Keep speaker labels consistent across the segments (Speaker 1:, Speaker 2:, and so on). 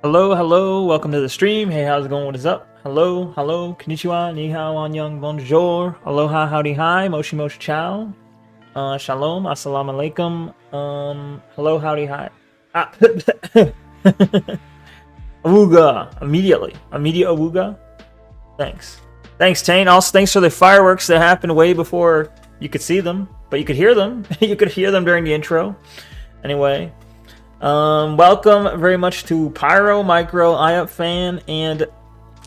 Speaker 1: Hello, hello, welcome to the stream. Hey, how's it going? What is up? Hello, hello, konnichiwa, ni hao, annyeong, bonjour, aloha, howdy, hi, moshi, moshi, ciao, shalom, assalamu alaikum, hello, howdy, hi. Ah, awooga, immediately, immediate awooga. Thanks. Thanks, Tane. Also, thanks for the fireworks that happened way before you could see them, but you could hear them. You could hear them during the intro. Anyway. Welcome very much to Pyro, Micro, IUP Fan, and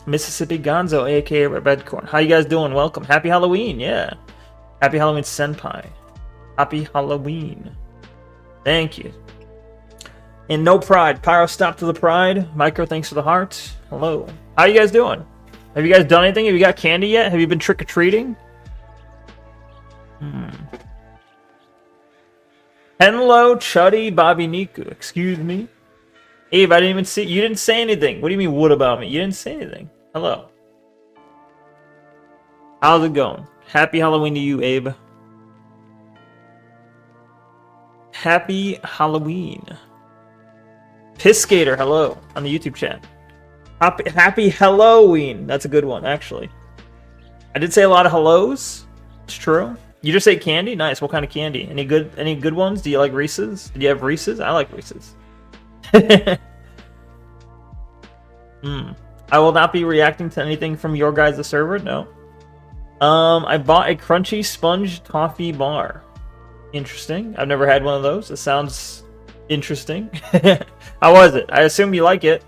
Speaker 1: Mississippi Gonzo, aka Redcorn. How you guys doing? Welcome. Happy Halloween, yeah. Happy Halloween, Senpai. Happy Halloween. Thank you. And no pride. Pyro, stop to the pride. Micro, thanks for the heart. Hello. How you guys doing? Have you guys done anything? Have you got candy yet? Have you been trick-or-treating? Hello, Chuddy, Bobby Niku. Excuse me. Abe, I didn't even see. You didn't say anything. What do you mean, what about me? You didn't say anything. Hello. How's it going? Happy Halloween to you, Abe. Happy Halloween. Piss Skater, hello. On the YouTube chat. Happy Halloween. That's a good one, actually. I did say a lot of hellos. It's true. You just ate candy? Nice. What kind of candy? Any good ones? Do you like Reese's? Did you have Reese's? I like Reese's. I will not be reacting to anything from your guys' server. No. I bought a crunchy sponge toffee bar. Interesting. I've never had one of those. It sounds interesting. How was it? I assume you like it.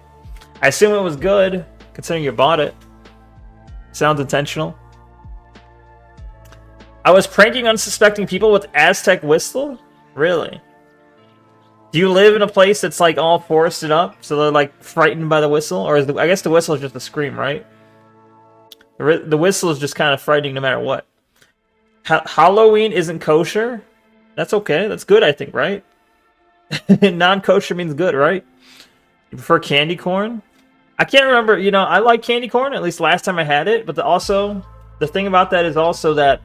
Speaker 1: I assume it was good, considering you bought it. Sounds intentional. I was pranking unsuspecting people with Aztec whistle? Really? Do you live in a place that's like all forested up, so they're like frightened by the whistle? Or is I guess the whistle is just a scream, right? The whistle is just kind of frightening no matter what. Halloween isn't kosher? That's okay. That's good, I think, right? Non-kosher means good, right? You prefer candy corn? I can't remember. You know, I like candy corn, at least last time I had it. But the thing about that is also that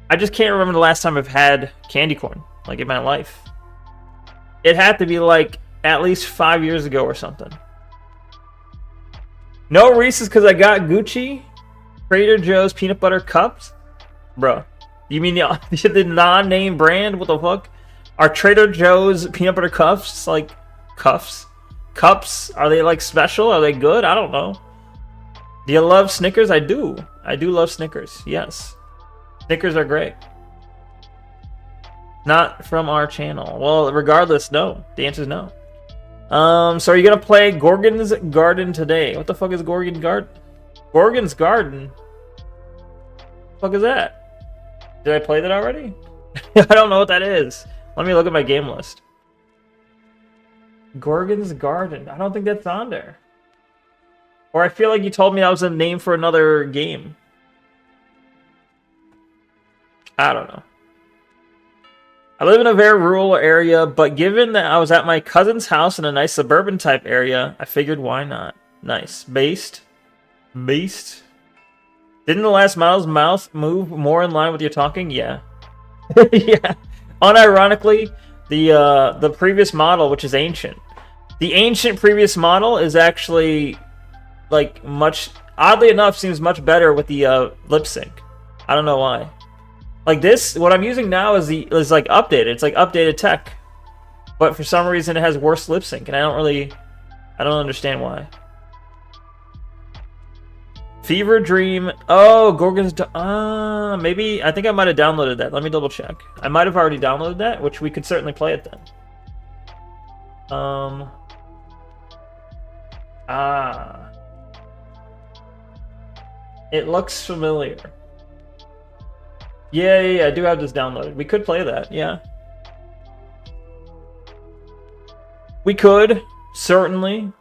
Speaker 1: I just can't remember the last time I've had candy corn, like, in my life. It had to be, like, at least 5 years ago or something. No Reese's because I got Gucci. Trader Joe's peanut butter cups? Bro, you mean the non-name brand? What the fuck? Are Trader Joe's peanut butter cups, like, cuffs? Cups? Are they, like, special? Are they good? I don't know. Do you love Snickers? I do. I do love Snickers, yes. Snickers are great. Not from our channel. Well, regardless, no. The answer is no. So are you gonna play Gorgon's Garden today? What the fuck is Gorgon's Garden? Gorgon's Garden? What the fuck is that? Did I play that already? I don't know what that is. Let me look at my game list. Gorgon's Garden. I don't think that's on there. Or I feel like you told me that was a name for another game. I don't know. I live in a very rural area, but given that I was at my cousin's house in a nice suburban type area, I figured why not? Nice. Based. Didn't the last model's mouth move more in line with your talking? Yeah. Yeah. Unironically, the previous model, which is ancient. The ancient previous model is actually, like, much, oddly enough, seems much better with the lip sync. I don't know why. Like this, what I'm using now is like updated. It's like updated tech, but for some reason it has worse lip sync, and I don't understand why. Fever Dream. Oh, Gorgon's. Maybe I think I might have downloaded that. Let me double check. I might have already downloaded that, which we could certainly play it then. It looks familiar. Yeah, I do have this downloaded. We could play that, yeah. We could, certainly.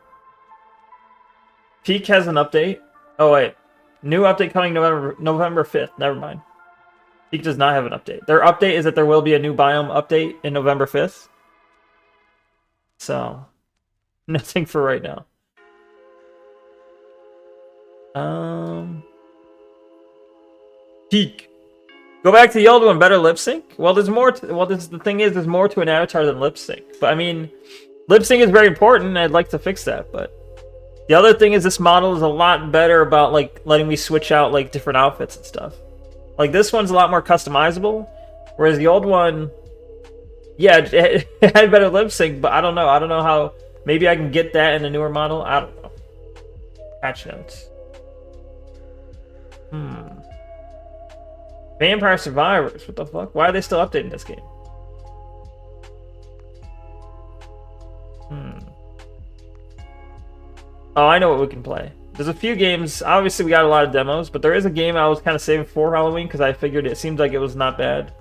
Speaker 1: Peak has an update. Oh, wait. New update coming November 5th. Never mind. Peak does not have an update. Their update is that there will be a new biome update in November 5th. So, nothing for right now. Peak. Go back to the old one, better lip sync? Well, there's more to, the thing is, there's more to an avatar than lip sync. But I mean, Lip sync is very important. I'd like to fix that, but the other thing is this model is a lot better about like letting me switch out like different outfits and stuff. Like this one's a lot more customizable, whereas the old one, yeah, it had better lip sync, but I don't know. I don't know how. Maybe I can get that in the newer model. I don't know. Patch notes. Vampire Survivors. What the fuck? Why are they still updating this game? Oh, I know what we can play. There's a few games. Obviously, we got a lot of demos, but there is a game I was kind of saving for Halloween because I figured it seemed like it was not bad.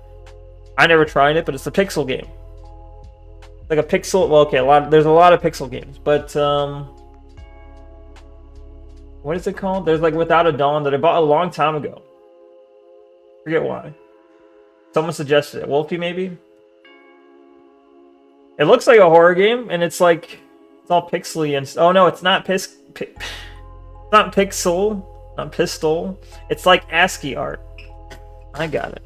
Speaker 1: I never tried it, but it's a pixel game. Like a pixel. Well, okay, there's a lot of pixel games, but what is it called? There's like Without a Dawn that I bought a long time ago. Forget why. Someone suggested it. Wolfie, maybe. It looks like a horror game, and it's like it's all pixely and oh no, it's not it's not pixel, not pistol. It's like ASCII art. I got it.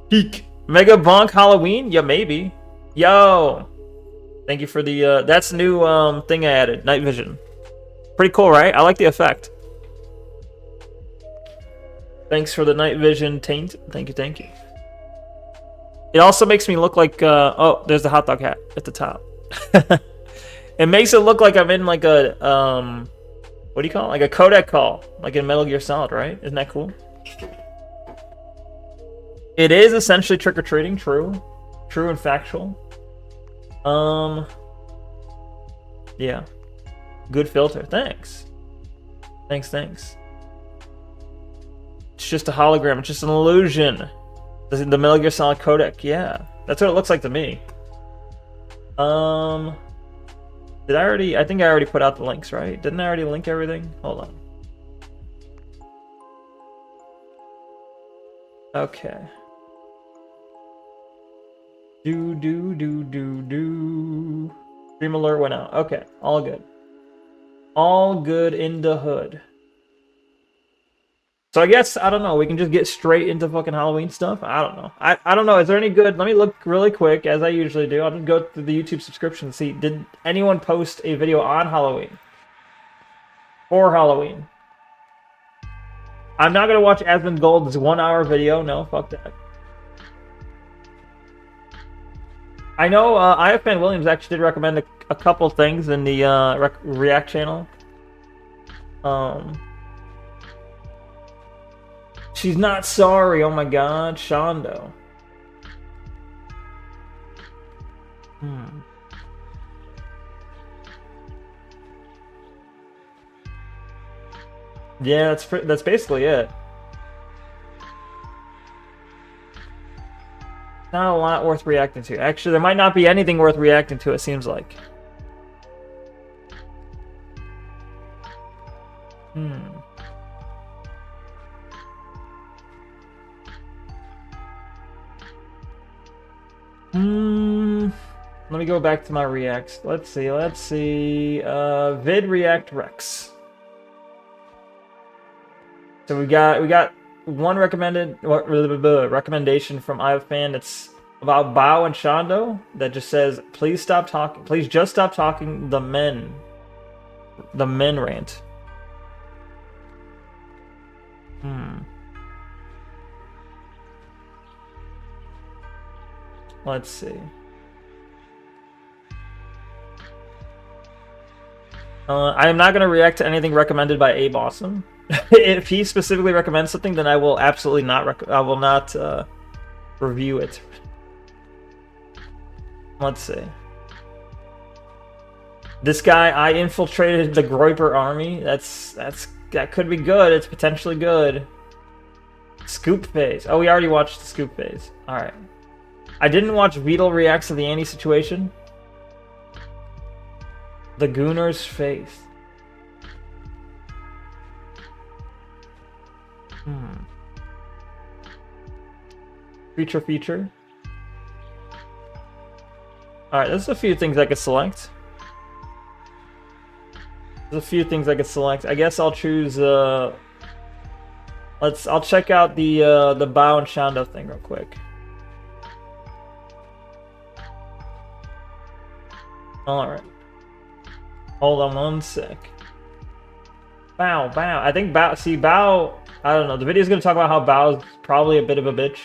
Speaker 1: Peak Mega Bonk Halloween? Yeah, maybe. Yo, thank you for the that's the new thing I added. Night vision. Pretty cool, right? I like the effect. Thanks for the night vision taint. Thank you, thank you. It also makes me look like oh, there's the hot dog hat at the top. It makes it look like I'm in like a what do you call it? Like a codec call, like in Metal Gear Solid, right? Isn't that cool? It is essentially trick-or-treating, true and factual. Yeah, good filter. Thanks. It's just a hologram. It's just an illusion. The Metal Gear Solid codec. Yeah, that's what it looks like to me. Did I already? I think I already put out the links, right? Didn't I already link everything? Hold on. Okay. Stream alert went out. Okay, all good. All good in the hood. So I guess, I don't know, we can just get straight into fucking Halloween stuff? I don't know. I don't know, is there any good... Let me look really quick, as I usually do. I'll just go through the YouTube subscription and see, did anyone post a video on Halloween? For Halloween? I'm not going to watch Asmongold's 1-hour video. No, fuck that. I know IFN Williams actually did recommend a couple things in the React channel. She's not sorry. Oh my god, Shondo. Yeah, that's basically it. Not a lot worth reacting to. Actually, there might not be anything worth reacting to, it seems like. Let me go back to my reacts. Let's see. Vid React Rex. So we got one recommendation from IFan. It's about Bao and Shondo that just says, "Please stop talking. Please just stop talking." The men rant. Let's see. I am not going to react to anything recommended by Abe Awesome. If he specifically recommends something, then I will absolutely not. I will not review it. Let's see. This guy, I infiltrated the Groiper army. That could be good. It's potentially good. Scoop phase. Oh, we already watched the scoop phase. All right. I didn't watch Beetle reacts to the Annie situation. The Gooner's face. Feature. Alright, there's a few things I could select. I guess I'll choose I'll check out the Bao and Shondo thing real quick. Alright. Hold on one sec. Bow. I think Bow, I don't know. The video's gonna talk about how Bow's probably a bit of a bitch.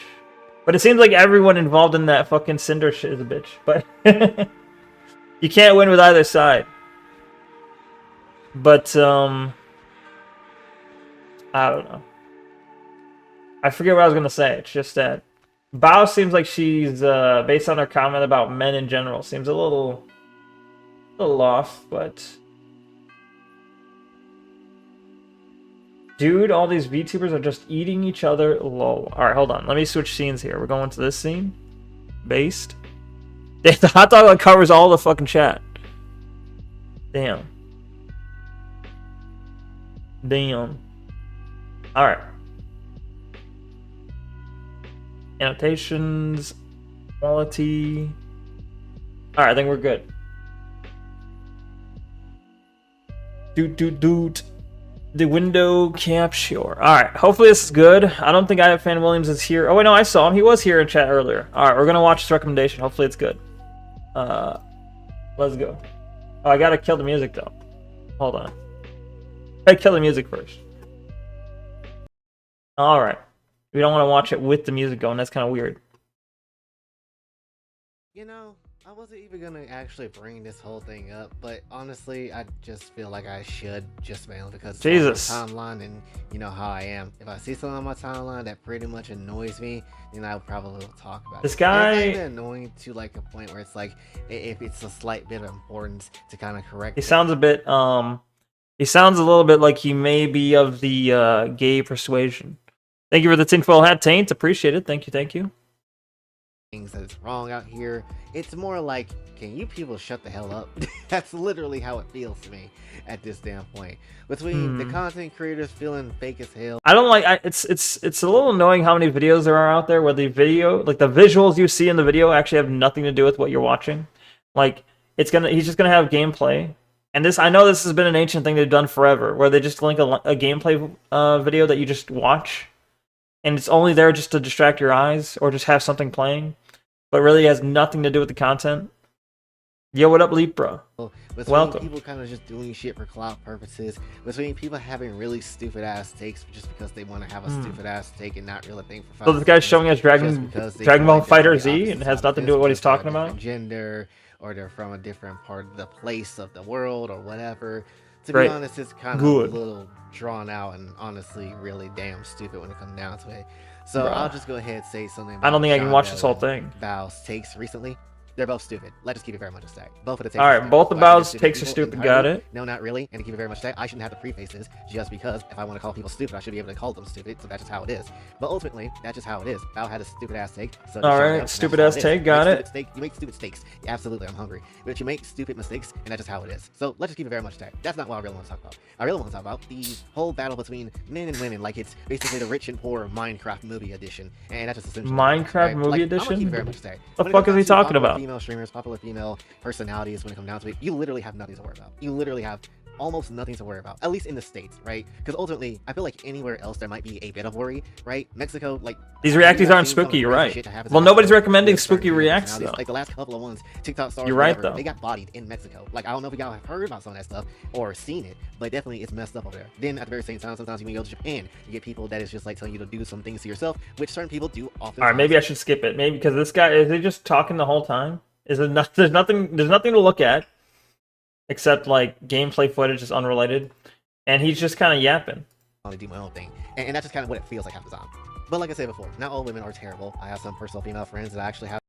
Speaker 1: But it seems like everyone involved in that fucking Cinder shit is a bitch. But you can't win with either side. But, I don't know. I forget what I was gonna say. It's just that Bao seems like she's, based on her comment about men in general, seems a little off, but... Dude, all these VTubers are just eating each other, lol. Alright, hold on. Let me switch scenes here. We're going to this scene. Based. The hot dog like covers all the fucking chat. Damn. Alright. Annotations. Quality. Alright, I think we're good. Doot. The window capture. Alright, hopefully this is good. I don't think Fan Williams is here. Oh, wait, no, I saw him. He was here in chat earlier. Alright, we're gonna watch this recommendation. Hopefully it's good. Let's go. Oh, I gotta kill the music, though. Hold on. I kill the music first. Alright. We don't want to watch it with the music going. That's kind of weird.
Speaker 2: You know, I wasn't even gonna actually bring this whole thing up, but honestly, I just feel like I should, just mainly because
Speaker 1: Jesus.
Speaker 2: It's on my timeline, and you know how I am. If I see something on my timeline that pretty much annoys me, then I probably will talk about
Speaker 1: this
Speaker 2: it.
Speaker 1: guy.
Speaker 2: It's not even annoying to like a point where it's like, if it's a slight bit of importance to kind of correct.
Speaker 1: He sounds a bit. He sounds a little bit like he may be of the gay persuasion. Thank you for the tinfoil hat, Taint. Appreciate it. Thank you.
Speaker 2: Things that is wrong out here. It's more like, can you people shut the hell up? That's literally how it feels to me at this damn point. Between the content creators feeling fake as hell.
Speaker 1: I don't like. It's a little annoying how many videos there are out there where the video, like the visuals you see in the video, actually have nothing to do with what you're watching. Like he's just gonna have gameplay, and I know this has been an ancient thing they've done forever, where they just link a gameplay video that you just watch. And it's only there just to distract your eyes or just have something playing, but really has nothing to do with the content. Yo, what up, Lepra? Welcome.
Speaker 2: People kind of just doing shit for clout purposes. Between people having really stupid ass takes just because they want to have a stupid ass take and not really think for.
Speaker 1: So this guy's showing us Dragon Ball Fighter Z and has nothing to do with what he's talking about.
Speaker 2: Gender, or they're from a different part of the place of the world or whatever. To be honest, it's kind of a little drawn out and honestly really damn stupid when it comes down to it. So I'll just go ahead and say something.
Speaker 1: I don't think I can watch this whole thing.
Speaker 2: Bao's takes recently. They're both stupid. Let's just keep it very much a stack. Both of the takes.
Speaker 1: All right, both of Bao's takes are stupid. Got it.
Speaker 2: No, not really. And to keep it very much a stack, I shouldn't have to preface this just because if I want to call people stupid, I should be able to call them stupid. So that's just how it is. But ultimately, that's just how it is. Bao had a stupid ass take. So
Speaker 1: all right, stupid ass take. Got it.
Speaker 2: You make stupid mistakes. Yeah, absolutely, I'm hungry. But you make stupid mistakes, and that's just how it is. So let's just keep it very much a stack. That's not what I really want to talk about. I really want to talk about the whole battle between men and women, like it's basically the rich and poor Minecraft movie edition, and that's just essentially
Speaker 1: Minecraft movie edition.
Speaker 2: Very much a stack.
Speaker 1: What the fuck is he talking about?
Speaker 2: Female streamers, popular female personalities, when it comes down to it, you literally have nothing to worry about. You literally have almost nothing to worry about, at least in the States, right? Because ultimately, I feel like anywhere else there might be a bit of worry, right? Mexico, like
Speaker 1: these reacties aren't spooky, you're right. Well, nobody's recommending spooky reacts though.
Speaker 2: Like the last couple of ones, TikTok stars,
Speaker 1: you're right though.
Speaker 2: They got bodied in Mexico. Like I don't know if you guys have heard about some of that stuff or seen it, but definitely it's messed up over there. Then at the very same time, sometimes you can go to Japan, you get people that is just like telling you to do some things to yourself, which certain people do often.
Speaker 1: All right, maybe I should skip it. Maybe because this guy is he just talking the whole time? Is there there's nothing to look at except like gameplay footage is unrelated, and he's just kind of yapping.
Speaker 2: I do my own thing, and that's just kind of what it feels like half the time. But like I said before, not all women are terrible. I have some personal female friends that I actually have.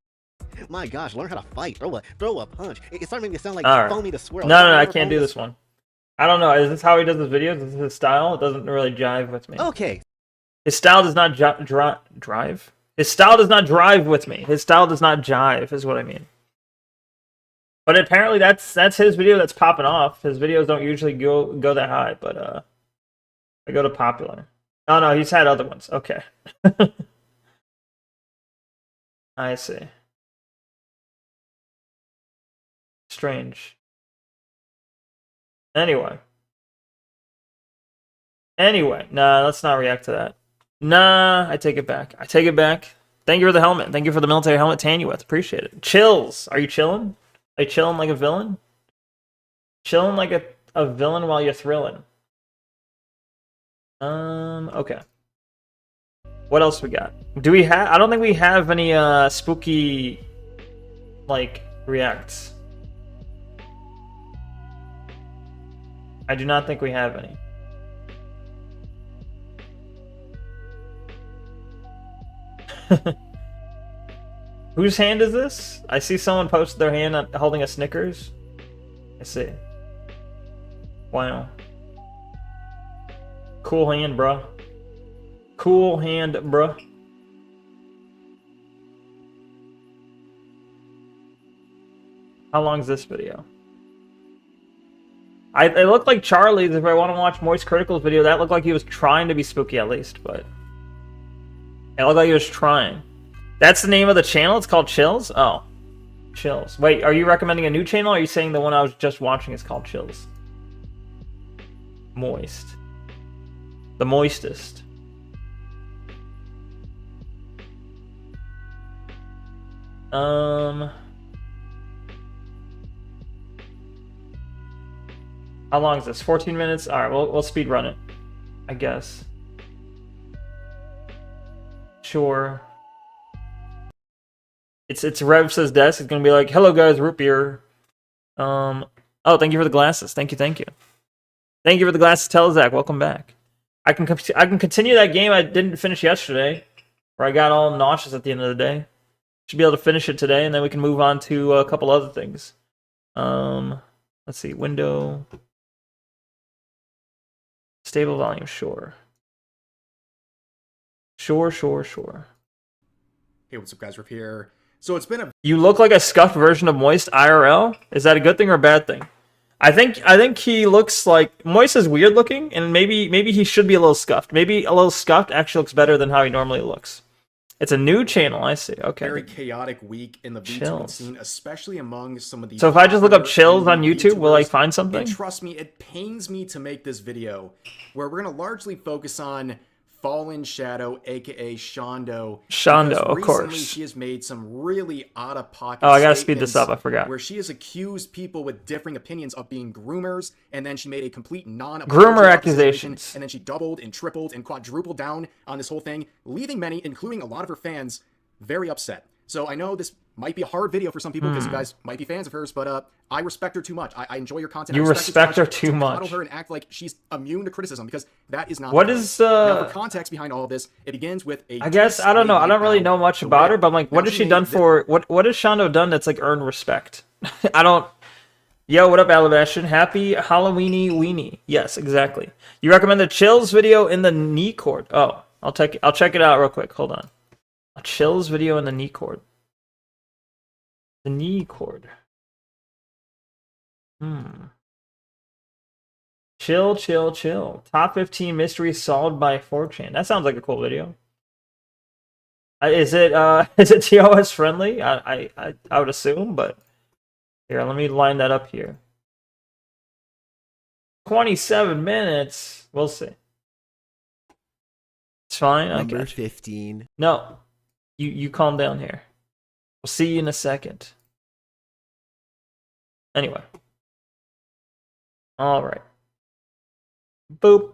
Speaker 2: My gosh, learn how to fight. Throw a punch. It started making me sound like Foamy the Swirl.
Speaker 1: No, I can't do this one. I don't know. Is this how he does his videos? Is this his style? It doesn't really jive with me.
Speaker 2: Okay.
Speaker 1: His style does not drive. His style does not drive with me. His style does not jive, is what I mean. But apparently that's his video that's popping off. His videos don't usually go that high, but they go to popular. Oh no, he's had other ones. Okay. I see. Strange. Anyway, nah, let's not react to that. Nah, I take it back. Thank you for the helmet. Thank you for the military helmet, Tanueth. Appreciate it. Chills. Are you chilling? Like chilling like a villain? Chilling like a villain while you're thrilling. Okay. What else we got? Do we have... I don't think we have any spooky, like, reacts. I do not think we have any. Whose hand is this? I see someone posted their hand holding a Snickers. I see. Wow. Cool hand, bruh. Cool hand, bruh. How long is this video? It looked like Charlie's. If I want to watch Moist Critical's video, that looked like he was trying to be spooky at least, but it looked like he was trying. That's the name of the channel? It's called Chills? Oh. Chills. Wait, are you recommending a new channel, or are you saying the one I was just watching is called Chills? Moist. The moistest. How long is this? 14 minutes? Alright, we'll speed run it, I guess. Sure. It's Rev says desk. It's gonna be like, hello guys, root beer. Oh, thank you for the glasses. Thank you. Thank you for the glasses, Telezak. Welcome back. I can continue that game I didn't finish yesterday, where I got all nauseous at the end of the day. Should be able to finish it today, and then we can move on to a couple other things. Let's see, window, stable volume, sure. Sure.
Speaker 3: Hey, what's up, guys? Riff here. So it's been a...
Speaker 1: You look like a scuffed version of Moist IRL. Is that a good thing or a bad thing? I think he looks like... Moist is weird looking, and maybe he should be a little scuffed. Maybe a little scuffed actually looks better than how he normally looks. It's a new channel, I see. Okay.
Speaker 3: Very chaotic week in the VTuber scene, especially among some of the...
Speaker 1: So if I just look up Chills on YouTube, will I find something?
Speaker 3: And trust me, it pains me to make this video, where we're going to largely focus on Fallen Shadow, aka Shondo.
Speaker 1: Shondo, of course.
Speaker 3: Recently, she has made some really out-of-pocket
Speaker 1: I gotta speed this up, I forgot.
Speaker 3: Where she has accused people with differing opinions of being groomers, and then she made a complete
Speaker 1: groomer accusations.
Speaker 3: And then she doubled and tripled and quadrupled down on this whole thing, leaving many, including a lot of her fans, very upset. So I know this might be a hard video for some people because you guys might be fans of hers, but I respect her too much. I enjoy your content.
Speaker 1: You respect her too much.
Speaker 3: Coddle her and act like she's immune to criticism, because that is not...
Speaker 1: What is
Speaker 3: Now, for context behind all of this, it begins with a...
Speaker 1: I guess, I don't know. I don't really know much about her, but I'm like, what has she done for... What has Shondo done that's like earned respect? I don't... Yo, what up, Alabastian? Happy Halloweeny weenie. Yes, exactly. You recommend the Chills video in the knee cord? Oh, I'll check it out real quick. Hold on. A Chills video in the knee cord. The knee cord. Chill. Top 15 mysteries solved by 4chan. That sounds like a cool video. Is it TOS friendly? I would assume, but here, let me line that up here. 27 minutes. We'll see. It's fine.
Speaker 4: Number 15.
Speaker 1: No. You calm down here. We'll see you in a second. Anyway. Alright. Boop.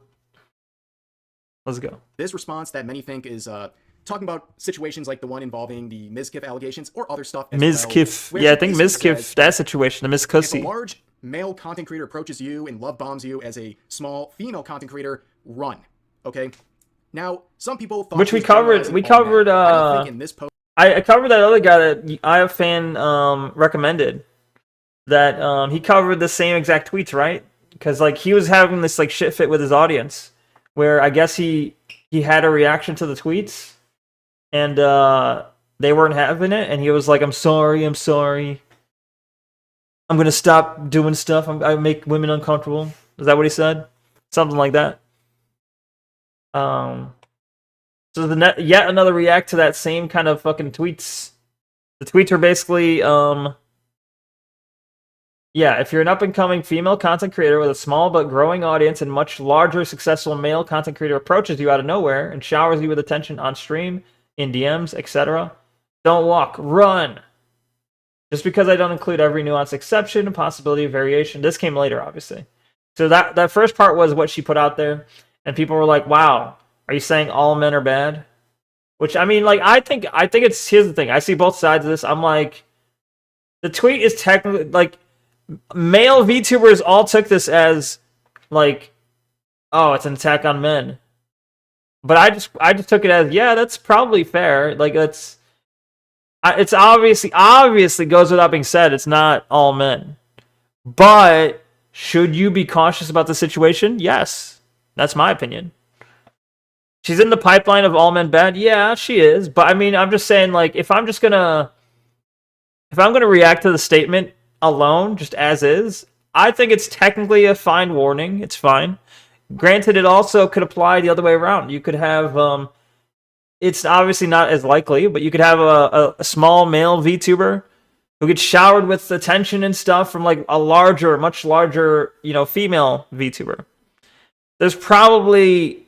Speaker 1: Let's go.
Speaker 3: This response that many think is talking about situations like the one involving the Mizkif allegations or other stuff as
Speaker 1: Mizkif.
Speaker 3: Well,
Speaker 1: Yeah, I think Mizkif, that situation, the
Speaker 3: if a
Speaker 1: Mizkusi.
Speaker 3: large male content creator approaches you and love bombs you as a small female content creator, run. Okay? Now, some people thought...
Speaker 1: Which we covered,
Speaker 3: I don't think in this post...
Speaker 1: I covered that other guy that I fan recommended. That he covered the same exact tweets, right? Because like he was having this like shit fit with his audience, where I guess he had a reaction to the tweets, and they weren't having it, and he was like, I'm sorry, I'm gonna stop doing stuff. I make women uncomfortable. Is that what he said? Something like that. So yet another react to that same kind of fucking tweets. The tweets are basically, yeah, if you're an up-and-coming female content creator with a small but growing audience and much larger successful male content creator approaches you out of nowhere and showers you with attention on stream, in DMs, etc., don't walk, run. Just because I don't include every nuance exception and possibility of variation. This came later, obviously. So that first part was what she put out there, and people were like, "Wow, are you saying all men are bad?" Which, I mean, like, I think it's, here's the thing. I see both sides of this. I'm like, the tweet is technically, like, male VTubers all took this as, like, oh, it's an attack on men. But I just took it as, yeah, that's probably fair. Like, it's obviously goes without being said, it's not all men. But should you be cautious about the situation? Yes. That's my opinion. She's in the pipeline of all men bad? Yeah, she is. But I mean, I'm just saying, like, if I'm gonna react to the statement alone, just as is, I think it's technically a fine warning. It's fine. Granted, it also could apply the other way around. You could have it's obviously not as likely, but you could have a small male VTuber who gets showered with attention and stuff from like a much larger, female VTuber. There's probably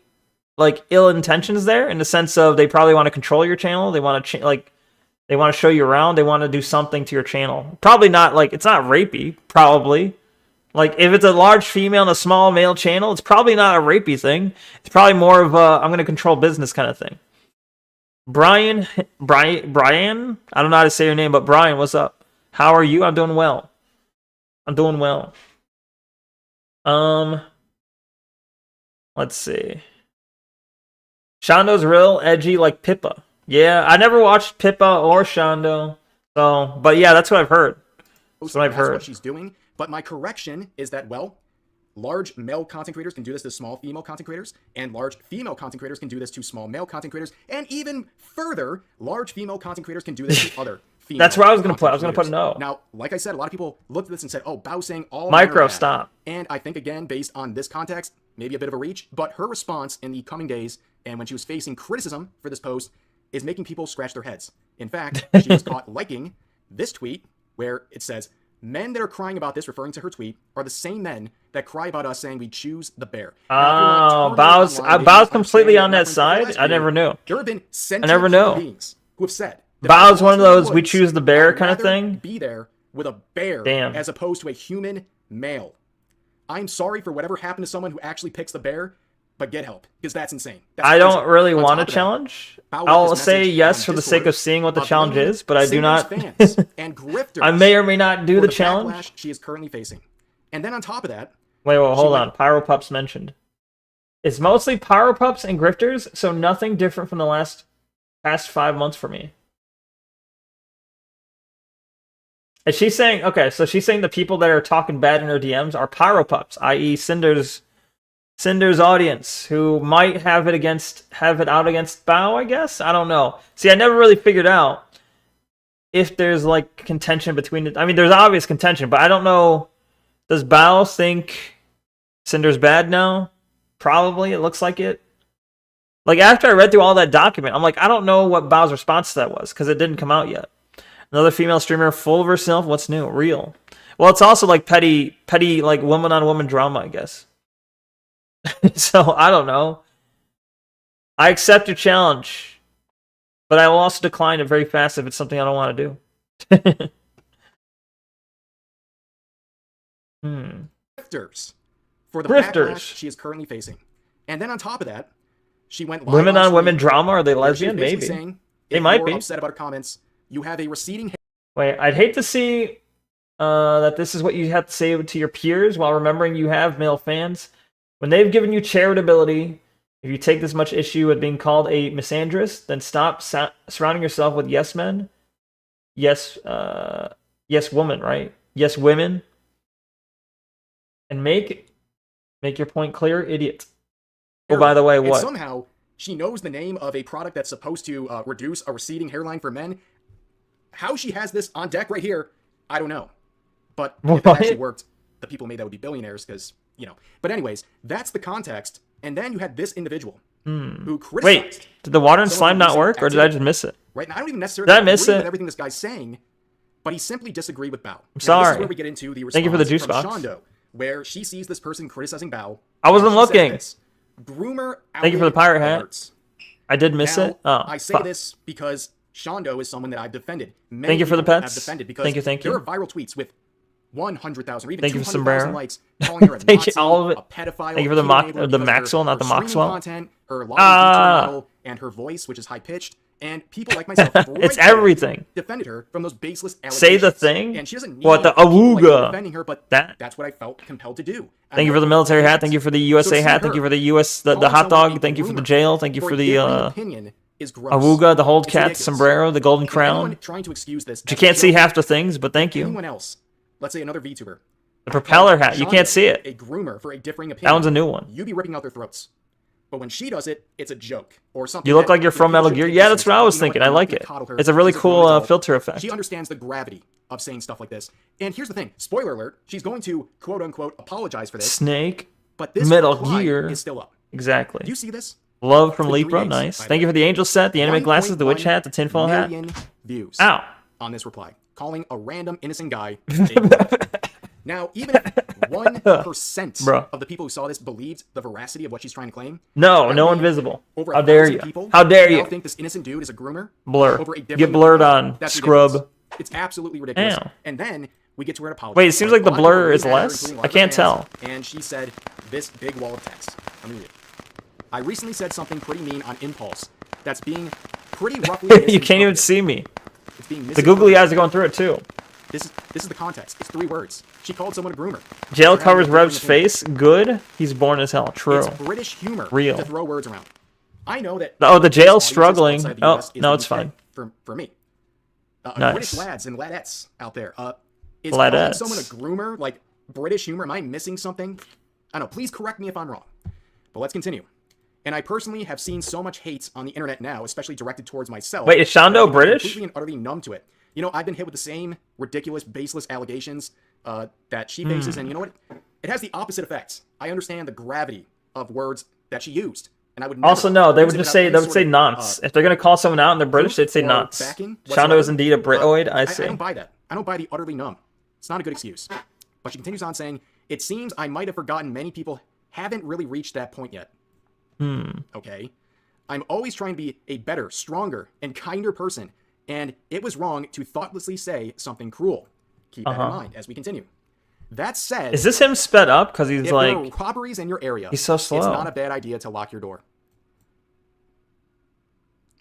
Speaker 1: like ill intentions there in the sense of they probably want to control your channel. They want to they want to show you around. They want to do something to your channel. Probably not like, it's not rapey, probably. Like, if it's a large female and a small male channel, it's probably not a rapey thing. It's probably more of a, I'm going to control business kind of thing. Brian, I don't know how to say your name, but Brian, what's up? How are you? I'm doing well. Let's see. Shando's real edgy like Pippa. Yeah, I never watched Pippa or Shando. So, but yeah, that's what I've heard.
Speaker 3: That's what she's doing. But my correction is that, well, large male content creators can do this to small female content creators, and large female content creators can do this to small male content creators, and even further, large female content creators can do this to other female.
Speaker 1: That's where I was going to put. I was going to put no.
Speaker 3: Now, like I said, a lot of people looked at this and said, "Oh, Bao saying all
Speaker 1: micro stop."
Speaker 3: And I think again, based on this context, maybe a bit of a reach, but her response in the coming days and when she was facing criticism for this post is making people scratch their heads. In fact, she was caught liking this tweet where it says, "Men that are crying about this," referring to her tweet, "are the same men that cry about us saying we choose the bear."
Speaker 1: Oh, Bao's completely on that side? I never knew.
Speaker 3: There have been sentient beings who have said
Speaker 1: Bao's one of those we choose the bear kind of thing.
Speaker 3: Be there with a bear as opposed to a human male. I'm sorry for whatever happened to someone who actually picks the bear, but get help, because that's insane.
Speaker 1: I don't really want a challenge. I'll say yes for the sake of seeing what the challenge is, but I do not.
Speaker 3: And grifters
Speaker 1: I may or may not do the challenge.
Speaker 3: She is currently facing. And then on top of that,
Speaker 1: wait, hold on. Pyro Pups mentioned. It's mostly Pyro Pups and grifters, so nothing different from the past 5 months for me. Is she saying, okay, so she's saying the people that are talking bad in her DMs are Pyro Pups, i.e. Cinder's audience, who might have it out against Bao, I guess? I don't know. See, I never really figured out if there's like contention between it. I mean, there's obvious contention, but I don't know. Does Bao think Cinder's bad now? Probably, it looks like it. Like, after I read through all that document, I'm like, I don't know what Bao's response to that was, because it didn't come out yet. Another female streamer full of herself. What's new? Real. Well, it's also like petty, like woman-on-woman drama, I guess. So, I don't know. I accept your challenge, but I will also decline it very fast if it's something I don't want to do.
Speaker 3: Grifters for the backlash she is currently facing. And then on top of that, she went live
Speaker 1: women-on-women drama? Are they lesbian? Maybe.
Speaker 3: Saying,
Speaker 1: they might be.
Speaker 3: Upset about her comments. You have a receding.
Speaker 1: Wait, I'd hate to see that this is what you have to say to your peers while remembering you have male fans. When they've given you charitability, if you take this much issue with being called a misandrist, then stop surrounding yourself with yes men. Yes woman, right? Yes women. And make your point clear, idiot. Oh, by the way, what?
Speaker 3: And somehow she knows the name of a product that's supposed to reduce a receding hairline for men. How she has this on deck right here, I don't know. But if it actually worked, the people made that would be billionaires because, But anyways, that's the context. And then you had this individual who criticized.
Speaker 1: Wait, did the water and slime not work, or did I just miss it?
Speaker 3: Right, now I don't even necessarily agree with everything this guy's saying, but he simply disagreed with Bao.
Speaker 1: I'm sorry.
Speaker 3: This is where we get into the response
Speaker 1: Thank you for the juice box.
Speaker 3: Shando, where she sees this person criticizing Bao.
Speaker 1: I wasn't looking.
Speaker 3: Groomer.
Speaker 1: Thank you for the pirate hat. I did miss it. Oh,
Speaker 3: I say this because Shondo is someone that I've defended. Many
Speaker 1: Thank you for the
Speaker 3: people
Speaker 1: pets.
Speaker 3: Have defended because
Speaker 1: Thank you.
Speaker 3: there are viral tweets with 100,000 or even
Speaker 1: Thank you for
Speaker 3: 200,000
Speaker 1: Sombrero.
Speaker 3: likes calling her a
Speaker 1: Thank you,
Speaker 3: Nazi,
Speaker 1: all of it.
Speaker 3: a pedophile.
Speaker 1: Thank you for the
Speaker 3: a
Speaker 1: mock,
Speaker 3: kid
Speaker 1: the
Speaker 3: enabler because of
Speaker 1: Maxwell, not
Speaker 3: her
Speaker 1: the
Speaker 3: streaming
Speaker 1: Maxwell.
Speaker 3: content, her lottery model, and her voice, which is high pitched. And people like myself,
Speaker 1: It's everything.
Speaker 3: defended her from those baseless allegations.
Speaker 1: Say the thing.
Speaker 3: And she doesn't need
Speaker 1: What the
Speaker 3: people like
Speaker 1: awooga?
Speaker 3: defending her, but
Speaker 1: That.
Speaker 3: that's what I felt compelled to do.
Speaker 1: Thank you for the military hat. Thank you for the USA hat. Thank you for the US the hot dog. Thank you for the jail. Thank you for the
Speaker 3: opinion is gross.
Speaker 1: awooga, the hold
Speaker 3: It's
Speaker 1: cat,
Speaker 3: ridiculous.
Speaker 1: sombrero, the golden
Speaker 3: And
Speaker 1: crown.
Speaker 3: anyone trying to excuse this,
Speaker 1: You can't see half the things, but thank you.
Speaker 3: Anyone else, let's say another VTuber,
Speaker 1: The propeller hat. You can't see it.
Speaker 3: a groomer for a differing opinion.
Speaker 1: That one's a new one.
Speaker 3: You be ripping out their throats. But when she does it, it's a joke or something.
Speaker 1: You look
Speaker 3: that,
Speaker 1: like you're from
Speaker 3: people
Speaker 1: Metal
Speaker 3: should
Speaker 1: Gear.
Speaker 3: take
Speaker 1: Yeah, that's
Speaker 3: seriously.
Speaker 1: what I was
Speaker 3: You know
Speaker 1: thinking.
Speaker 3: what?
Speaker 1: I like
Speaker 3: You
Speaker 1: it.
Speaker 3: coddle her.
Speaker 1: It's a really
Speaker 3: She's a
Speaker 1: cool
Speaker 3: grown adult.
Speaker 1: filter effect.
Speaker 3: She understands the gravity of saying stuff like this. And here's the thing: spoiler alert, she's going to quote unquote apologize for this.
Speaker 1: Snake.
Speaker 3: But this
Speaker 1: Metal
Speaker 3: reply
Speaker 1: Gear.
Speaker 3: is still up.
Speaker 1: Exactly.
Speaker 3: Do you see this?
Speaker 1: Love from
Speaker 3: It's been 3
Speaker 1: Lepro.
Speaker 3: days,
Speaker 1: Nice.
Speaker 3: by the
Speaker 1: Thank you
Speaker 3: way.
Speaker 1: for the angel set, the anime glasses, the witch
Speaker 3: 1.1
Speaker 1: hat, the tinfoil hat.
Speaker 3: million views
Speaker 1: Ow.
Speaker 3: on this reply, calling a random innocent guy a groomer. Now, even if 1%
Speaker 1: Bruh.
Speaker 3: of the people who saw this believed the veracity of what she's trying to claim,
Speaker 1: No,
Speaker 3: that
Speaker 1: no
Speaker 3: means
Speaker 1: invisible.
Speaker 3: over
Speaker 1: How dare
Speaker 3: 1,000
Speaker 1: you?
Speaker 3: people
Speaker 1: How dare
Speaker 3: now
Speaker 1: you?
Speaker 3: think this innocent dude is a groomer?
Speaker 1: Blur.
Speaker 3: Over a different
Speaker 1: Get blurred
Speaker 3: opinion?
Speaker 1: on.
Speaker 3: That's
Speaker 1: Scrub.
Speaker 3: ridiculous. It's absolutely ridiculous.
Speaker 1: Ow.
Speaker 3: And then we get to her apology.
Speaker 1: Wait, it seems like the
Speaker 3: A lot of people
Speaker 1: blur is
Speaker 3: really mad at her,
Speaker 1: less.
Speaker 3: including a lot
Speaker 1: I
Speaker 3: of her
Speaker 1: can't
Speaker 3: fans,
Speaker 1: tell.
Speaker 3: And she said this big wall of text. Let me read it. I recently said something pretty mean on impulse. That's being pretty roughly
Speaker 1: You can't even
Speaker 3: misinterpreted.
Speaker 1: see me.
Speaker 3: It's being
Speaker 1: The googly
Speaker 3: misinterpreted.
Speaker 1: eyes are going through it too.
Speaker 3: This is the context. It's 3 words. She called someone a groomer.
Speaker 1: Jail
Speaker 3: For having
Speaker 1: covers
Speaker 3: a
Speaker 1: Rev's
Speaker 3: different opinion.
Speaker 1: face. Good. He's born as hell. True.
Speaker 3: It's British humor
Speaker 1: Real.
Speaker 3: to throw words around. I know that.
Speaker 1: Oh, the jail's
Speaker 3: audiences
Speaker 1: struggling.
Speaker 3: outside the
Speaker 1: Oh,
Speaker 3: US is
Speaker 1: no,
Speaker 3: the
Speaker 1: it's
Speaker 3: UK
Speaker 1: fine.
Speaker 3: For me.
Speaker 1: Nice.
Speaker 3: British lads and ladettes out there. Is calling
Speaker 1: Ladettes.
Speaker 3: someone a groomer like British humor? Am I missing something? I don't know. Please correct me if I'm wrong. But let's continue. And I personally have seen so much hate on the internet now, especially directed towards myself.
Speaker 1: Wait, is Shondo
Speaker 3: that I've become
Speaker 1: British?
Speaker 3: Completely and utterly numb to it. You know, I've been hit with the same ridiculous, baseless allegations that she faces, and you know what? It has the opposite effect. I understand the gravity of words that she used, and I would never
Speaker 1: Also, no, they
Speaker 3: use
Speaker 1: would
Speaker 3: it
Speaker 1: just
Speaker 3: without
Speaker 1: say
Speaker 3: any
Speaker 1: they would
Speaker 3: sort
Speaker 1: say
Speaker 3: of,
Speaker 1: nonce. If they're gonna call someone out and they're British, they'd say
Speaker 3: or
Speaker 1: nonce.
Speaker 3: backing
Speaker 1: Shondo
Speaker 3: whatsoever.
Speaker 1: is indeed a Britoid. I
Speaker 3: I
Speaker 1: see.
Speaker 3: don't buy that. I don't buy the utterly numb. It's not a good excuse. But she continues on saying, it seems I might have forgotten many people haven't really reached that point yet. Okay. I'm always trying to be a better, stronger, and kinder person, and it was wrong to thoughtlessly say something cruel. Keep that in mind as we continue. That said,
Speaker 1: Is this him sped up? Because he's
Speaker 3: if there are
Speaker 1: like,
Speaker 3: robberies in your area,
Speaker 1: he's so slow.
Speaker 3: it's not a bad idea to lock your door.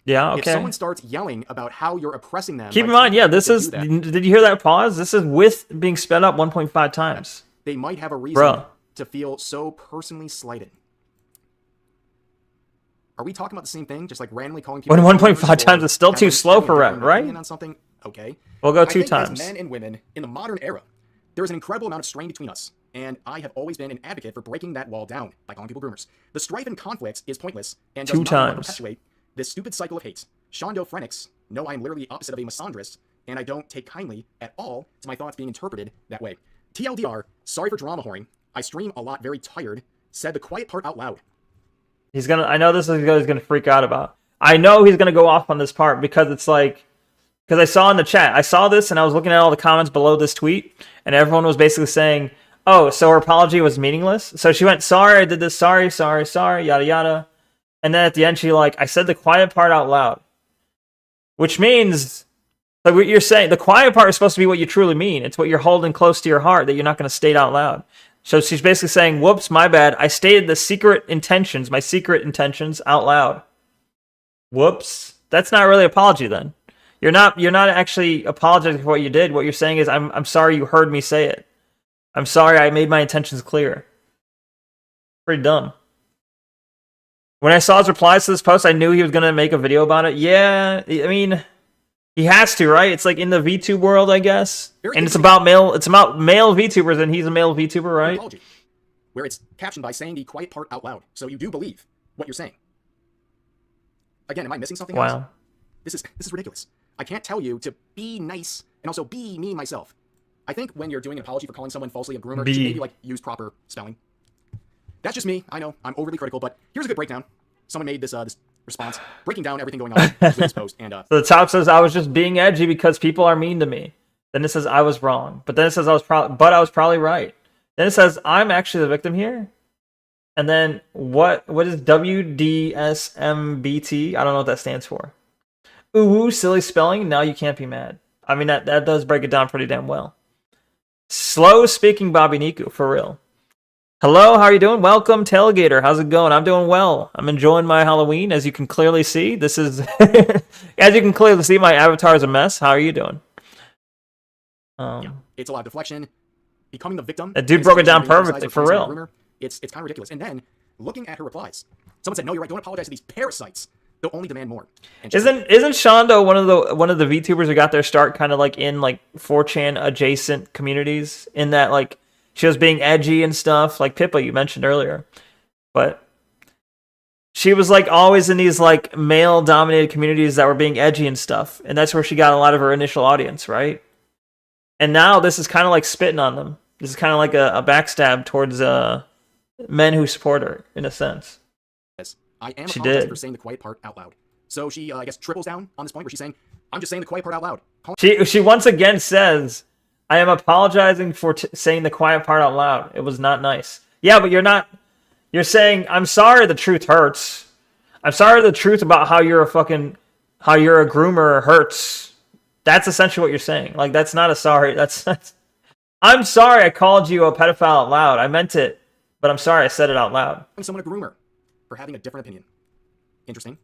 Speaker 1: yeah,
Speaker 3: If
Speaker 1: okay.
Speaker 3: someone starts yelling about how you're oppressing them,
Speaker 1: Keep in
Speaker 3: by
Speaker 1: mind, yeah,
Speaker 3: telling
Speaker 1: this
Speaker 3: them
Speaker 1: is.
Speaker 3: to do that,
Speaker 1: Did you hear that pause? This is with being sped up 1.5 times.
Speaker 3: they might have a reason
Speaker 1: Bruh.
Speaker 3: to feel so personally slighted. Are we talking about the same thing? Just like randomly calling people.
Speaker 1: When
Speaker 3: groomers
Speaker 1: 1.5 times
Speaker 3: or
Speaker 1: is still too
Speaker 3: having
Speaker 1: slow
Speaker 3: a
Speaker 1: for Rev,
Speaker 3: different
Speaker 1: right?
Speaker 3: opinion on something? Okay.
Speaker 1: We'll go
Speaker 3: I
Speaker 1: 2
Speaker 3: think
Speaker 1: times.
Speaker 3: As men and women in the modern era, there is an incredible amount of strain between us, and I have always been an advocate for breaking that wall down by calling people groomers. The strife and conflict is pointless and does
Speaker 1: 2
Speaker 3: not want to
Speaker 1: times.
Speaker 3: perpetuate this stupid cycle of hate. Shondo Phoenix, no, I am literally the opposite of a misandrist, and I don't take kindly at all to my thoughts being interpreted that way. TLDR, sorry for drama whoring. I stream a lot, very tired. Said the quiet part out loud.
Speaker 1: He's gonna. I know this is what he's gonna freak out about. I know he's gonna go off on this part because it's like, because I saw in the chat, I saw this and I was looking at all the comments below this tweet, and everyone was basically saying, "Oh, so her apology was meaningless." So she went, "Sorry, I did this. Sorry, yada yada," and then at the end she like, "I said the quiet part out loud," which means. Like what you're saying, the quiet part is supposed to be what you truly mean. It's what you're holding close to your heart that you're not going to state out loud. So she's basically saying, whoops, my bad. I stated the secret intentions, my secret intentions out loud. Whoops. That's not really apology then. You're not actually apologizing for what you did. What you're saying is, I'm sorry you heard me say it. I'm sorry I made my intentions clear. Pretty dumb. When I saw his replies to this post, I knew he was going to make a video about it. Yeah, I mean, he has to, right? It's like in the VTube world, I guess. And it's about male VTubers, and he's a male VTuber, right?
Speaker 3: Apology, where it's captioned by saying the quiet part out loud, so you do believe what you're saying. Again, am I missing something else?
Speaker 1: Wow.
Speaker 3: This is ridiculous. I can't tell you to be nice and also be me myself. I think when you're doing an apology for calling someone falsely a groomer, you should maybe like use proper spelling. That's just me. I know I'm overly critical, but here's a good breakdown. Someone made this this response, breaking down everything going on with this post. And
Speaker 1: So the top says, I was just being edgy because people are mean to me. Then it says, I was wrong. But then it says, I was probably right. Then it says, I'm actually the victim here. And then what is WDSMBT? I don't know what that stands for. Ooh, silly spelling. Now you can't be mad. I mean, that does break it down pretty damn well. Slow speaking Bobby Niku, for real. Hello, how are you doing? Welcome, Tailgater. How's it going? I'm doing well. I'm enjoying my Halloween, as you can clearly see. This is, as you can clearly see, my avatar is a mess. How are you doing?
Speaker 3: Yeah, it's a lot of deflection. Becoming the victim.
Speaker 1: That dude broke it down perfectly, for real.
Speaker 3: Rumor, it's kind of ridiculous. And then, looking at her replies, someone said, no, you're right, don't apologize to these parasites. They'll only demand more. And
Speaker 1: isn't Shondo one of the VTubers who got their start kind of like in like 4chan adjacent communities, in that like she was being edgy and stuff, like Pippa you mentioned earlier. But she was like always in these like male dominated communities that were being edgy and stuff, and that's where she got a lot of her initial audience, right? And now this is kind of like spitting on them. This is kind of like a backstab towards men who support her, in a sense.
Speaker 3: I am apologizing for saying the quiet part out loud. So she, I guess, triples down on this point where she's saying, I'm just saying the quiet part out loud.
Speaker 1: She once again says, I am apologizing for saying the quiet part out loud. It was not nice. Yeah, but you're not. You're saying, I'm sorry the truth hurts. I'm sorry the truth about how you're a groomer hurts. That's essentially what you're saying. Like, that's not a sorry. That's I'm sorry I called you a pedophile out loud. I meant it, but I'm sorry I said it out loud.
Speaker 3: Someone a groomer for having a different opinion. Interesting.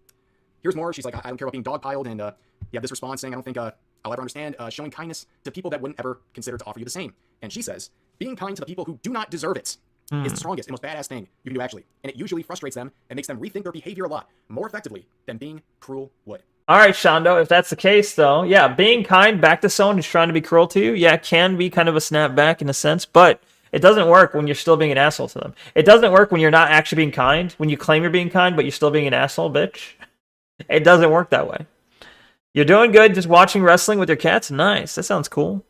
Speaker 3: Here's more. She's like, I don't care about being dogpiled, and you have this response saying, I don't think I'll ever understand showing kindness to people that wouldn't ever consider to offer you the same. And she says, being kind to the people who do not deserve it is the strongest and most badass thing you can do, actually. And it usually frustrates them and makes them rethink their behavior a lot more effectively than being cruel would.
Speaker 1: All right, Shondo, if that's the case, though, yeah, being kind back to someone who's trying to be cruel to you, yeah, can be kind of a snapback in a sense, but it doesn't work when you're still being an asshole to them. It doesn't work when you're not actually being kind, when you claim you're being kind, but you're still being an asshole, bitch. It doesn't work that way. You're doing good just watching wrestling with your cats? Nice. That sounds cool.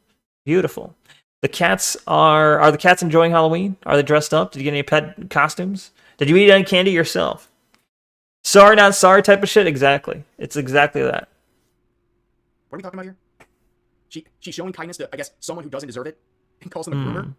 Speaker 1: Beautiful. The cats are the cats enjoying Halloween? Are they dressed up? Did you get any pet costumes? Did you eat any candy yourself? Sorry, not sorry type of shit? Exactly. It's exactly that.
Speaker 3: What are we talking about here? She's showing kindness to, I guess, someone who doesn't deserve it and calls them a groomer?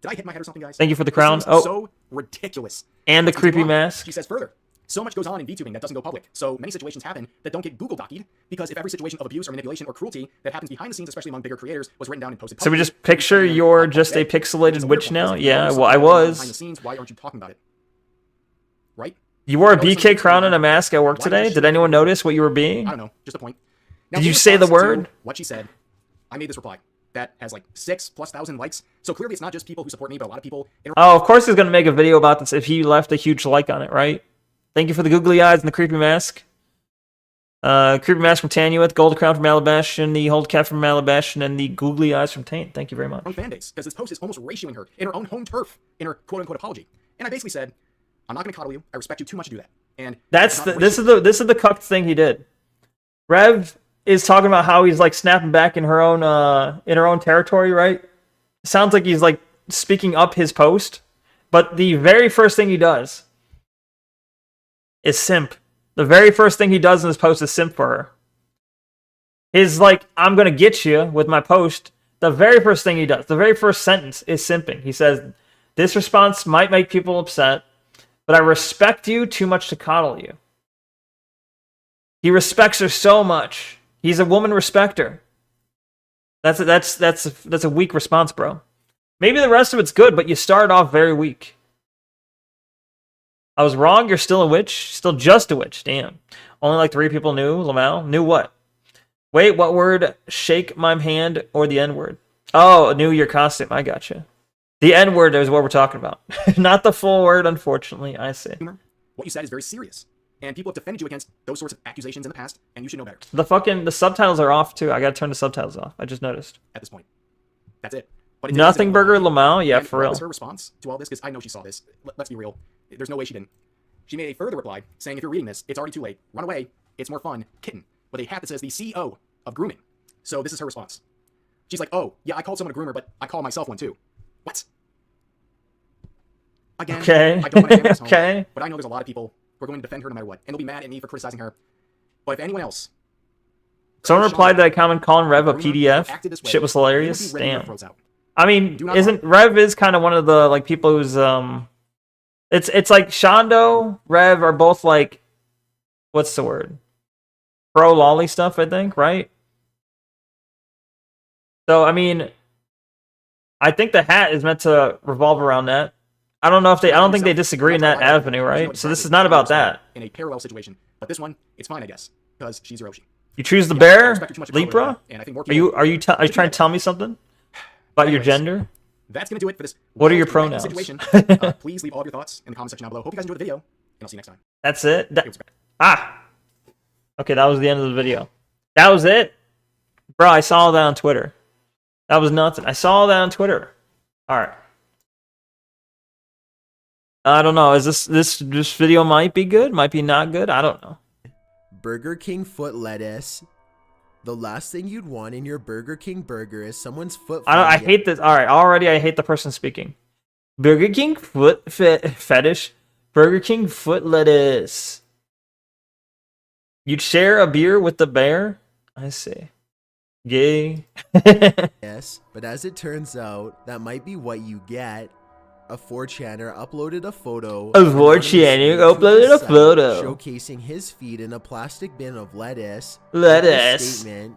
Speaker 3: Did I hit my head or something, guys?
Speaker 1: Thank you for the crown. Oh,
Speaker 3: so ridiculous.
Speaker 1: And the creepy mask.
Speaker 3: She says further, so much goes on in VTubing that doesn't go public. So many situations happen that don't get Google docued, because if every situation of abuse or manipulation or cruelty that happens behind the scenes, especially among bigger creators, was written down and posted publicly.
Speaker 1: So we just picture you're just a pixelated witch now? Yeah, well, I was.
Speaker 3: Behind the scenes, why aren't you talking about it? Right?
Speaker 1: You wore a BK crown and a mask at work today? Did anyone notice what you were being?
Speaker 3: I don't know. Just a point. Now,
Speaker 1: did you say the word?
Speaker 3: What she said, I made this reply that has like 6,000+ likes. So clearly it's not just people who support me, but a lot of people.
Speaker 1: Oh, of course he's going to make a video about this if he left a huge like on it, right? Thank you for the googly eyes and the creepy mask. Creepy mask from Tanuith, gold crown from Alabastion, the hold cap from Alabastion, and the googly eyes from Taint. Thank you very much.
Speaker 3: Fan base, because this post is almost ratioing her in her own home turf in her quote-unquote apology. And I basically said, I'm not going to coddle you. I respect you too much to do that. And this is the cucked thing he did. Rev is talking about how he's like snapping back in her own territory, right? Sounds like he's like speaking up his post, but the very first thing he does is simp. The very first thing he does in this post is simp for her. His like, I'm gonna get you with my post. The very first thing he does, the very first sentence is simping. He says, this response might make people upset, but I respect you too much to coddle you. He respects her so much. He's a woman respecter. That's a weak response, bro. Maybe the rest of it's good, but you started off very weak. I was wrong. You're still a witch. Still just a witch. Damn. Only like 3 people knew. Lamau knew what? Wait, what word? Shake my hand or the N-word? Oh, knew your costume. I gotcha. The N-word is what we're talking about. Not the full word, unfortunately. I see. What you said is very serious. And people have defended you against those sorts of accusations in the past, and you should know better.
Speaker 1: The subtitles are off, too. I gotta turn the subtitles off. I just noticed.
Speaker 3: At this point. That's it. But
Speaker 1: Nothing Burger Lamau? Yeah, for real.
Speaker 3: What was her response to all this? Because I know she saw this. Let's be real. There's no way she didn't. She made a further reply saying, if you're reading this, it's already too late. Run away. It's more fun. Kitten. With a hat that says the CEO of grooming. So this is her response. She's like, oh, yeah, I called someone a groomer, but I call myself one too. What? Again,
Speaker 1: okay.
Speaker 3: I don't want to hammer this home,
Speaker 1: okay.
Speaker 3: But I know there's a lot of people who are going to defend her no matter what. And they'll be mad at me for criticizing her. But if anyone else...
Speaker 1: Someone replied to that comment calling Rev a PDF. Shit was hilarious. Damn. I mean, Rev is kind of one of the like people who's it's like Shondo, Rev are both like, what's the word? pro lolly stuff, I think, right? So, I mean, I think the hat is meant to revolve around that. I don't know if they, I don't think they disagree in that avenue, right? So this is not about that.
Speaker 3: In a parallel situation, but this one, it's fine, I guess, because she's Hiroshi.
Speaker 1: You choose the
Speaker 3: Yeah, I
Speaker 1: bear,
Speaker 3: respect her too much to call her
Speaker 1: Libra?
Speaker 3: that, and I think more
Speaker 1: Are you
Speaker 3: people-
Speaker 1: are you trying to tell me something about your
Speaker 3: Anyways,
Speaker 1: gender?
Speaker 3: That's gonna do it for this.
Speaker 1: What are your
Speaker 3: wild
Speaker 1: pronouns?
Speaker 3: Situation. Please leave all of your thoughts in the comment section down below. Hope you guys enjoyed the video, and I'll see you next time.
Speaker 1: That's it.
Speaker 3: It was great.
Speaker 1: Okay, that was the end of the video. That was it, bro. I saw that on Twitter. That was nothing. I saw that on Twitter. All right. I don't know. Is this video might be good, might be not good. I don't know.
Speaker 4: Burger King foot lettuce. The last thing you'd want in your Burger King burger is someone's foot.
Speaker 1: I hate this. All right, already I hate the person speaking. Burger King foot fetish. Burger King foot lettuce. You'd share a beer with the bear? I see. Gay.
Speaker 4: Yes, but as it turns out, that might be what you get. A 4chaner uploaded a photo.
Speaker 1: A 4chaner uploaded a photo
Speaker 4: showcasing his feet in a plastic bin of lettuce.
Speaker 1: Lettuce.
Speaker 4: Statement.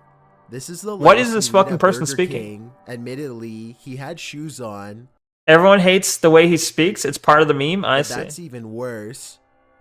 Speaker 4: This is the
Speaker 1: What is
Speaker 4: lettuce
Speaker 1: this
Speaker 4: you eat
Speaker 1: fucking
Speaker 4: at
Speaker 1: person
Speaker 4: Burger
Speaker 1: speaking?
Speaker 4: King. Admittedly, he had shoes on.
Speaker 1: Everyone hates the way he speaks. It's part of the meme. I
Speaker 4: But
Speaker 1: see.
Speaker 4: that's even worse.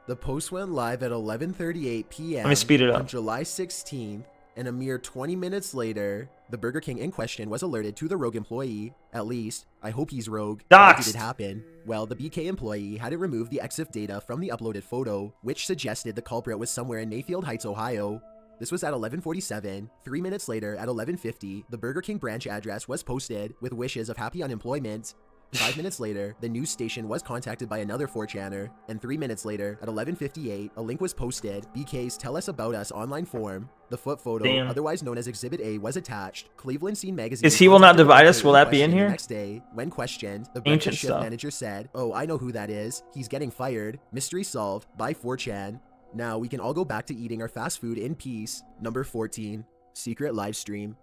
Speaker 4: The post went live at 11:38 p.m.
Speaker 1: Let me speed it up.
Speaker 4: on July 16th, and a mere 20 minutes later, the Burger King in question was alerted to the rogue employee. At least, I hope he's rogue. How did
Speaker 1: Doxed.
Speaker 4: it happen? Well, the BK employee hadn't removed the EXIF data from the uploaded photo, which suggested the culprit was somewhere in Mayfield Heights, Ohio. This was at 11:47. 3 minutes later, at 11:50, the Burger King branch address was posted with wishes of happy unemployment. 5 minutes later, the news station was contacted by another 4chaner, and 3 minutes later, at 11:58, a link was posted. BK's Tell Us About Us online form. The foot photo,
Speaker 1: Damn.
Speaker 4: otherwise known as Exhibit A, was attached. Cleveland Scene Magazine.
Speaker 1: Is He Will Not
Speaker 4: contacted the
Speaker 1: Divide Us?
Speaker 4: employee
Speaker 1: Will that be in
Speaker 4: question the
Speaker 1: here?
Speaker 4: Next day, when questioned, the
Speaker 1: Ancient
Speaker 4: breakfast shift
Speaker 1: stuff.
Speaker 4: manager said, "Oh, I know who that is. He's getting fired. Mystery solved by 4chan. Now we can all go back to eating our fast food in peace." Number 14. Secret live stream.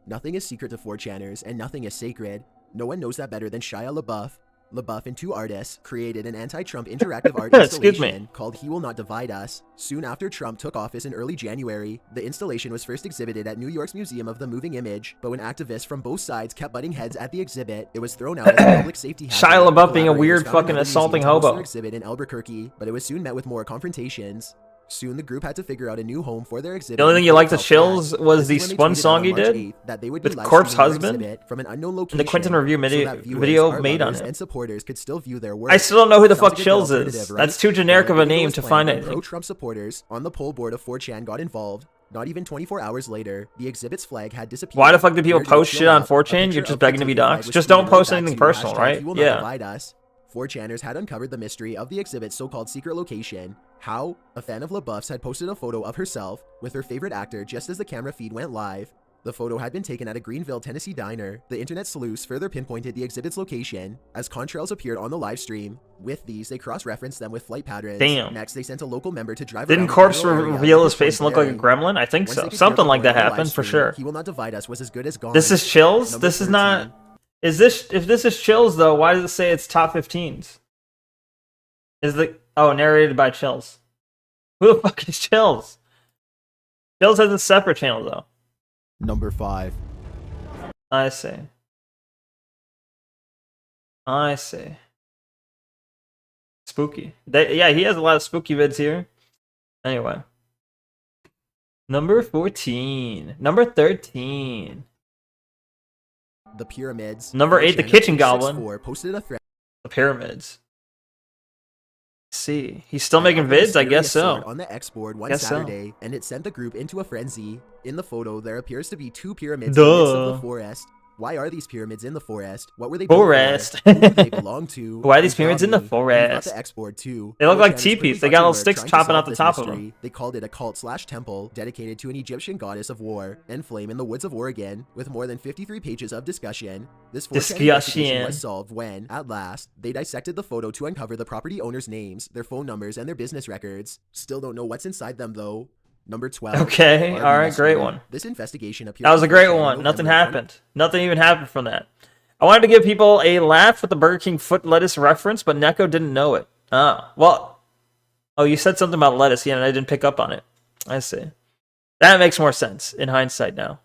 Speaker 4: Nothing is secret to 4chaners, and nothing is sacred. No one knows that better than Shia LaBeouf. LaBeouf and two artists created an anti-Trump interactive art
Speaker 1: Excuse me.
Speaker 4: installation called He Will Not Divide Us. Soon after Trump took office in early January, the installation was first exhibited at New York's Museum of the Moving Image, but when activists from both sides kept butting heads at the exhibit, it was thrown out as a public safety hazard.
Speaker 1: Shia LaBeouf being a
Speaker 4: Collaborators
Speaker 1: weird
Speaker 4: found
Speaker 1: fucking
Speaker 4: another
Speaker 1: assaulting
Speaker 4: museum to host
Speaker 1: hobo.
Speaker 4: their exhibit in Albuquerque, but it was soon met with more confrontations. Soon the group had to figure out a new home for their exhibit.
Speaker 1: The only thing you liked the
Speaker 4: and felt
Speaker 1: Chills
Speaker 4: bad.
Speaker 1: was
Speaker 4: This is
Speaker 1: the
Speaker 4: when
Speaker 1: one
Speaker 4: they tweeted
Speaker 1: song
Speaker 4: on
Speaker 1: he
Speaker 4: March
Speaker 1: did
Speaker 4: 8th that they would be
Speaker 1: with
Speaker 4: live
Speaker 1: Corpse
Speaker 4: streaming their
Speaker 1: Husband
Speaker 4: exhibit from an unknown
Speaker 1: and the Quentin
Speaker 4: location
Speaker 1: Review
Speaker 4: so that viewers,
Speaker 1: video
Speaker 4: art
Speaker 1: made on
Speaker 4: lovers,
Speaker 1: it.
Speaker 4: and supporters could still view their work.
Speaker 1: I still don't know who the
Speaker 4: Sounds
Speaker 1: fuck
Speaker 4: like a good
Speaker 1: Chills is.
Speaker 4: alternative, right?
Speaker 1: That's too generic of a
Speaker 4: Well, the video
Speaker 1: name
Speaker 4: was
Speaker 1: to
Speaker 4: planned
Speaker 1: find
Speaker 4: when
Speaker 1: anything.
Speaker 4: Pro-Trump supporters on the poll board of 4chan got involved. Not even 24 hours later, the exhibit's flag had disappeared.
Speaker 1: Why the fuck do people
Speaker 4: Where did it
Speaker 1: post
Speaker 4: show
Speaker 1: shit on
Speaker 4: up? A
Speaker 1: 4chan?
Speaker 4: picture
Speaker 1: You're just
Speaker 4: of
Speaker 1: begging to be
Speaker 4: the flag
Speaker 1: doxxed.
Speaker 4: was
Speaker 1: Just don't
Speaker 4: tweeted
Speaker 1: post
Speaker 4: back
Speaker 1: anything
Speaker 4: to
Speaker 1: personal,
Speaker 4: hashtag
Speaker 1: right?
Speaker 4: He Will Not
Speaker 1: Yeah.
Speaker 4: Divide Us. 4chaners had uncovered the mystery of the exhibit's so-called secret location. How? A fan of LaBeouf's had posted a photo of herself with her favorite actor just as the camera feed went live. The photo had been taken at a Greenville, Tennessee diner. The internet sleuths further pinpointed the exhibit's location as contrails appeared on the live stream. With these, they cross-referenced them with flight patterns.
Speaker 1: Damn.
Speaker 4: Next, they sent a local member to drive
Speaker 1: Didn't
Speaker 4: around the
Speaker 1: Corpse
Speaker 4: general area
Speaker 1: reveal
Speaker 4: with
Speaker 1: his face and look like a
Speaker 4: bearing.
Speaker 1: gremlin? I think
Speaker 4: Once
Speaker 1: so.
Speaker 4: they could
Speaker 1: Something
Speaker 4: hear
Speaker 1: like
Speaker 4: the
Speaker 1: that
Speaker 4: live
Speaker 1: happened for
Speaker 4: stream,
Speaker 1: sure.
Speaker 4: He Will Not Divide Us was as good as gone.
Speaker 1: This is Chills?
Speaker 4: Number
Speaker 1: This is
Speaker 4: 13.
Speaker 1: not... Is this... If this is Chills, though, why does it say it's top 15s? Is the... Oh, narrated by Chills. Who the fuck is Chills? Chills has a separate channel, though.
Speaker 4: Number 5.
Speaker 1: I see. I see. Spooky. Yeah, he has a lot of spooky vids here. Anyway. Number 14. Number 13.
Speaker 4: The Pyramids.
Speaker 1: Number 8, the
Speaker 4: 4chan
Speaker 1: Kitchen
Speaker 4: 264
Speaker 1: Goblin.
Speaker 4: posted a thread.
Speaker 1: The Pyramids. See. He's still making vids? I guess so.
Speaker 4: On the X board one
Speaker 1: Guess so.
Speaker 4: Saturday, and it sent the group into a frenzy. In the photo, there appears to be 2 pyramids in the midst of
Speaker 1: Duh.
Speaker 4: the forest. Why are these pyramids in the forest? What were they built
Speaker 1: Forest.
Speaker 4: for? Who do they belong to?
Speaker 1: Why are these
Speaker 4: Who
Speaker 1: pyramids
Speaker 4: got
Speaker 1: in the
Speaker 4: me? Who got
Speaker 1: forest?
Speaker 4: the X board too?
Speaker 1: They look like
Speaker 4: 4chan is
Speaker 1: teepees.
Speaker 4: quickly
Speaker 1: They got little
Speaker 4: buzzing
Speaker 1: sticks
Speaker 4: trying to
Speaker 1: chopping
Speaker 4: solve
Speaker 1: out the
Speaker 4: this
Speaker 1: top of
Speaker 4: mystery.
Speaker 1: them.
Speaker 4: They called it a cult/temple dedicated to an Egyptian goddess of war and flame in the woods of Oregon, with more than 53 pages of discussion. This 4chan investigation
Speaker 1: Discussion.
Speaker 4: was solved when, at last, they dissected the photo to uncover the property owners' names, their phone numbers, and their business records. Still don't know what's inside them though. Number 12.
Speaker 1: Okay,
Speaker 4: Barbie
Speaker 1: alright,
Speaker 4: mystery.
Speaker 1: great one.
Speaker 4: This investigation appeared
Speaker 1: That was a
Speaker 4: on
Speaker 1: great
Speaker 4: 4chan in
Speaker 1: one. Nothing
Speaker 4: November
Speaker 1: happened. Nothing even happened from that. I wanted to give people a laugh with the Burger King foot lettuce reference, but Neko didn't know it. Oh, well. Oh, you said something about lettuce, yeah, and I didn't pick up on it. I see. That makes more sense in hindsight now.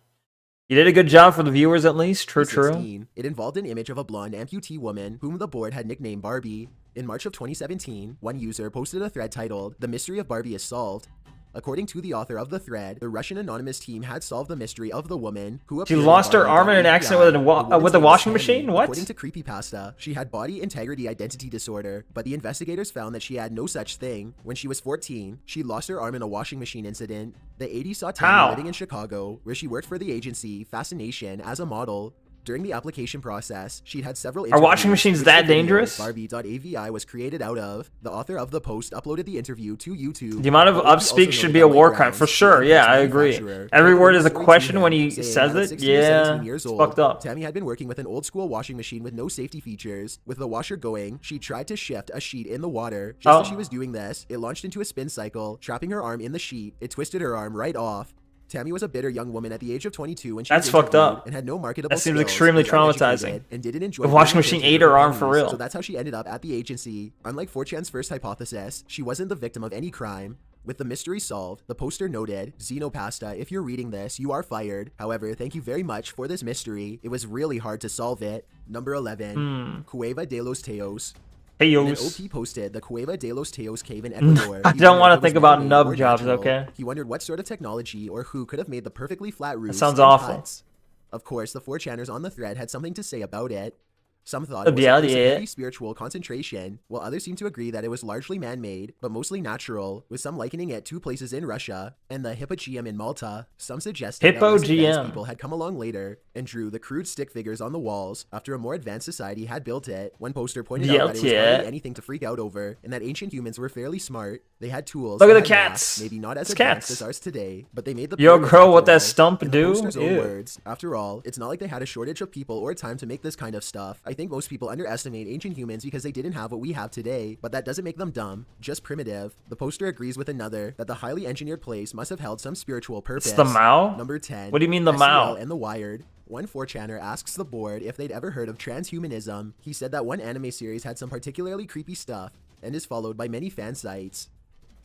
Speaker 1: You did a good job for the viewers at least. True, true.
Speaker 4: 2016, it involved an image of a blonde amputee woman whom the board had nicknamed Barbie. In March of 2017, one user posted a thread titled, "The mystery of Barbie is solved." According to the author of the thread, the Russian anonymous team had solved the mystery of the woman who
Speaker 1: She
Speaker 4: appeared
Speaker 1: lost
Speaker 4: in
Speaker 1: her arm in an accident with a
Speaker 4: woman's
Speaker 1: washing
Speaker 4: name is
Speaker 1: machine?
Speaker 4: Tammy.
Speaker 1: What?
Speaker 4: According to Creepypasta, she had body integrity identity disorder, but the investigators found that she had no such thing. When she was 14, she lost her arm in a washing machine incident. The 80s saw Tammy
Speaker 1: How?
Speaker 4: living in Chicago, where she worked for the agency Fascination as a model. During the application process, she'd had several
Speaker 1: Are washing
Speaker 4: interviews,
Speaker 1: machines
Speaker 4: which
Speaker 1: that
Speaker 4: the video
Speaker 1: dangerous?
Speaker 4: Barbie.avi was created out of. The author of the post uploaded the interview to YouTube.
Speaker 1: The amount of
Speaker 4: but Loki
Speaker 1: upspeak
Speaker 4: also
Speaker 1: should
Speaker 4: noted
Speaker 1: be a
Speaker 4: that
Speaker 1: war
Speaker 4: White
Speaker 1: crime
Speaker 4: Grounds,
Speaker 1: for
Speaker 4: the
Speaker 1: sure. Yeah, I
Speaker 4: Internet
Speaker 1: agree.
Speaker 4: manufacturer,
Speaker 1: Every
Speaker 4: told
Speaker 1: word
Speaker 4: the
Speaker 1: is a
Speaker 4: story to
Speaker 1: question
Speaker 4: him,
Speaker 1: when he
Speaker 4: saying
Speaker 1: says
Speaker 4: that at
Speaker 1: it.
Speaker 4: 16 or
Speaker 1: Yeah,
Speaker 4: 17 years
Speaker 1: it's
Speaker 4: old,
Speaker 1: fucked up.
Speaker 4: Tammy had been working with an old school washing machine with no safety features. With the washer going, she tried to shift a sheet in the water. Just as she was doing this, it launched into a spin cycle, trapping her arm in the sheet. It twisted her arm right off. Tammy was a bitter young woman at the age of 22 when she
Speaker 1: That's
Speaker 4: was
Speaker 1: fucked
Speaker 4: interviewed
Speaker 1: up.
Speaker 4: and had no marketable
Speaker 1: That seems
Speaker 4: skills,
Speaker 1: extremely
Speaker 4: was uneducated,
Speaker 1: traumatizing.
Speaker 4: and didn't enjoy
Speaker 1: The
Speaker 4: being
Speaker 1: washing
Speaker 4: in
Speaker 1: machine
Speaker 4: person
Speaker 1: ate
Speaker 4: with
Speaker 1: her arm for
Speaker 4: pennies.
Speaker 1: real.
Speaker 4: So that's how she ended up at the agency. Unlike 4chan's first hypothesis, she wasn't the victim of any crime. With the mystery solved, the poster noted, "Xenopasta, if you're reading this, you are fired. However, thank you very much for this mystery. It was really hard to solve it." Number 11, Cueva de los Teos.
Speaker 1: Hey,
Speaker 4: When an
Speaker 1: yos.
Speaker 4: OP posted the Cueva de los Teos cave in Ecuador,
Speaker 1: I
Speaker 4: he
Speaker 1: don't
Speaker 4: wondered
Speaker 1: wanna
Speaker 4: if it was
Speaker 1: think about
Speaker 4: man-made
Speaker 1: nub
Speaker 4: or
Speaker 1: jobs,
Speaker 4: natural.
Speaker 1: okay?
Speaker 4: He wondered what sort of technology or who could have made the perfectly flat roofs
Speaker 1: sounds
Speaker 4: and
Speaker 1: awful.
Speaker 4: huts. Of course, the 4chaners on the thread had something to say about it. Some thought
Speaker 1: Oh,
Speaker 4: it was
Speaker 1: yeah,
Speaker 4: a place of
Speaker 1: yeah.
Speaker 4: heavy spiritual concentration, while others seemed to agree that it was largely man-made, but mostly natural, with some likening it to places in Russia and the Hippogeum in Malta. Some suggested that less advanced
Speaker 1: Hippogeum.
Speaker 4: people had come along later and drew the crude stick figures on the walls after a more advanced society had built it. One poster pointed out that it was
Speaker 1: Yeah.
Speaker 4: hardly anything to freak out over, and that ancient humans were fairly smart. They had tools.
Speaker 1: Look at
Speaker 4: they
Speaker 1: the
Speaker 4: had
Speaker 1: cats.
Speaker 4: math, maybe not as
Speaker 1: It's
Speaker 4: advanced
Speaker 1: cats.
Speaker 4: as ours today, but they made the
Speaker 1: Yo,
Speaker 4: pyramids
Speaker 1: girl,
Speaker 4: after
Speaker 1: what that
Speaker 4: all.
Speaker 1: stump
Speaker 4: In the
Speaker 1: do?
Speaker 4: poster's own
Speaker 1: Ew.
Speaker 4: words, after all, it's not like they had a shortage of people or time to make this kind of stuff. I think most people underestimate ancient humans because they didn't have what we have today, but that doesn't make them dumb, just primitive. The poster agrees with another that the highly engineered place must have held some spiritual purpose.
Speaker 1: It's the Mao?
Speaker 4: Number 10.
Speaker 1: What do you mean the
Speaker 4: SEL
Speaker 1: Mao?
Speaker 4: and the Wired. One 4chaner asks the board if they'd ever heard of transhumanism. He said that one anime series had some particularly creepy stuff and is followed by many fan sites.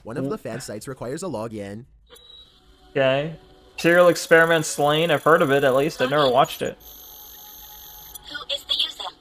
Speaker 4: One of the fan sites requires a login.
Speaker 1: Okay. Serial Experiment Slain. I've heard of it at least. I've never watched it.
Speaker 5: Who is the user?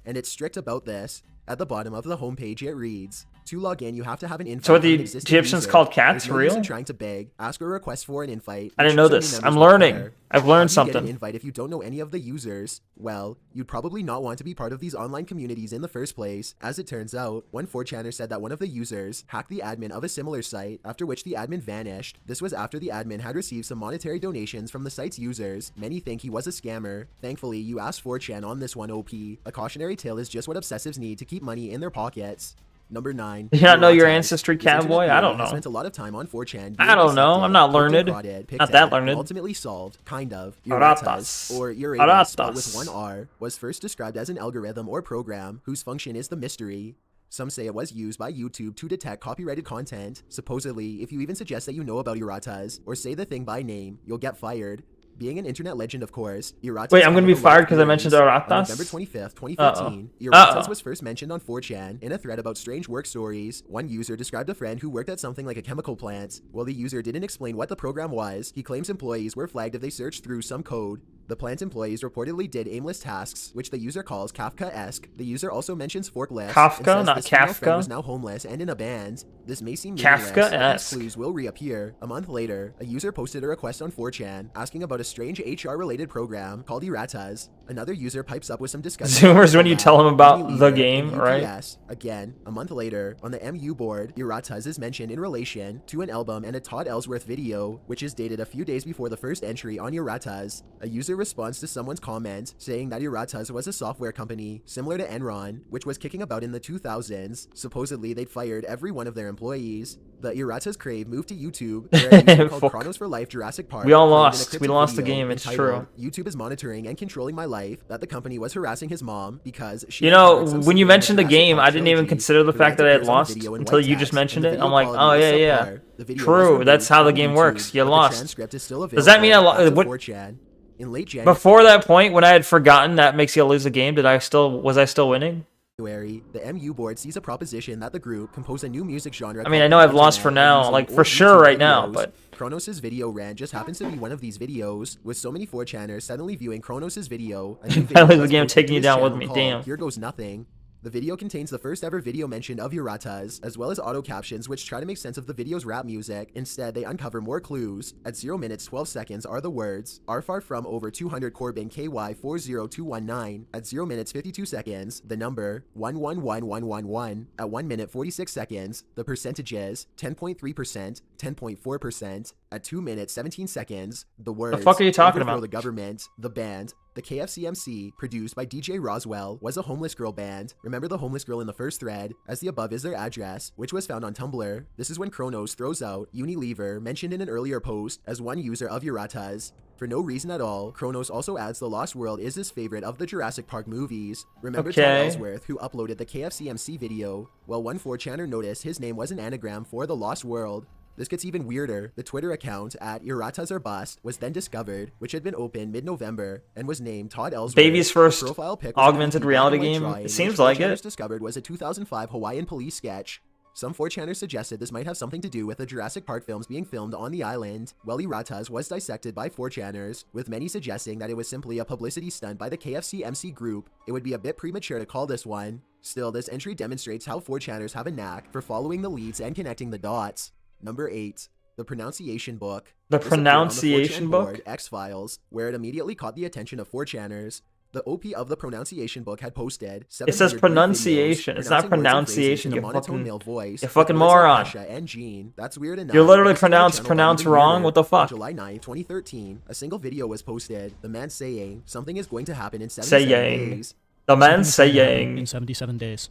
Speaker 4: And it's strict about this. At the bottom of the homepage, it reads, "To log in, you have to have an invite
Speaker 1: So what
Speaker 4: from
Speaker 1: the
Speaker 4: an existing
Speaker 1: Egyptians
Speaker 4: user.
Speaker 1: called cats,
Speaker 4: There's no use in
Speaker 1: real?
Speaker 4: trying to beg, ask or request for an invite.
Speaker 1: I didn't
Speaker 4: which
Speaker 1: know
Speaker 4: so many
Speaker 1: this.
Speaker 4: members
Speaker 1: I'm
Speaker 4: will
Speaker 1: learning.
Speaker 4: prepare.
Speaker 1: I've
Speaker 4: How
Speaker 1: learned
Speaker 4: do you get an
Speaker 1: something.
Speaker 4: invite if you don't know any of the users? Well, you'd probably not want to be part of these online communities in the first place. As it turns out, one 4chaner said that one of the users hacked the admin of a similar site, after which the admin vanished. This was after the admin had received some monetary donations from the site's users. Many think he was a scammer. Thankfully, you asked 4chan on this one, OP. A cautionary tale is just what obsessives need to keep money in their pockets. Number 9.
Speaker 1: You not know your
Speaker 4: Neurotic.
Speaker 1: ancestry,
Speaker 4: This internet
Speaker 1: cowboy? I
Speaker 4: guru
Speaker 1: don't
Speaker 4: has
Speaker 1: know.
Speaker 4: spent a lot of time on 4chan.
Speaker 1: I don't know. I'm not learned. Not that learned.
Speaker 4: Ultimately solved, kind of.
Speaker 1: Aratas.
Speaker 4: Uratas, or Uranus, but with
Speaker 1: Aratas.
Speaker 4: one R, was first described as an algorithm or program whose function is the mystery. Some say it was used by YouTube to detect copyrighted content. Supposedly, if you even suggest that you know about Uratas, or say the thing by name, you'll get fired. Being an internet legend, of course, Uratas...
Speaker 1: Wait, I'm gonna be
Speaker 4: had a
Speaker 1: fired
Speaker 4: lot of
Speaker 1: 'cause I mentioned
Speaker 4: theories.
Speaker 1: Aratas?
Speaker 4: On November 25th, 2015,
Speaker 1: Uh-oh.
Speaker 4: Uratas was first mentioned on 4chan in a thread about strange work stories. One user described a friend who worked at something like a chemical plant. While the user didn't explain what the program was, he claims employees were flagged if they searched through some code. The plant employees reportedly did aimless tasks, which the user calls Kafka-esque. The user also mentions forklifts.
Speaker 1: Kafka,
Speaker 4: and says
Speaker 1: not
Speaker 4: this female friend
Speaker 1: Kafka.
Speaker 4: was now homeless and in a band. This may seem meaningless, but
Speaker 1: Kafka-esque.
Speaker 4: these clues will reappear. A month later, a user posted a request on 4chan asking about a strange HR-related program called Iratas. Another user pipes up with some discussion.
Speaker 1: Zoomers when you tell them about
Speaker 4: Amy
Speaker 1: the
Speaker 4: Leader,
Speaker 1: game,
Speaker 4: and
Speaker 1: right?
Speaker 4: UPS. Again, a month later, on the MU board, Iratas is mentioned in relation to an album and a Todd Ellsworth video, which is dated a few days before the first entry on Iratas. A user responds to someone's comment saying that Iratas was a software company similar to Enron, which was kicking about in the 2000s. Supposedly, they'd fired every one of their employees. The Iratas crave moved to YouTube, where a user called
Speaker 1: Fuck.
Speaker 4: Chronos for Life Jurassic Park
Speaker 1: We all
Speaker 4: claimed in a
Speaker 1: lost. We
Speaker 4: cryptic
Speaker 1: lost the
Speaker 4: video
Speaker 1: game, it's
Speaker 4: entitled, "YouTube is monitoring and controlling my life," that the company was harassing his mom because she
Speaker 1: You
Speaker 4: had
Speaker 1: know,
Speaker 4: heard some
Speaker 1: when you
Speaker 4: scene in
Speaker 1: mentioned the
Speaker 4: Jurassic
Speaker 1: game,
Speaker 4: Park
Speaker 1: I didn't even
Speaker 4: trilogy.
Speaker 1: consider the
Speaker 4: The
Speaker 1: fact that I
Speaker 4: rant
Speaker 1: had
Speaker 4: appears on the
Speaker 1: lost
Speaker 4: video in
Speaker 1: until
Speaker 4: white
Speaker 1: you just
Speaker 4: text,
Speaker 1: mentioned
Speaker 4: and
Speaker 1: it.
Speaker 4: the
Speaker 1: I'm
Speaker 4: video
Speaker 1: like,
Speaker 4: quality
Speaker 1: oh
Speaker 4: is
Speaker 1: yeah, yeah.
Speaker 4: subpar. The video was
Speaker 1: True,
Speaker 4: removed
Speaker 1: that's how the
Speaker 4: from
Speaker 1: game
Speaker 4: YouTube,
Speaker 1: works. You
Speaker 4: but the
Speaker 1: lost.
Speaker 4: transcript is still
Speaker 1: Does that mean
Speaker 4: available
Speaker 1: I
Speaker 4: back to
Speaker 1: what?
Speaker 4: 4chan. In late January,
Speaker 1: Before that point, when I had forgotten that makes you lose a game, was I still winning?
Speaker 4: the MU board sees a proposition that the group compose a new music genre.
Speaker 1: I mean, I know I've lost for now, like for sure right now, but
Speaker 4: Kronos' video rant just happens to be one of these videos, with so many 4chaners suddenly viewing Kronos' video.
Speaker 1: Finally the game taking you down with me, damn.
Speaker 4: Here Goes Nothing. The video contains the first ever video mention of Yurata's, as well as auto captions which try to make sense of the video's rap music. Instead, they uncover more clues. At 0 minutes 12 seconds are the words, are far from over 200 Corbin KY 40219. At 0 minutes 52 seconds, the number 111111. At 1 minute 46 seconds, the percentages 10.3%, 10.4%. At 2 minutes 17 seconds, the words,
Speaker 1: the fuck are you talking about?
Speaker 4: The government, the band. The KFCMC, produced by DJ Roswell, was a homeless girl band. Remember the homeless girl in the first thread, as the above is their address, which was found on Tumblr. This is when Kronos throws out Unilever, mentioned in an earlier post, as one user of Yurata's. For no reason at all, Kronos also adds The Lost World is his favorite of the Jurassic Park movies. Remember Tom Ellsworth, who uploaded the KFCMC video? Well, one 4chaner noticed his name was an anagram for The Lost World. This gets even weirder. The Twitter account at Yuratas or Bust was then discovered, which had been opened mid-November and was named Todd Ellsworth.
Speaker 1: Baby's first
Speaker 4: profile pic
Speaker 1: augmented reality game. It seems like it.
Speaker 4: Discovered was a 2005 Hawaiian police sketch. Some 4chaners suggested this might have something to do with the Jurassic Park films being filmed on the island. Well, Yuratas was dissected by 4chaners, with many suggesting that it was simply a publicity stunt by the KFC MC group. It would be a bit premature to call this one. Still, this entry demonstrates how 4chaners have a knack for following the leads and connecting the dots. Number 8. The Pronunciation Book.
Speaker 1: The Pronunciation Book?
Speaker 4: X-Files, where it immediately caught the attention of 4chaners. The OP of the Pronunciation Book had posted.
Speaker 1: It says pronunciation. It's not pronunciation. You fucking moron.
Speaker 4: And Gene. That's weird enough.
Speaker 1: You're literally pronounce wrong. What the fuck?
Speaker 4: On July 9th, 2013, a single video was posted. The man saying something is going to happen in 77 days.
Speaker 1: The man saying
Speaker 6: in 77 days.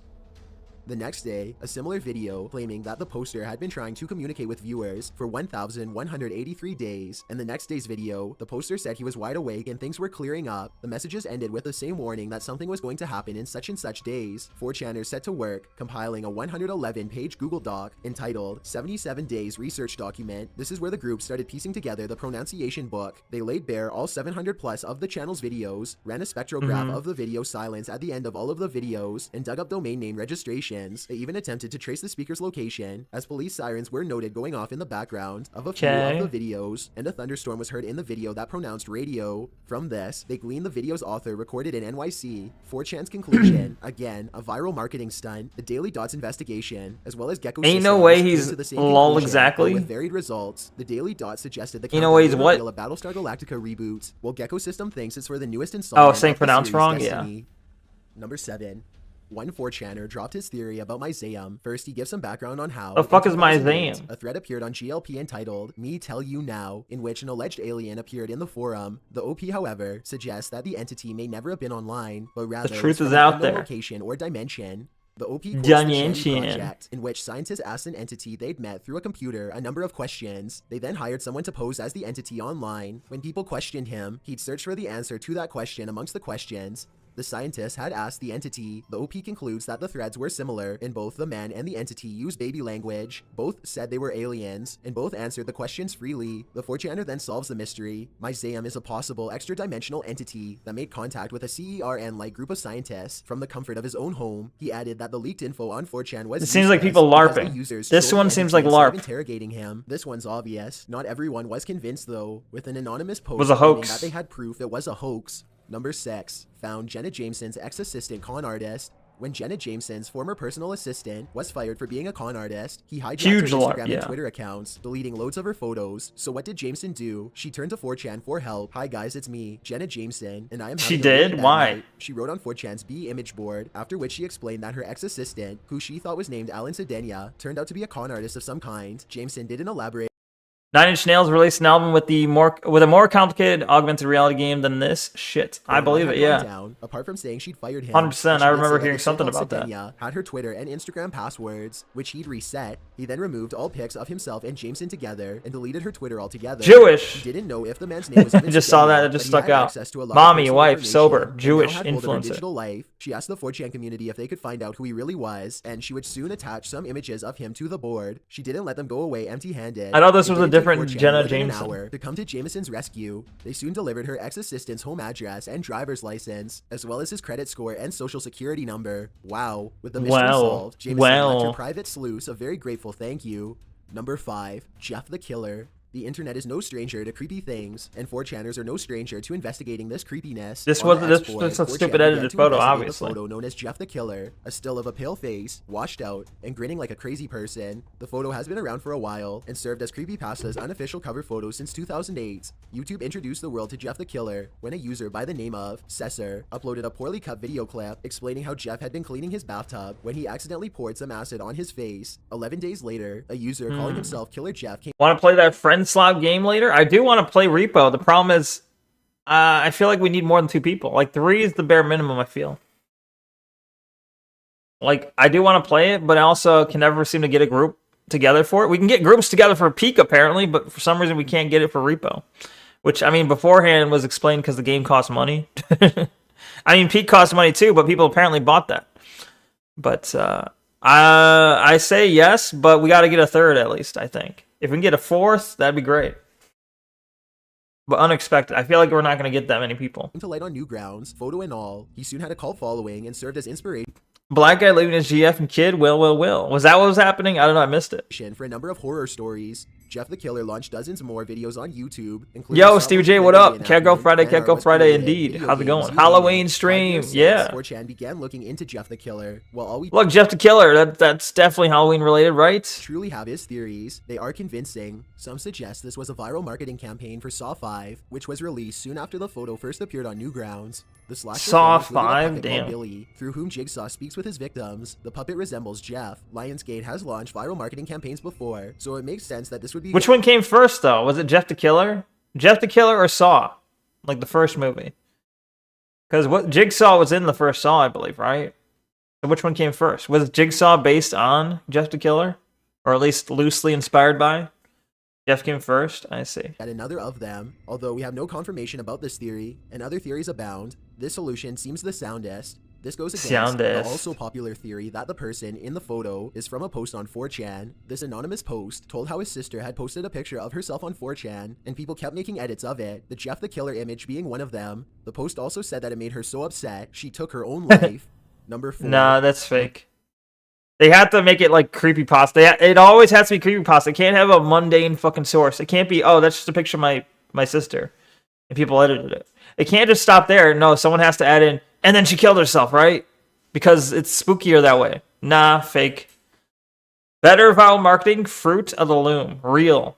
Speaker 4: The next day, a similar video claiming that the poster had been trying to communicate with viewers for 1,183 days, and the next day's video, the poster said he was wide awake and things were clearing up. The messages ended with the same warning that something was going to happen in such and such days. 4chaners set to work, compiling a 111-page Google Doc entitled 77 Days Research Document. This is where the group started piecing together the Pronunciation Book. They laid bare all 700 plus of the channel's videos, ran a spectrograph of the video silence at the end of all of the videos, and dug up domain name registration. They even attempted to trace the speaker's location, as police sirens were noted going off in the background of a few of the videos, and a thunderstorm was heard in the video that pronounced radio. From this, they gleaned the video's author recorded in NYC. 4chan's conclusion, again, a viral marketing stunt, the Daily Dot's investigation, as well as Gecko
Speaker 1: Ain't no way he's lol exactly.
Speaker 4: With varied results, the Daily Dot suggested the
Speaker 1: a
Speaker 4: Battlestar Galactica reboot, while Gecko System thinks it's for the newest installment.
Speaker 1: Oh, saying pronounced wrong?
Speaker 4: Destiny.
Speaker 1: Yeah.
Speaker 4: Number 7. One 4chaner dropped his theory about Myzeum. First, he gives some background on how...
Speaker 1: The fuck is Myzeum?
Speaker 4: A thread appeared on GLP entitled, Me Tell You Now, in which an alleged alien appeared in the forum. The OP, however, suggests that the entity may never have been online, but rather...
Speaker 1: The truth is out there.
Speaker 4: ...location or dimension. The OP quotes the project, in which scientists asked an entity they'd met through a computer a number of questions. They then hired someone to pose as the entity online. When people questioned him, he'd search for the answer to that question amongst the questions. The scientist had asked the entity. The OP concludes that the threads were similar, in both the man and the entity used baby language. Both said they were aliens, and both answered the questions freely. The 4chaner then solves the mystery. Myzeum is a possible extra-dimensional entity that made contact with a CERN-like group of scientists from the comfort of his own home. He added that the leaked info on 4chan was...
Speaker 1: It seems like people LARPing. This one seems like LARP.
Speaker 4: Interrogating him. This one's obvious. Not everyone was convinced, though, with an anonymous post
Speaker 1: was a hoax.
Speaker 4: That they had proof it was a hoax. Number 6. Found Jenna Jameson's ex-assistant con artist. When Jenna Jameson's former personal assistant was fired for being a con artist, he hijacked her Instagram and Twitter accounts, deleting loads of her photos. So what did Jameson do? She turned to 4chan for help. Hi guys, it's me, Jenna Jameson, and I am...
Speaker 1: She did? Why?
Speaker 4: Night. She wrote on 4chan's B image board, after which she explained that her ex-assistant, who she thought was named Alan Sedenia, turned out to be a con artist of some kind. Jameson didn't elaborate.
Speaker 1: 9 Inch Nails released an album with a more complicated augmented reality game than this. Shit, I believe it. Yeah.
Speaker 4: Down, apart from saying she'd fired him,
Speaker 1: 100%. I remember hearing something about that.
Speaker 4: Had her Twitter and Instagram passwords, which he'd reset. He then removed all pics of himself and Jameson together and deleted her Twitter altogether.
Speaker 1: Jewish.
Speaker 4: He didn't know if the man's name was.
Speaker 1: I just saw that. It just stuck out. Mommy, wife, sober, Jewish influencer.
Speaker 4: Digital life. She asked the 4chan community if they could find out who he really was, and she would soon attach some images of him to the board. She didn't let them go away empty-handed.
Speaker 1: I know this was a different
Speaker 4: 4chan
Speaker 1: Jenna
Speaker 4: more than an
Speaker 1: Jameson.
Speaker 4: hour to come to Jameson's rescue. They soon delivered her ex-assistant's home address and driver's license, as well as his credit score and social security number. Wow. With the mystery solved, Jameson left her private sleuths a very grateful thank you. Number 5. Jeff the Killer. The internet is no stranger to creepy things, and 4chaners are no stranger to investigating this creepiness.
Speaker 1: This
Speaker 4: On
Speaker 1: was
Speaker 4: the
Speaker 1: this
Speaker 4: X-board,
Speaker 1: was a
Speaker 4: 4chan
Speaker 1: stupid
Speaker 4: began
Speaker 1: edited
Speaker 4: to
Speaker 1: photo,
Speaker 4: investigate
Speaker 1: obviously.
Speaker 4: The photo known as Jeff the Killer, a still of a pale face, washed out, and grinning like a crazy person. The photo has been around for a while and served as Creepypasta's unofficial cover photo since 2008. YouTube introduced the world to Jeff the Killer when a user by the name of Cesar uploaded a poorly cut video clip explaining how Jeff had been cleaning his bathtub when he accidentally poured some acid on his face. 11 days later, a user calling himself Killer Jeff came.
Speaker 1: Want to play that friend slot game later? I do want to play Repo. The problem is, I feel like we need more than 2 people. Like 3 is the bare minimum. I feel like I do want to play it, but I also can never seem to get a group together for it. We can get groups together for Peak apparently, but for some reason we can't get it for Repo. Which I mean, beforehand was explained because the game costs money. I mean, Peak costs money too, but people apparently bought that. But I say yes, but we got to get a 3rd at least. I think if we can get a 4th, that'd be great. But unexpected. I feel like we're not going to get that many people.
Speaker 4: To light on new grounds, photo and all. He soon had a cult following and served as inspiration
Speaker 1: Black guy leaving his GF and kid. Will. Was that what was happening? I don't know. I missed it.
Speaker 4: for a number of horror stories. Jeff the Killer launched dozens more videos on YouTube, including
Speaker 1: Yo, Stevie J, what up? Can't go Friday, indeed. How's it going? Halloween stream, yeah.
Speaker 4: 4chan began looking into Jeff the Killer. While all we
Speaker 1: Look, Jeff the Killer. That's definitely Halloween related, right?
Speaker 4: truly have his theories, they are convincing. Some suggest this was a viral marketing campaign for Saw 5, which was released soon after the photo first appeared on Newgrounds. The slasher
Speaker 1: Saw
Speaker 4: film included a
Speaker 1: 5?
Speaker 4: puppet
Speaker 1: Damn.
Speaker 4: called Billy, through whom Jigsaw speaks with his victims. The puppet resembles Jeff. Lionsgate has launched viral marketing campaigns before, so it makes sense that this would be.
Speaker 1: Which one came first, though? Was it Jeff the Killer? Jeff the Killer or Saw? Like the first movie? Because what Jigsaw was in the first Saw, I believe, right? So which one came first? Was Jigsaw based on Jeff the Killer? Or at least loosely inspired by? Jeff came first? I see.
Speaker 4: At another of them, although we have no confirmation about this theory, and other theories abound, this solution seems the soundest. This goes against the also popular theory that the person in the photo is from a post on 4chan. This anonymous post told how his sister had posted a picture of herself on 4chan, and people kept making edits of it, the Jeff the Killer image being one of them. The post also said that it made her so upset, she took her own life. Number 4.
Speaker 1: Nah, that's fake. They have to make it like creepypasta. It always has to be creepypasta. It can't have a mundane fucking source. It can't be, oh, that's just a picture of my sister. And people edited it. It can't just stop there. No, someone has to add in, and then she killed herself, right? Because it's spookier that way. Nah, fake. Better viral marketing, fruit of the loom. Real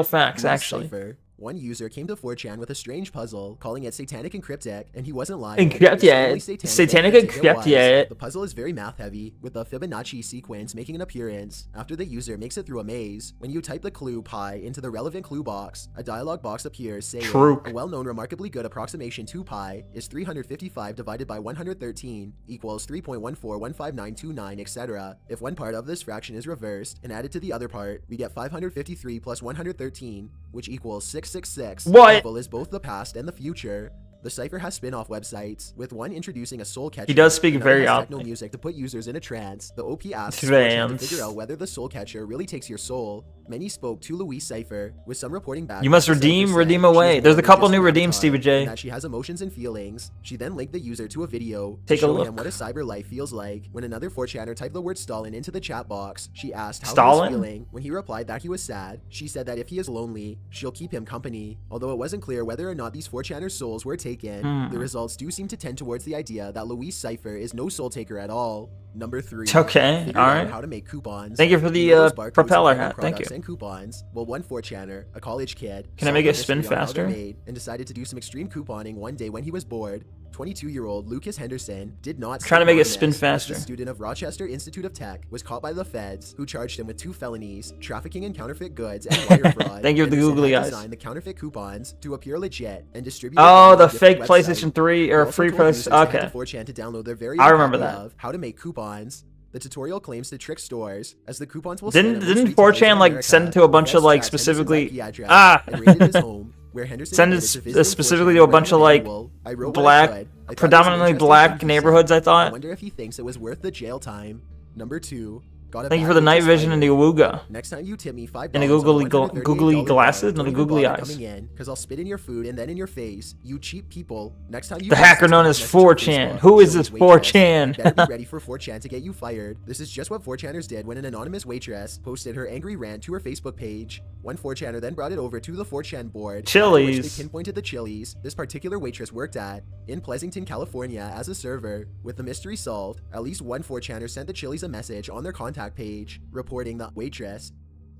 Speaker 1: facts, actually.
Speaker 4: Cipher. One user came to 4chan with a strange puzzle, calling it satanic and cryptic, and he wasn't lying. Satanic and cryptic. The puzzle is very math-heavy, with the Fibonacci sequence making an appearance. After the user makes it through a maze, when you type the clue pi into the relevant clue box, a dialog box appears saying, a well-known remarkably good approximation to pi is 355 divided by 113 equals 3.1415929, etc. If one part of this fraction is reversed and added to the other part, we get 553 plus 113, which equals 666.
Speaker 1: What?
Speaker 4: Evil is both the past and the future. The cipher has spin-off websites, with one introducing a soul catcher.
Speaker 1: He does speak very
Speaker 4: techno
Speaker 1: often.
Speaker 4: music to put users in a trance. The OP asks
Speaker 1: Trance.
Speaker 4: to figure out whether the soul catcher really takes your soul. Many spoke to Louise Cipher, with some reporting back.
Speaker 1: You must
Speaker 4: that the
Speaker 1: redeem
Speaker 4: cipher said
Speaker 1: away.
Speaker 4: she is
Speaker 1: There's a
Speaker 4: more
Speaker 1: couple
Speaker 4: than
Speaker 1: new
Speaker 4: just an
Speaker 1: redeems,
Speaker 4: avatar,
Speaker 1: Stevie J.
Speaker 4: and that she has emotions and feelings. She then linked the user to a video
Speaker 1: Take a
Speaker 4: showing
Speaker 1: look.
Speaker 4: him what a cyber life feels like. When another 4chaner typed the word Stalin into the chat box, she asked how
Speaker 1: Stalin?
Speaker 4: he was feeling. When he replied that he was sad, she said that if he is lonely, she'll keep him company. Although it wasn't clear whether or not these 4chaners' souls were taken, the results do seem to tend towards the idea that Louise Cipher is no soul taker at all. Number 3.
Speaker 1: Okay,
Speaker 4: Figure out
Speaker 1: alright.
Speaker 4: how to make coupons.
Speaker 1: Thank you for the
Speaker 4: You know those barcodes
Speaker 1: propeller
Speaker 4: of
Speaker 1: hat. Thank
Speaker 4: products
Speaker 1: you.
Speaker 4: And coupons. Well, one 4chaner, a college kid,
Speaker 1: Can I
Speaker 4: saw
Speaker 1: make
Speaker 4: the
Speaker 1: it spin
Speaker 4: history on how they're
Speaker 1: faster?
Speaker 4: made and decided to do some extreme couponing one day when he was bored. 22-year-old Lucas Henderson did not
Speaker 1: Trying to make it spin
Speaker 4: as
Speaker 1: faster.
Speaker 4: The student of Rochester Institute of Tech was caught by the feds, who charged him with 2 felonies, trafficking in counterfeit goods and wire fraud.
Speaker 1: Thank you for the
Speaker 4: Henderson
Speaker 1: googly
Speaker 4: had
Speaker 1: eyes.
Speaker 4: designed the counterfeit coupons to appear legit and distribute.
Speaker 1: Oh, the fake PlayStation 3 or free
Speaker 4: place.
Speaker 1: place. Okay.
Speaker 4: 4chan to download their very
Speaker 1: I
Speaker 4: own
Speaker 1: remember
Speaker 4: copy
Speaker 1: that.
Speaker 4: of How to Make Coupons. The tutorial claims to trick stores, as the coupons will
Speaker 1: Didn't
Speaker 4: scan at most
Speaker 1: 4chan
Speaker 4: retailers in
Speaker 1: like
Speaker 4: America,
Speaker 1: send it to a bunch of
Speaker 4: West
Speaker 1: like
Speaker 4: Jackson is his
Speaker 1: specifically
Speaker 4: IP address, and rated his home, where Henderson
Speaker 1: send
Speaker 4: admitted
Speaker 1: it
Speaker 4: to visiting
Speaker 1: specifically
Speaker 4: 4chan
Speaker 1: to a bunch of
Speaker 4: writing
Speaker 1: like
Speaker 4: manual. I wrote what I
Speaker 1: black,
Speaker 4: could. I thought it was an
Speaker 1: predominantly
Speaker 4: interesting
Speaker 1: black
Speaker 4: thing to say.
Speaker 1: neighborhoods. I
Speaker 4: I
Speaker 1: thought.
Speaker 4: wonder if he thinks it was worth the jail time. Number 2. Got a
Speaker 1: Thank you
Speaker 4: bad
Speaker 1: for the night
Speaker 4: waitress
Speaker 1: vision and the
Speaker 4: fired.
Speaker 1: awooga.
Speaker 4: Next time you tip me $5
Speaker 1: And the
Speaker 4: on
Speaker 1: googly,
Speaker 4: $138
Speaker 1: googly glasses
Speaker 4: bill,
Speaker 1: and the
Speaker 4: don't even
Speaker 1: googly
Speaker 4: bother
Speaker 1: eyes.
Speaker 4: coming in, because I'll spit in your food and then in your face. You cheap people. Next time you
Speaker 1: The
Speaker 4: post
Speaker 1: hacker
Speaker 4: a
Speaker 1: known
Speaker 4: text
Speaker 1: as
Speaker 4: message on
Speaker 1: 4chan.
Speaker 4: Facebook,
Speaker 1: Who is
Speaker 4: Chili's
Speaker 1: this
Speaker 4: waitress,
Speaker 1: 4chan?
Speaker 4: better be ready for 4chan to get you fired. This is just what 4chaners did when an anonymous waitress posted her angry rant to her Facebook page. One 4chaner then brought it over to the 4chan board. After which
Speaker 1: Chili's.
Speaker 4: they pinpointed the Chili's this particular waitress worked at in Pleasanton, California as a server. With the mystery solved, at least one 4chaner sent the Chili's a message on their contact page reporting the waitress.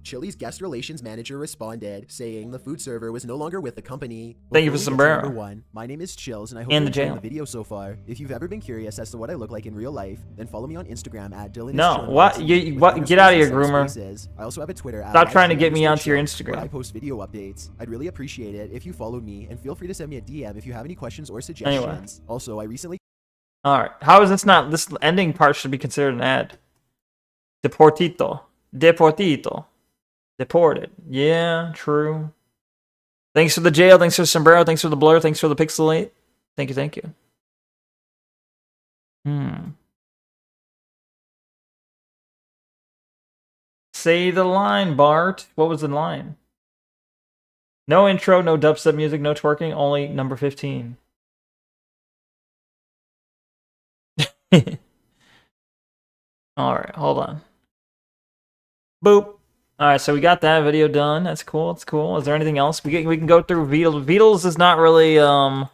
Speaker 4: Chili's guest relations manager responded, saying the food server was no longer with the company.
Speaker 1: Thank you for
Speaker 4: Before we get to
Speaker 1: sombrero.
Speaker 4: number one, my name is Chills, and I hope
Speaker 1: And
Speaker 4: you're
Speaker 1: the
Speaker 4: enjoying
Speaker 1: jail.
Speaker 4: the video so far. If you've ever been curious as to what I look like in real life, then follow me on Instagram at Dylan.
Speaker 1: No, what? What? Get out of here, groomer.
Speaker 4: I also have a Twitter.
Speaker 1: Stop
Speaker 4: at
Speaker 1: trying to get me
Speaker 4: @Dylan_Chill,
Speaker 1: onto your
Speaker 4: where
Speaker 1: Instagram.
Speaker 4: I post video updates. I'd really appreciate it if you followed me, and feel free to send me a DM if you have any questions or suggestions. Also, I recently.
Speaker 1: All right. How is this not? This ending part should be considered an ad. Deportito. Deportito. Deported. Yeah, true. Thanks for the jail. Thanks for the sombrero. Thanks for the blur. Thanks for the pixelate. Thank you. Thank you. Say the line, Bart. What was the line? No intro, no dubstep music, no twerking, only number 15. Alright, hold on. Boop. Alright, so we got that video done. That's cool. That's cool. Is there anything else? We can go through Beatles. Beatles is not really not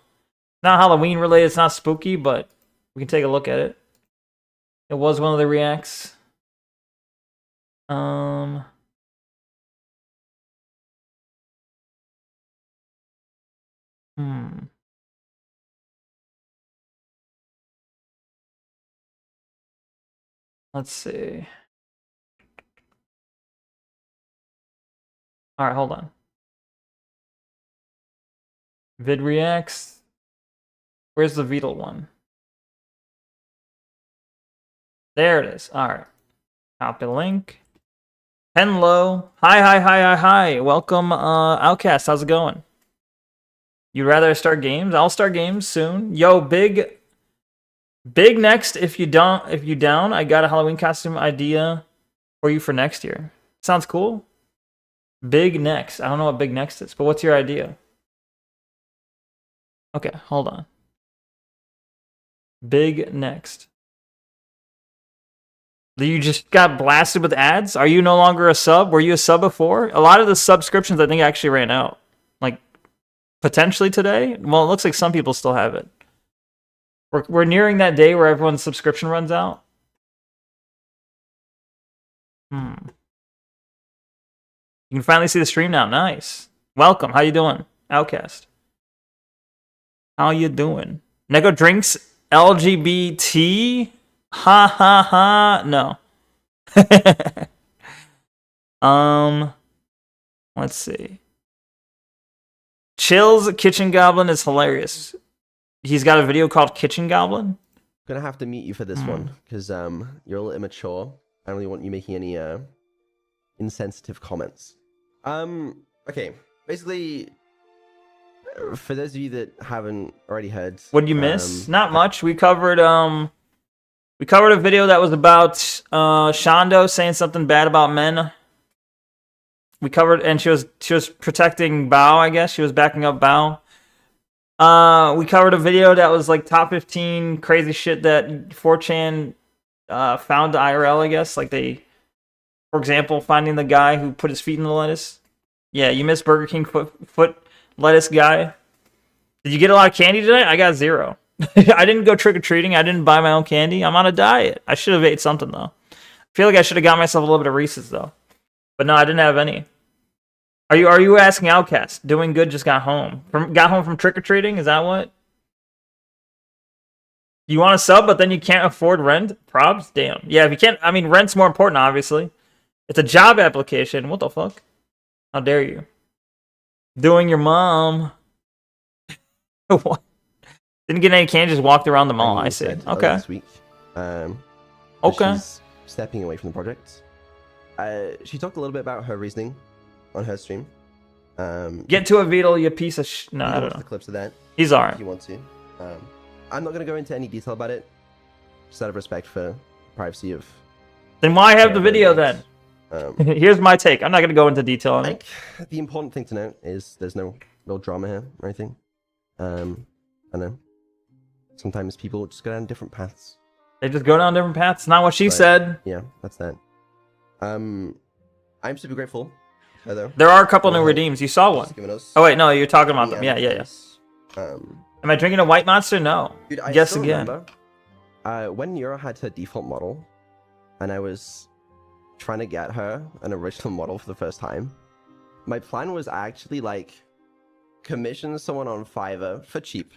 Speaker 1: Halloween related, it's not spooky, but we can take a look at it. It was one of the reacts. Let's see. All right, hold on. Vid reacts. Where's the Beetle one? There it is. All right. Copy link. Hello. Hi. Welcome, Outcast. How's it going? You'd rather start games? I'll start games soon. Yo, big next. If you down, I got a Halloween costume idea for you for next year. Sounds cool. Big next. I don't know what big next is, but what's your idea? Okay, hold on. Big next. You just got blasted with ads? Are you no longer a sub? Were you a sub before? A lot of the subscriptions I think actually ran out. Like, potentially today? Well, it looks like some people still have it. We're nearing that day where everyone's subscription runs out. You can finally see the stream now. Nice. Welcome. How you doing, Outcast? How you doing? Neko drinks LGBT? Ha ha ha. No. Let's see. Chill's Kitchen Goblin is hilarious. He's got a video called Kitchen Goblin.
Speaker 6: I'm gonna have to mute you for this one because you're a little immature. I don't really want you making any insensitive comments. Okay. Basically, for those of you that haven't already heard,
Speaker 1: What did you miss? Not much. We covered a video that was about Shondo saying something bad about men. We covered, and she was protecting Bao, I guess. She was backing up Bao. We covered a video that was like top 15 crazy shit that 4chan found IRL, I guess. Like they, for example, finding the guy who put his feet in the lettuce. Yeah, you missed Burger King foot lettuce guy. Did you get a lot of candy tonight? I got 0. I didn't go trick-or-treating. I didn't buy my own candy. I'm on a diet. I should have ate something, though. I feel like I should have got myself a little bit of Reese's, though. But no, I didn't have any. Are you asking Outcast? Doing good, just got home. Got home from trick-or-treating? Is that what? You want to sub, but then you can't afford rent? Probs? Damn. Yeah, if you can't... I mean, rent's more important, obviously. It's a job application. What the fuck? How dare you? Doing your mom. What? Didn't get any candy, just walked around the mall. I see. Okay.
Speaker 6: This week,
Speaker 1: Okay.
Speaker 6: She's stepping away from the project. She talked a little bit about her reasoning on her stream.
Speaker 1: Get to a Beetle, you piece of No,
Speaker 6: you
Speaker 1: I
Speaker 6: can
Speaker 1: don't
Speaker 6: watch
Speaker 1: know.
Speaker 6: the clips of that
Speaker 1: He's
Speaker 6: if
Speaker 1: alright.
Speaker 6: you want to. I'm not going to go into any detail about it, just out of respect for privacy of
Speaker 1: Then why have the
Speaker 6: very
Speaker 1: video
Speaker 6: nice.
Speaker 1: then? Here's my take. I'm not going to go into detail on it.
Speaker 6: Like, the important thing to note is there's no drama here or anything. I know. Sometimes people just go down different paths.
Speaker 1: They just go down different paths. Not what she
Speaker 6: But,
Speaker 1: said.
Speaker 6: Yeah, that's that. I'm super grateful. Though.
Speaker 1: There are a couple new
Speaker 6: Well,
Speaker 1: redeems. You saw one.
Speaker 6: Just giving us
Speaker 1: Oh wait, no, you're talking about them.
Speaker 6: the
Speaker 1: Yeah.
Speaker 6: amethyst.
Speaker 1: Am I drinking a white monster? No.
Speaker 6: Dude, I
Speaker 1: Guess
Speaker 6: still
Speaker 1: again.
Speaker 6: remember, when Yura had her default model, and I was trying to get her an original model for the first time, my plan was actually like commission someone on Fiverr for cheap,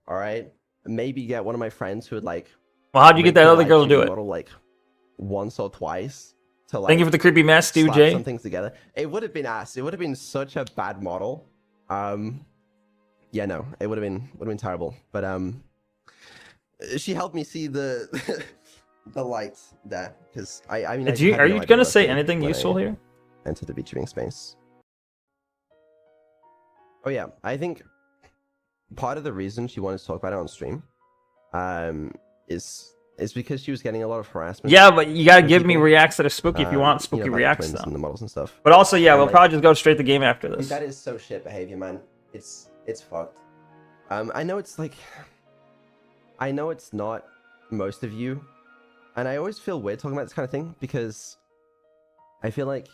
Speaker 6: all right? Maybe get one of my friends who would like.
Speaker 1: Well, how'd you get
Speaker 6: make
Speaker 1: that
Speaker 6: the
Speaker 1: other girl to
Speaker 6: live
Speaker 1: do
Speaker 6: stream
Speaker 1: it?
Speaker 6: Model like once or twice to like.
Speaker 1: Thank you for the creepy mess, Stu
Speaker 6: slap
Speaker 1: J.
Speaker 6: some things together. It would have been ass. It would have been such a bad model. Yeah, no, it would have been terrible. But she helped me see the the light there because I mean.
Speaker 1: Are you gonna say anything useful here?
Speaker 6: Enter the VTubing space. Oh yeah, I think part of the reason she wanted to talk about it on stream, is because she was getting a lot of harassment.
Speaker 1: Yeah, but you gotta give me
Speaker 6: people.
Speaker 1: reacts that are spooky if you want
Speaker 6: You
Speaker 1: spooky
Speaker 6: know, about the
Speaker 1: reacts
Speaker 6: twins
Speaker 1: though.
Speaker 6: and the models and stuff.
Speaker 1: But also, yeah,
Speaker 6: And,
Speaker 1: we'll
Speaker 6: like-
Speaker 1: probably just go straight to game after
Speaker 6: Dude,
Speaker 1: this.
Speaker 6: that is so shit behavior, man. It's fucked. I know it's like, I know it's not most of you, and I always feel weird talking about this kind of thing because I feel like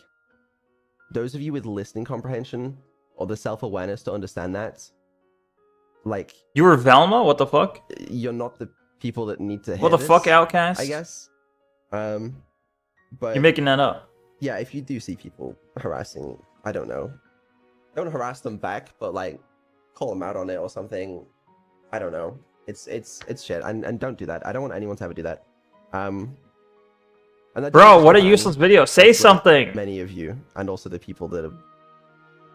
Speaker 6: those of you with listening comprehension or the self-awareness to understand that, like,
Speaker 1: You were Velma? What the fuck?
Speaker 6: you're not the people that need to hear
Speaker 1: What the
Speaker 6: this,
Speaker 1: fuck, Outcast?
Speaker 6: I guess. But
Speaker 1: You're making that up.
Speaker 6: yeah, if you do see people harassing, I don't know, don't harass them back, but like call them out on it or something. I don't know. It's shit, and don't do that. I don't want anyone to ever do that. And that
Speaker 1: Bro,
Speaker 6: doesn't
Speaker 1: what a
Speaker 6: ban
Speaker 1: useless video. Say
Speaker 6: like,
Speaker 1: something.
Speaker 6: Many of you, and also the people that have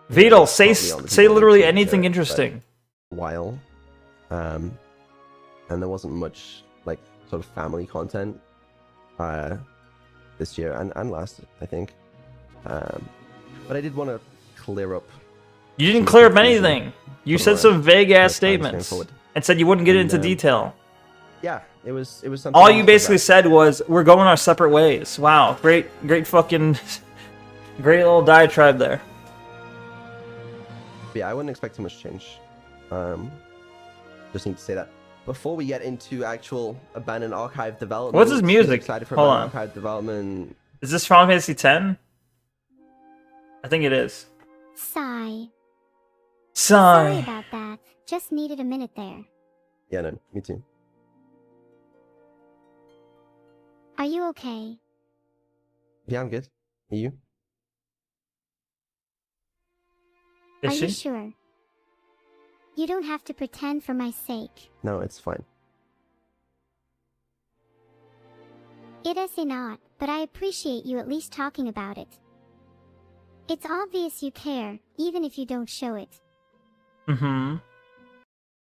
Speaker 1: Vidal, say
Speaker 6: probably on the
Speaker 1: say
Speaker 6: people
Speaker 1: literally
Speaker 6: that do
Speaker 1: anything
Speaker 6: it,
Speaker 1: interesting.
Speaker 6: but a while, and there wasn't much like sort of family content this year and last, I think. But I did want to clear up.
Speaker 1: You didn't
Speaker 6: some
Speaker 1: clear up
Speaker 6: confusion
Speaker 1: anything. You
Speaker 6: for
Speaker 1: said
Speaker 6: the
Speaker 1: some vague ass
Speaker 6: first times going
Speaker 1: statements
Speaker 6: forward.
Speaker 1: and said you wouldn't get
Speaker 6: And,
Speaker 1: into detail.
Speaker 6: Yeah, it was something.
Speaker 1: All
Speaker 6: I
Speaker 1: you
Speaker 6: was
Speaker 1: basically
Speaker 6: about.
Speaker 1: said was we're going our separate ways. Wow, great fucking great little diatribe there.
Speaker 6: But yeah, I wouldn't expect too much change. Just need to say that before we get into actual abandoned archive development.
Speaker 1: What's his music?
Speaker 6: Excited for
Speaker 1: Hold
Speaker 6: abandoned
Speaker 1: on.
Speaker 6: archive development.
Speaker 1: Is this Final Fantasy X? I think it is.
Speaker 5: Sigh. Sorry
Speaker 1: Sigh.
Speaker 5: about that. Just needed a minute there.
Speaker 6: Yeah, no, me too.
Speaker 5: Are you okay?
Speaker 6: Yeah, I'm good. Are you?
Speaker 5: Are
Speaker 1: Is
Speaker 5: you
Speaker 1: she?
Speaker 5: sure? You don't have to pretend for my sake.
Speaker 6: No, it's fine.
Speaker 5: It is not, but I appreciate you at least talking about it. It's obvious you care, even if you don't show it.
Speaker 1: Mm-hmm.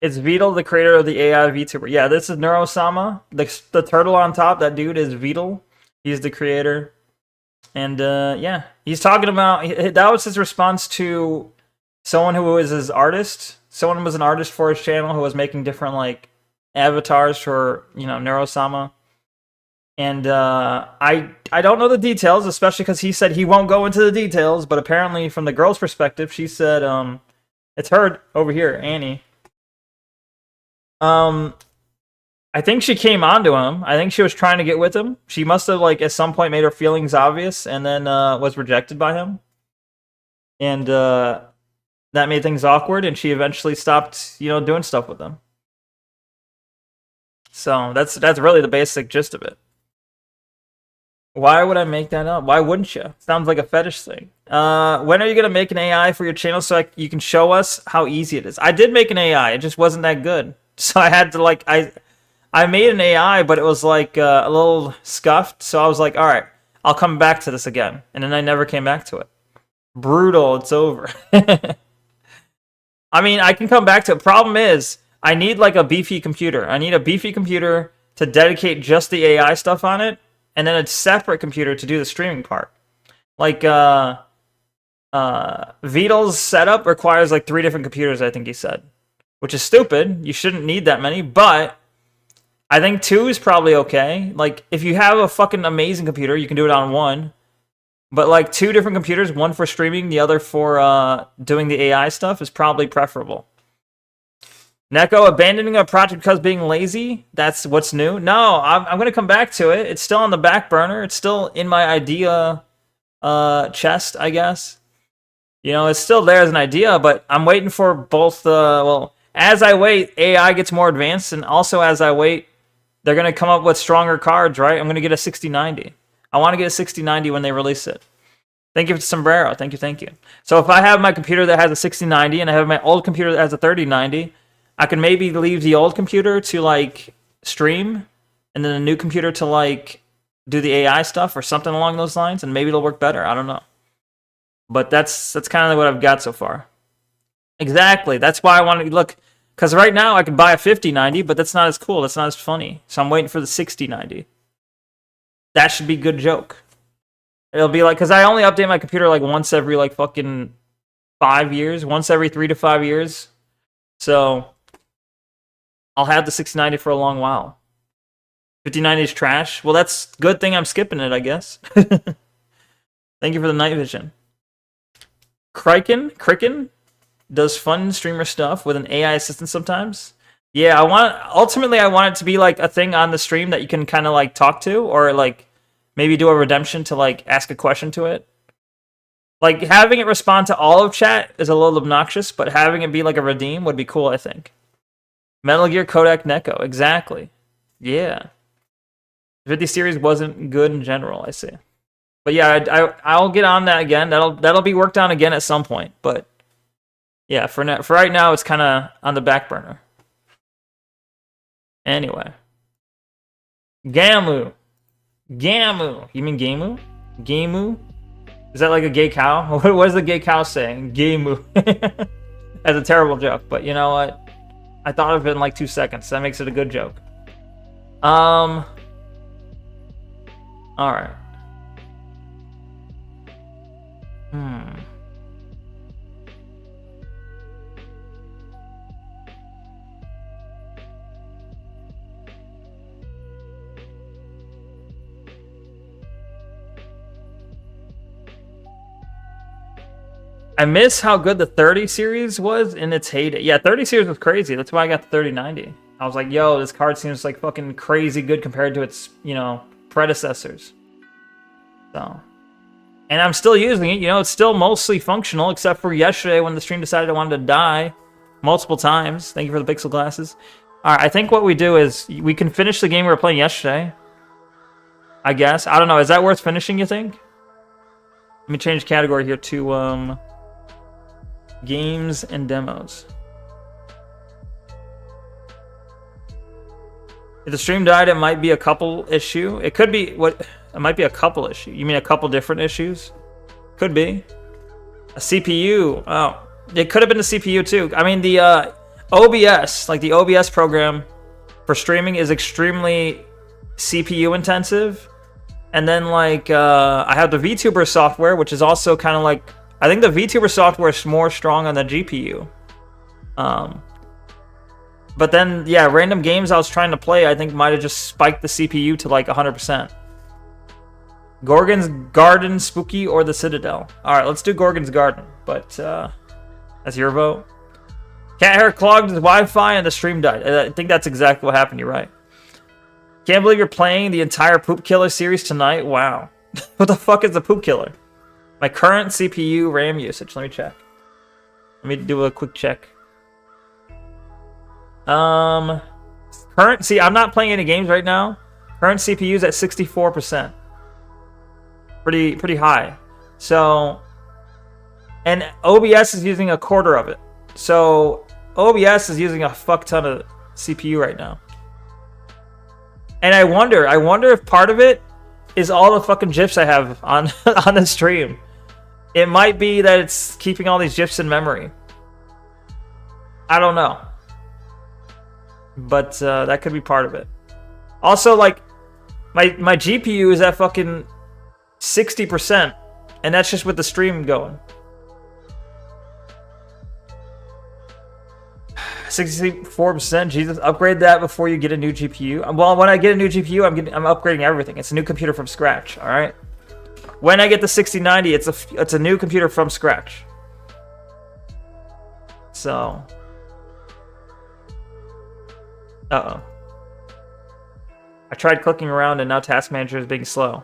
Speaker 1: It's Vidal, the creator of the AI VTuber. Yeah, this is Neurosama. The turtle on top, that dude is Vidal. He's the creator. And yeah, he's talking about, that was his response to someone who was his artist. Someone was an artist for his channel who was making different like avatars for, you know, Neurosama. And I don't know the details, especially because he said he won't go into the details. But apparently, from the girl's perspective, she said, it's her over here, Annie. I think she came onto him. I think she was trying to get with him. She must have, like, at some point made her feelings obvious and then was rejected by him. And that made things awkward, and she eventually stopped, you know, doing stuff with him. So that's really the basic gist of it. Why would I make that up? Why wouldn't you? Sounds like a fetish thing. When are you going to make an AI for your channel so you can show us how easy it is? I did make an AI. It just wasn't that good. So I had to, like, I made an AI, but it was, like, a little scuffed. So I was like, all right, I'll come back to this again. And then I never came back to it. Brutal. It's over. I mean, I can come back to it. Problem is, I need, like, a beefy computer. I need a beefy computer to dedicate just the AI stuff on it. And then a separate computer to do the streaming part. Like, Vidal's setup requires like 3 different computers, I think he said. Which is stupid. You shouldn't need that many, but I think 2 is probably okay. Like, if you have a fucking amazing computer, you can do it on 1. But, like, 2 different computers, one for streaming, the other for doing the AI stuff, is probably preferable. Neko, abandoning a project because being lazy? That's what's new? No, I'm going to come back to it. It's still on the back burner. It's still in my idea chest, I guess. You know, it's still there as an idea, but I'm waiting for both, well, as I wait, AI gets more advanced, and also as I wait, they're going to come up with stronger cards, right? I'm going to get a 6090. I want to get a 6090 when they release it. Thank you for Sombrero. Thank you. So if I have my computer that has a 6090 and I have my old computer that has a 3090, I can maybe leave the old computer to, like, stream, and then a new computer to, like, do the AI stuff or something along those lines, and maybe it'll work better. I don't know. But that's kind of what I've got so far. Exactly. That's why I want to look, because right now I can buy a 5090, but that's not as cool. That's not as funny. So I'm waiting for the 6090. That should be a good joke. It'll be like, because I only update my computer like once every like fucking 5 years, once every 3 to 5 years. So I'll have the 6090 for a long while. 5090 is trash. Well, that's good thing I'm skipping it, I guess. Thank you for the night vision. Kriken does fun streamer stuff with an AI assistant sometimes. Yeah, ultimately I want it to be like a thing on the stream that you can kind of like talk to, or like maybe do a redemption to like ask a question to it. Like having it respond to all of chat is a little obnoxious, but having it be like a redeem would be cool, I think. Metal Gear Kodak Neko, exactly. Yeah. 50 series wasn't good in general, I see. But yeah, I'll get on that again. That'll be worked on again at some point. But yeah, for right now, it's kind of on the back burner. Anyway, Gamu. You mean Gamu? Gamu? Is that like a gay cow? What is the gay cow saying? Gamu. That's a terrible joke. But you know what? I thought of it in like 2 seconds. That makes it a good joke. All right. I miss how good the 30 series was in its heyday. Yeah, 30 series was crazy. That's why I got the 3090. I was like, yo, this card seems like fucking crazy good compared to its, you know, predecessors. So, and I'm still using it. You know, it's still mostly functional, except for yesterday when the stream decided I wanted to die multiple times. Thank you for the pixel glasses. All right, I think what we do is we can finish the game we were playing yesterday. I guess. I don't know. Is that worth finishing, you think? Let me change category here to games and demos. If the stream died, it might be a couple issue. It could be what? It might be a couple issue. You mean a couple different issues? Could be. A CPU. Oh, it could have been the CPU too. I mean the OBS, like the OBS program for streaming, is extremely CPU intensive. And then like I have the VTuber software, which is also kind of like, I think the VTuber software is more strong on the GPU. But then, yeah, random games I was trying to play, I think might have just spiked the CPU to like 100%. Gorgon's Garden, Spooky, or the Citadel? Alright, let's do Gorgon's Garden, but that's your vote. Cat hair clogged his Wi-Fi and the stream died. I think that's exactly what happened, you're right. Can't believe you're playing the entire Poop Killer series tonight. Wow. What the fuck is the Poop Killer? My current CPU RAM usage. Let me check. Let me do a quick check. See, I'm not playing any games right now. Current CPU is at 64%. Pretty high. So, and OBS is using a quarter of it. So, OBS is using a fuck ton of CPU right now. And I wonder if part of it is all the fucking GIFs I have on on the stream. It might be that it's keeping all these GIFs in memory. I don't know. But that could be part of it. Also, like, my GPU is at fucking 60%. And that's just with the stream going. 64%. Jesus, upgrade that before you get a new GPU. Well, when I get a new GPU, I'm upgrading everything. It's a new computer from scratch. All right. When I get the 6090, it's a new computer from scratch. So. Uh-oh. I tried clicking around and now Task Manager is being slow.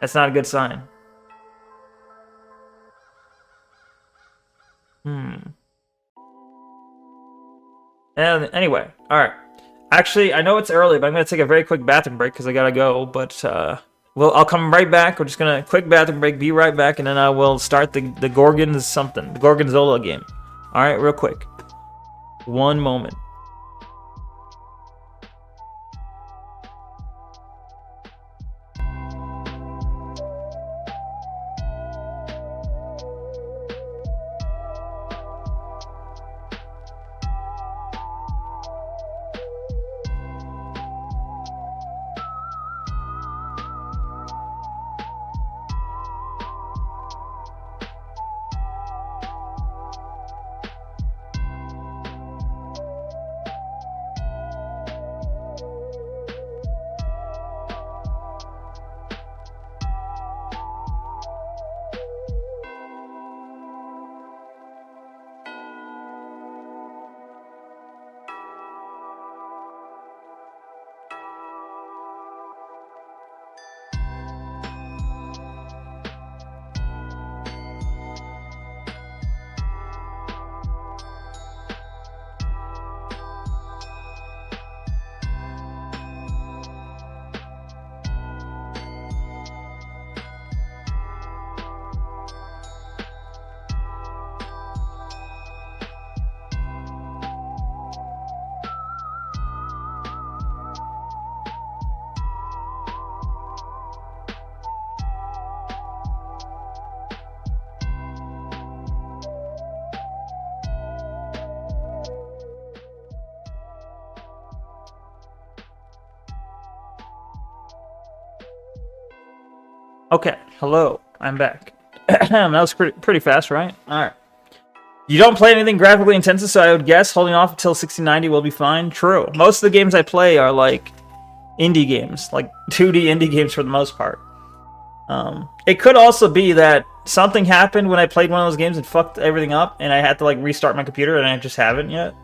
Speaker 1: That's not a good sign. And anyway, alright. Actually, I know it's early, but I'm going to take a very quick bathroom break because I gotta go. But, I'll come right back. We're just going to quick bathroom break, be right back, and then I will start the the Gorgonzola game. Alright, real quick. One moment. Okay, hello, I'm back. That was pretty fast, right? Alright. You don't play anything graphically intensive, so I would guess holding off until 6090 will be fine. True. Most of the games I play are like indie games, like 2D indie games for the most part. It could also be that something happened when I played one of those games and fucked everything up, and I had to like restart my computer, and I just haven't yet.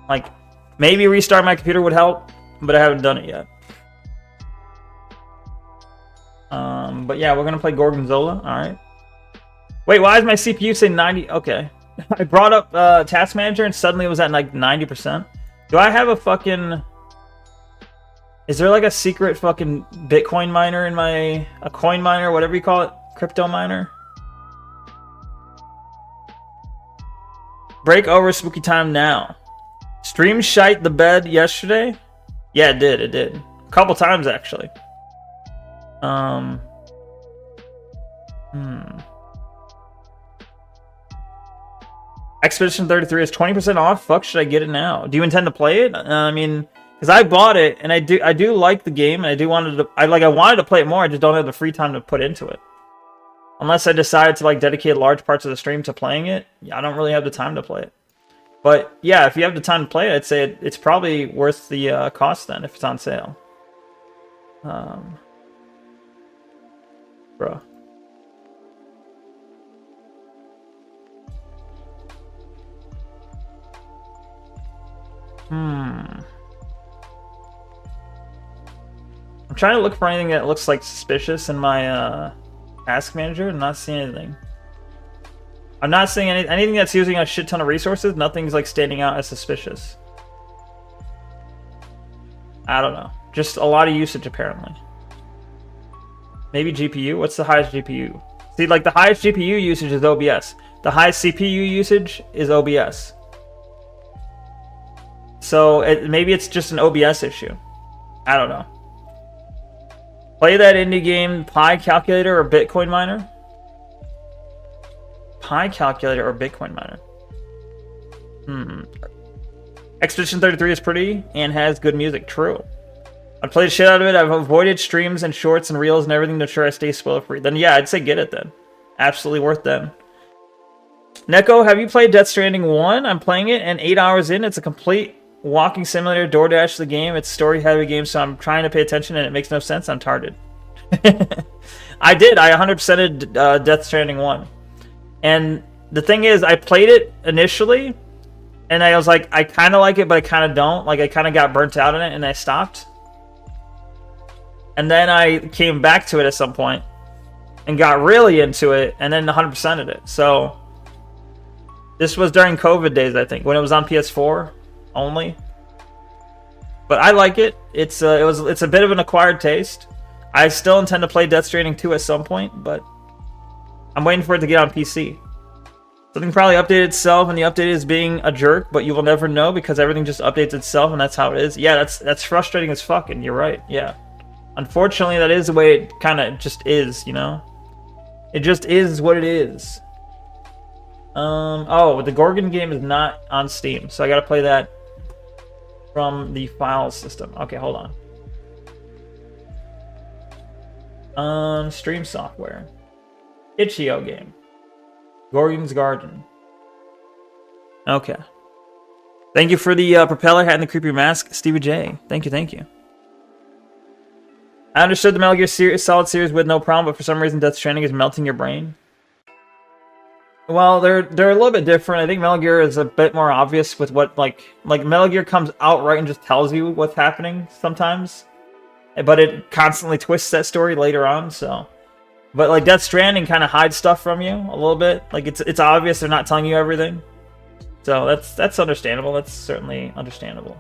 Speaker 1: Like, maybe restart my computer would help, but I haven't done it yet. But yeah, we're gonna play Gorgonzola. Alright. Wait, why is my CPU saying 90? Okay. I brought up Task Manager and suddenly it was at like 90%. Do I have a fucking... Is there like a secret fucking Bitcoin miner in my... A coin miner, whatever you call it? Crypto miner? Break over spooky time now. Stream shite the bed yesterday? Yeah, it did. A couple times actually. Expedition 33 is 20% off. Fuck, should I get it now? Do you intend to play it? I mean, because I bought it and I do like the game and I wanted to play it more. I just don't have the free time to put into it. Unless I decide to like dedicate large parts of the stream to playing it, I don't really have the time to play it. But yeah, if you have the time to play it, I'd say it's probably worth the cost then if it's on sale. Bruh. I'm trying to look for anything that looks like suspicious in my Task Manager. I'm not seeing anything. I'm not seeing anything that's using a shit ton of resources. Nothing's like standing out as suspicious. I don't know. Just a lot of usage apparently. Maybe GPU? What's the highest GPU? See, like the highest GPU usage is OBS. The highest CPU usage is OBS. So maybe it's just an OBS issue. I don't know. Play that indie game, Pi Calculator or Bitcoin Miner? Pi Calculator or Bitcoin Miner? Expedition 33 is pretty and has good music. True. I've played the shit out of it. I've avoided streams and shorts and reels and everything to ensure I stay spoiler free. Then yeah, I'd say get it then. Absolutely worth them. Neko, have you played Death Stranding 1? I'm playing it, and 8 hours in, it's a complete walking simulator, DoorDash the game. It's a story-heavy game, so I'm trying to pay attention, and it makes no sense. I'm tarded. I 100%ed Death Stranding 1. And the thing is, I played it initially, and I was like, I kind of like it, but I kind of don't. Like, I kind of got burnt out on it, and I stopped. And then I came back to it at some point, and got really into it, and then 100%ed it. So, this was during COVID days, I think, when it was on PS4 only. But I like it. It's a bit of an acquired taste. I still intend to play Death Stranding 2 at some point, but I'm waiting for it to get on PC. Something probably updated itself, and the update is being a jerk, but you will never know because everything just updates itself, and that's how it is. Yeah, that's frustrating as fuck, and you're right. Yeah, unfortunately, that is the way it kind of just is. You know, it just is what it is. Oh, the Gorgon game is not on Steam, so I gotta play that from the file system. Okay, hold on. Stream software. Itch.io game. Gorgon's Garden. Okay. Thank you for the propeller hat and the creepy mask, Stevie J. Thank you. I understood the Metal Gear Solid series with no problem, but for some reason Death Stranding is melting your brain. Well, they're a little bit different. I think Metal Gear is a bit more obvious with what, like Metal Gear comes outright and just tells you what's happening sometimes. But it constantly twists that story later on, so. But like Death Stranding kind of hides stuff from you a little bit. Like it's obvious they're not telling you everything. So that's understandable. That's certainly understandable.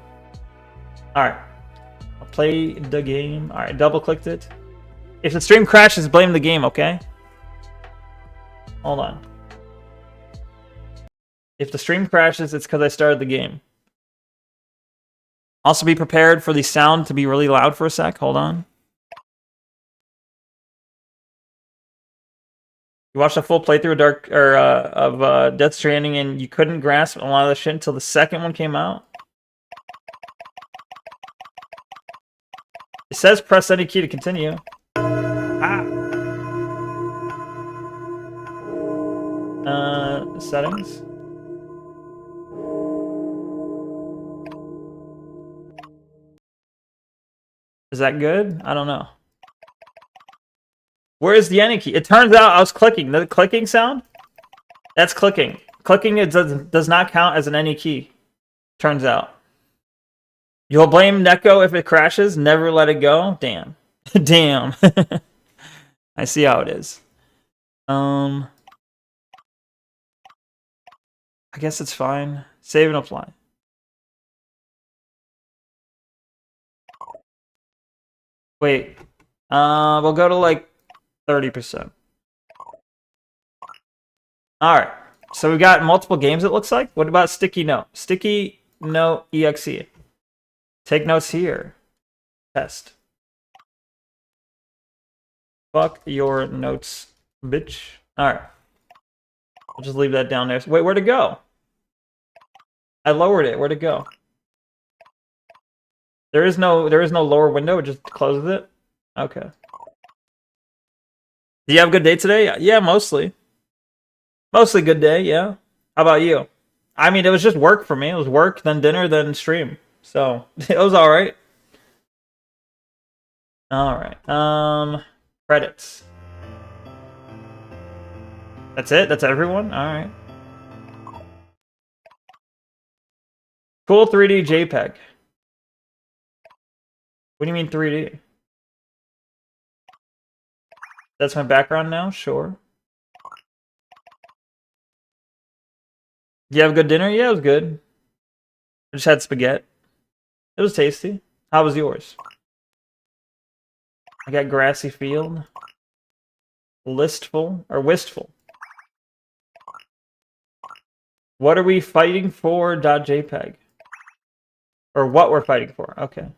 Speaker 1: Alright. I'll play the game. Alright, double clicked it. If the stream crashes, blame the game, okay? Hold on. If the stream crashes, it's because I started the game. Also be prepared for the sound to be really loud for a sec. Hold on. You watched a full playthrough of Death Stranding and you couldn't grasp a lot of the shit until the second one came out? It says press any key to continue. Settings. Is that good? I don't know. Where is the any key? It turns out I was clicking. The clicking sound? That's clicking. Clicking does not count as an any key. Turns out. You'll blame Neko if it crashes. Never let it go. Damn. Damn. I see how it is. I guess it's fine. Save and apply. Wait. We'll go to like 30%. Alright. So we got multiple games, it looks like. What about Sticky Note? Sticky Note EXE. Take notes here. Test. Fuck your notes, bitch. Alright. I'll just leave that down there. Wait, where'd it go? I lowered it. Where'd it go? There is no lower window. It just closes it. Okay. Do you have a good day today? Yeah, mostly. Mostly good day, yeah. How about you? I mean, it was just work for me. It was work, then dinner, then stream. So, it was alright. Alright. Credits. That's it? That's everyone? Alright. Cool 3D JPEG. What do you mean 3D? That's my background now? Sure. Did you have a good dinner? Yeah, it was good. I just had spaghetti. It was tasty. How was yours? I got grassy field. Listful or wistful. What are we fighting for? .jpeg. Or what we're fighting for. Okay.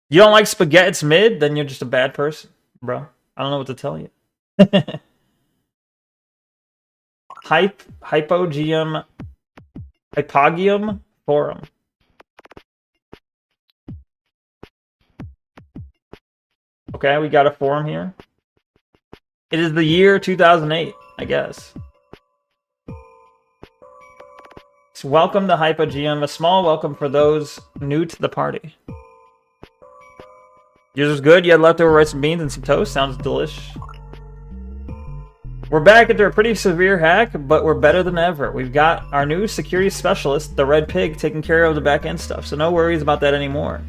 Speaker 1: You don't like spaghetti? It's mid? Then you're just a bad person, bro. I don't know what to tell you. Hypogeum forum. Okay, we got a forum here. It is the year 2008. I guess. So welcome to Hypo GM. A small welcome for those new to the party. Yours was good. You had leftover rice and beans and some toast. Sounds delish. We're back after a pretty severe hack, but we're better than ever. We've got our new security specialist, the Red Pig, taking care of the back end stuff, so no worries about that anymore.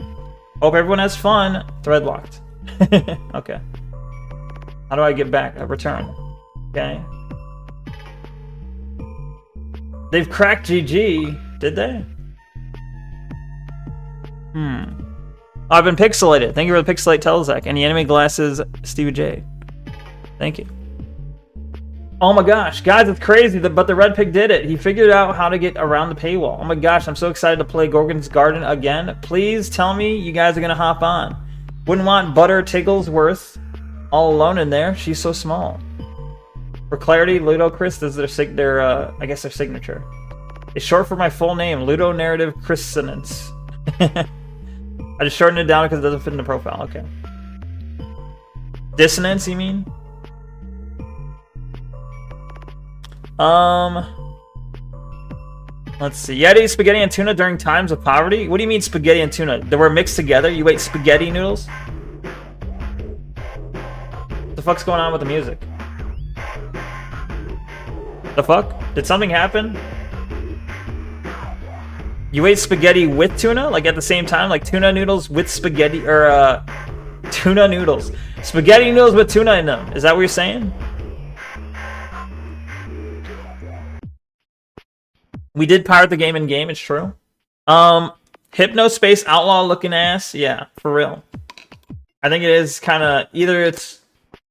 Speaker 1: Hope everyone has fun. Thread locked. Okay. How do I get back? A return. Okay. They've cracked GG. Did they? Oh, I've been pixelated. Thank you for the pixelate Telezak. And the anime glasses, Stevie J. Thank you. Oh my gosh, guys, it's crazy, but the Red Pig did it. He figured out how to get around the paywall. Oh my gosh, I'm so excited to play Gorgon's Garden again. Please tell me you guys are going to hop on. Wouldn't want Butter Tigglesworth all alone in there. She's so small. For clarity, Ludochrist is their I guess their signature. It's short for my full name, Ludonarrative Christenance. I just shortened it down because it doesn't fit in the profile. Okay. Dissonance, you mean? Let's see. Yeti, spaghetti, and tuna during times of poverty? What do you mean spaghetti and tuna? They were mixed together? You ate spaghetti noodles? What the fuck's going on with the music? The fuck? Did something happen? You ate spaghetti with tuna? Like at the same time? Like tuna noodles with spaghetti? Or, tuna noodles. Spaghetti noodles with tuna in them. Is that what you're saying? We did pirate the game in-game, it's true. Hypnospace Outlaw looking ass. Yeah, for real. I think it is kind of... Either it's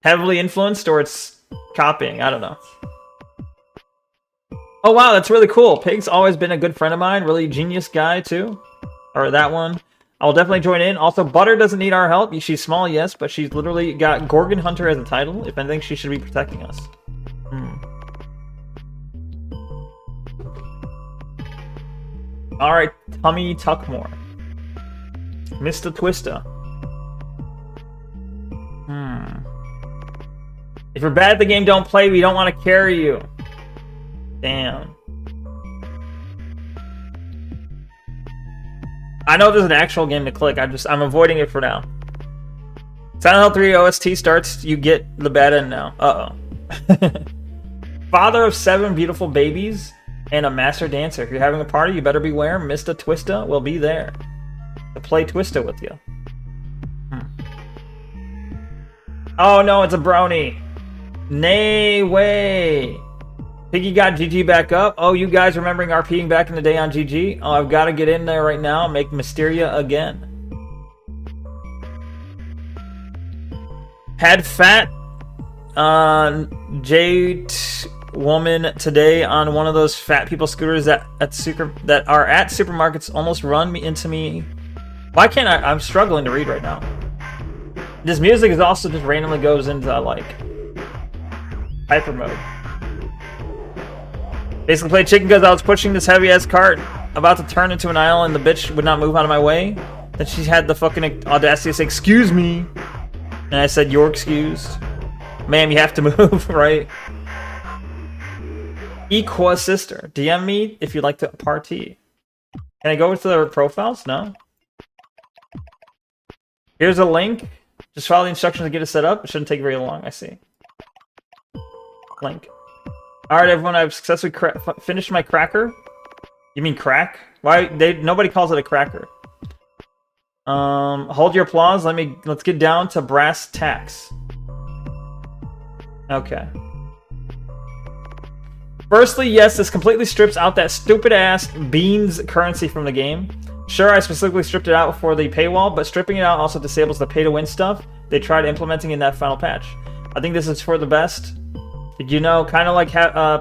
Speaker 1: heavily influenced or it's copying. I don't know. Oh, wow, that's really cool. Pig's always been a good friend of mine. Really genius guy, too. Or that one. I'll definitely join in. Also, Butter doesn't need our help. She's small, yes, but she's literally got Gorgon Hunter as a title. If anything, she should be protecting us. Alright, Tummy Tuckmore. Mr. Twister. If you're bad at the game, don't play. We don't want to carry you. Damn. I know there's an actual game to click. I'm avoiding it for now. Silent Hill 3 OST starts. You get the bad end now. Uh-oh. Father of 7 beautiful babies and a master dancer. If you're having a party, you better beware. Mr. Twista will be there to play Twista with you. Oh no, it's a brony. Nay way. Piggy got GG back up. Oh, you guys remembering RPing back in the day on GG? Oh, I've got to get in there right now and make Mysteria again. Had fat Jade woman today on one of those fat people scooters that are at supermarkets almost run me into me. Why can't I? I'm struggling to read right now. This music is also just randomly goes into like hyper mode. Basically played chicken because I was pushing this heavy ass cart about to turn into an aisle and the bitch would not move out of my way. Then she had the fucking audacity to say, "Excuse me," and I said, "You're excused, ma'am. You have to move, right?" Equa sister, DM me if you'd like to party. Can I go to their profiles? No. Here's a link. Just follow the instructions to get it set up. It shouldn't take very long. I see. Link. Alright, everyone, I've successfully finished my cracker. You mean crack? Why? Nobody calls it a cracker. Hold your applause. Let's get down to brass tacks. Okay. Firstly, yes, this completely strips out that stupid-ass beans currency from the game. Sure, I specifically stripped it out before the paywall, but stripping it out also disables the pay-to-win stuff they tried implementing in that final patch. I think this is for the best. Did you know, kind of like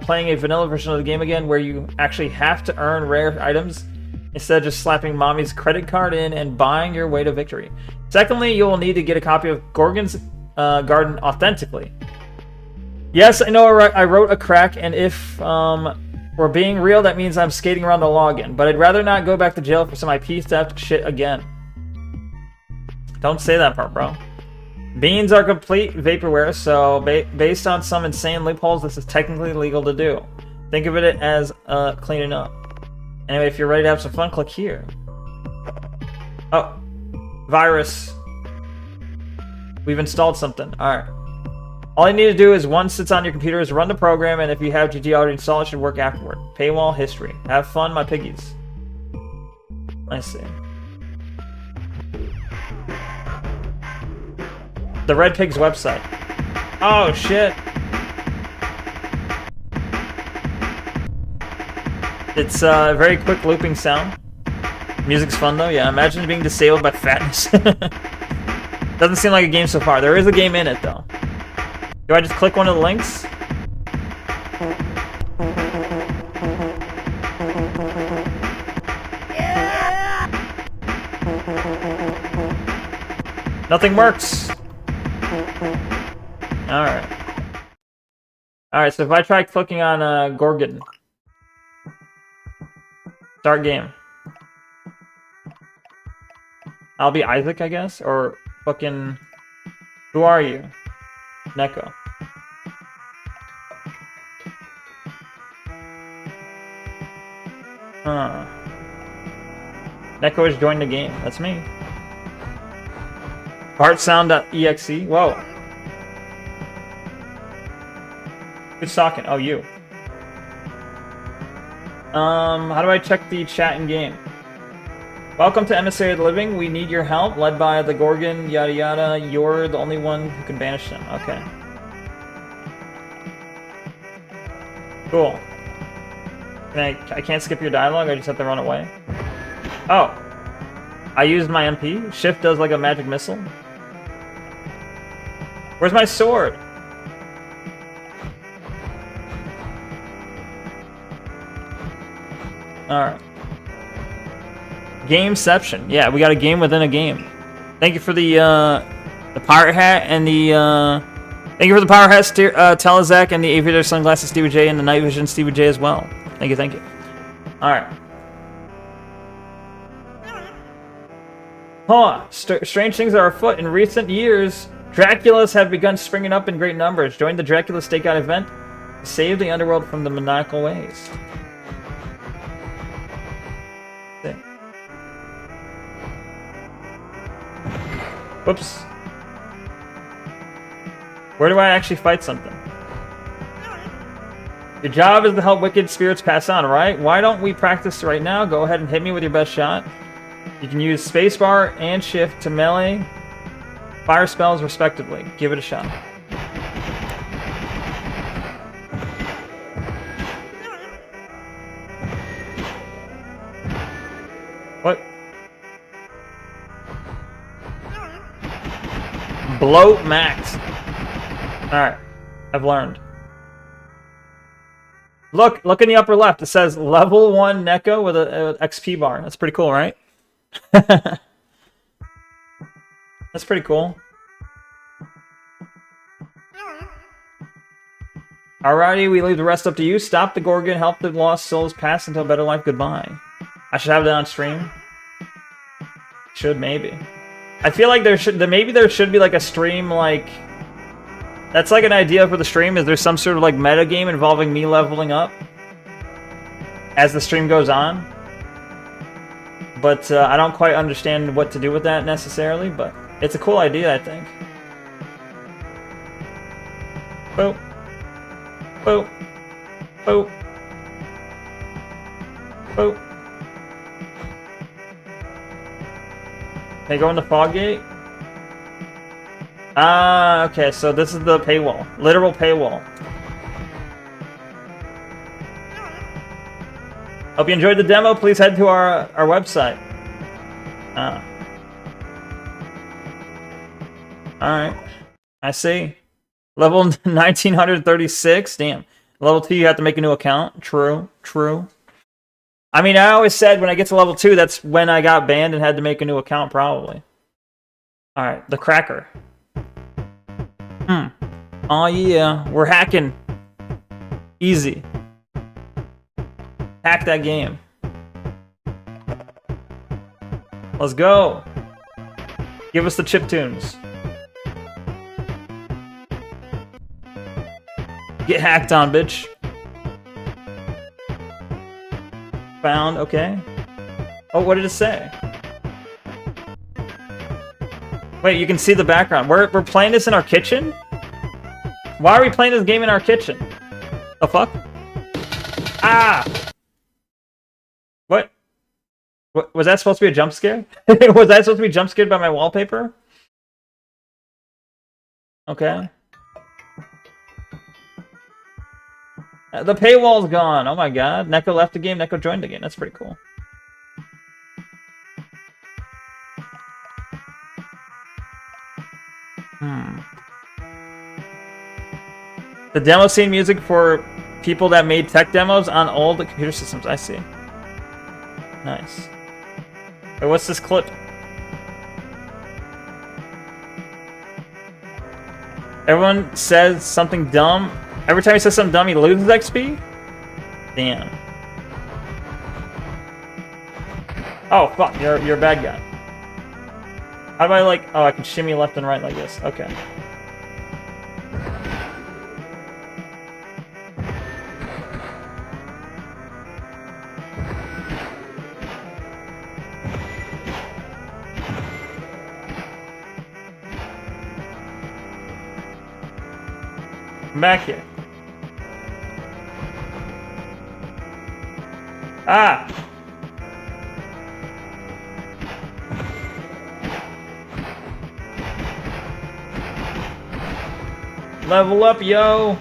Speaker 1: playing a vanilla version of the game again, where you actually have to earn rare items instead of just slapping mommy's credit card in and buying your way to victory. Secondly, you will need to get a copy of Gorgon's Garden authentically. Yes, I know I wrote a crack, and if we're being real, that means I'm skating around the law again. But I'd rather not go back to jail for some IP theft shit again. Don't say that part, bro. Beans are complete vaporware, so based on some insane loopholes, this is technically legal to do. Think of it as cleaning up. Anyway, if you're ready to have some fun, click here. Oh, virus. We've installed something. Alright. All you need to do is once it's on your computer is run the program, and if you have GT already installed, it should work afterward. Paywall history. Have fun, my piggies. I see. The Red Pig's website. Oh, shit. It's a very quick looping sound. Music's fun, though. Yeah, imagine being disabled by fatness. Doesn't seem like a game so far. There is a game in it, though. Do I just click one of the links? Nothing works. Alright. Alright, so if I try clicking on Gorgon. Start game. I'll be Isaac, I guess? Or fucking... Who are you? Neko. Huh. Neko has joined the game. That's me. Heartsound.exe. Whoa. Who's talking? Oh, you. How do I check the chat in game? Welcome to Emissary of the Living. We need your help. Led by the Gorgon, yada yada. You're the only one who can banish them. Okay. Cool. I can't skip your dialogue. I just have to run away. Oh. I used my MP. Shift does like a magic missile. Where's my sword? Alright. Gameception. Yeah, we got a game within a game. Thank you for the pirate hat and the thank you for the pirate hat, Telezak, and the aviator sunglasses, Stevie J, and the night vision, Stevie J as well. Thank you, thank you. Alright. Huh. Strange things are afoot. In recent years, Draculas have begun springing up in great numbers. Join the Dracula Stakeout event to save the underworld from the maniacal ways. Whoops. Where do I actually fight something? Your job is to help wicked spirits pass on, right? Why don't we practice right now? Go ahead and hit me with your best shot. You can use spacebar and shift to melee fire spells respectively. Give it a shot. What? Bloat max. Alright. I've learned. Look in the upper left. It says level 1 Neko with a XP bar. That's pretty cool, right? That's pretty cool. Alrighty, we leave the rest up to you. Stop the Gorgon, help the lost souls pass into a better life. Goodbye. I should have that on stream. Should, maybe. I feel like maybe there should be like a stream, like... That's like an idea for the stream, is there some sort of like meta game involving me leveling up as the stream goes on. But I don't quite understand what to do with that necessarily, but it's a cool idea, I think. Boop. Boop. Boop. Boop. Can I go in the fog gate? Ah, okay, so this is the paywall. Literal paywall. Hope you enjoyed the demo. Please head to our website. Ah. Alright. I see. Level 1936? Damn. Level 2, you have to make a new account. True. True. I mean, I always said when I get to level 2, that's when I got banned and had to make a new account, probably. Alright, the cracker. Oh yeah, we're hacking. Easy. Hack that game. Let's go. Give us the chiptunes. Get hacked on, bitch. Found, okay. Oh, what did it say? Wait, you can see the background. We're playing this in our kitchen? Why are we playing this game in our kitchen? The fuck? Ah! What? Was that supposed to be a jump scare? Was that supposed to be jump scared by my wallpaper? Okay. The paywall's gone. Oh my god. Neko left the game. Neko joined the game. That's pretty cool. The demo scene music for people that made tech demos on old computer systems. I see. Nice. Wait, what's this clip? Everyone says something dumb. Every time he says something dumb, he loses XP? Damn. Oh, fuck. You're a bad guy. How do I, like... Oh, I can shimmy left and right like this. Okay. I'm back here. Ah! Level up, yo!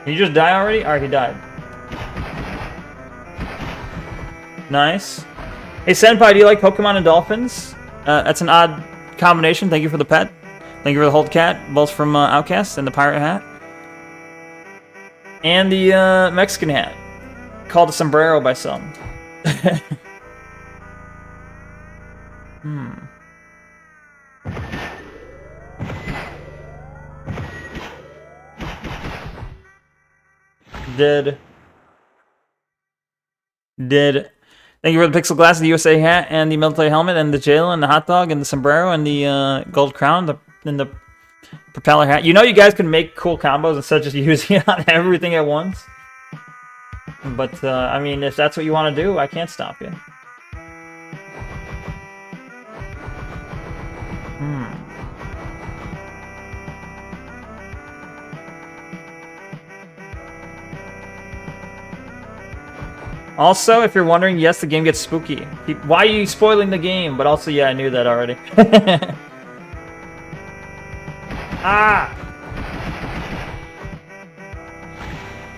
Speaker 1: Did he just die already? Alright, he died. Nice. Hey, Senpai, do you like Pokemon and dolphins? That's an odd combination. Thank you for the pet. Thank you for the hold cat, both from Outcast and the pirate hat. And the Mexican hat. Called a sombrero by some. Did. Thank you for the pixel glass, the USA hat, and the military helmet, and the jail, and the hot dog, and the sombrero, and the gold crown, and the propeller hat. You know you guys can make cool combos instead of just using it on everything at once. But, I mean, if that's what you want to do, I can't stop you. Also, if you're wondering, yes, the game gets spooky. Why are you spoiling the game? But also, yeah, I knew that already. Ah!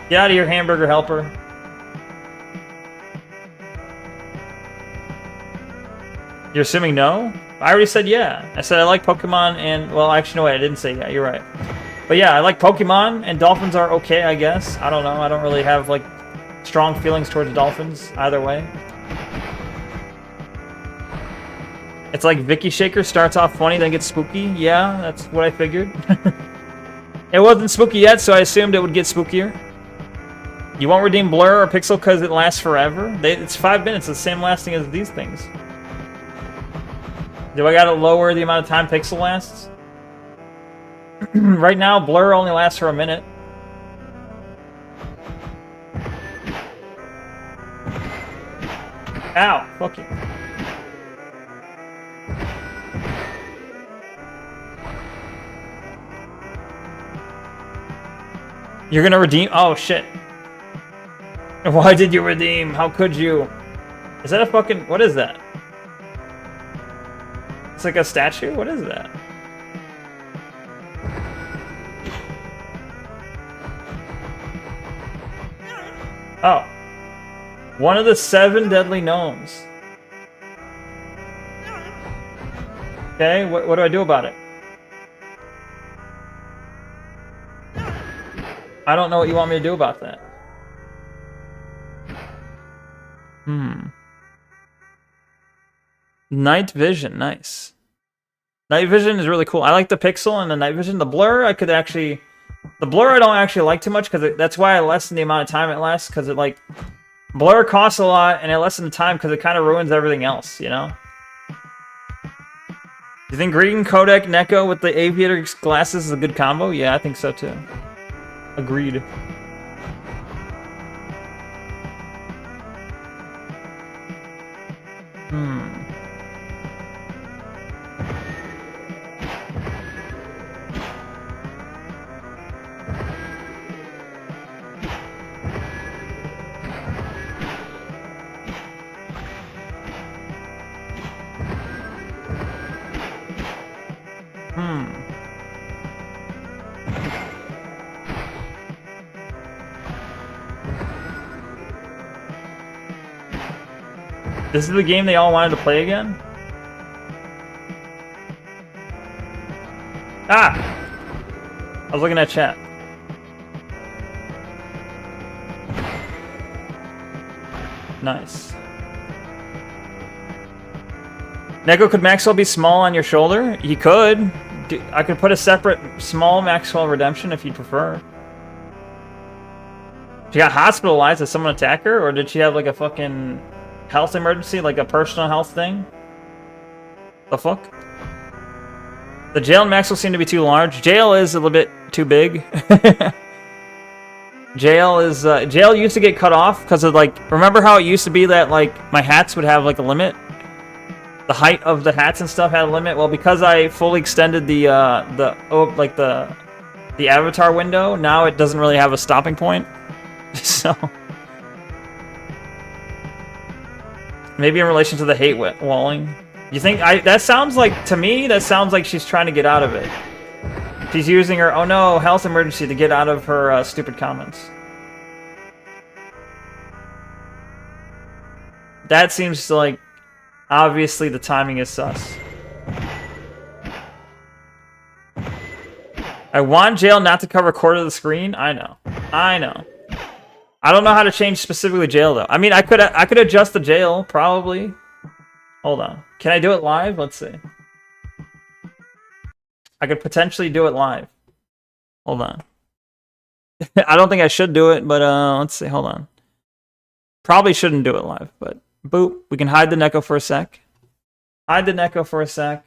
Speaker 1: Get out of here, hamburger helper. You're assuming no? I already said yeah. I said I like Pokemon and... Well, actually, no, wait, I didn't say yeah. You're right. But yeah, I like Pokemon, and dolphins are okay, I guess. I don't know. I don't really have, like... strong feelings towards dolphins, either way. It's like Vicky Shaker starts off funny, then gets spooky. Yeah, that's what I figured. It wasn't spooky yet, so I assumed it would get spookier. You won't redeem Blur or Pixel because it lasts forever? It's 5 minutes, the same lasting as these things. Do I gotta lower the amount of time Pixel lasts? Right now, Blur only lasts for a minute. Ow! Fuck you. You're gonna redeem? Oh, shit. Why did you redeem? How could you? Is that a fucking... What is that? It's like a statue? What is that? Oh. One of the 7 deadly gnomes. Okay, what do I do about it? I don't know what you want me to do about that. Night vision, nice. Night vision is really cool. I like the pixel and the night vision. The blur, I could actually... The blur I don't actually like too much, because that's why I lessen the amount of time it lasts, because it, like... Blur costs a lot, and it lessens the time, because it kind of ruins everything else, you know? You think green codec Neko with the aviator glasses is a good combo? Yeah, I think so too. Agreed. This is the game they all wanted to play again? Ah! I was looking at chat. Nice. Neko, could Maxwell be small on your shoulder? He could. I could put a separate small Maxwell Redemption if you'd prefer. She got hospitalized. Did someone attack her? Or did she have like a fucking health emergency? Like a personal health thing? The fuck? The jail and Maxwell seem to be too large. Jail is a little bit too big. Jail is jail used to get cut off because of like, remember how it used to be that like my hats would have like a limit? The height of the hats and stuff had a limit. Well, because I fully extended the avatar window, now it doesn't really have a stopping point. So maybe in relation to the hate walling. You think that sounds like, to me, that sounds like she's trying to get out of it. She's using her, oh no, health emergency to get out of her stupid comments. That seems like, obviously the timing is sus. I want jail not to cover a quarter of the screen. I know. I know. I don't know how to change specifically jail though. I mean, I could adjust the jail probably. Hold on. Can I do it live? Let's see. I could potentially do it live. Hold on. I don't think I should do it, but let's see. Hold on. Probably shouldn't do it live, but boop. We can hide the Neko for a sec. Hide the Neko for a sec.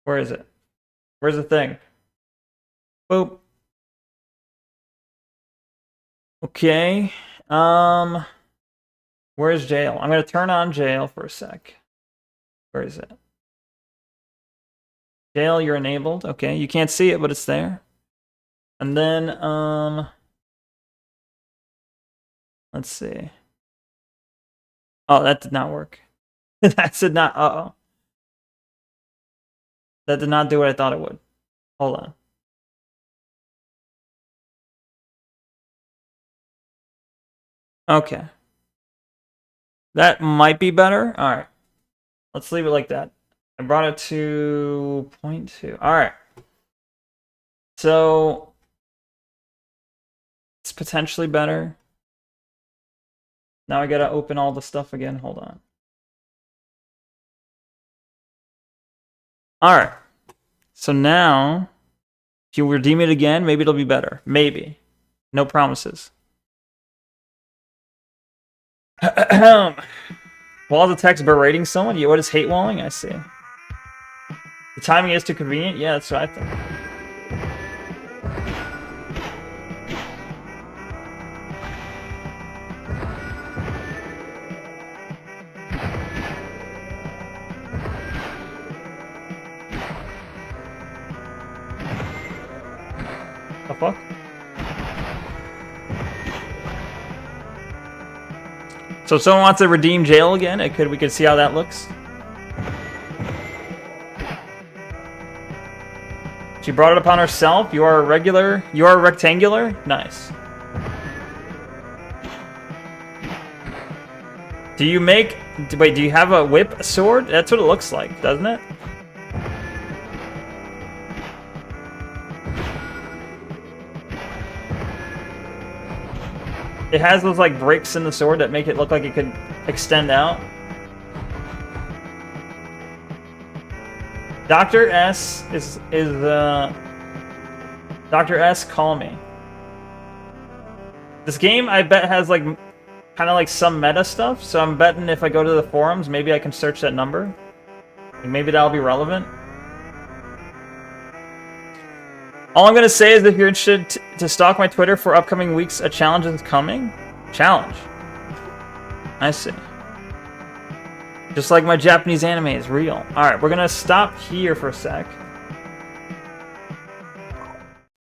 Speaker 1: Where is it? Where's the thing? Boop. Okay. Where's jail? I'm gonna turn on jail for a sec. Where is it? Jail, you're enabled. Okay, you can't see it, but it's there. And then, let's see. Oh, that did not work. That did not, uh-oh. That did not do what I thought it would. Hold on. Okay. That might be better. All right. Let's leave it like that. I brought it to 0.2. All right. So it's potentially better. Now I gotta open all the stuff again. Hold on. All right. So now, if you redeem it again, maybe it'll be better. Maybe. No promises. Wall the text berating someone? What is hate walling? I see. The timing is too convenient? Yeah, that's what I think. The fuck? So if someone wants to redeem jail again, we could see how that looks. She brought it upon herself. You are rectangular. Nice. Do you have a whip sword? That's what it looks like, doesn't it? It has those like breaks in the sword that make it look like it could extend out. Dr. S is Dr. S, call me. This game, I bet, has like kind of like some meta stuff, so I'm betting if I go to the forums, maybe I can search that number. And maybe that'll be relevant. All I'm gonna say is if you're interested to stalk my Twitter for upcoming weeks, a challenge is coming. Challenge. I see. Just like my Japanese anime is real. Alright, we're gonna stop here for a sec.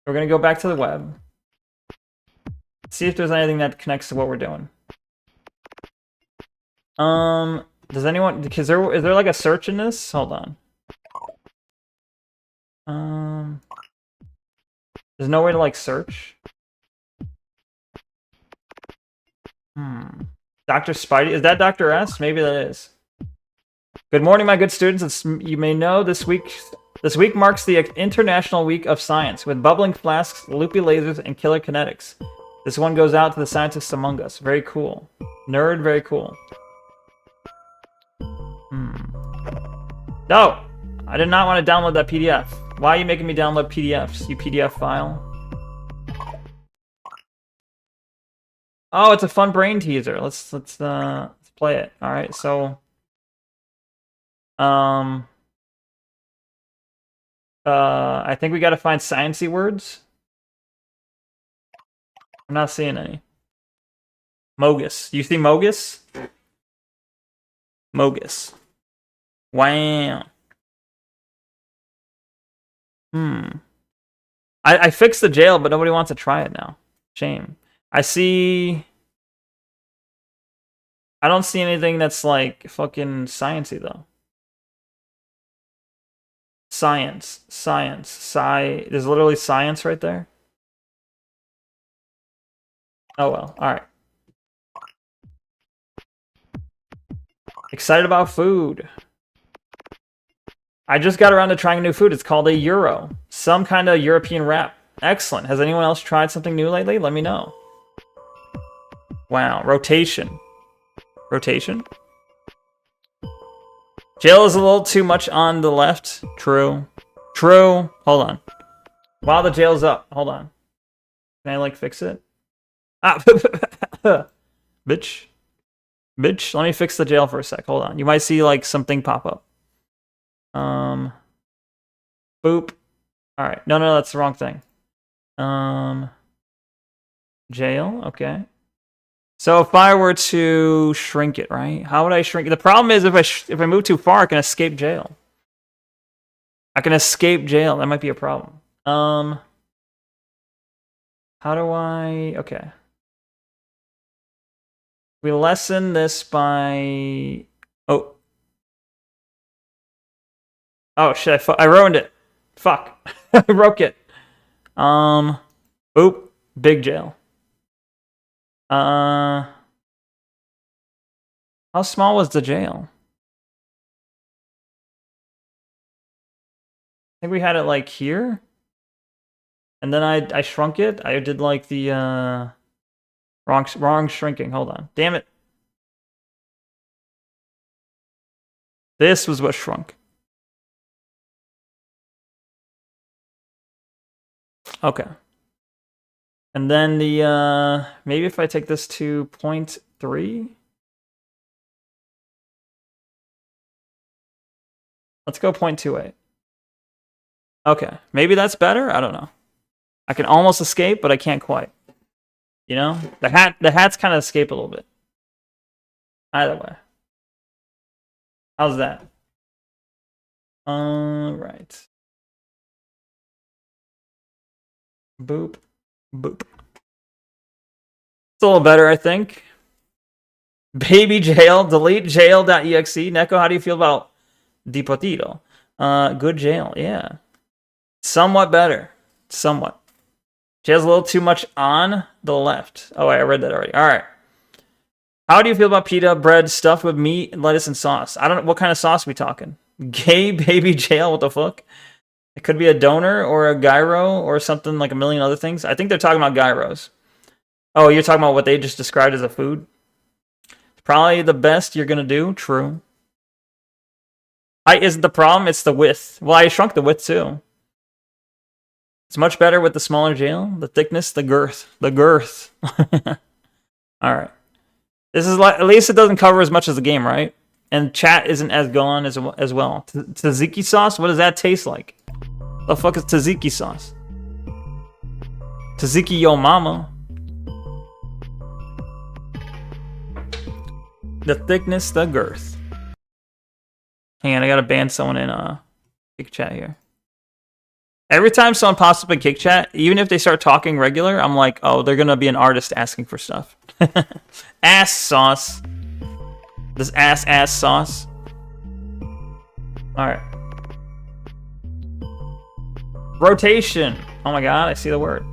Speaker 1: We're gonna go back to the web. See if there's anything that connects to what we're doing. Does anyone, because is there like a search in this? Hold on. There's no way to like search. Dr. Spidey, is that Dr. S? Maybe that is. Good morning, my good students. As you may know, this week marks the International Week of Science, with bubbling flasks, loopy lasers, and killer kinetics. This one goes out to the scientists among us. Very cool. Nerd, very cool. No! I did not want to download that PDF. Why are you making me download PDFs, you PDF file? Oh, it's a fun brain teaser. Let's play it. All right, so I think we got to find sciencey words. I'm not seeing any. Mogus. You see Mogus? Mogus. Wow. I fixed the jail, but nobody wants to try it now. Shame. I don't see anything that's like fucking sciencey though. Science. There's literally science right there. Oh well, alright. Excited about food. I just got around to trying a new food. It's called a Euro. Some kind of European wrap. Excellent. Has anyone else tried something new lately? Let me know. Wow. Rotation. Rotation? Jail is a little too much on the left. True. True. Hold on. While the jail's up. Hold on. Can I, like, fix it? Ah. Bitch. Bitch. Let me fix the jail for a sec. Hold on. You might see, like, something pop up. Boop. Alright. No, that's the wrong thing. Jail. Okay. So if I were to shrink it, right? How would I shrink it? The problem is if I move too far, I can escape jail. I can escape jail. That might be a problem. How do I... Okay. We lessen this by... Oh. Oh, shit. I ruined it. Fuck. I broke it. Oop. Big jail. How small was the jail? I think we had it like here. And then I shrunk it. I did like the wrong shrinking. Hold on. Damn it. This was what shrunk. Okay. And then the, maybe if I take this to 0.3. Let's go 0.28. Okay, maybe that's better? I don't know. I can almost escape, but I can't quite. You know? The hats kind of escape a little bit. Either way. How's that? Alright. Boop. Boop. It's a little better, I think. Baby jail. Delete jail.exe. Neko, how do you feel about Deportido? Good jail. Yeah. Somewhat better. Somewhat. Jail's a little too much on the left. Oh, wait, I read that already. All right. How do you feel about pita bread stuffed with meat, lettuce, and sauce? I don't know. What kind of sauce are we talking? Gay baby jail? What the fuck? It could be a donor or a gyro or something like a million other things. I think they're talking about gyros. Oh, you're talking about what they just described as a food? It's probably the best you're gonna do. True. Height isn't the problem, it's the width. Well, I shrunk the width too. It's much better with the smaller jail. The thickness, the girth. The girth. Alright. This is like, at least it doesn't cover as much as the game, right? And chat isn't as gone as well. Tzatziki sauce? What does that taste like? The fuck is tzatziki sauce? Tzatziki yo mama. The thickness, the girth. Hang on, I gotta ban someone in kick chat here. Every time someone pops up in kick chat, even if they start talking regular, I'm like, oh, they're gonna be an artist asking for stuff. Ass sauce. This ass sauce. Alright. Rotation. Oh my god, I see the word.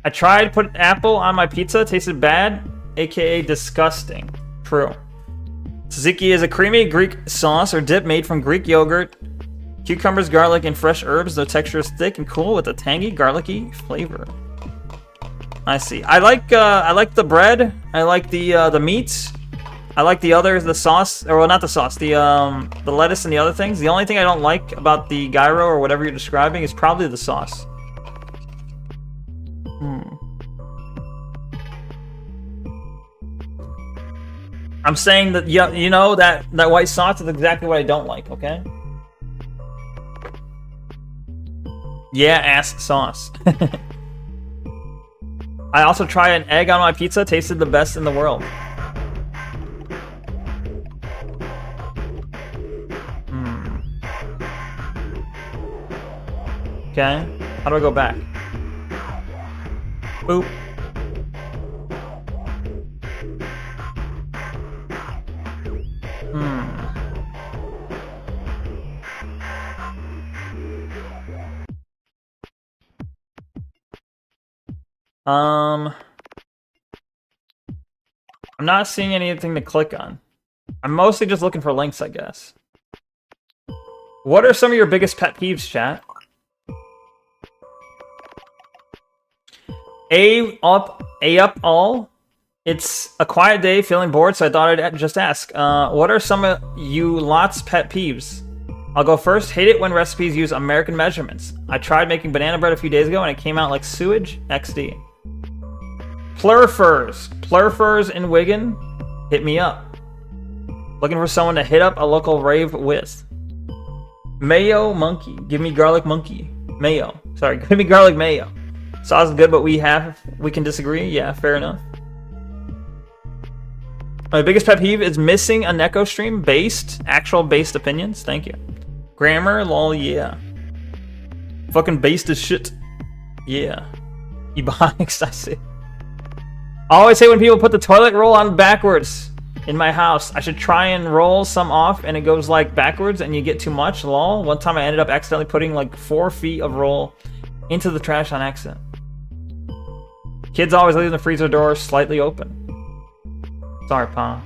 Speaker 1: I tried to put apple on my pizza, tasted bad, aka disgusting. True. Tzatziki is a creamy Greek sauce or dip made from Greek yogurt, cucumbers, garlic, and fresh herbs. The texture is thick and cool with a tangy, garlicky flavor. I see. I like the bread. I like the meats. I like the sauce, or well, not the sauce, the lettuce and the other things. The only thing I don't like about the gyro or whatever you're describing is probably the sauce. I'm saying that, yeah, you know, that white sauce is exactly what I don't like, okay? Yeah, ass sauce. I also tried an egg on my pizza, tasted the best in the world. Okay, how do I go back? Boop. I'm not seeing anything to click on. I'm mostly just looking for links, I guess. What are some of your biggest pet peeves, chat? A up all. It's a quiet day, feeling bored, so I thought I'd just ask. What are some of you lot's pet peeves? I'll go first. Hate it when recipes use American measurements. I tried making banana bread a few days ago and it came out like sewage. XD. Plurfers in Wigan, hit me up. Looking for someone to hit up a local rave with. Mayo monkey, give me garlic monkey. Mayo, sorry, give me garlic mayo. Sauce is good, but we can disagree. Yeah, fair enough. My biggest pet peeve is missing a Neko stream. Actual based opinions. Thank you. Grammar, lol, yeah. Fucking based as shit. Yeah. Ebonics, I see. I always hate when people put the toilet roll on backwards in my house. I should try and roll some off and it goes like backwards and you get too much, lol. One time I ended up accidentally putting like 4 feet of roll into the trash on accident. Kids always leave the freezer door slightly open. Sorry, Pa.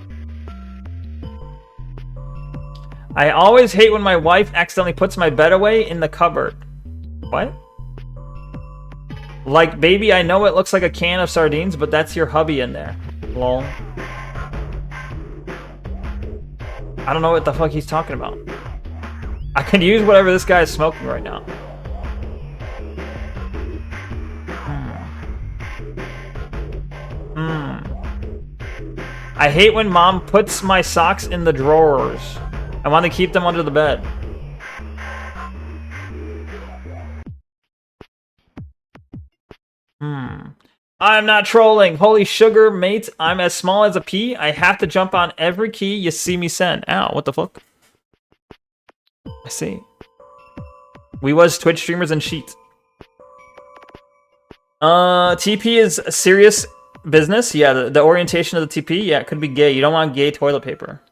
Speaker 1: I always hate when my wife accidentally puts my bed away in the cupboard. What? Like, baby, I know it looks like a can of sardines, but that's your hubby in there. Lol. I don't know what the fuck he's talking about. I can use whatever this guy is smoking right now. I hate when mom puts my socks in the drawers. I want to keep them under the bed. I'm not trolling. Holy sugar, mate. I'm as small as a pea. I have to jump on every key you see me send. Ow, what the fuck? I see. We was Twitch streamers and sheet. TP is a serious business. Yeah, the orientation of the TP. Yeah, it could be gay. You don't want gay toilet paper.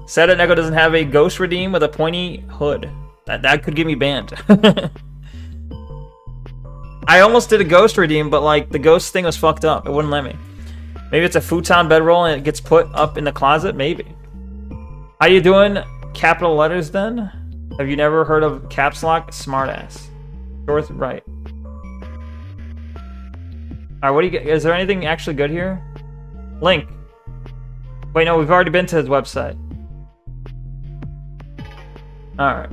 Speaker 1: Said that Neko doesn't have a ghost redeem with a pointy hood. That could get me banned. I almost did a ghost redeem, but like the ghost thing was fucked up. It wouldn't let me. Maybe it's a futon bedroll and it gets put up in the closet. Maybe. How you doing? Capital letters then? Have you never heard of caps lock? Smartass. Short right. Alright, what do you get? Is there anything actually good here? Link. Wait, no, we've already been to his website. Alright.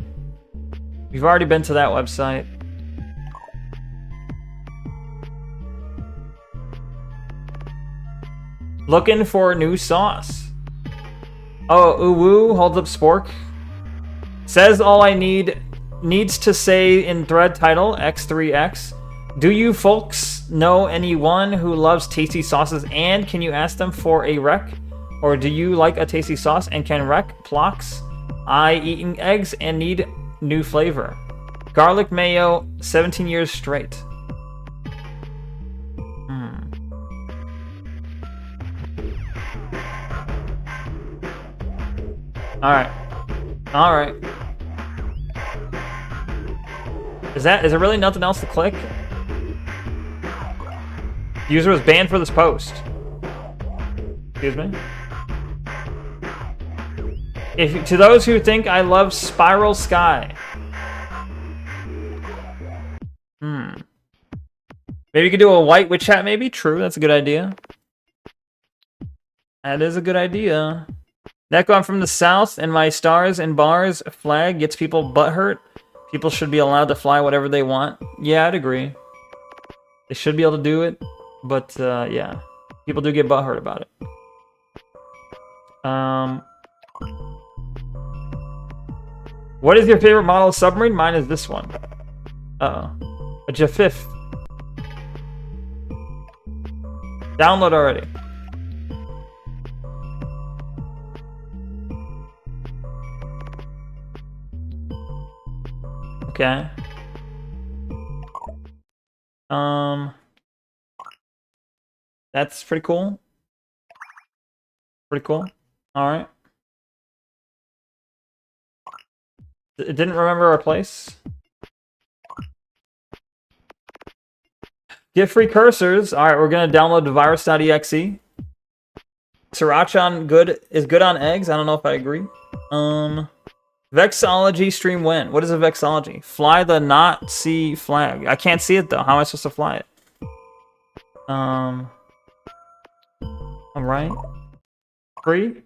Speaker 1: We've already been to that website. Looking for new sauce. Oh, Uwu holds up Spork. Says all I needs to say in thread title, X3X. Do you folks know anyone who loves tasty sauces, and can you ask them for a rec? Or do you like a tasty sauce and can rec Plox? I eating eggs and need new flavor. Garlic mayo, 17 years straight. Alright. Alright. Is there really nothing else to click? User was banned for this post. Excuse me? To those who think I love Spiral Sky. Maybe you could do a white witch hat, maybe? True, that's a good idea. That is a good idea. Neko, I'm from the south, and my stars and bars flag gets people butthurt. People should be allowed to fly whatever they want. Yeah, I'd agree. They should be able to do it, but yeah. People do get butthurt about it. What is your favorite model of submarine? Mine is this one. Uh-oh. A Jafif. Download already. Okay. That's pretty cool. Pretty cool. Alright. It didn't remember our place. Get free cursors. Alright, we're gonna download the virus.exe. Sriracha is good on eggs. I don't know if I agree. Vexology stream when? What is a vexology? Fly the not see flag. I can't see it though. How am I supposed to fly it? Alright. Free?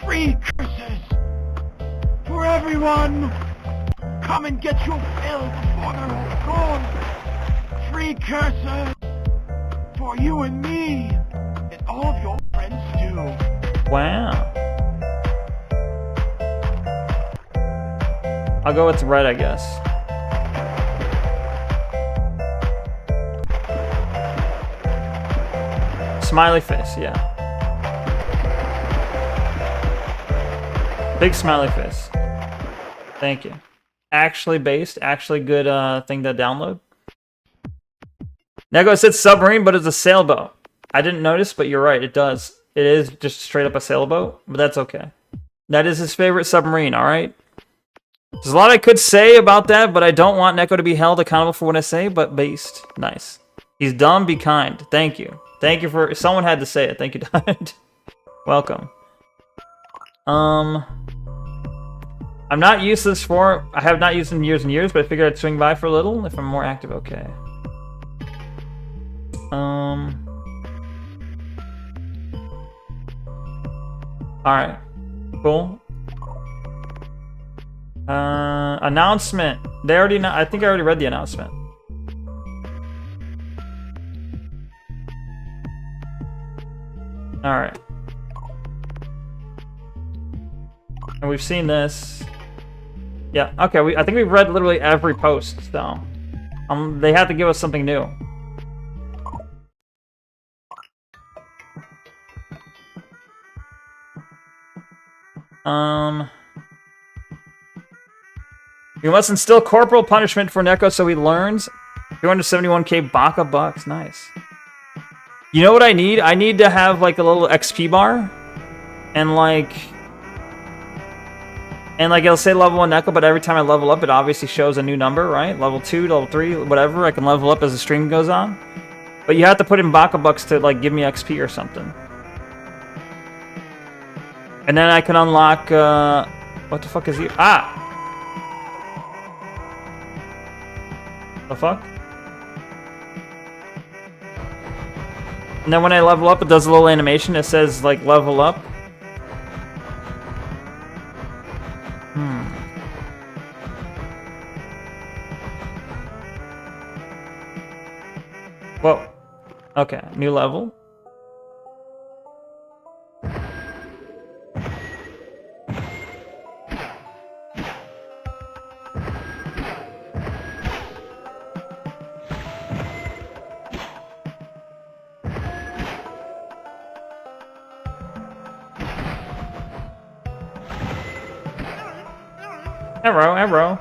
Speaker 7: Free curses for everyone! Come and get your fill before they're all gone! Free curses for you and me, and all of your friends too.
Speaker 1: Wow. I'll go with red, I guess. Smiley face, yeah. Big smiley face. Thank you. Actually based, actually good thing to download. Neko said submarine, but it's a sailboat. I didn't notice, but you're right, it does. It is just straight up a sailboat, but that's okay. That is his favorite submarine, alright? There's a lot I could say about that, but I don't want Neko to be held accountable for what I say, but based. Nice. He's dumb, be kind. Thank you. Thank you for... Someone had to say it. Thank you, Dad. Welcome. I'm not used to this for... I have not used it in years and years, but I figured I'd swing by for a little. If I'm more active, okay. Alright. Cool. Announcement. They already know. I think I already read the announcement. Alright. And we've seen this. Yeah, okay, I think we've read literally every post, though. They have to give us something new. We must instill corporal punishment for Neko so he learns. 271k Baka bucks, nice. You know what I need? I need to have like a little XP bar. And like it'll say level 1 Neko, but every time I level up it obviously shows a new number, right? Level 2, level 3, whatever. I can level up as the stream goes on. But you have to put in Baka bucks to like give me XP or something. And then I can unlock what the fuck is he? Ah! The fuck? And then when I level up, it does a little animation that says, like, level up. Whoa. Okay, new level. Arrow.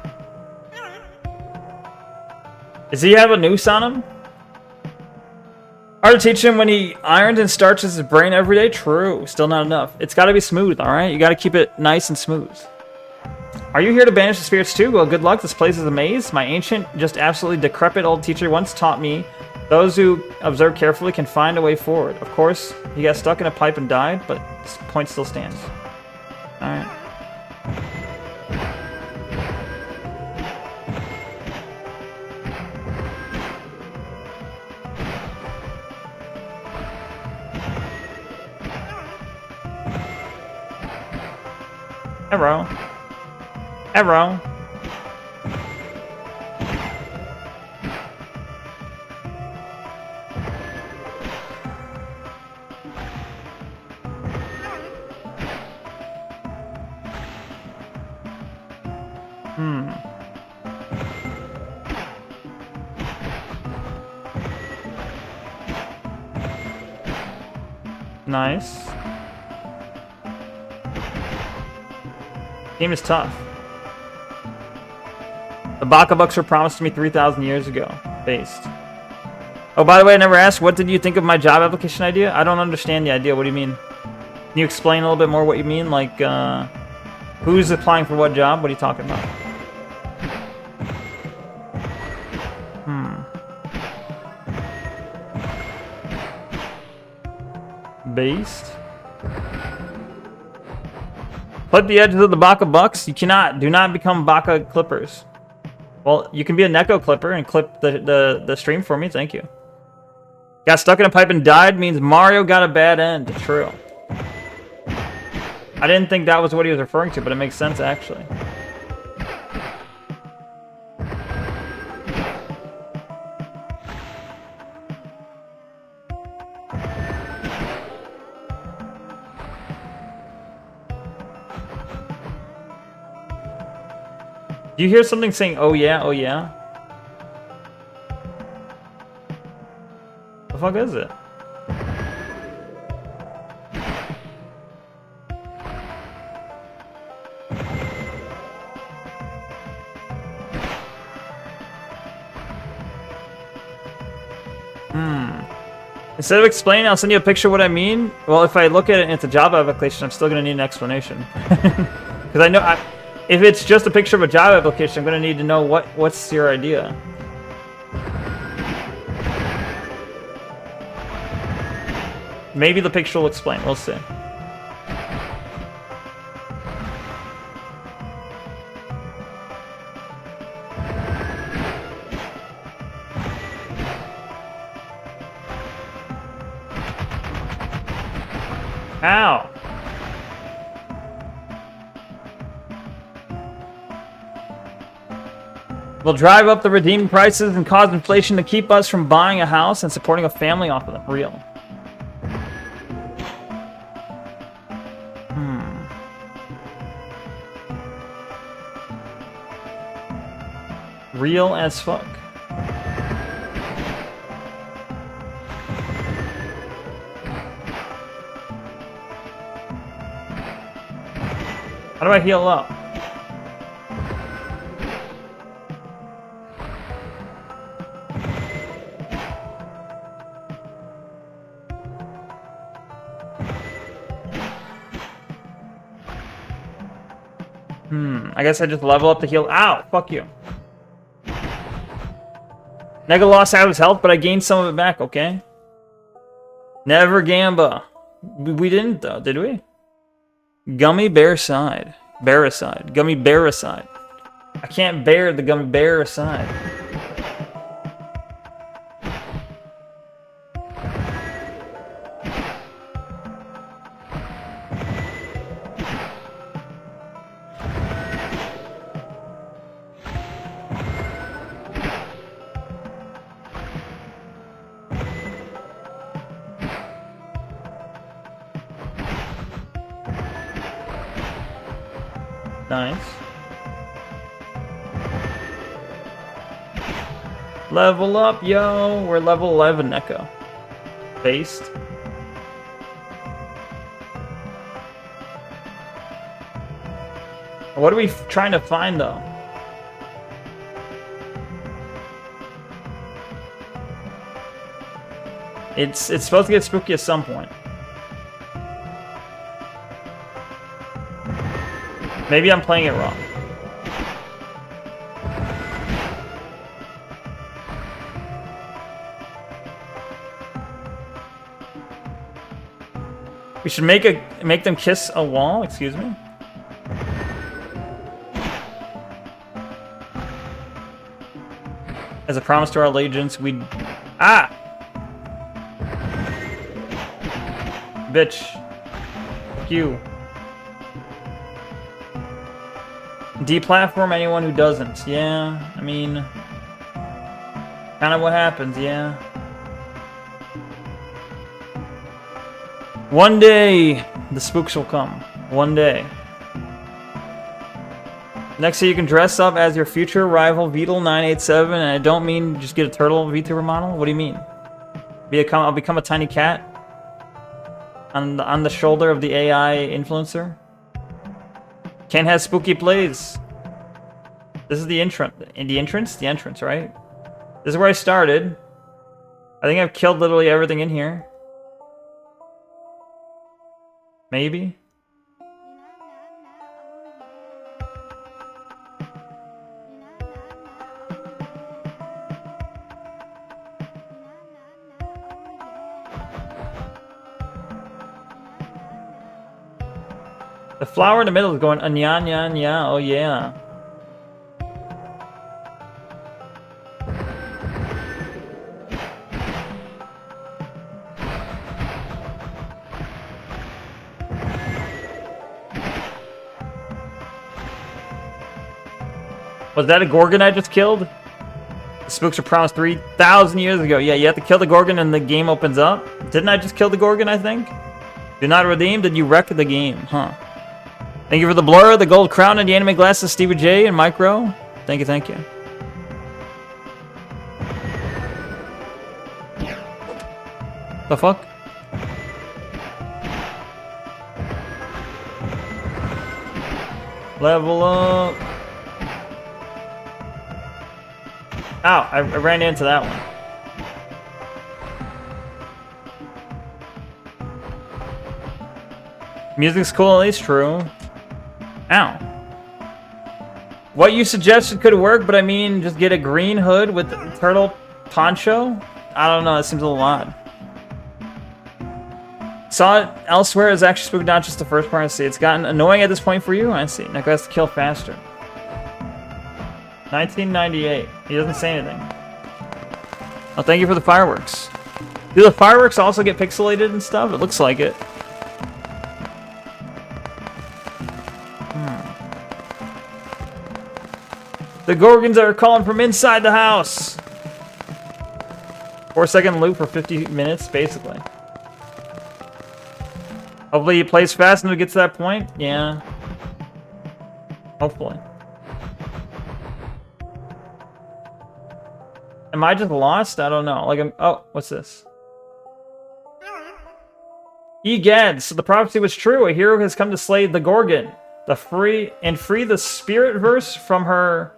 Speaker 1: Does he have a noose on him? Hard to teach him when he irons and starches his brain every day? True. Still not enough. It's got to be smooth, alright? You got to keep it nice and smooth. Are you here to banish the spirits too? Well, good luck. This place is a maze. My ancient, just absolutely decrepit old teacher once taught me those who observe carefully can find a way forward. Of course, he got stuck in a pipe and died, but this point still stands. Alright. Arrow. Nice. Game is tough. The Baka Bucks were promised to me 3,000 years ago. Based. Oh, by the way, I never asked, what did you think of my job application idea? I don't understand the idea. What do you mean? Can you explain a little bit more what you mean? Like, who's applying for what job? What are you talking about? Based. Clip the edges of the Baka Bucks? You cannot. Do not become Baka Clippers. Well, you can be a Neko Clipper and clip the stream for me. Thank you. Got stuck in a pipe and died means Mario got a bad end. True. I didn't think that was what he was referring to, but it makes sense, actually. Do you hear something saying, oh yeah, oh yeah? The fuck is it? Instead of explaining, I'll send you a picture of what I mean. Well, if I look at it and it's a job application, I'm still going to need an explanation. Because I know... if it's just a picture of a job application, I'm going to need to know what's your idea. Maybe the picture will explain. We'll see. Ow! We'll drive up the redeem prices and cause inflation to keep us from buying a house and supporting a family off of them. Real. Real as fuck. How do I heal up? I guess I just level up to heal. Ow! Fuck you. Neko lost half his health, but I gained some of it back, okay? Never Gamba. We didn't, though, did we? Gummy bear side. Bearicide. Gummy bearicide. I can't bear the gummy bearicide. Nice. Level up, yo! We're level 11, Neko. Based. What are we trying to find, though? It's supposed to get spooky at some point. Maybe I'm playing it wrong. We should make them kiss a wall, excuse me. As a promise to our allegiance, we bitch. Fuck you. Deplatform anyone who doesn't. Yeah, I mean, kind of what happens, yeah. One day, the spooks will come. One day. Next year, you can dress up as your future rival, Beetle987, and I don't mean just get a turtle VTuber model. What do you mean? I'll become a tiny cat on the shoulder of the AI influencer. Can't have spooky plays. This is the entrance. The entrance, right? This is where I started. I think I've killed literally everything in here. Maybe. The flower in the middle is going anya nya nya. Oh yeah. Was that a Gorgon I just killed? The spooks were promised 3,000 years ago. Yeah, you have to kill the Gorgon and the game opens up. Didn't I just kill the Gorgon, I think? Do not redeem, did you wreck the game? Huh. Thank you for the blur, the gold crown, and the anime glasses, Stevie J and Micro. Thank you, thank you. The fuck? Level up. Ow, I ran into that one. Music's cool, at least true. Ow. What you suggested could work, but I mean, just get a green hood with the turtle poncho? I don't know, that seems a little odd. Saw it elsewhere, it's actually spooked, not just the first part. I see. It's gotten annoying at this point for you? I see. Neko has to kill faster. 1998. He doesn't say anything. Oh, thank you for the fireworks. Do the fireworks also get pixelated and stuff? It looks like it. The Gorgons are calling from inside the house. 4-second loop for 50 minutes, basically. Hopefully he plays fast and we get to that point. Yeah. Hopefully. Am I just lost? I don't know. Like, oh, what's this? Egad, so the prophecy was true. A hero has come to slay the Gorgon, free the spirit verse from her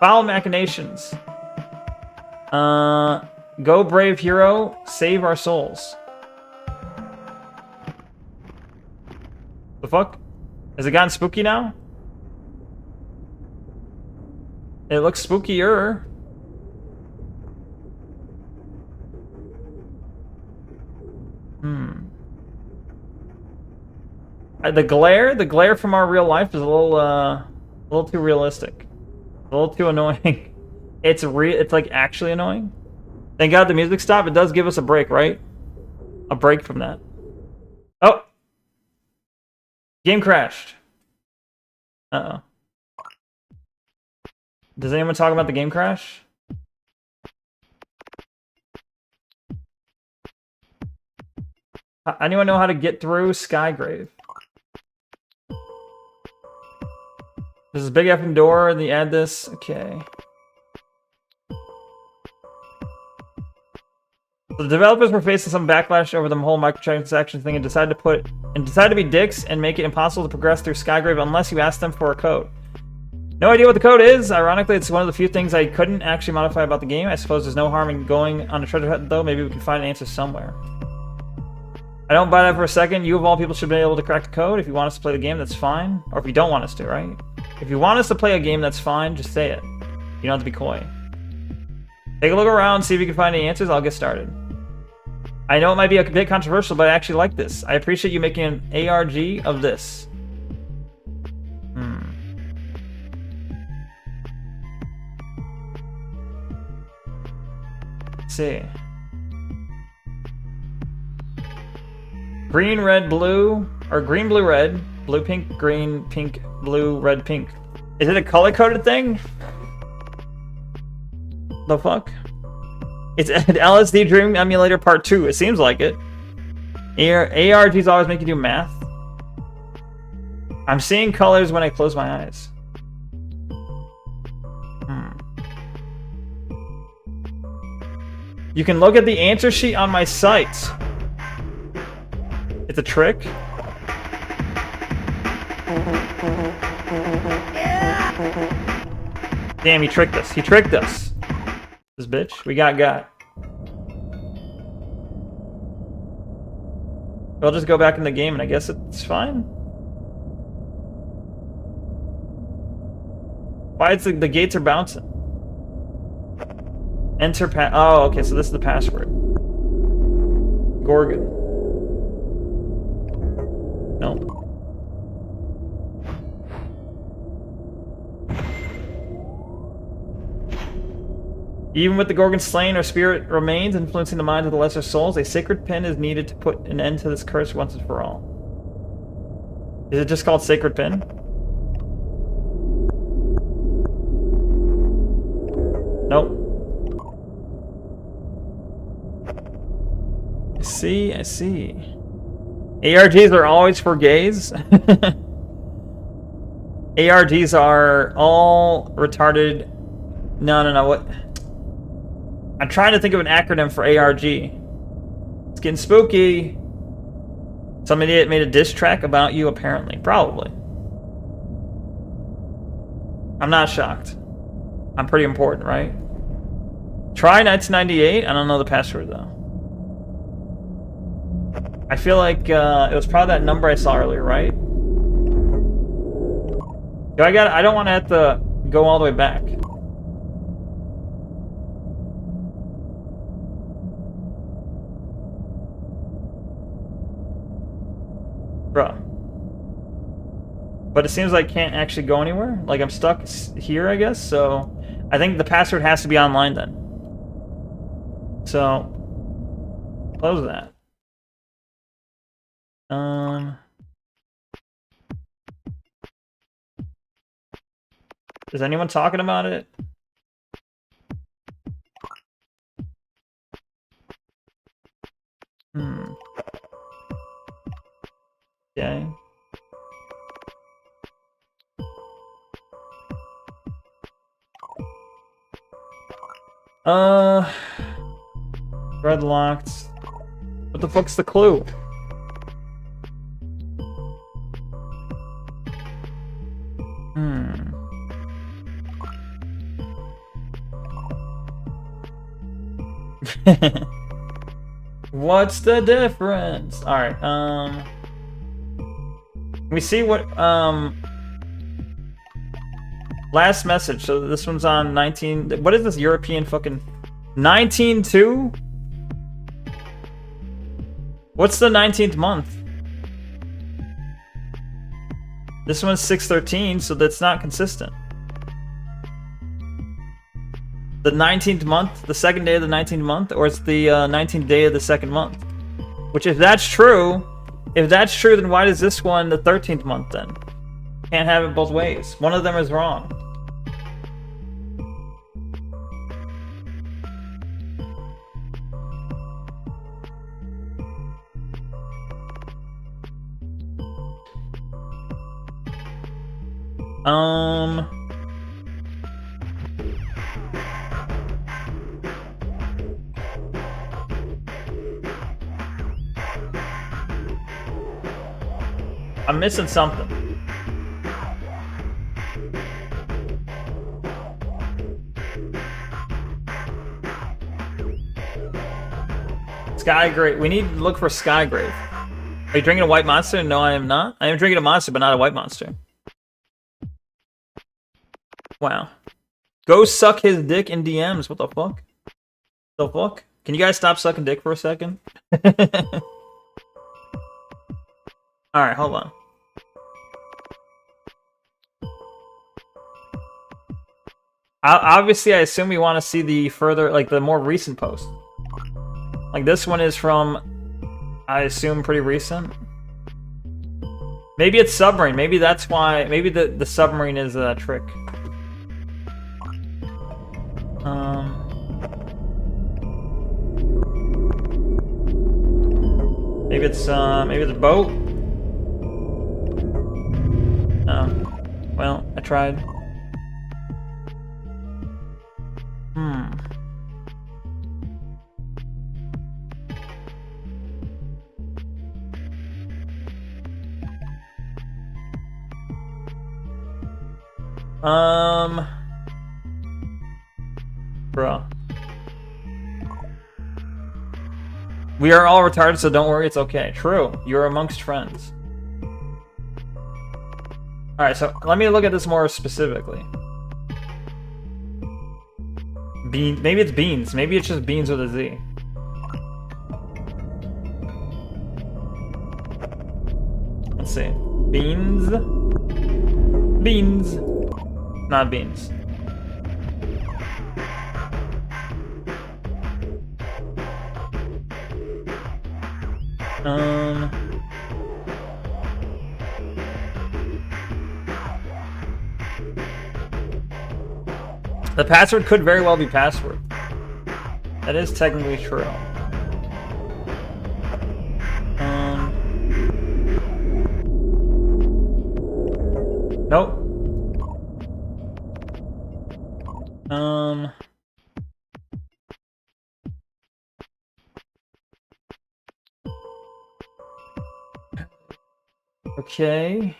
Speaker 1: foul machinations. Go brave hero, save our souls. The fuck? Has it gotten spooky now? It looks spookier. The glare from our real life is a little too realistic. A little too annoying. It's like actually annoying. Thank God the music stopped. It does give us a break, right? A break from that. Oh! Game crashed. Uh-oh. Does anyone talk about the game crash? Anyone know how to get through Skygrave? There's this big effing door, and they add this. Okay. So the developers were facing some backlash over the whole microtransaction thing and decided to be dicks and make it impossible to progress through Skygrave unless you ask them for a code. No idea what the code is. Ironically, it's one of the few things I couldn't actually modify about the game. I suppose there's no harm in going on a treasure hunt, though. Maybe we can find an answer somewhere. I don't buy that for a second. You of all people should be able to crack the code. If you want us to play the game, that's fine. Or if you don't want us to, right? If you want us to play a game, that's fine. Just say it. You don't have to be coy. Take a look around, see if you can find any answers. I'll get started. I know it might be a bit controversial, but I actually like this. I appreciate you making an ARG of this. Let's see. Green, red, blue, or green, blue, red, blue, pink, green, pink, blue, red, pink. Is it a color-coded thing? The fuck? It's an LSD Dream Emulator Part 2. It seems like it. ARGs always make you do math. I'm seeing colors when I close my eyes. You can look at the answer sheet on my site. It's a trick. Damn, he tricked us. He tricked us. This bitch. We got. We'll just go back in the game and I guess it's fine. Why is the gates are bouncing? Enter oh, okay, so this is the password. Gorgon. Nope. Even with the Gorgon slain, our spirit remains, influencing the minds of the lesser souls. A sacred pin is needed to put an end to this curse once and for all. Is it just called Sacred Pin? Nope. I see. ARGs are always for gays. ARGs are all retarded. No. What? I'm trying to think of an acronym for ARG. It's getting spooky. Some idiot made a diss track about you, apparently. Probably. I'm not shocked. I'm pretty important, right? Try 1998. I don't know the password, though. I feel like it was probably that number I saw earlier, right? I don't want to have to go all the way back. Bruh. But it seems like I can't actually go anywhere. Like I'm stuck here, I guess. So I think the password has to be online then. So close that. Is anyone talking about it? Okay. Red locked. What the fuck's the clue? What's the difference? Alright, let me see what, last message. So this one's on 19... What is this European fucking... 19-2? What's the 19th month? This one's 6/13, so that's not consistent. The 19th month, the second day of the 19th month, or it's the 19th day of the second month. Which, if that's true, then why is this one the 13th month then? Can't have it both ways. One of them is wrong. I'm missing something. Skygrave. We need to look for Skygrave. Are you drinking a white monster? No, I am not. I am drinking a monster, but not a white monster. Wow. Go suck his dick in DMs. What the fuck? The fuck? Can you guys stop sucking dick for a second? Alright, hold on. Obviously, I assume we want to see the further, like, the more recent post. Like, this one is from, I assume, pretty recent. Maybe it's submarine. Maybe that's why. Maybe the submarine is a trick. Maybe it's a boat. Oh, well, I tried. Bro. We are all retarded, so don't worry, it's okay. True, you're amongst friends. Alright, so let me look at this more specifically. Bean, maybe it's beans. Maybe it's just beans with a Z. Let's see. Beans. Beans. Not beans. The password could very well be password. That is technically true. Nope. Okay.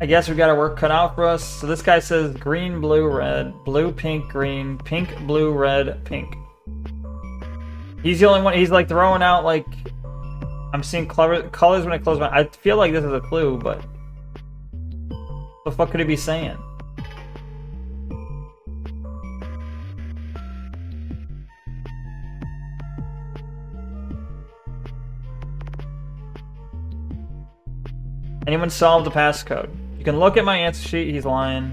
Speaker 1: I guess we got our work cut out for us. So this guy says green, blue, red, blue, pink, green, pink, blue, red, pink. He's the only one. He's like throwing out like I'm seeing colors when I close my. I feel like this is a clue, but what the fuck could he be saying? Anyone solved the passcode? You can look at my answer sheet. He's lying.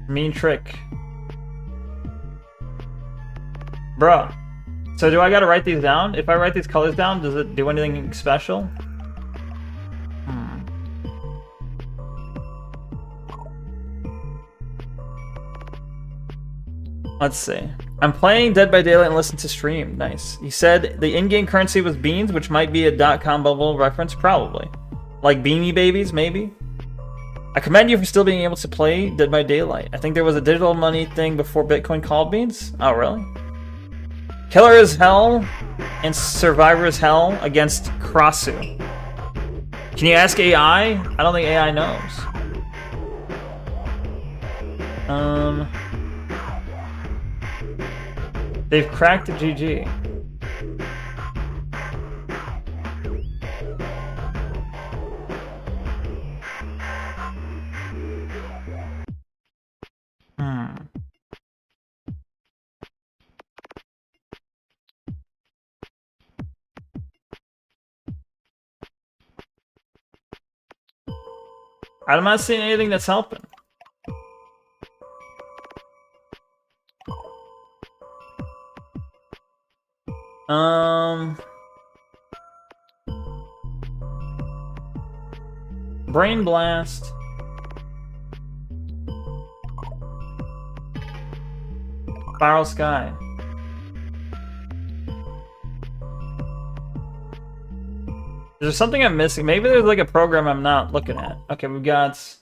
Speaker 1: Mean trick. Bruh. So do I gotta write these down? If I write these colors down, does it do anything special? Let's see. I'm playing Dead by Daylight and listen to stream. Nice. He said the in-game currency was beans, which might be a .com bubble reference. Probably. Like Beanie Babies, maybe? I commend you for still being able to play Dead by Daylight. I think there was a digital money thing before Bitcoin called beans. Oh, really? Killer is Hell and Survivor is Hell against Krasu. Can you ask AI? I don't think AI knows. They've cracked GG. I'm not seeing anything that's helping. Brain Blast. Spiral Sky. There's something I'm missing. Maybe there's like a program I'm not looking at. Okay, we've got...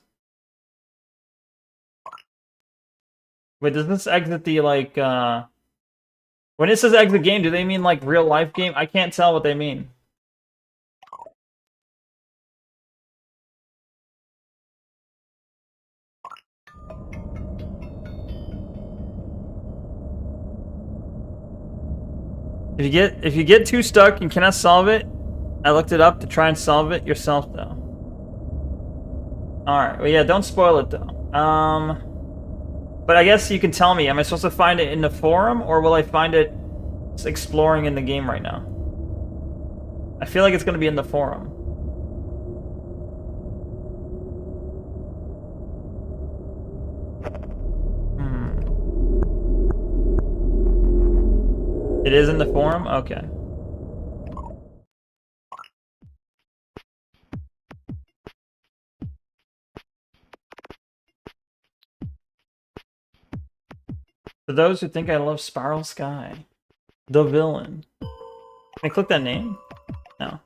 Speaker 1: Wait, does this exit the, like, When it says exit game, do they mean, like, real life game? I can't tell what they mean. If you get too stuck and cannot solve it, I looked it up to try and solve it yourself, though. Alright, well, yeah, don't spoil it, though. But I guess you can tell me, am I supposed to find it in the forum, or will I find it exploring in the game right now? I feel like it's going to be in the forum. It is in the forum? Okay. For those who think I love Spiral Sky, the villain. Can I click that name? No.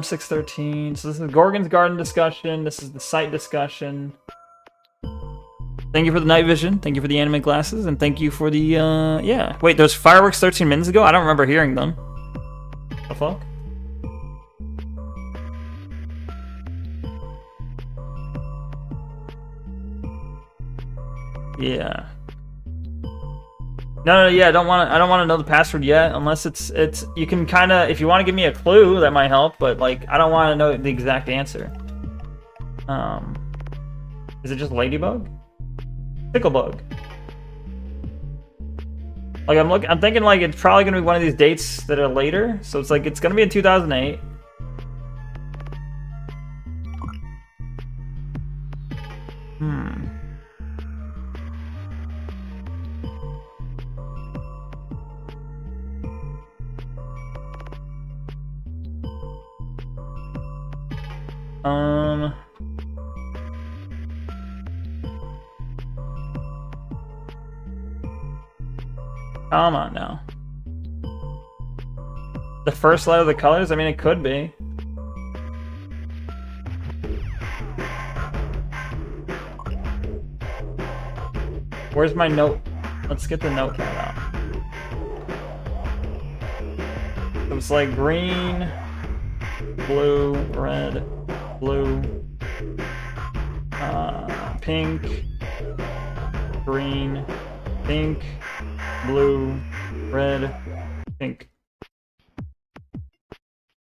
Speaker 1: 613. So this is Gorgon's Garden discussion. This is the site discussion. Thank you for the night vision. Thank you for the anime glasses, and thank you for the yeah. Wait, those fireworks 13 minutes ago? I don't remember hearing them. The fuck? Yeah. No, yeah, I don't want to know the password yet, unless it's you can kind of, if you want to give me a clue, that might help, but like I don't want to know the exact answer. Is it just Ladybug? Picklebug. Like I'm thinking like it's probably gonna be one of these dates that are later, so it's like it's gonna be in 2008. Come on now. The first letter of the colors? I mean, it could be. Where's my note? Let's get the notepad out. It was like green, blue, red, blue, pink, green, pink, blue, red, pink.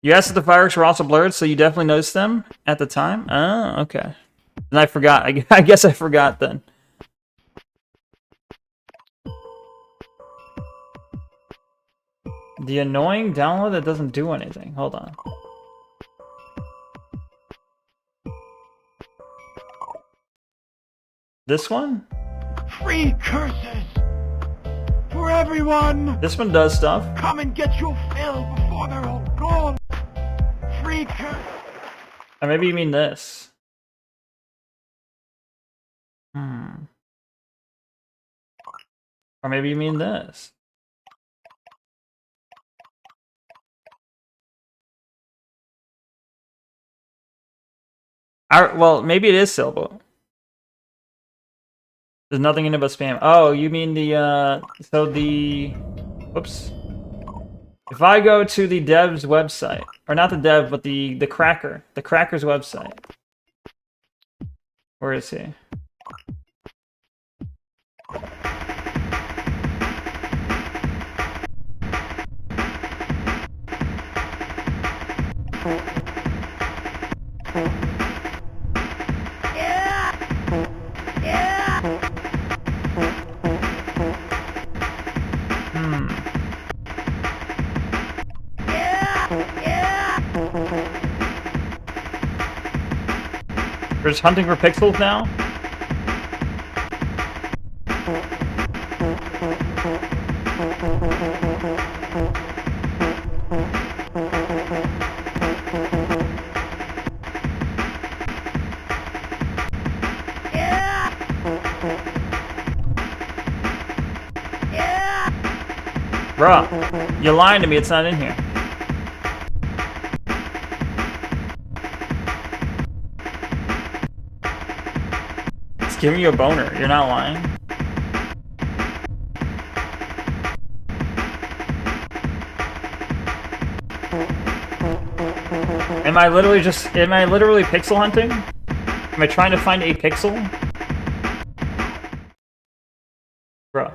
Speaker 1: You asked if the fireworks were also blurred, so you definitely noticed them at the time? Oh, okay. And I forgot. I guess I forgot then. The annoying download that doesn't do anything. Hold on. This one?
Speaker 7: Free curses for everyone.
Speaker 1: This one does stuff.
Speaker 7: Come and get your fill before they're all gone. Free curses.
Speaker 1: Or maybe you mean this. Or maybe you mean this. Well, maybe it is Silbo. There's nothing in it but spam. Oh, you mean the, so the... Whoops. If I go to the dev's website, or not the dev, but the cracker's website. Where is he? We're just hunting for pixels now? Bruh, you're lying to me, it's not in here. It's giving you a boner, you're not lying. Am I literally pixel hunting? Am I trying to find a pixel? Bruh.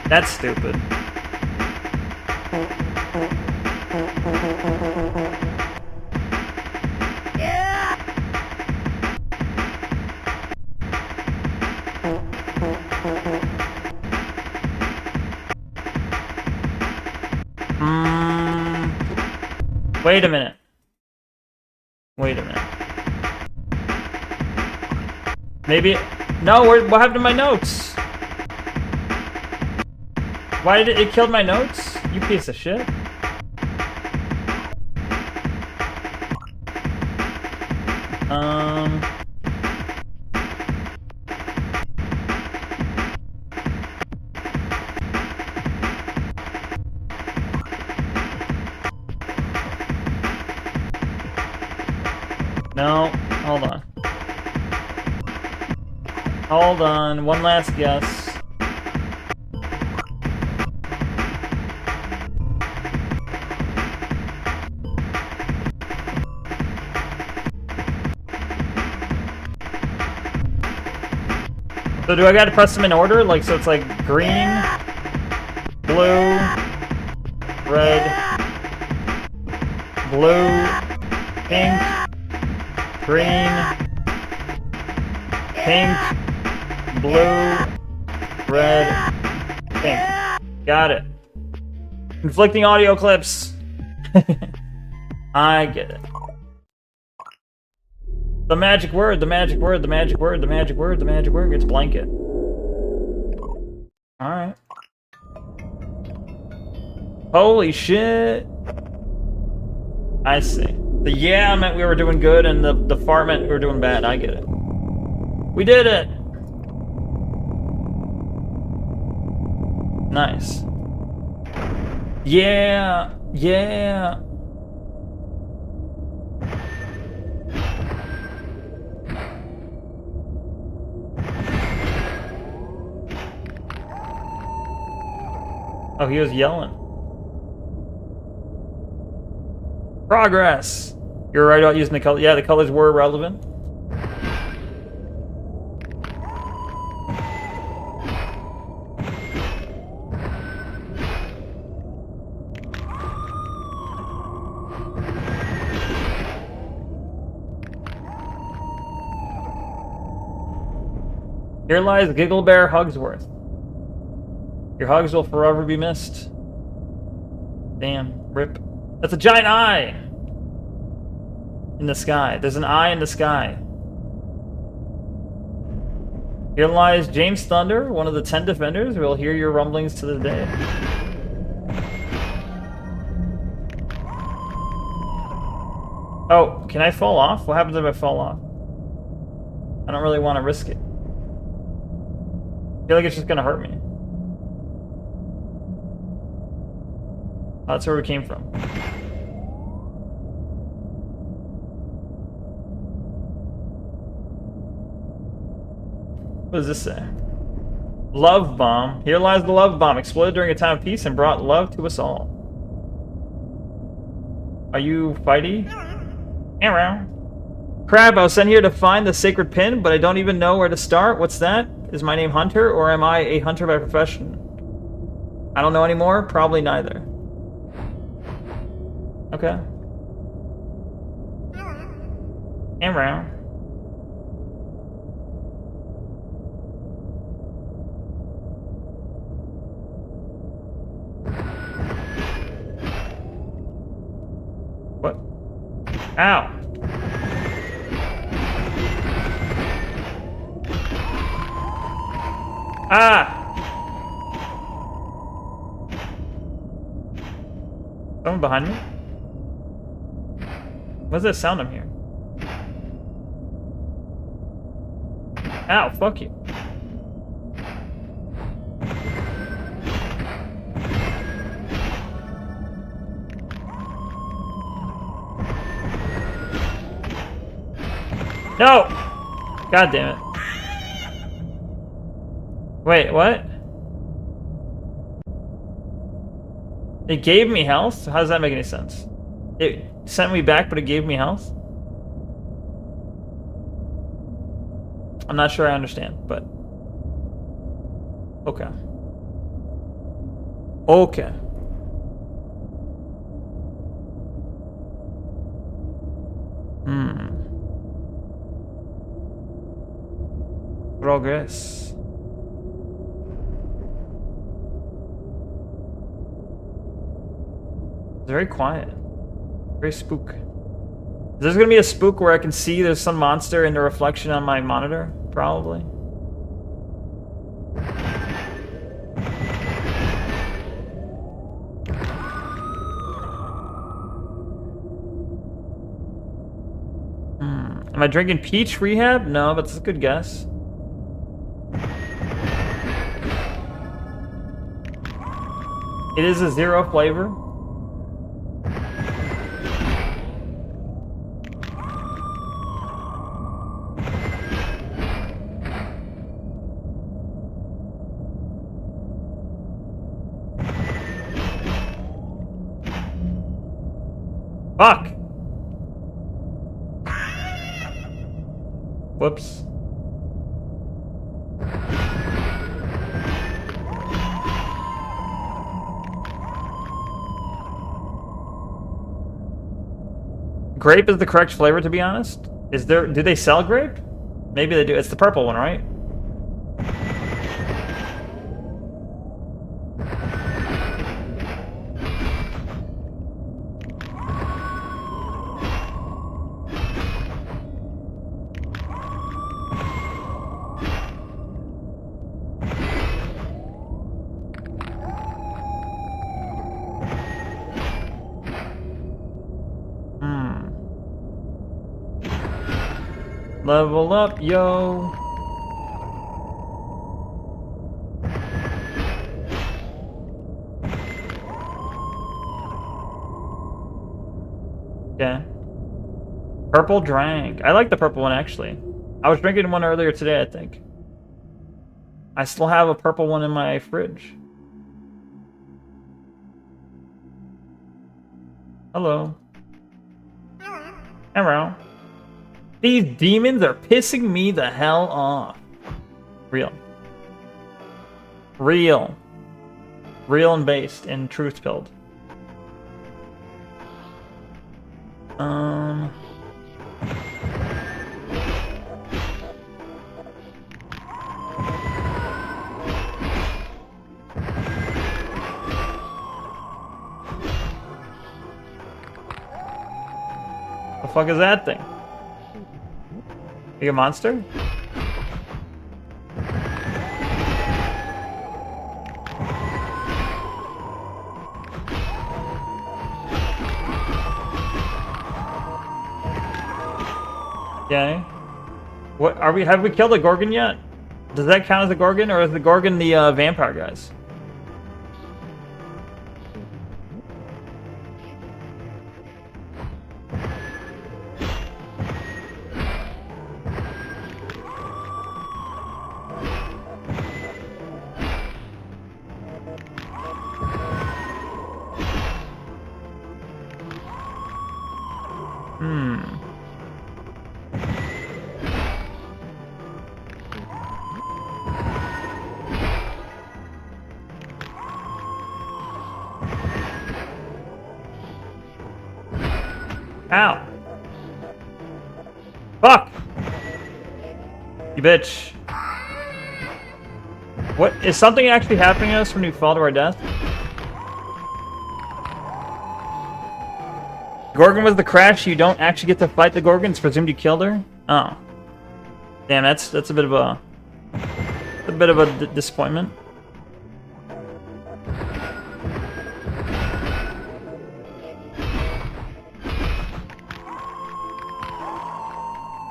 Speaker 1: That's stupid. Wait a minute. Wait a minute. Maybe... No, what happened to my notes? Why did it kill my notes? You piece of shit. No, hold on. Hold on, one last guess. So do I gotta press them in order? Like, so it's like green, blue, red, blue, pink, green, pink, blue, red, pink. Got it. Conflicting audio clips. I get it. The magic word, the magic word, the magic word, the magic word, the magic word gets blanket. Alright. Holy shit. I see. The yeah meant we were doing good, and the fart meant we were doing bad. I get it. We did it! Nice. Yeah! Yeah! Oh, he was yelling. Progress! You're right about using the color. Yeah, the colors were relevant. Here lies Giggle Bear Hugsworth. Your hugs will forever be missed. Damn, rip. That's a giant eye! In the sky. There's an eye in the sky. Here lies James Thunder, one of the 10 defenders. We'll hear your rumblings to the day. Oh, can I fall off? What happens if I fall off? I don't really want to risk it. I feel like it's just gonna hurt me. Oh, that's where we came from. What does this say? Love bomb. Here lies the love bomb. Exploded during a time of peace and brought love to us all. Are you fighty? Crap, I was sent here to find the sacred pin, but I don't even know where to start. What's that? Is my name Hunter, or am I a hunter by profession? I don't know anymore. Probably neither. Okay. Around. What? Ow. Ah! Someone behind me? What's that sound I'm hearing? Ow, fuck you. No! God damn it. Wait, what? It gave me health? How does that make any sense? It sent me back, but it gave me health? I'm not sure I understand, but... Okay. Okay. Progress. It's very quiet. Very spook. There's gonna be a spook where I can see there's some monster in the reflection on my monitor? Probably. Am I drinking peach rehab? No, but that's a good guess. It is a 0 flavor. Fuck! Whoops. Grape is the correct flavor, to be honest. Is there... Do they sell grape? Maybe they do. It's the purple one, right? Level up, yo. Okay. Purple drank. I like the purple one, actually. I was drinking one earlier today, I think. I still have a purple one in my fridge. Hello. Hello. These demons are pissing me the hell off. Real. Real. Real and based and truth-filled. The fuck is that thing? Are you a monster? Okay. What are we? Have we killed a Gorgon yet? Does that count as a Gorgon, or is the Gorgon the vampire guys? Ow! Fuck! You bitch. What? Is something actually happening to us when we fall to our death? Gorgon was the crash. You don't actually get to fight the Gorgon. It's presumed you killed her? Oh. Damn, that's a bit of a disappointment.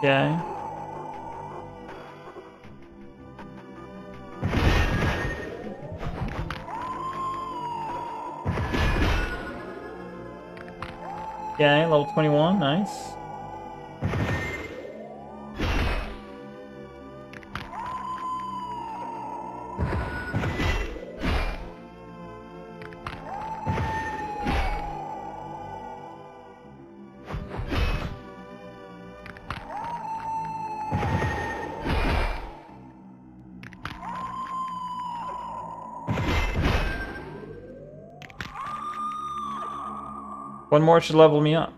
Speaker 1: Okay. Okay, level 21, nice. One more should level me up.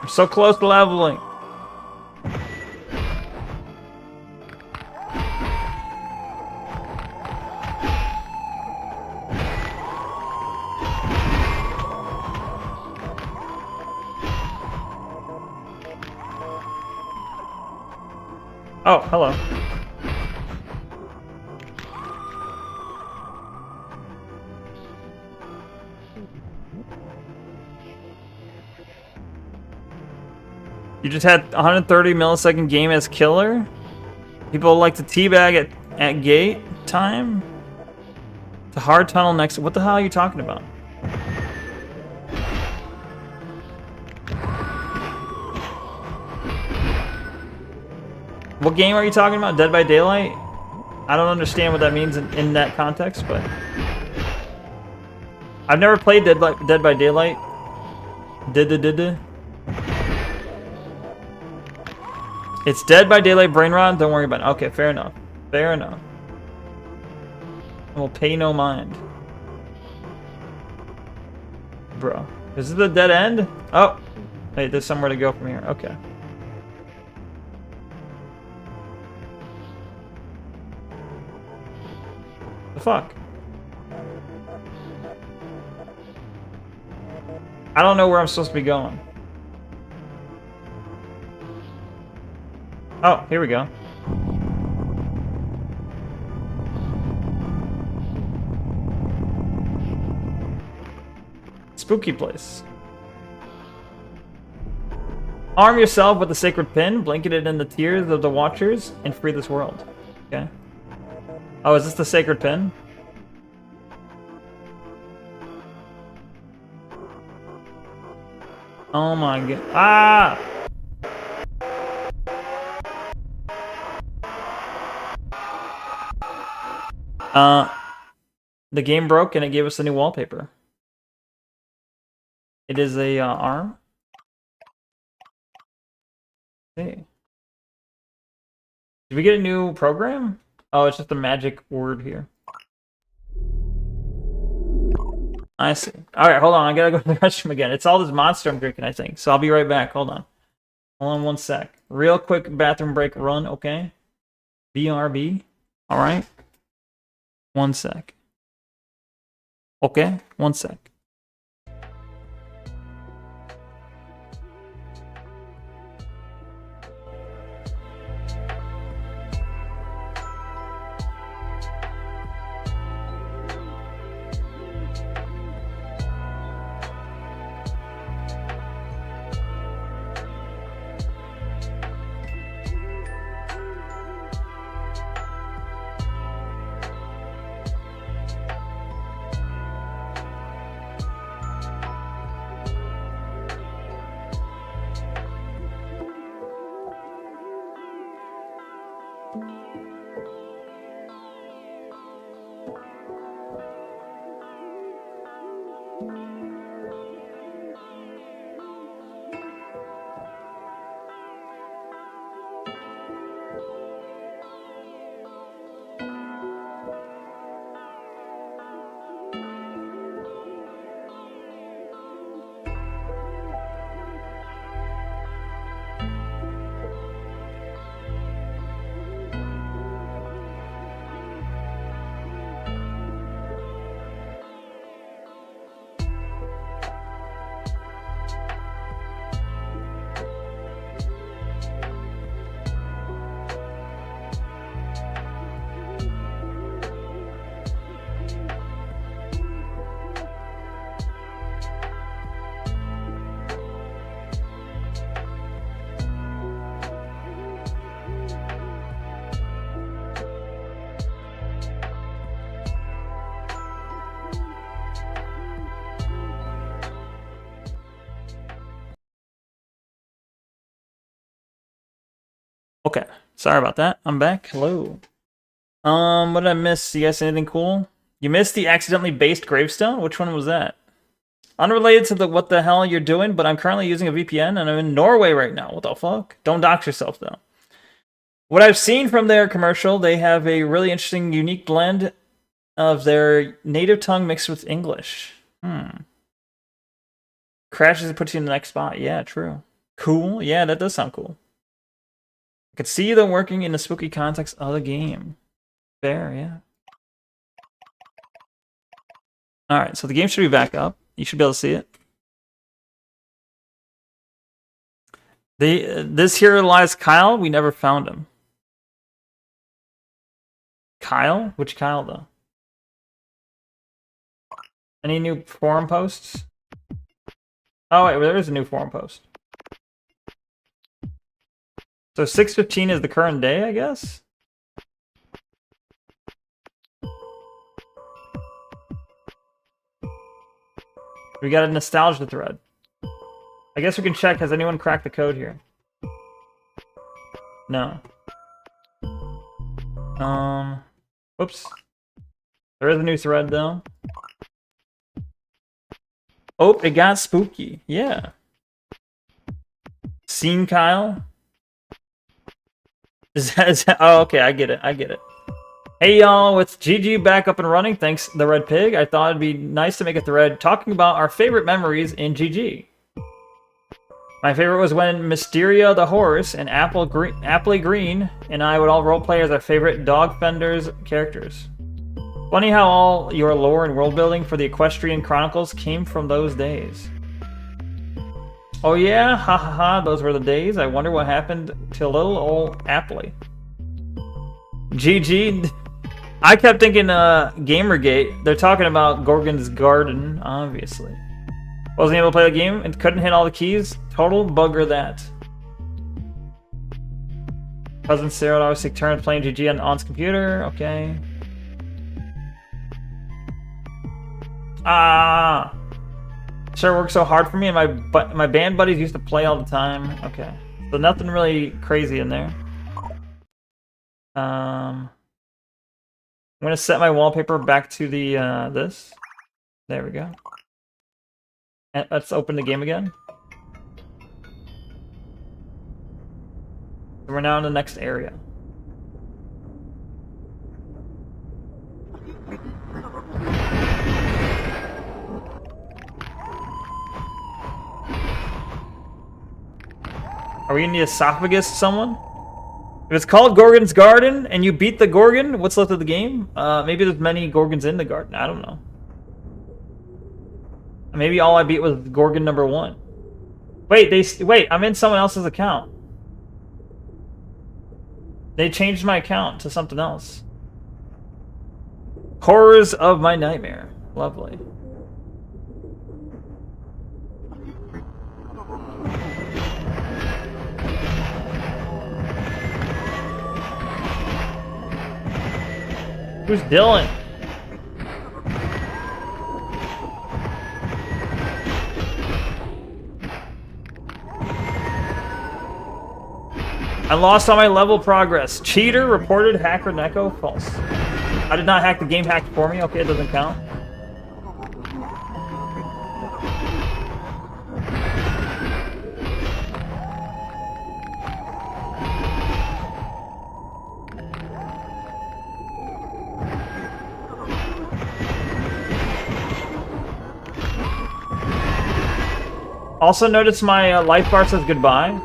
Speaker 1: I'm so close to leveling. Oh, hello. You just had 130 millisecond game as killer? People like to teabag at gate time? The hard tunnel next. What the hell are you talking about? What game are you talking about? Dead by Daylight? I don't understand what that means in that context, but I've never played Dead by Daylight. It's Dead by Daylight brain rot. Don't worry about it. Okay, fair enough. Fair enough. I will pay no mind. Bro. Is this the dead end? Oh. Hey, there's somewhere to go from here. Okay. The fuck? I don't know where I'm supposed to be going. Oh, here we go. Spooky place. Arm yourself with the sacred pin, blanket it in the tears of the watchers, and free this world. Okay. Oh, is this the sacred pin? Oh my god. Ah! The game broke and it gave us a new wallpaper. It is a arm. Hey. Did we get a new program? Oh, it's just a magic word here. I see. Alright, hold on. I gotta go to the restroom again. It's all this monster I'm drinking, I think. So I'll be right back. Hold on. Hold on 1 sec. Real quick bathroom break run, okay? BRB. Alright. 1 sec. Okay? 1 sec. Okay, sorry about that. I'm back. Hello. What did I miss? You guys see anything cool? You missed the accidentally based gravestone? Which one was that? Unrelated to the what the hell you're doing, but I'm currently using a VPN and I'm in Norway right now. What the fuck? Don't dox yourself though. What I've seen from their commercial, they have a really interesting, unique blend of their native tongue mixed with English. Crashes and puts you in the next spot. Yeah, true. Cool. Yeah, that does sound cool. I could see them working in the spooky context of the game. Fair, yeah. Alright, so the game should be back up. You should be able to see it. This here lies Kyle. We never found him. Kyle? Which Kyle, though? Any new forum posts? Oh, wait, there is a new forum post. So 6:15 is the current day, I guess? We got a nostalgia thread. I guess we can check, has anyone cracked the code here? No. Whoops. There is a new thread, though. Oh, it got spooky. Yeah. Seen Kyle? Is that, oh, okay, I get it. Hey, y'all, with GG back up and running, thanks the Red Pig, I thought it'd be nice to make a thread talking about our favorite memories in GG. My favorite was when Mysteria the Horse and Appley Green and I would all roleplay as our favorite Dog Fenders characters. Funny how all your lore and world building for the Equestrian Chronicles came from those days. Oh yeah? Ha ha ha, those were the days. I wonder what happened to little old Appley. GG. I kept thinking Gamergate. They're talking about Gorgon's Garden, obviously. Wasn't able to play the game and couldn't hit all the keys. Total bugger that. Cousin Sarah would always take turns playing GG on On's computer. Okay. Ah. Sure worked so hard for me, and my band buddies used to play all the time. Okay. So nothing really crazy in there. I'm gonna set my wallpaper back to the this. There we go. And let's open the game again. So we're now in the next area. Are we in the esophagus, someone? If it's called Gorgon's Garden and you beat the Gorgon, what's left of the game? Maybe there's many Gorgons in the garden. I don't know. Maybe all I beat was Gorgon number 1. Wait, I'm in someone else's account. They changed my account to something else. Horrors of my nightmare. Lovely. Who's Dylan? I lost all my level progress. Cheater reported hacker Neko. False. I did not hack the game, hacked for me. Okay, it doesn't count. Also notice my life bar says goodbye.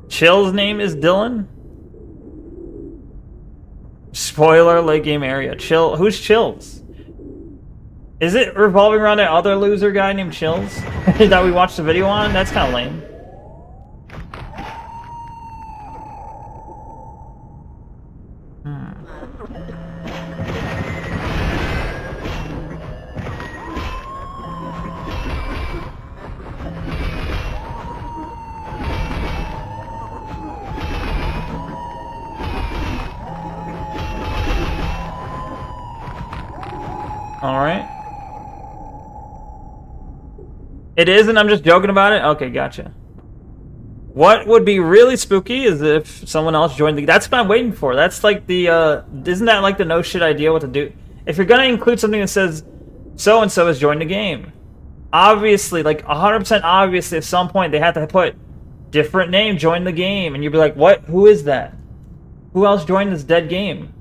Speaker 1: Chill's name is Dylan. Spoiler, late game area. Chill. Who's Chills? Is it revolving around that other loser guy named Chills that we watched the video on? That's kind of lame. Alright. It is, and I'm just joking about it? Okay, gotcha. What would be really spooky is if someone else joined the... That's what I'm waiting for. That's like the, isn't that like the no shit idea what to do? If you're gonna include something that says, so-and-so has joined the game, Obviously, like 100% obviously, at some point they had to put different name, join the game, and you'd be like, what? Who is that? Who else joined this dead game?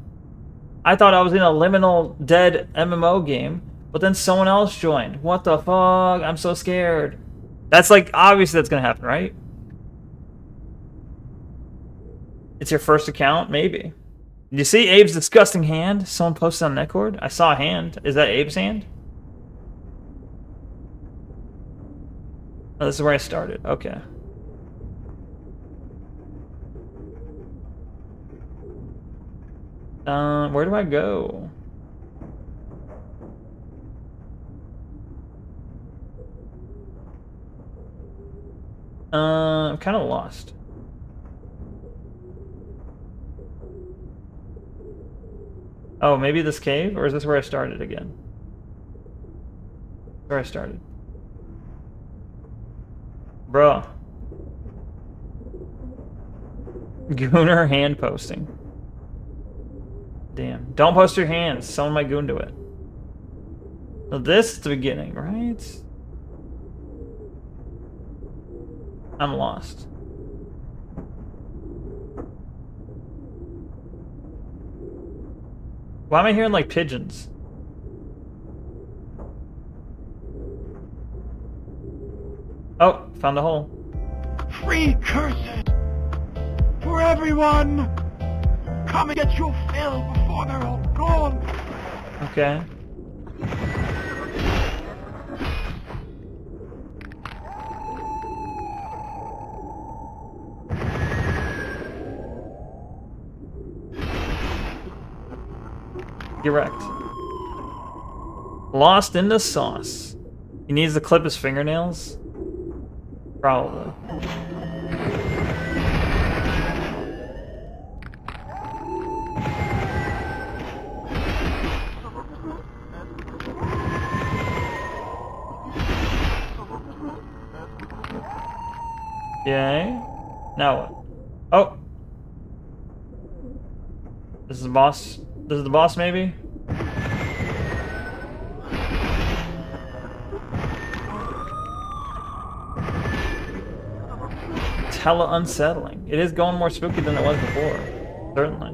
Speaker 1: I thought I was in a liminal dead MMO game, but then someone else joined. What the fuck? I'm so scared. That's like, obviously that's gonna happen, right? It's your first account? Maybe. Did you see Abe's disgusting hand? Someone posted on Netcord? I saw a hand. Is that Abe's hand? Oh, this is where I started. Okay. Where do I go? I'm kind of lost. Oh, maybe this cave? Or is this where I started again? Where I started. Bro. Gooner hand posting. Damn. Don't post your hands. Someone might goon to it. So this is the beginning, right? I'm lost. Why am I hearing like pigeons? Oh, found a hole.
Speaker 7: Free curses for everyone! Come and get your fill before they're all gone!
Speaker 1: Okay. Get wrecked. Lost in the sauce. He needs to clip his fingernails? Probably. Okay. Now what? Oh! This is the boss. This is the boss, maybe? It's hella unsettling. It is going more spooky than it was before. Certainly.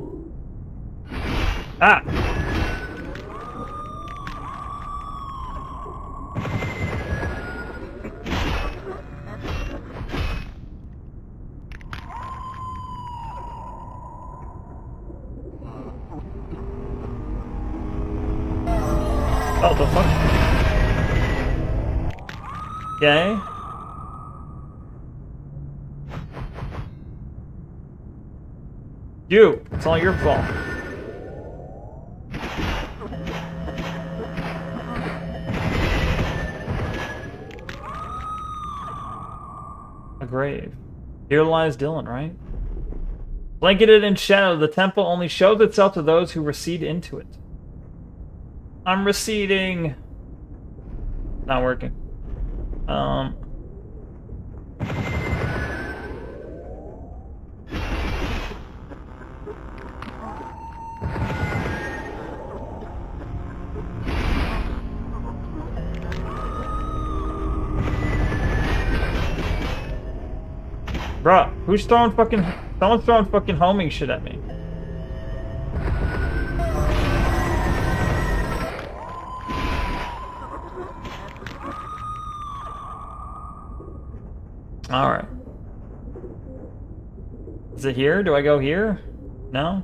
Speaker 1: Ah! Oh, the fuck? Okay. You! It's all your fault. A grave. Here lies Dylan, right? Blanketed in shadow, the temple only shows itself to those who recede into it. I'm receding. Not working. Bruh, who's throwing fucking... Someone's throwing fucking homing shit at me. Alright. Is it here? Do I go here? No?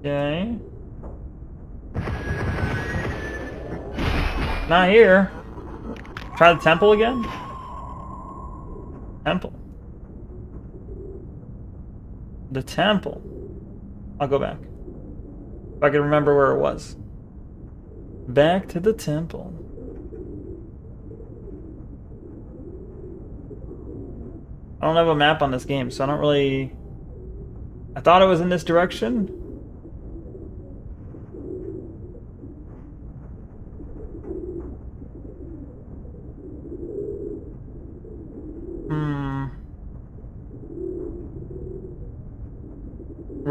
Speaker 1: Okay. Not here. Try the temple again? Temple. The temple. I'll go back. If I can remember where it was. Back to the temple. I don't have a map on this game, so I don't really... I thought it was in this direction.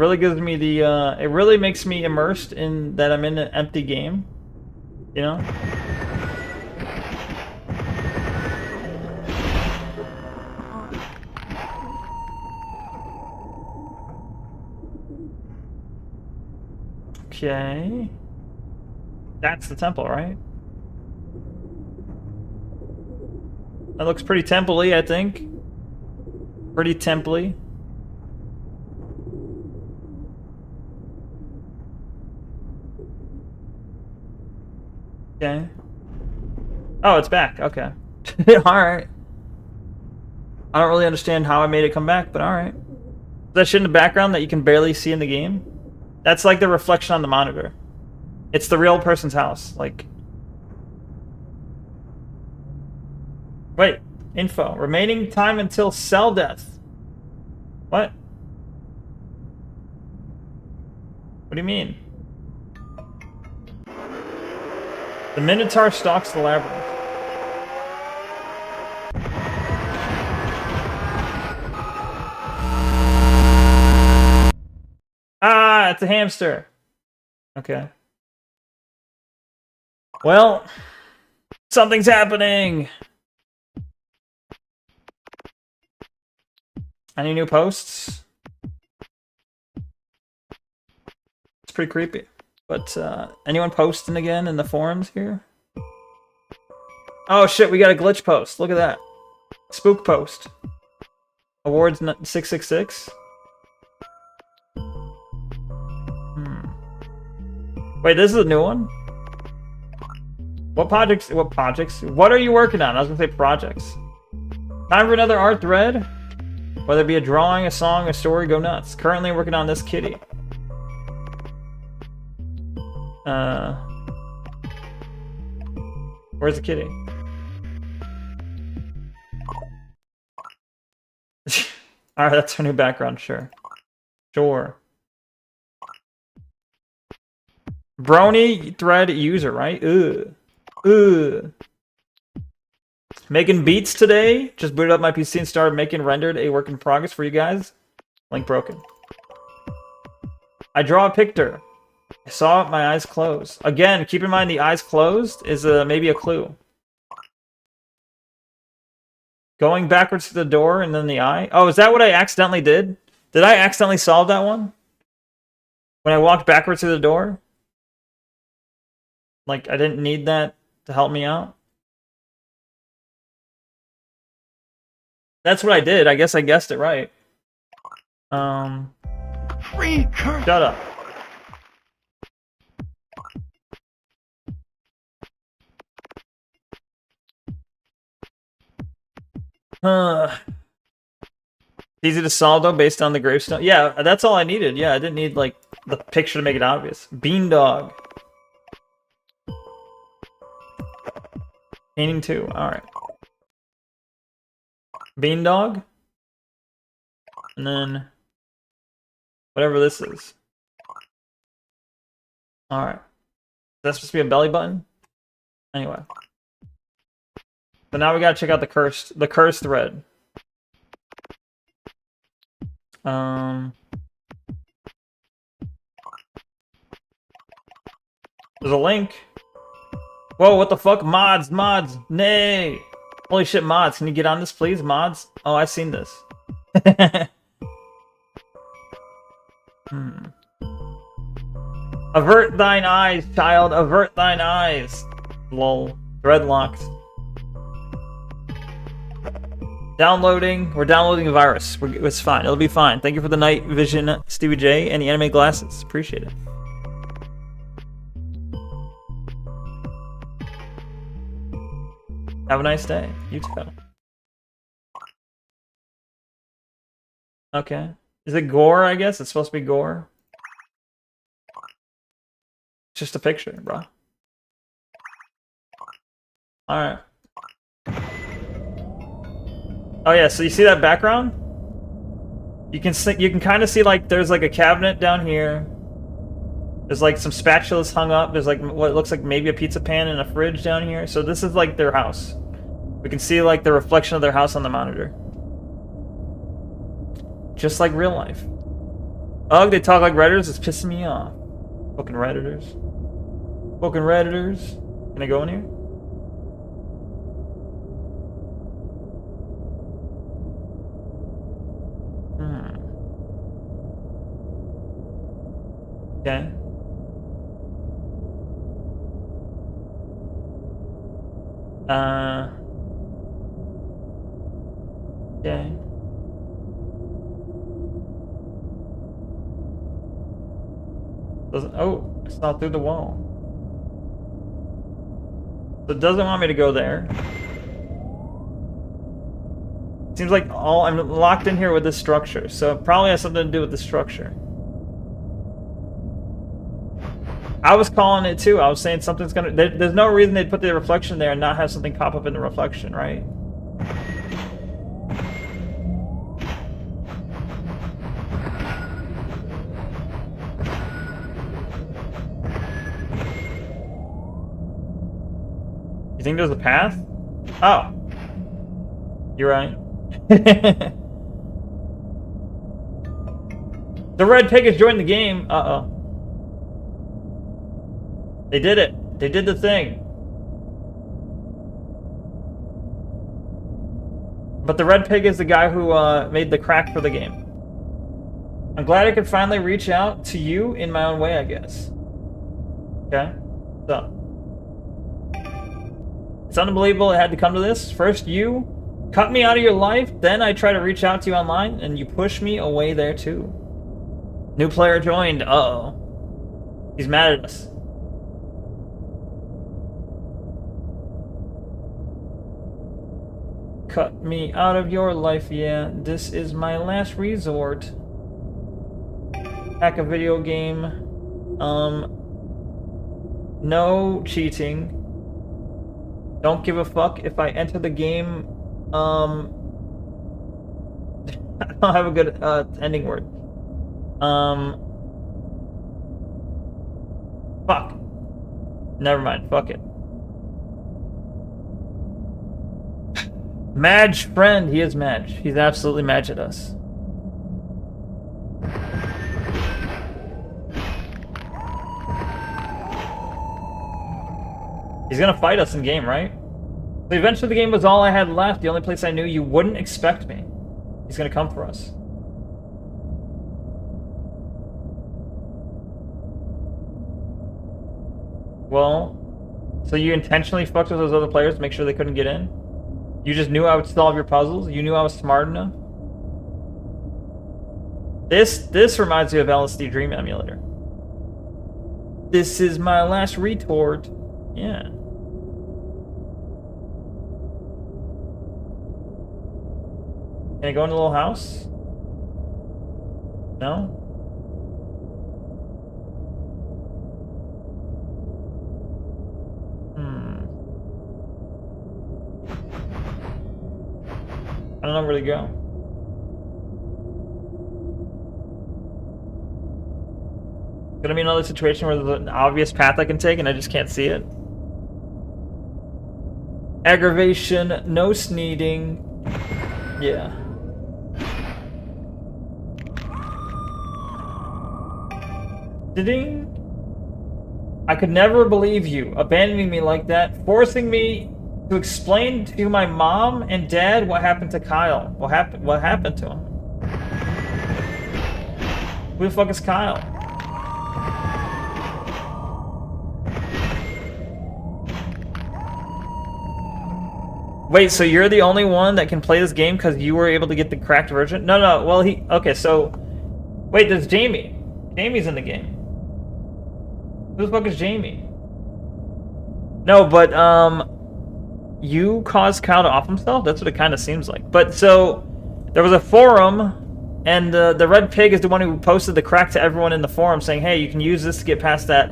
Speaker 1: really gives me the, it really makes me immersed in that I'm in an empty game. You know? Okay. That's the temple, right? That looks pretty temple-y, I think. Pretty temple-y. Okay. Oh, it's back. Okay. Alright. I don't really understand how I made it come back, but alright. That shit in the background that you can barely see in the game? That's like the reflection on the monitor. It's the real person's house. Like... Wait. Info. Remaining time until cell death. What? What do you mean? The Minotaur stalks the labyrinth. Ah, it's a hamster. Okay. Well, something's happening. Any new posts? It's pretty creepy. But, anyone posting again in the forums here? Oh shit, we got a glitch post. Look at that. Spook post. Awards 666. Wait, this is a new one? What projects? What are you working on? I was gonna say projects. Time for another art thread? Whether it be a drawing, a song, a story, go nuts. Currently working on this kitty. Where's the kitty? Alright, that's our new background, sure. Sure. Brony thread user, right? Ugh. Ugh. Making beats today. Just booted up my PC and started making rendered a work in progress for you guys. Link broken. I draw a picture. I saw it, my eyes closed. Again, keep in mind the eyes closed is maybe a clue. Going backwards to the door and then the eye. Oh, is that what I accidentally did? Did I accidentally solve that one? When I walked backwards to the door? Like, I didn't need that to help me out? That's what I did. I guess I guessed it right.
Speaker 7: Free curse.
Speaker 1: Shut up. Easy to solve though, based on the gravestone. Yeah, that's all I needed. Yeah, I didn't need like the picture to make it obvious. Beandog. Painting 2. All right. Beandog. And then whatever this is. All right. That's supposed to be a belly button. Anyway. So now we gotta check out the cursed thread. There's a link. Whoa, what the fuck? Mods, nay! Holy shit, mods, can you get on this, please? Mods? Oh, I've seen this. Avert thine eyes, child, avert thine eyes. Lol. Threadlocked. Downloading. We're downloading a virus. It's fine. It'll be fine. Thank you for the night vision, Stevie J, and the anime glasses. Appreciate it. Have a nice day. You too. Okay. Is it gore, I guess? It's supposed to be gore. It's just a picture, bro. Alright. Oh yeah, so you see that background? You can kind of see like there's like a cabinet down here. There's like some spatulas hung up. There's like what looks like maybe a pizza pan and a fridge down here. So this is like their house. We can see like the reflection of their house on the monitor. Just like real life. Ugh, they talk like Redditors. It's pissing me off. Fucking Redditors. Fucking Redditors. Can I go in here? Okay. Okay. Doesn't, oh, it's not through the wall. So it doesn't want me to go there. Seems like I'm locked in here with this structure, so it probably has something to do with the structure. I was calling it too. I was saying something's gonna. There's no reason they'd put the reflection there and not have something pop up in the reflection, right? You think there's a path? Oh. You're right. The red pig has joined the game. Uh-oh. They did it. They did the thing. But the red pig is the guy who made the crack for the game. I'm glad I could finally reach out to you in my own way, I guess. Okay? So. It's unbelievable it had to come to this. First you cut me out of your life, then I try to reach out to you online, and you push me away there too. New player joined. Uh-oh. He's mad at us. Cut me out of your life, yeah. This is my last resort. Hack a video game. No cheating. Don't give a fuck if I enter the game. I don't have a good ending word. Fuck. Never mind. Fuck it. Madge friend. He is Madge. He's absolutely Madge at us. He's gonna fight us in game, right? So eventually the game was all I had left. The only place I knew you wouldn't expect me. He's gonna come for us. Well, so you intentionally fucked with those other players to make sure they couldn't get in? You just knew I would solve your puzzles? You knew I was smart enough? This reminds me of LSD Dream Emulator. This is my last retort. Yeah. Can I go in the little house? No? I don't know where to go. Gonna be another situation where there's an obvious path I can take and I just can't see it. Aggravation, no sneeding. Yeah. Ding. I could never believe you abandoning me like that, forcing me to explain to my mom and dad what happened to Kyle. What happened to him? Who the fuck is Kyle? Wait, so you're the only one that can play this game because you were able to get the cracked version? No, well, okay, so... Wait, there's Jamie. Jamie's in the game. Who the fuck is Jamie? No, but, you caused Kyle to off himself? That's what it kind of seems like. But, so, there was a forum, and the red pig is the one who posted the crack to everyone in the forum saying, hey, you can use this to get past that,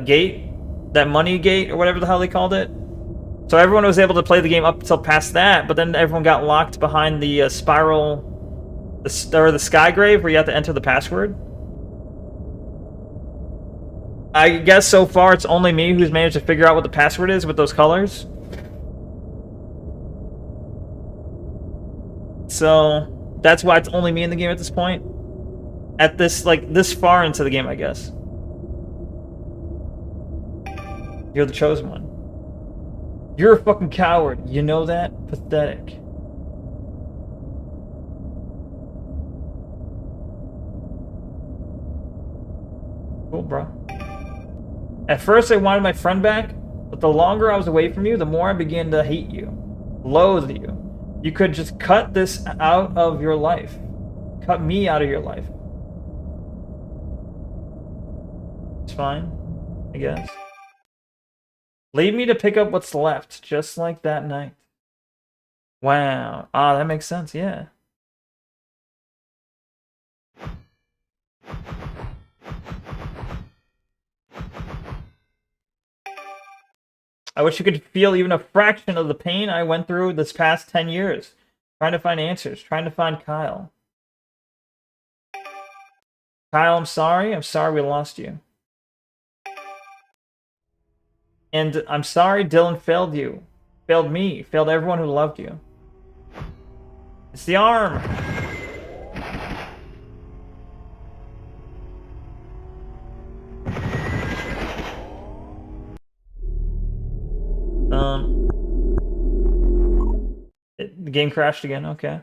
Speaker 1: gate, that money gate, or whatever the hell they called it. So everyone was able to play the game up until past that, but then everyone got locked behind the spiral, or the sky grave, where you have to enter the password. I guess so far it's only me who's managed to figure out what the password is with those colors. So, That's why it's only me in the game at this point. At this, like, this far into the game, I guess. You're the chosen one. You're a fucking coward. You know that? Pathetic. Cool, bro. At first, I wanted my friend back, but the longer I was away from you, the more I began to hate you, loathe you. You could just cut this out of your life. Cut me out of your life. It's fine, I guess. Leave me to pick up what's left, just like that night. Wow. Ah, that makes sense, yeah. I wish you could feel even a fraction of the pain I went through this past 10 years. Trying to find answers, trying to find Kyle. Kyle, I'm sorry. I'm sorry we lost you. And I'm sorry Dylan failed you. Failed me. Failed everyone who loved you. It's the arm! The game crashed again, okay.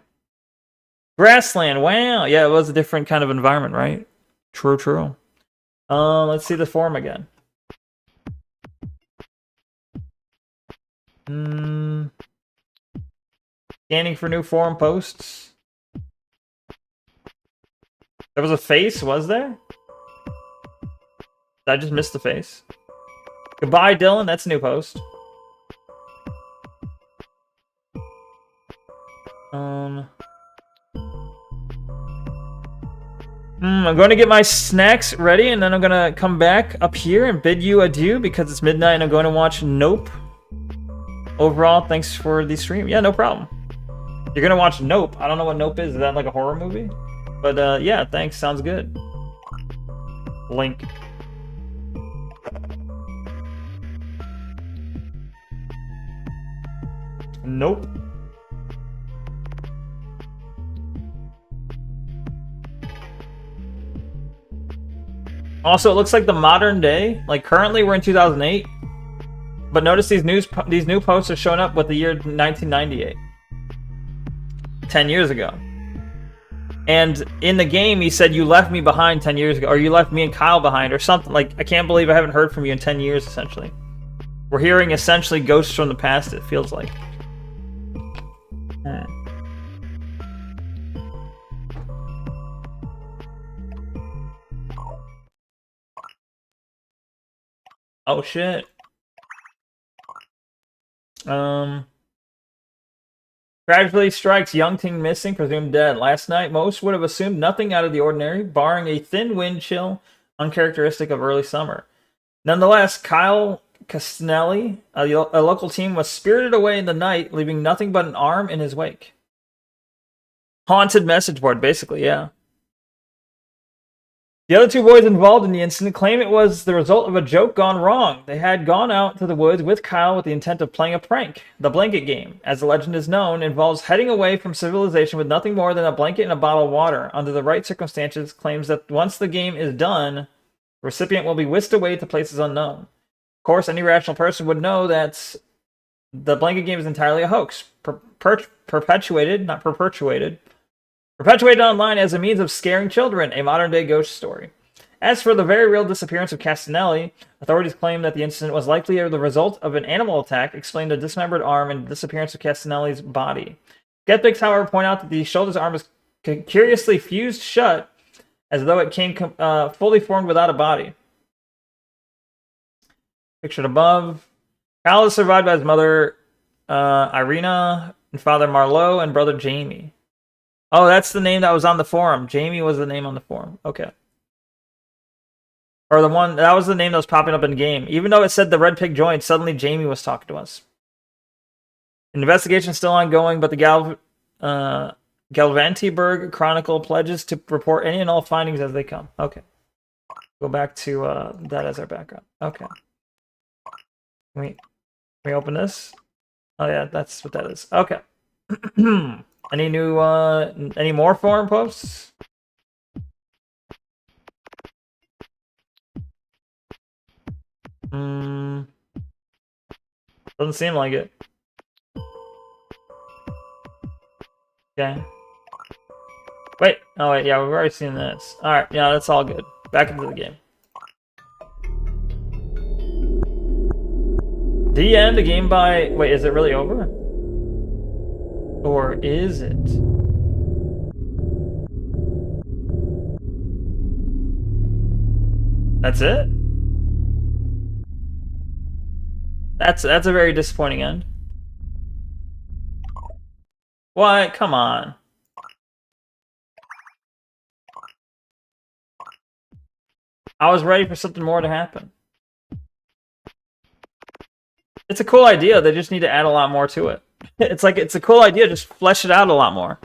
Speaker 1: Grassland, wow! Yeah, it was a different kind of environment, right? True, true. Let's see the forum again. Scanning for new forum posts. There was a face, was there? Did I just miss the face? Goodbye, Dylan. That's a new post. I'm going to get my snacks ready, and then I'm going to come back up here and bid you adieu because it's midnight and I'm going to watch Nope. Overall, thanks for the stream. Yeah, no problem. You're going to watch Nope. I don't know what Nope is. Is that like a horror movie? But yeah, thanks. Sounds good. Link. Nope. Also, it looks like the modern day, like currently we're in 2008, but notice these new posts are showing up with the year 1998. 10 years ago. And in the game, he said, you left me behind 10 years ago, or you left me and Kyle behind, or something. Like, I can't believe I haven't heard from you in 10 years, essentially. We're hearing, essentially, ghosts from the past, it feels like. Oh, shit. Tragically strikes young teen missing, presumed dead. Last night, most would have assumed nothing out of the ordinary, barring a thin wind chill uncharacteristic of early summer. Nonetheless, Kyle Castanelli, a local team, was spirited away in the night, leaving nothing but an arm in his wake. Haunted message board, basically, yeah. The other two boys involved in the incident claim it was the result of a joke gone wrong. They had gone out to the woods with Kyle with the intent of playing a prank. The blanket game, as the legend is known, involves heading away from civilization with nothing more than a blanket and a bottle of water. Under the right circumstances, claims that once the game is done, the recipient will be whisked away to places unknown. Of course, any rational person would know that the blanket game is entirely a hoax, perpetuated online as a means of scaring children, a modern-day ghost story. As for the very real disappearance of Castanelli, authorities claim that the incident was likely the result of an animal attack, explained a dismembered arm and the disappearance of Castanelli's body. Skeptics, however, point out that the shoulder's arm is curiously fused shut, as though it came fully formed without a body. Pictured above. Kyle is survived by his mother, Irina, and father Marlowe, and brother Jamie. Oh, that's the name that was on the forum. Jamie was the name on the forum. Okay. Or the one, that was the name that was popping up in the game. Even though it said the Red Pig joined, suddenly Jamie was talking to us. An investigation is still ongoing, but the Galvantiburg Chronicle pledges to report any and all findings as they come. Okay. Go back to that as our background. Okay. Can we open this? Oh yeah, that's what that is. Okay. Any new, any more forum posts? Doesn't seem like it. Okay. Wait, oh wait, yeah, we've already seen this. Alright, yeah, that's all good. Back into the game. The end, a game by... Wait, is it really over? Or is it? That's it? That's a very disappointing end. What? Come on. I was ready for something more to happen. It's a cool idea, they just need to add a lot more to it. It's like, it's a cool idea, just flesh it out a lot more.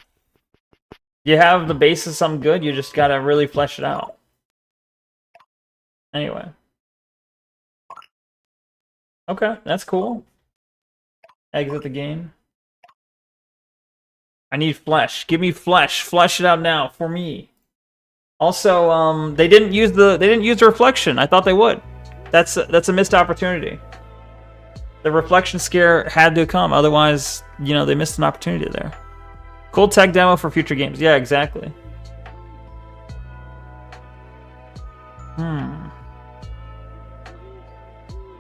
Speaker 1: You have the basis of something good, you just gotta really flesh it out. Anyway. Okay, that's cool. Exit the game. I need flesh. Give me flesh. Flesh it out now for me. Also, they didn't use the reflection. I thought they would. That's a missed opportunity. The reflection scare had to come, otherwise, you know, they missed an opportunity there. Cool tech demo for future games. Yeah, exactly.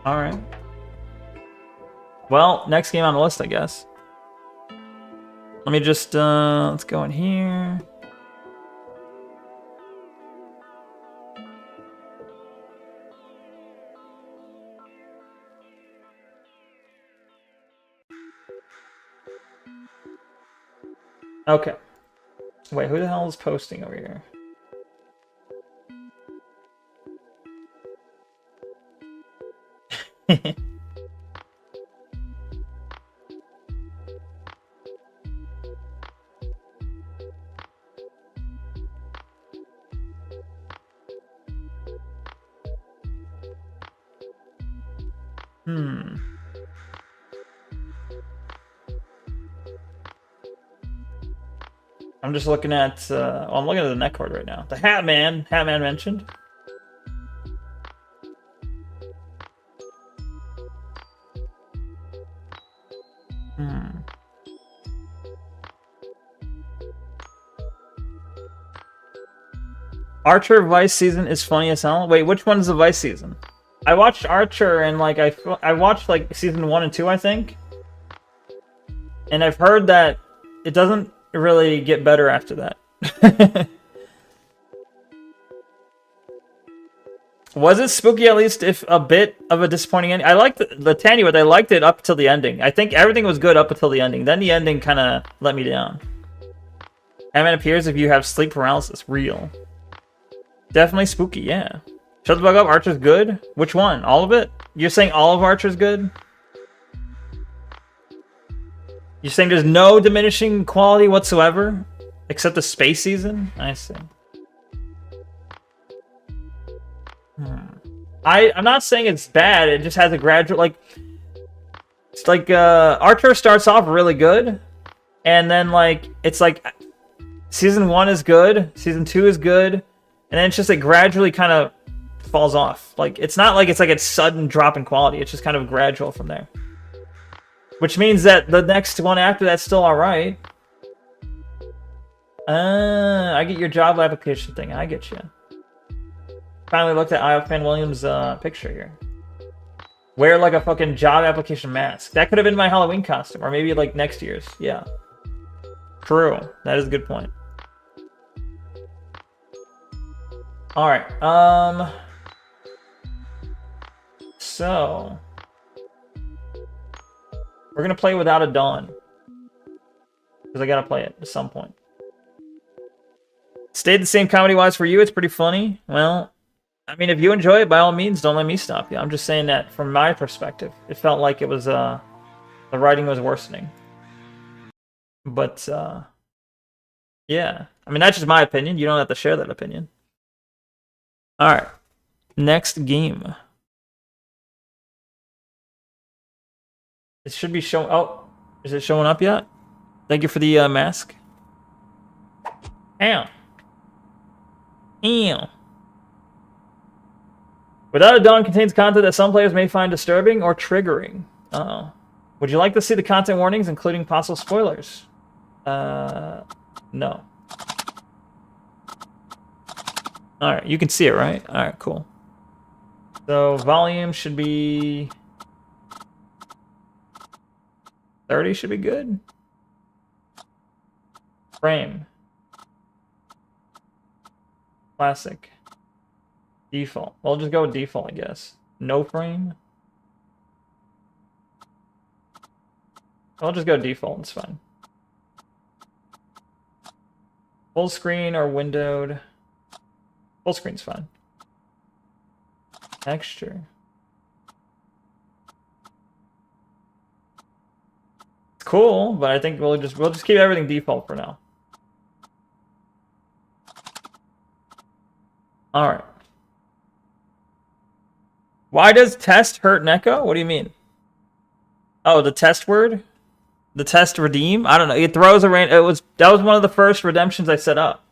Speaker 1: All right. Well, next game on the list, I guess. Let me just, let's go in here. Okay. Wait, who the hell is posting over here? I'm just looking at, I'm looking at the net card right now. The Hat Man mentioned. Archer Vice season is funny as hell. Wait, which one is the Vice season? I watched Archer and like I watched like season 1 and 2, I think. And I've heard that it doesn't really get better after that. Was it spooky at least if a bit of a disappointing ending? I liked the Tanny, but I liked it up till the ending. I think everything was good up until the ending. Then the ending kind of let me down. Ant-Man appears if you have sleep paralysis. Real. Definitely spooky, yeah. Shut the fuck up, Archer's good? Which one? All of it? You're saying all of Archer's good? You're saying there's no diminishing quality whatsoever? Except the space season? I see. I'm not saying it's bad, it just has a gradual, like... It's like, Archer starts off really good, and then, like, it's like... Season 1 is good, Season 2 is good, and then it's just, like, gradually kind of falls off. Like, it's not like it's like a sudden drop in quality, it's just kind of gradual from there. Which means that the next one after that's still alright. I get your job application thing, I get you. Finally looked at Fan Williams' picture here. Wear like a fucking job application mask. That could have been my Halloween costume, or maybe like next year's. Yeah. True. That is a good point. Alright, so... We're gonna play Without a Dawn. Because I gotta play it at some point. Stayed the same comedy-wise for you, it's pretty funny. Well, I mean, if you enjoy it, by all means, don't let me stop you. I'm just saying that from my perspective, it felt like it was, the writing was worsening. But, yeah. I mean, that's just my opinion. You don't have to share that opinion. Alright. Next game. It should be showing... Oh, is it showing up yet? Thank you for the mask. Ow. Ew. Without a Dawn contains content that some players may find disturbing or triggering. Uh-oh. Would you like to see the content warnings, including possible spoilers? No. Alright, you can see it, right? Alright, cool. So, volume should be... 30 should be good. Frame. Classic. Default. Well, just go with default, I guess. No frame. I'll just go default, it's fine. Full screen or windowed. Full screen's fine. Texture. It's cool, but I think we'll just keep everything default for now. Alright. Why does test hurt Neko? What do you mean? Oh, the test word? The test redeem? I don't know. It throws a that was one of the first redemptions I set up.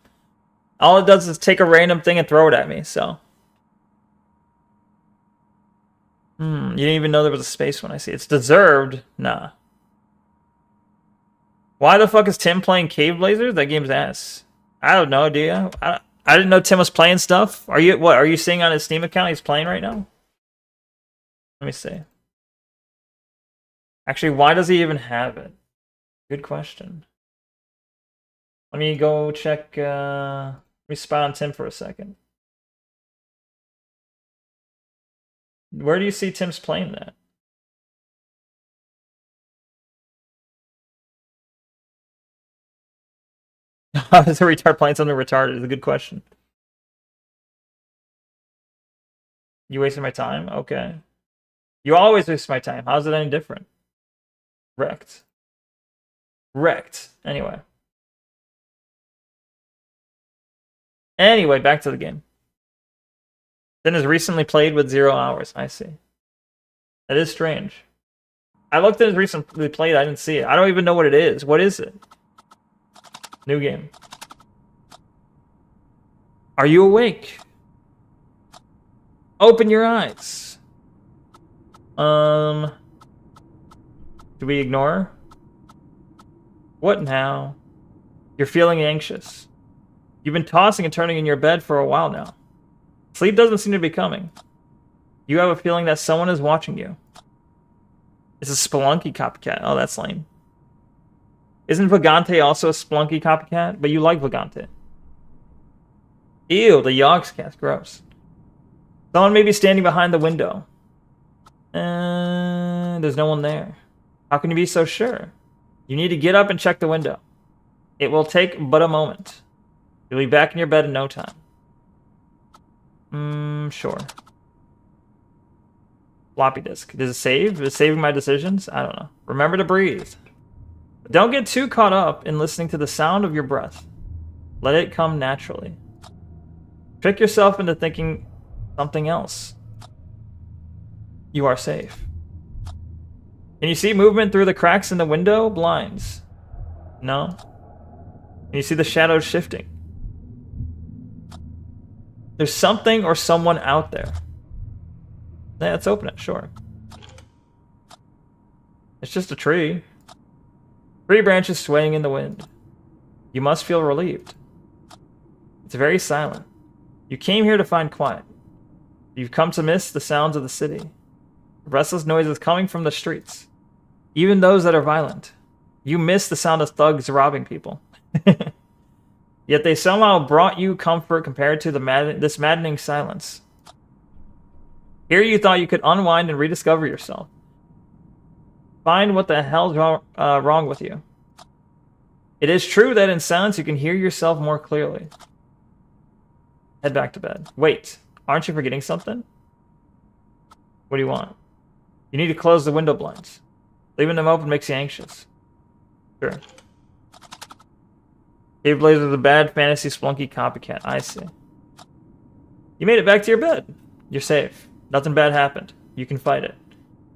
Speaker 1: All it does is take a random thing and throw it at me, so. You didn't even know there was a space when I see it. It's deserved. Nah. Why the fuck is Tim playing Cave Blazers? That game's ass. I don't know, do you? I didn't know Tim was playing stuff. Are you seeing on his Steam account he's playing right now? Let me see. Actually, why does he even have it? Good question. Let me go check, let me spy on Tim for a second. Where do you see Tim's playing that? How is a retard playing something retarded? Is a good question. You wasted my time? Okay. You always waste my time. How's it any different? Wrecked. Wrecked. Anyway. Anyway, back to the game. Then is recently played with 0 hours. I see. That is strange. I looked at his recently played. I didn't see it. I don't even know what it is. What is it? New game. Are you awake? Open your eyes. Do we ignore? What now? You're feeling anxious. You've been tossing and turning in your bed for a while now. Sleep doesn't seem to be coming. You have a feeling that someone is watching you. It's a Spelunky copycat. Oh, that's lame. Isn't Vagante also a Spelunky copycat? But you like Vagante. Ew, the Yogscast. Gross. Someone may be standing behind the window. There's no one there. How can you be so sure? You need to get up and check the window. It will take but a moment. You'll be back in your bed in no time. Sure. Floppy disk. Does it save? Is it saving my decisions? I don't know. Remember to breathe. But don't get too caught up in listening to the sound of your breath. Let it come naturally. Trick yourself into thinking something else. You are safe. Can you see movement through the cracks in the window blinds? No? Can you see the shadows shifting? There's something or someone out there. Yeah, let's open it, sure. It's just a tree. Tree branches swaying in the wind. You must feel relieved. It's very silent. You came here to find quiet. You've come to miss the sounds of the city. Restless noises coming from the streets. Even those that are violent. You miss the sound of thugs robbing people. Yet they somehow brought you comfort compared to this maddening silence. Here you thought you could unwind and rediscover yourself. Find what the hell's wrong with you. It is true that in silence you can hear yourself more clearly. Head back to bed. Wait, aren't you forgetting something? What do you want? You need to close the window blinds. Leaving them open makes you anxious. Sure. Cave Blazer is a bad fantasy Splunky copycat. I see. You made it back to your bed. You're safe. Nothing bad happened. You can fight it.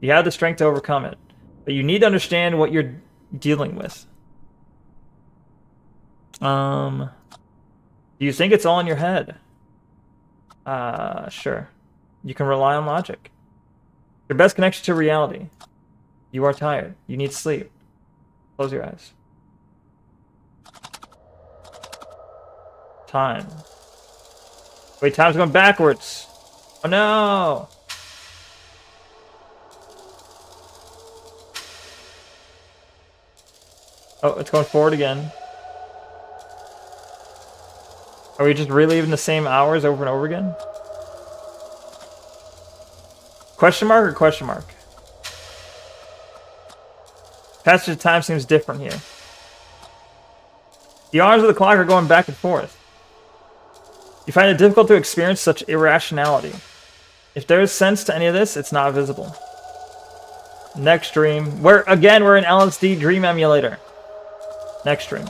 Speaker 1: You have the strength to overcome it. But you need to understand what you're dealing with. Do you think it's all in your head? Sure. You can rely on logic. Your best connection to reality. You are tired. You need sleep. Close your eyes. Time. Wait, time's going backwards. Oh no! Oh, it's going forward again. Are we just reliving the same hours over and over again? Question mark or question mark? Passage of time seems different here. The arms of the clock are going back and forth. You find it difficult to experience such irrationality. If there is sense to any of this, it's not visible. Next dream. We're in LSD dream emulator. Next dream.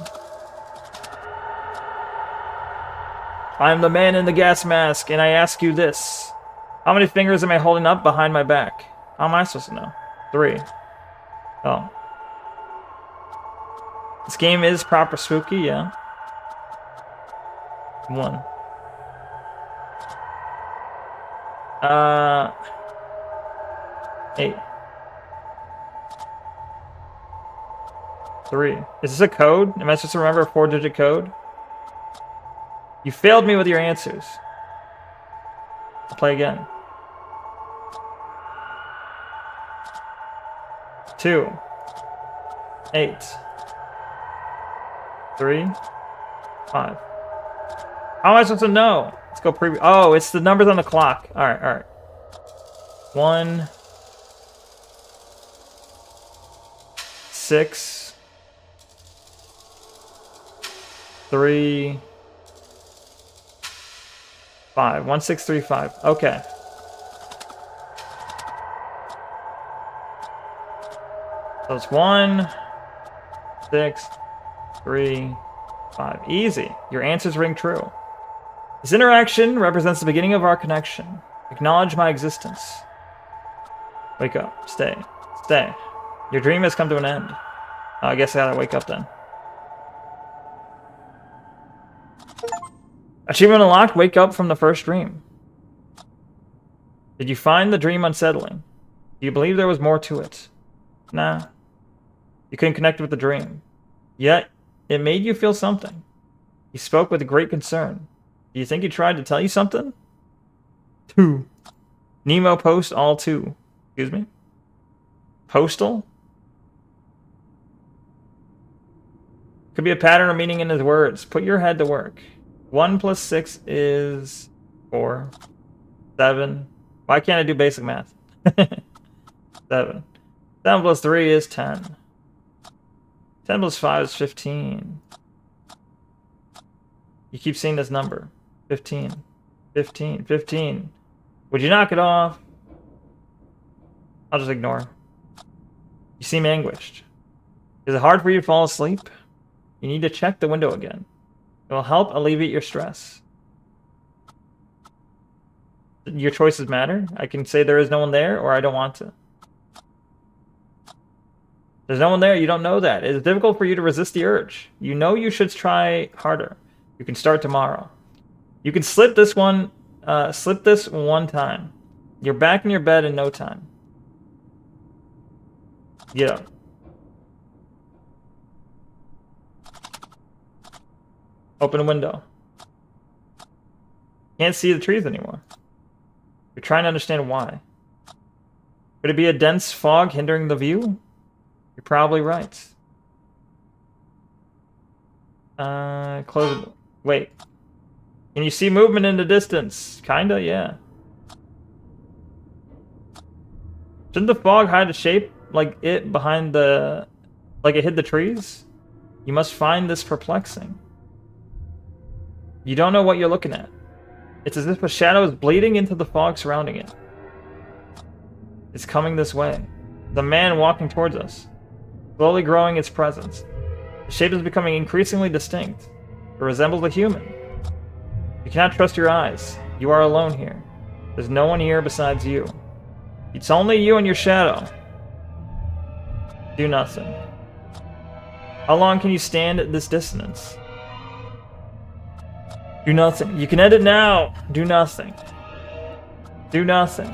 Speaker 1: I am the man in the gas mask, and I ask you this. How many fingers am I holding up behind my back? How am I supposed to know? 3. Oh. This game is proper spooky, yeah. 1. 8. 3. Is this a code? Am I supposed to remember a 4-digit code? You failed me with your answers. I'll play again. 2. 8. 3. 5. How am I supposed to know? Let's go preview. Oh, it's the numbers on the clock. Alright, alright. 1. 6. 3. 5. 1, 6, 3, 5. Okay. So it's 1, 6, 3, 5. Easy. Your answers ring true. This interaction represents the beginning of our connection. Acknowledge my existence. Wake up. Stay. Stay. Your dream has come to an end. I guess I gotta wake up then. Achievement unlocked. Wake up from the first dream. Did you find the dream unsettling? Do you believe there was more to it? Nah. You couldn't connect with the dream. Yet, it made you feel something. He spoke with great concern. Do you think he tried to tell you something? 2. Nemo post all 2. Excuse me? Postal? Could be a pattern or meaning in his words. Put your head to work. 1 plus 6 is 4. 7. Why can't I do basic math? 7. 7 plus 3 is 10. 10 plus 5 is 15. You keep seeing this number. 15. 15. 15. Would you knock it off? I'll just ignore. You seem anguished. Is it hard for you to fall asleep? You need to check the window again. It will help alleviate your stress. Your choices matter. I can say there is no one there, or I don't want to. There's no one there. You don't know that. It is difficult for you to resist the urge. You know you should try harder. You can start tomorrow. You can slip this one time. You're back in your bed in no time. Get up. Open a window. Can't see the trees anymore. You're trying to understand why. Could it be a dense fog hindering the view? You're probably right. Close it. Wait. Can you see movement in the distance? Kinda, yeah. Shouldn't the fog hide a shape like it behind the... like it hid the trees? You must find this perplexing. You don't know what you're looking at. It's as if a shadow is bleeding into the fog surrounding it. It's coming this way. The man walking towards us. Slowly growing its presence. The shape is becoming increasingly distinct. It resembles a human. You cannot trust your eyes. You are alone here. There's no one here besides you. It's only you and your shadow. Do nothing. How long can you stand at this distance? Do nothing. You can end it now. Do nothing. Do nothing.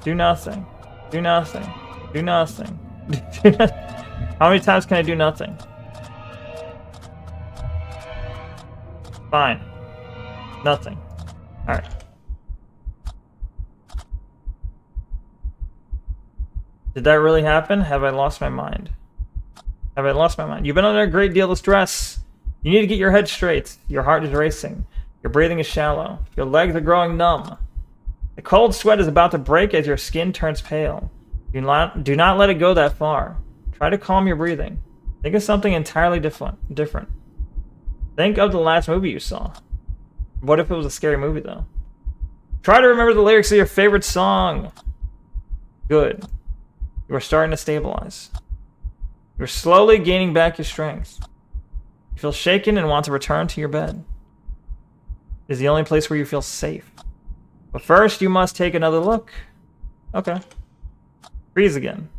Speaker 1: Do nothing. Do nothing. Do nothing. How many times can I do nothing? Fine. Nothing. Alright. Did that really happen? Have I lost my mind? Have I lost my mind? You've been under a great deal of stress. You need to get your head straight. Your heart is racing. Your breathing is shallow. Your legs are growing numb. The cold sweat is about to break as your skin turns pale. Do not let it go that far. Try to calm your breathing. Think of something entirely different. Think of the last movie you saw. What if it was a scary movie, though? Try to remember the lyrics of your favorite song. Good. You are starting to stabilize. You're slowly gaining back your strength. You feel shaken and want to return to your bed. It is the only place where you feel safe. But first, you must take another look. Okay. Trees again.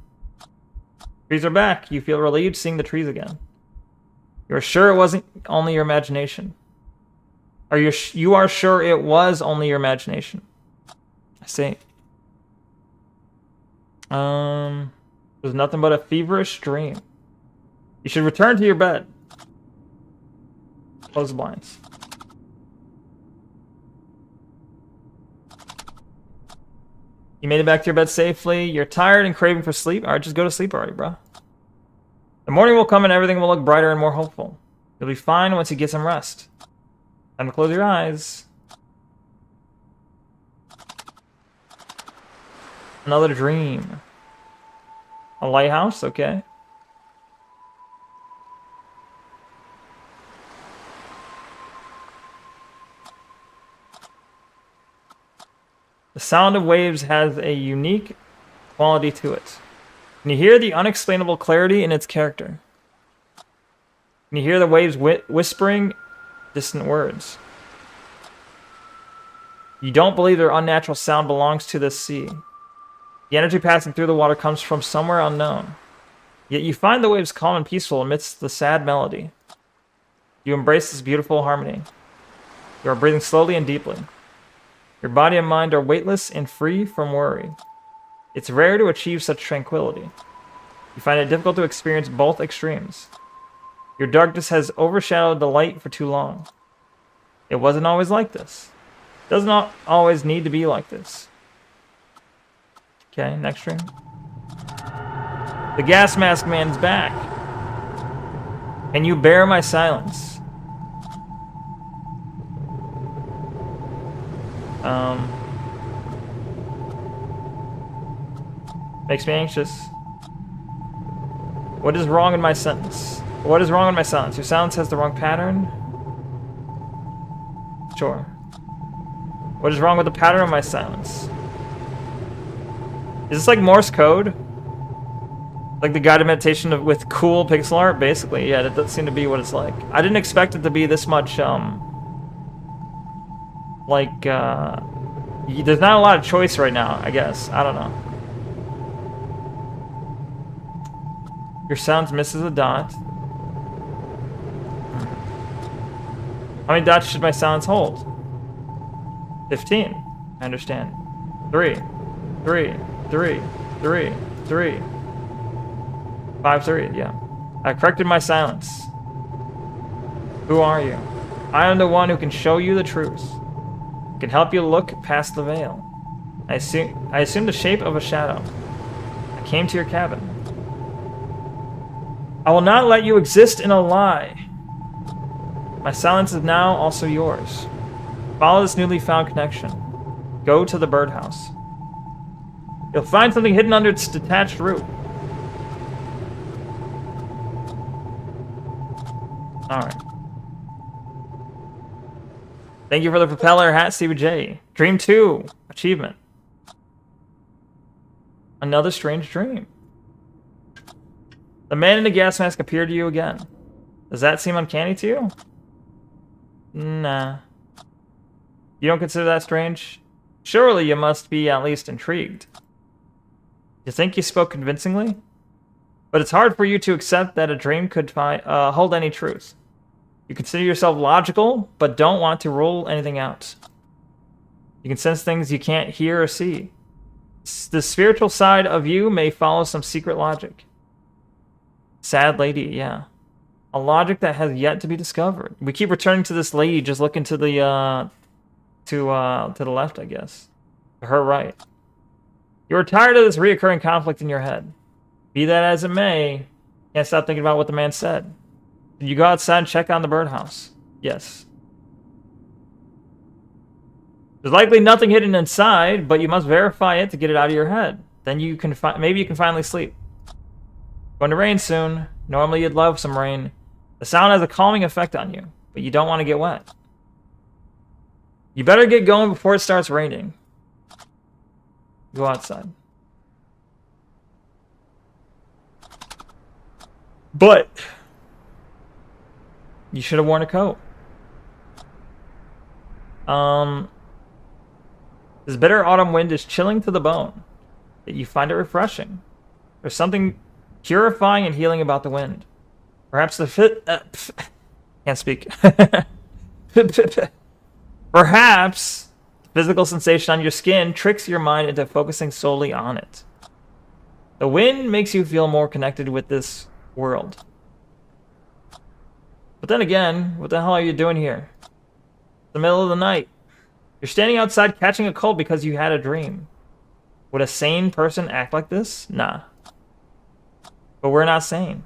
Speaker 1: Trees are back. You feel relieved seeing the trees again. You are sure it wasn't only your imagination. You are sure it was only your imagination. I see. It was nothing but a feverish dream. You should return to your bed. Close the blinds. You made it back to your bed safely. You're tired and craving for sleep. Alright, just go to sleep already, bro. The morning will come and everything will look brighter and more hopeful. You'll be fine once you get some rest. Time to close your eyes. Another dream. A lighthouse? Okay. The sound of waves has a unique quality to it. Can you hear the unexplainable clarity in its character? Can you hear the waves whispering distant words? You don't believe their unnatural sound belongs to the sea. The energy passing through the water comes from somewhere unknown. Yet you find the waves calm and peaceful amidst the sad melody. You embrace this beautiful harmony. You are breathing slowly and deeply. Your body and mind are weightless and free from worry. It's rare to achieve such tranquility. You find it difficult to experience both extremes. Your darkness has overshadowed the light for too long. It wasn't always like this. It does not always need to be like this. Okay, next stream. The gas mask man's back. Can you bear my silence? Makes me anxious. What is wrong in my sentence? What is wrong in my silence? Your silence has the wrong pattern? Sure. What is wrong with the pattern of my silence? Is this like Morse code? Like the guided meditation with cool pixel art? Basically, yeah, that does seem to be what it's like. I didn't expect it to be this much, there's not a lot of choice right now, I guess. I don't know. Your silence misses a dot. How many dots should my silence hold? 15. I understand. 3. 3. 3. 3. 3. 5, 3, yeah. I corrected my silence. Who are you? I am the one who can show you the truth. I can help you look past the veil. I assume the shape of a shadow. I came to your cabin. I will not let you exist in a lie. My silence is now also yours. Follow this newly found connection. Go to the birdhouse. You'll find something hidden under its detached root. Alright. Thank you for the propeller hat, Stevie J. Dream 2. Achievement. Another strange dream. The man in the gas mask appeared to you again. Does that seem uncanny to you? Nah. You don't consider that strange? Surely you must be at least intrigued. You think you spoke convincingly? But it's hard for you to accept that a dream could hold any truth. You consider yourself logical, but don't want to rule anything out. You can sense things you can't hear or see. The spiritual side of you may follow some secret logic. Sad lady, yeah. A logic that has yet to be discovered. We keep returning to this lady, just looking to the to the left, I guess. To her right. You're tired of this reoccurring conflict in your head. Be that as it may, can't stop thinking about what the man said. Did you go outside and check on the birdhouse? Yes. There's likely nothing hidden inside, but you must verify it to get it out of your head. Then you can maybe you can finally sleep. Going to rain soon. Normally you'd love some rain. The sound has a calming effect on you, but you don't want to get wet. You better get going before it starts raining. Go outside. But you should have worn a coat. This bitter autumn wind is chilling to the bone, yet you find it refreshing. There's something purifying and healing about the wind. Perhaps the can't speak. Perhaps the physical sensation on your skin tricks your mind into focusing solely on it. The wind makes you feel more connected with this world. But then again, what the hell are you doing here? It's the middle of the night. You're standing outside catching a cold because you had a dream. Would a sane person act like this? Nah. But we're not sane.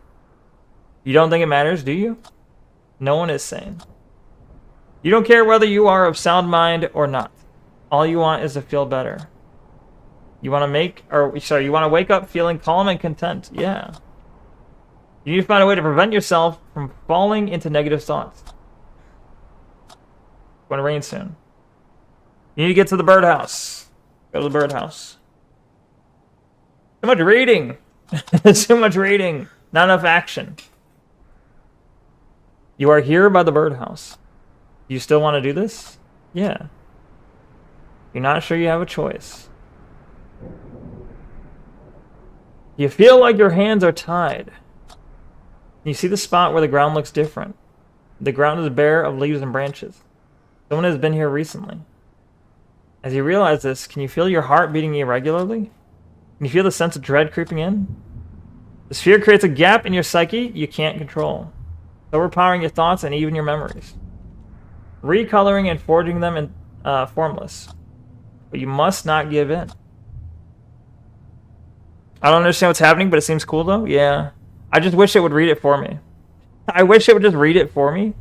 Speaker 1: You don't think it matters, do you? No one is sane. You don't care whether you are of sound mind or not. All you want is to feel better. You want to wake up feeling calm and content. Yeah. You need to find a way to prevent yourself from falling into negative thoughts. It's going to rain soon. You need to get to the birdhouse. Go to the birdhouse. Too much reading. Too much reading. Not enough action. You are here by the birdhouse. You still want to do this? Yeah. You're not sure you have a choice. You feel like your hands are tied. You see the spot where the ground looks different. The ground is bare of leaves and branches. Someone has been here recently. As you realize this, can you feel your heart beating irregularly? Can you feel the sense of dread creeping in? This fear creates a gap in your psyche you can't control, overpowering your thoughts and even your memories, recoloring and forging them in formless. But you must not give in. I don't understand what's happening, but it seems cool though. Yeah. I just wish it would read it for me. I wish it would just read it for me.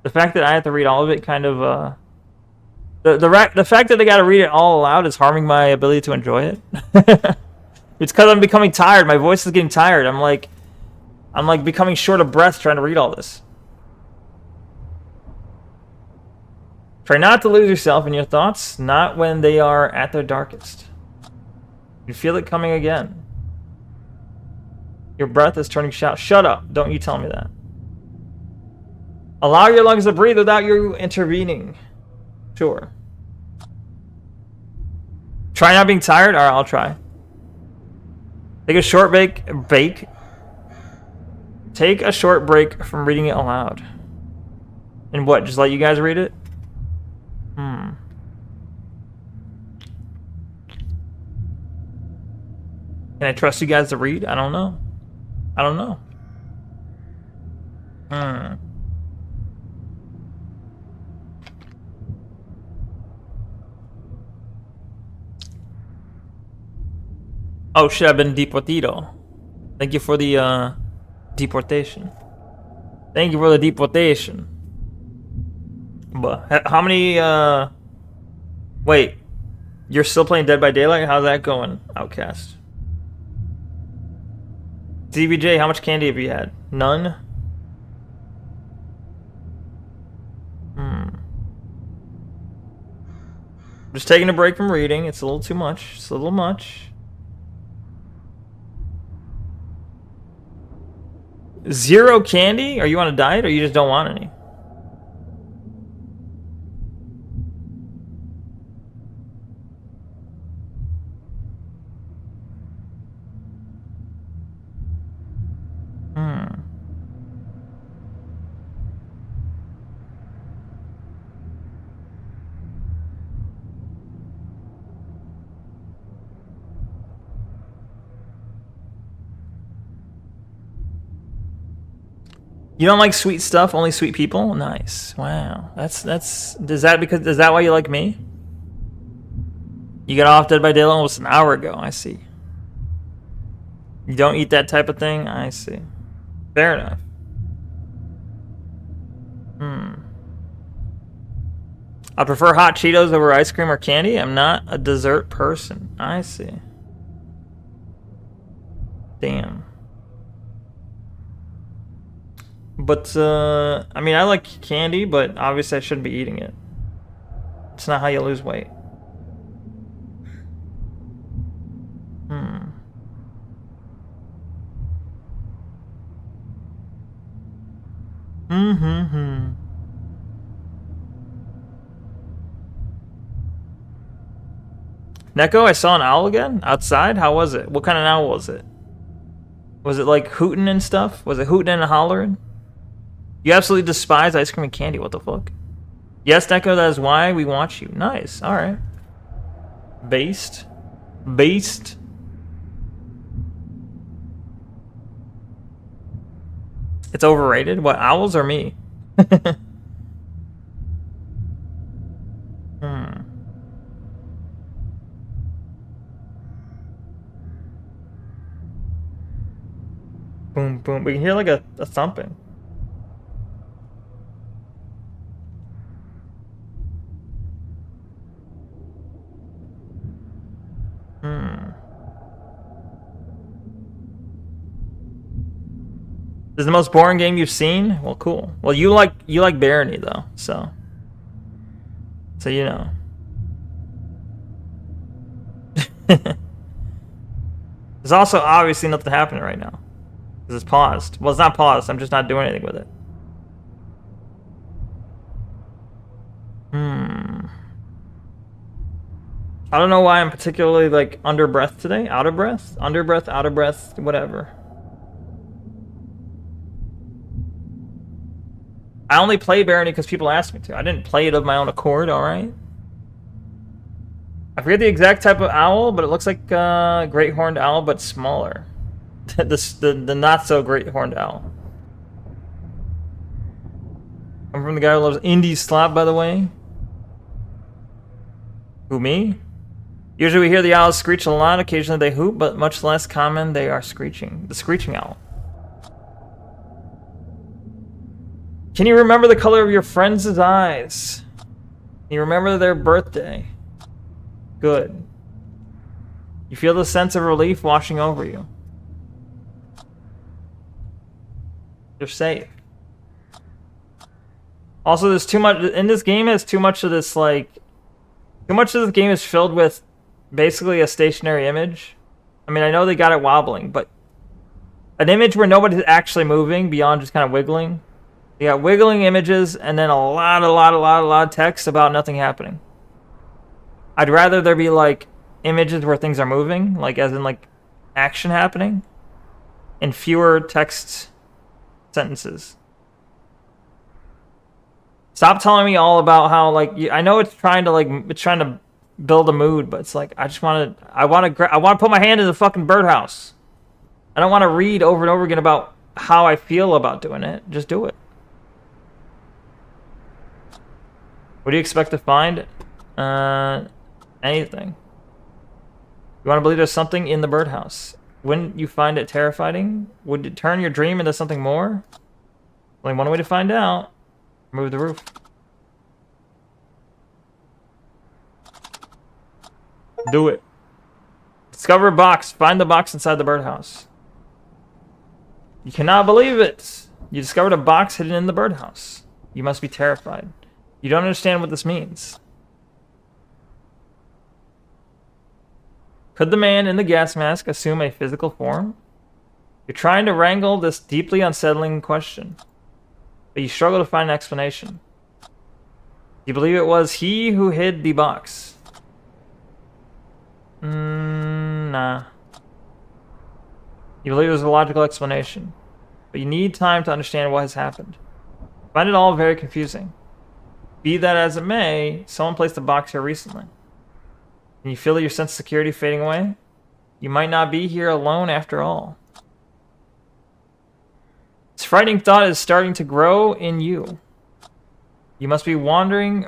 Speaker 1: The fact that I have to read all of it kind of the fact that I got to read it all aloud is harming my ability to enjoy it. It's because I'm becoming tired. My voice is getting tired. I'm like becoming short of breath trying to read all this. Try not to lose yourself in your thoughts, not when they are at their darkest. You feel it coming again. Your breath is turning shallow. Shut up. Don't you tell me that. Allow your lungs to breathe without you intervening. Sure. Try not being tired? Alright, I'll try. Take a short break. Take a short break from reading it aloud. And what? Just let you guys read it? Can I trust you guys to read? I don't know. I don't know. Oh shit, I've been deportido. Thank you for the deportation. Thank you for the deportation. But how many wait, you're still playing Dead by Daylight? How's that going, Outcast? DBJ, how much candy have you had? None? Just taking a break from reading. It's a little too much. It's a little much. Zero candy? Are you on a diet or you just don't want any? You don't like sweet stuff, only sweet people? Nice. Wow. Is that why you like me? You got off Dead by Daylight almost an hour ago. I see. You don't eat that type of thing? I see. Fair enough. I prefer hot Cheetos over ice cream or candy. I'm not a dessert person. I see. Damn. But, I mean, I like candy, but obviously I shouldn't be eating it. It's not how you lose weight. Neko, I saw an owl again outside. How was it? What kind of owl was it? Was it like hooting and stuff? Was it hooting and hollering? You absolutely despise ice cream and candy. What the fuck? Yes, Neko, that is why we want you. Nice. Alright. Based. Based. It's overrated? What, owls or me? Boom, boom. We can hear like a thumping. This is the most boring game you've seen? Well, cool. Well, you like Barony though, so you know. There's also obviously nothing happening right now. Because it's paused. Well, it's not paused. I'm just not doing anything with it. I don't know why I'm particularly like under breath today. Out of breath? Under breath, out of breath, whatever. I only play Barony because people asked me to. I didn't play it of my own accord, alright? I forget the exact type of owl, but it looks like a great horned owl, but smaller. the not so great horned owl. I'm from the guy who loves indie slop, by the way. Who, me? Usually we hear the owls screech a lot, occasionally they hoot, but much less common they are screeching. The screeching owl. Can you remember the color of your friends' eyes? Can you remember their birthday? Good. You feel the sense of relief washing over you. You're safe. Also, there's too much in this game. Has too much of this like, too much of this game is filled with basically a stationary image. I mean, I know they got it wobbling, but an image where nobody's actually moving beyond just kind of wiggling. You got wiggling images and then a lot of text about nothing happening. I'd rather there be like images where things are moving, like as in like action happening, and fewer text sentences. Stop telling me all about how like I know it's trying to build a mood, but it's like I want to put my hand in the fucking birdhouse. I don't want to read over and over again about how I feel about doing it. Just do it. What do you expect to find? Anything. You want to believe there's something in the birdhouse. Wouldn't you find it terrifying? Would it turn your dream into something more? Only one way to find out. Remove the roof. Do it. Discover a box. Find the box inside the birdhouse. You cannot believe it. You discovered a box hidden in the birdhouse. You must be terrified. You don't understand what this means. Could the man in the gas mask assume a physical form? You're trying to wrangle this deeply unsettling question, but you struggle to find an explanation. You believe it was he who hid the box? Nah. You believe there's a logical explanation, but you need time to understand what has happened. You find it all very confusing. Be that as it may, someone placed the box here recently. Can you feel your sense of security fading away? You might not be here alone after all. This frightening thought is starting to grow in you. You must be wondering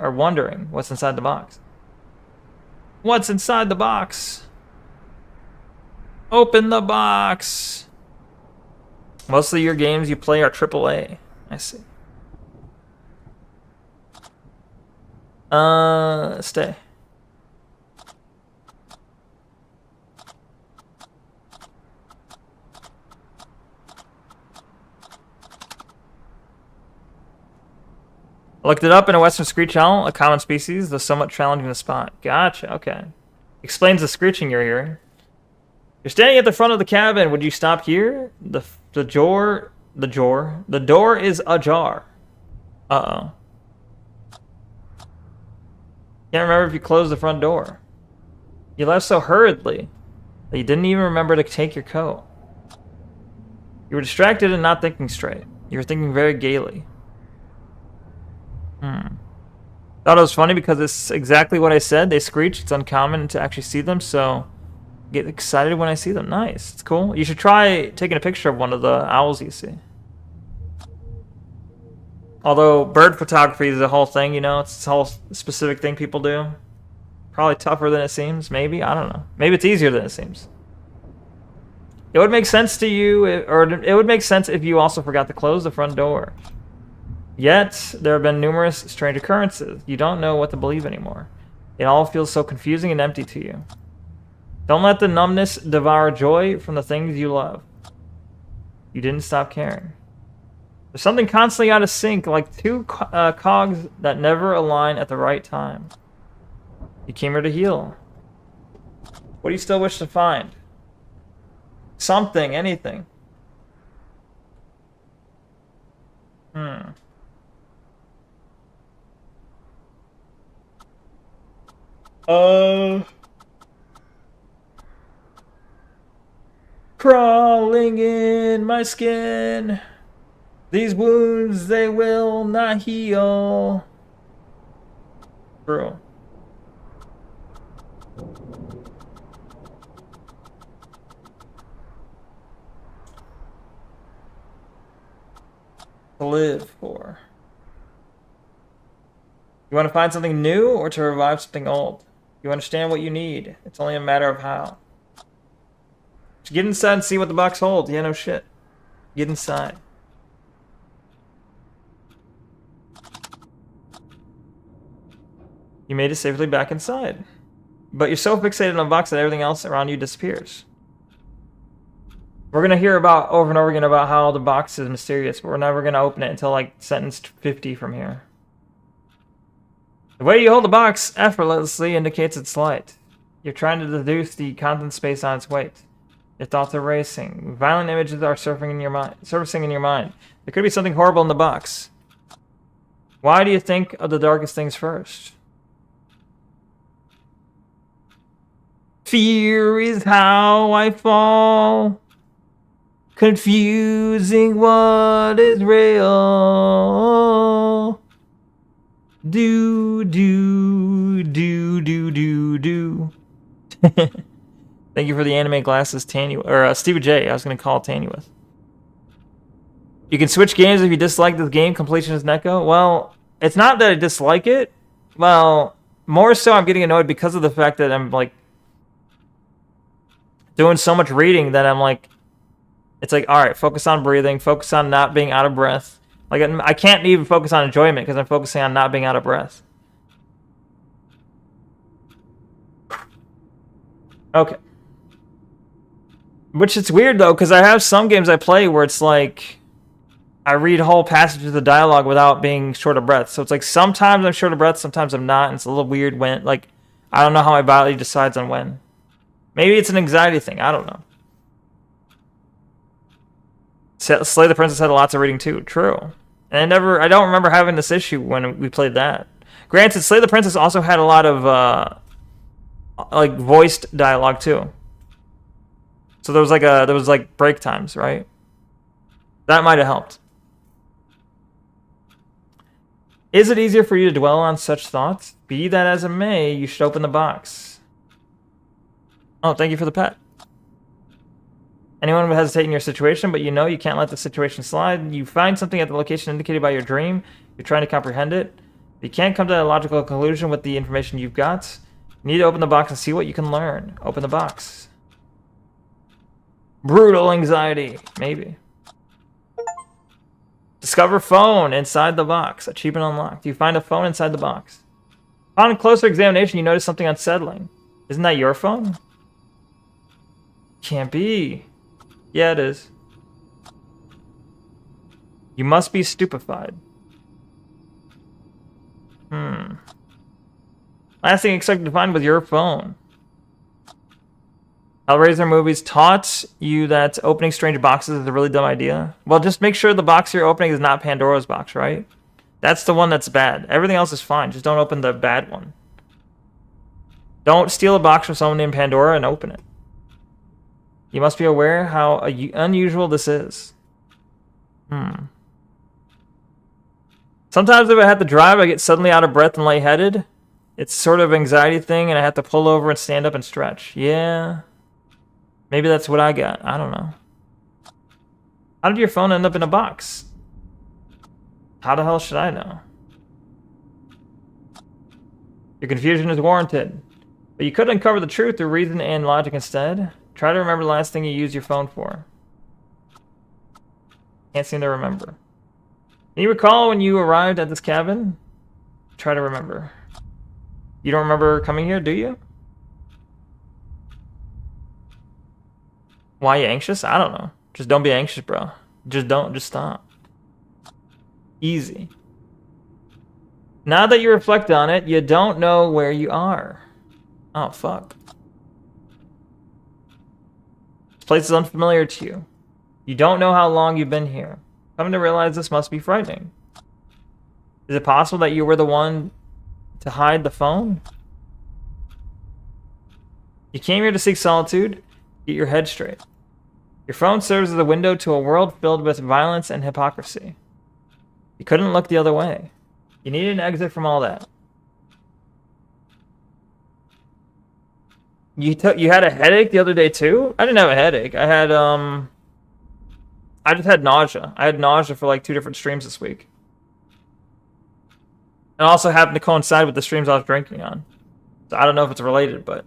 Speaker 1: what's inside the box. What's inside the box? Open the box. Most of your games you play are AAA. I see. Stay. I looked it up in a Western screech owl, a common species, though somewhat challenging to spot. Gotcha, okay. Explains the screeching you're hearing. You're standing at the front of the cabin. Would you stop here? The door is ajar. Uh-oh. Can't remember if you closed the front door. You left so hurriedly that you didn't even remember to take your coat. You were distracted and not thinking straight. You were thinking very gaily. Thought it was funny because it's exactly what I said. They screech. It's uncommon to actually see them, so get excited when I see them. Nice. It's cool. You should try taking a picture of one of the owls you see. Although bird photography is a whole thing, you know, it's a whole specific thing people do. Probably tougher than it seems, maybe. I don't know. Maybe it's easier than it seems. It would make sense to you, or it would make sense if you also forgot to close the front door. Yet, there have been numerous strange occurrences. You don't know what to believe anymore. It all feels so confusing and empty to you. Don't let the numbness devour joy from the things you love. You didn't stop caring. There's something constantly out of sync, like two cogs that never align at the right time. You came here to heal. What do you still wish to find? Something, anything. Crawling in my skin. These wounds, they will not heal. True. To live for. You want to find something new or to revive something old? You understand what you need. It's only a matter of how. Just get inside and see what the box holds. Yeah, no shit. Get inside. You made it safely back inside. But you're so fixated on the box that everything else around you disappears. We're going to hear about over and over again about how the box is mysterious, but we're never going to open it until like sentence 50 from here. The way you hold the box effortlessly indicates its light. You're trying to deduce the content space on its weight. Your thoughts are racing. Violent images are surfacing in your mind. There could be something horrible in the box. Why do you think of the darkest things first? Fear is how I fall. Confusing what is real. Do. Thank you for the anime glasses, Stevie J. I was going to call Tanny with. You can switch games if you dislike this game. Completion is Neko. Well, it's not that I dislike it. Well, more so I'm getting annoyed because of the fact that I'm like doing so much reading that I'm like, it's like, all right, focus on breathing, focus on not being out of breath. Like, I can't even focus on enjoyment because I'm focusing on not being out of breath. Okay. Which it's weird, though, because I have some games I play where it's like I read whole passages of the dialogue without being short of breath. So it's like sometimes I'm short of breath, sometimes I'm not, and it's a little weird when, like, I don't know how my body decides on when. Maybe it's an anxiety thing. I don't know. Slay the Princess had lots of reading, too. True. And I don't remember having this issue when we played that. Granted, Slay the Princess also had a lot of, like, voiced dialogue, too. So there was break times, right? That might have helped. Is it easier for you to dwell on such thoughts? Be that as it may, you should open the box. Oh, thank you for the pet. Anyone would hesitate in your situation, but you know you can't let the situation slide. You find something at the location indicated by your dream. You're trying to comprehend it. You can't come to a logical conclusion with the information you've got. You need to open the box and see what you can learn. Open the box. Brutal anxiety. Maybe. Discover phone inside the box. Achievement unlocked. You find a phone inside the box. Upon closer examination, you notice something unsettling. Isn't that your phone? Can't be. Yeah, it is. You must be stupefied. Last thing expected to find was your phone. Hellraiser movies taught you that opening strange boxes is a really dumb idea. Well, just make sure the box you're opening is not Pandora's box, right? That's the one that's bad. Everything else is fine. Just don't open the bad one. Don't steal a box from someone named Pandora and open it. You must be aware how unusual this is. Sometimes if I have to drive, I get suddenly out of breath and lightheaded. It's sort of an anxiety thing, and I have to pull over and stand up and stretch. Yeah. Maybe that's what I got. I don't know. How did your phone end up in a box? How the hell should I know? Your confusion is warranted. But you could uncover the truth through reason and logic instead. Try to remember the last thing you used your phone for. Can't seem to remember. Can you recall when you arrived at this cabin? Try to remember. You don't remember coming here, do you? Why are you anxious? I don't know. Just don't be anxious, bro. Just don't. Just stop. Easy. Now that you reflect on it, you don't know where you are. Oh, fuck. This place is unfamiliar to you. You don't know how long you've been here. Coming to realize this must be frightening. Is it possible that you were the one to hide the phone? You came here to seek solitude. Get your head straight. Your phone serves as a window to a world filled with violence and hypocrisy. You couldn't look the other way. You needed an exit from all that. You had a headache the other day too? I didn't have a headache. I just had nausea. I had nausea for like 2 different streams this week. It also happened to coincide with the streams I was drinking on. So I don't know if it's related, but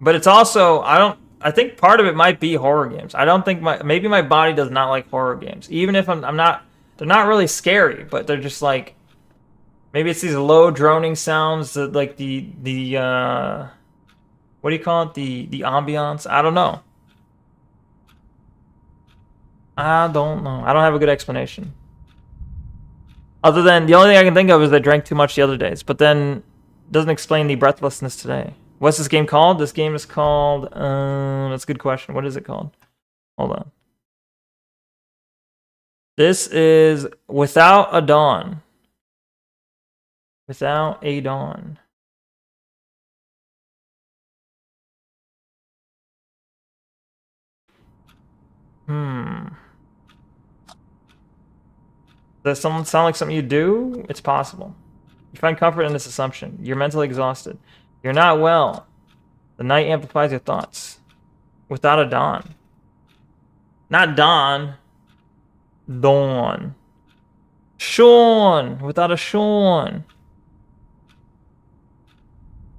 Speaker 1: it's also I think part of it might be horror games. I don't think maybe my body does not like horror games. Even if I'm not, they're not really scary, but they're just like, maybe it's these low droning sounds that like the what do you call it? The ambiance. I don't know. I don't know. I don't have a good explanation. Other than the only thing I can think of is I drank too much the other days, but then it doesn't explain the breathlessness today. What's this game called? This game is called that's a good question. What is it called? Hold on. This is Without a Dawn. Without a Dawn. Does someone sound like something you do? It's possible. You find comfort in this assumption. You're mentally exhausted. You're not well. The night amplifies your thoughts. Without a dawn. Not dawn. Dawn. Sean. Without a Sean.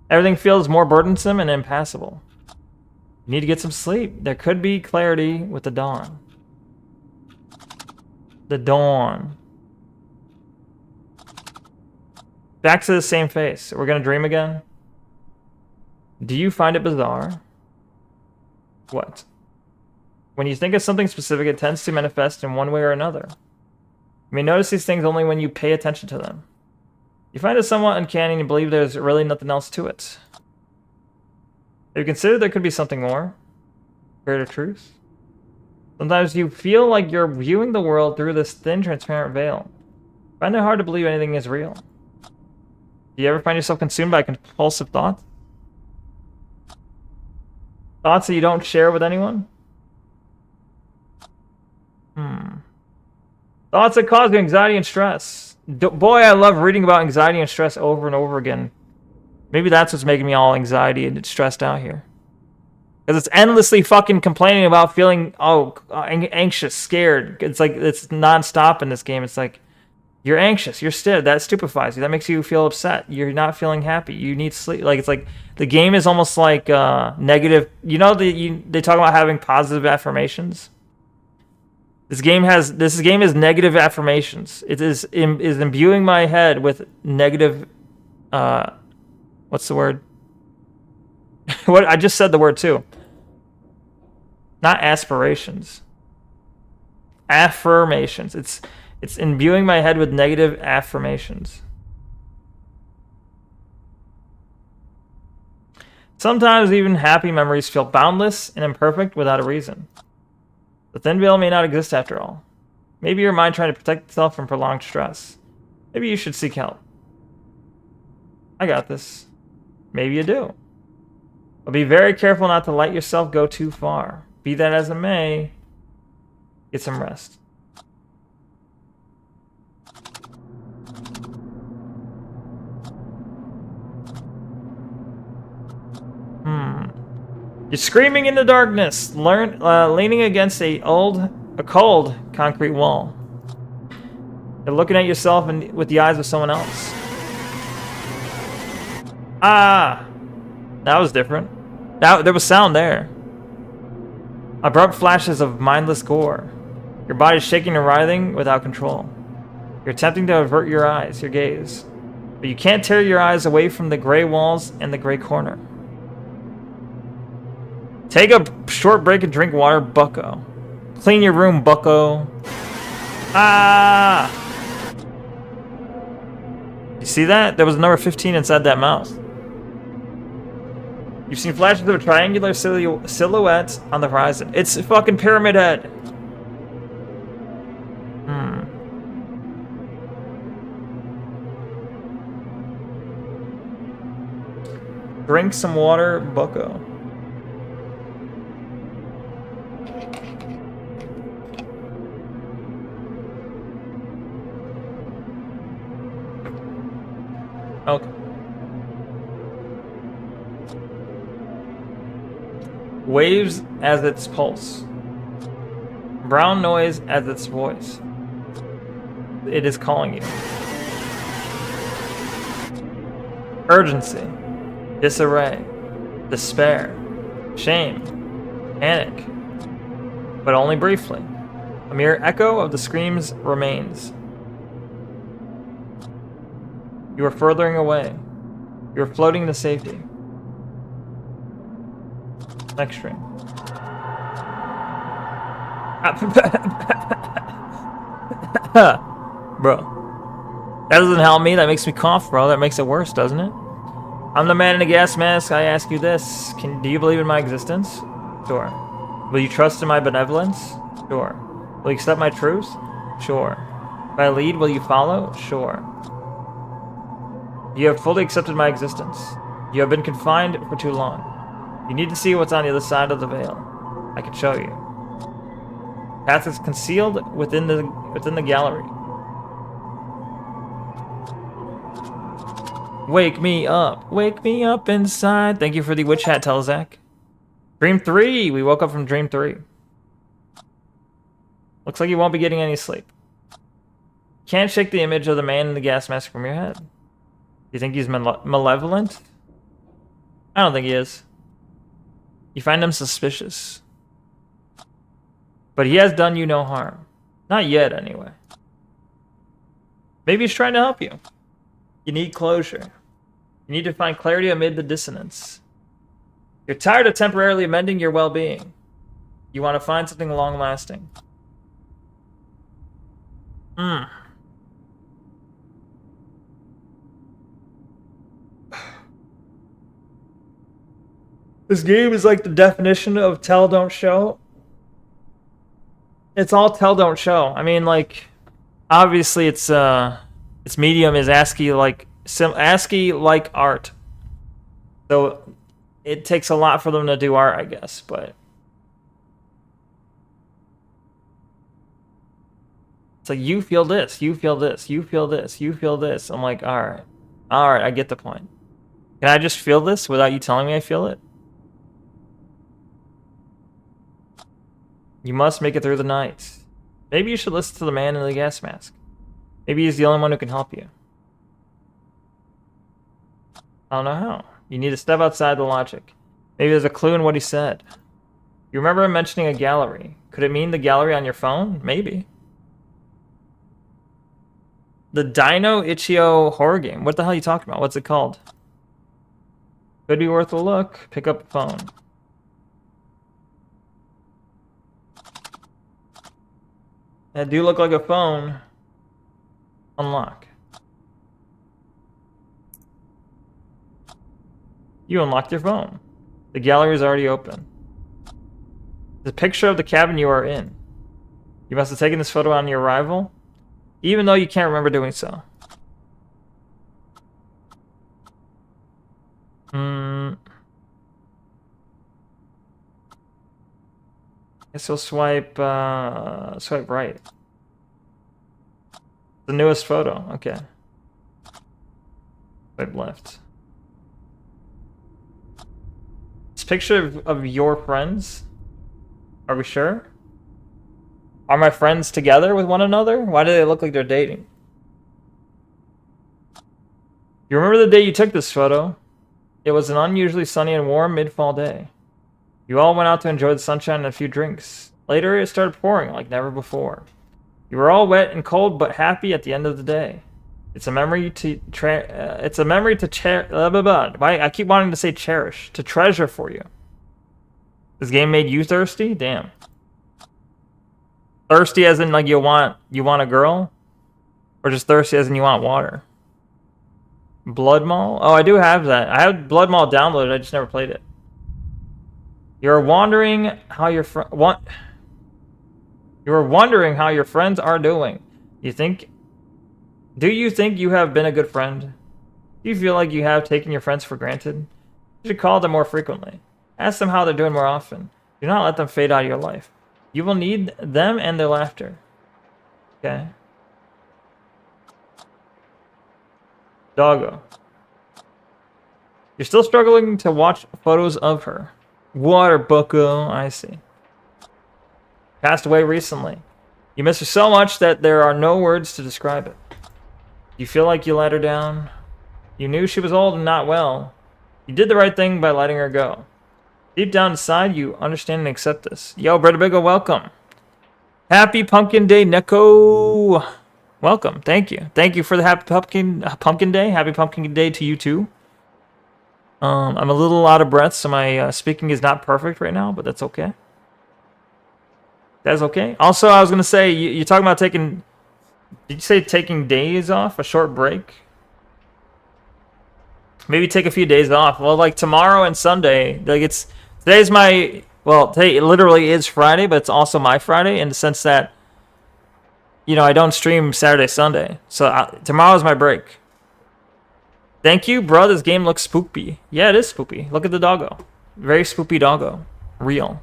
Speaker 1: Everything feels more burdensome and impassable. You need to get some sleep. There could be clarity with the dawn. The dawn. Back to the same face. We're gonna dream again? Do you find it bizarre? What? When you think of something specific, it tends to manifest in one way or another. You may notice these things only when you pay attention to them. You find it somewhat uncanny and believe there's really nothing else to it. Have you considered there could be something more? Greater truth? Sometimes you feel like you're viewing the world through this thin, transparent veil. You find it hard to believe anything is real. Do you ever find yourself consumed by compulsive thoughts? Thoughts that you don't share with anyone? Thoughts that cause you anxiety and stress. Boy, I love reading about anxiety and stress over and over again. Maybe that's what's making me all anxiety and stressed out here. Because it's endlessly fucking complaining about feeling anxious, scared. It's like it's nonstop in this game. It's like you're anxious, you're stiff. That stupefies you. That makes you feel upset. You're not feeling happy. You need sleep. Like it's like the game is almost like negative. You know they talk about having positive affirmations. This game is negative affirmations. It is imbuing my head with negative. What's the word? What I just said the word too. Not aspirations. Affirmations. It's imbuing my head with negative affirmations. Sometimes even happy memories feel boundless and imperfect without a reason. The thin veil may not exist after all. Maybe your mind trying to protect itself from prolonged stress. Maybe you should seek help. I got this. Maybe you do. But be very careful not to let yourself go too far. Be that as it may, get some rest. You're screaming in the darkness, leaning against a cold concrete wall. You're looking at yourself with the eyes of someone else. Ah, that was different. There was sound there. Abrupt flashes of mindless gore. Your body's shaking and writhing without control. You're attempting to avert your gaze, but you can't tear your eyes away from the gray walls and the gray corner. Take a short break and drink water, bucko. Clean your room, bucko. Ah! You see that? There was number 15 inside that mouse. You've seen flashes of a triangular silhouette on the horizon. It's a fucking Pyramid Head. Drink some water, bucko. Okay. Waves as its pulse. Brown noise as its voice. It is calling you. Urgency. Disarray. Despair. Shame. Panic. But only briefly. A mere echo of the screams remains. You are furthering away. You are floating to safety. Next stream. Bro. That doesn't help me. That makes me cough, bro. That makes it worse, doesn't it? I'm the man in the gas mask. I ask you this. Do you believe in my existence? Sure. Will you trust in my benevolence? Sure. Will you accept my truth? Sure. If I lead, will you follow? Sure. You have fully accepted my existence. You have been confined for too long. You need to see what's on the other side of the veil. I can show you. The path is concealed within the gallery. Wake me up inside. Thank you for the witch hat, Telzak. Dream 3. We woke up from Dream 3. Looks like you won't be getting any sleep. Can't shake the image of the man in the gas mask from your head. You think he's malevolent? I don't think he is. You find him suspicious. But he has done you no harm. Not yet, anyway. Maybe he's trying to help you. You need closure. You need to find clarity amid the dissonance. You're tired of temporarily amending your well-being. You want to find something long-lasting. This game is like the definition of tell, don't show. It's all tell, don't show. I mean, like, obviously its medium is ASCII-like art. So it takes a lot for them to do art, I guess, but it's like, you feel this, you feel this, you feel this, you feel this. I'm like, all right, I get the point. Can I just feel this without you telling me I feel it? You must make it through the night. Maybe you should listen to the man in the gas mask. Maybe he's the only one who can help you. I don't know how. You need to step outside the logic. Maybe there's a clue in what he said. You remember him mentioning a gallery. Could it mean the gallery on your phone? Maybe. The Dino Itch.io horror game. What the hell are you talking about? What's it called? Could be worth a look. Pick up the phone. That do look like a phone. Unlock. You unlocked your phone. The gallery is already open. The picture of the cabin you are in. You must have taken this photo on your arrival, even though you can't remember doing so. Guess we'll swipe right. The newest photo. Okay. Swipe left. This picture of your friends. Are we sure? Are my friends together with one another? Why do they look like they're dating? You remember the day you took this photo? It was an unusually sunny and warm mid-fall day. You all went out to enjoy the sunshine and a few drinks. Later, it started pouring like never before. You were all wet and cold, but happy at the end of the day. It's a memory to I keep wanting to say cherish, to treasure for you. This game made you thirsty? Damn. Thirsty as in like you want a girl? Or just thirsty as in you want water? Blood Mall? Oh, I do have that. I have Blood Mall downloaded, I just never played it. You're wondering how your friends are doing. Do you think you have been a good friend? Do you feel like you have taken your friends for granted? You should call them more frequently. Ask them how they're doing more often. Do not let them fade out of your life. You will need them and their laughter. Okay. Doggo. You're still struggling to watch photos of her. Water bucko, I see. Passed away recently. You miss her so much that there are no words to describe it. You feel like you let her down. You knew she was old and not well. You did the right thing by letting her go. Deep down inside, you understand and accept this. Yo, Brother Biggo, welcome. Happy Pumpkin Day, Neko. Welcome. Thank you. Thank you for the happy Pumpkin Day. Happy Pumpkin Day to you too. I'm a little out of breath, so my speaking is not perfect right now, but that's okay. That's okay. Also, I was going to say, you're talking about taking... Did you say taking days off? A short break? Maybe take a few days off. Well, like tomorrow and Sunday, like today's my... Well, today it literally is Friday, but it's also my Friday in the sense that, you know, I don't stream Saturday, Sunday. So tomorrow's my break. Thank you, bro. This game looks spoopy. Yeah, it is spoopy. Look at the doggo. Very spoopy doggo. Real.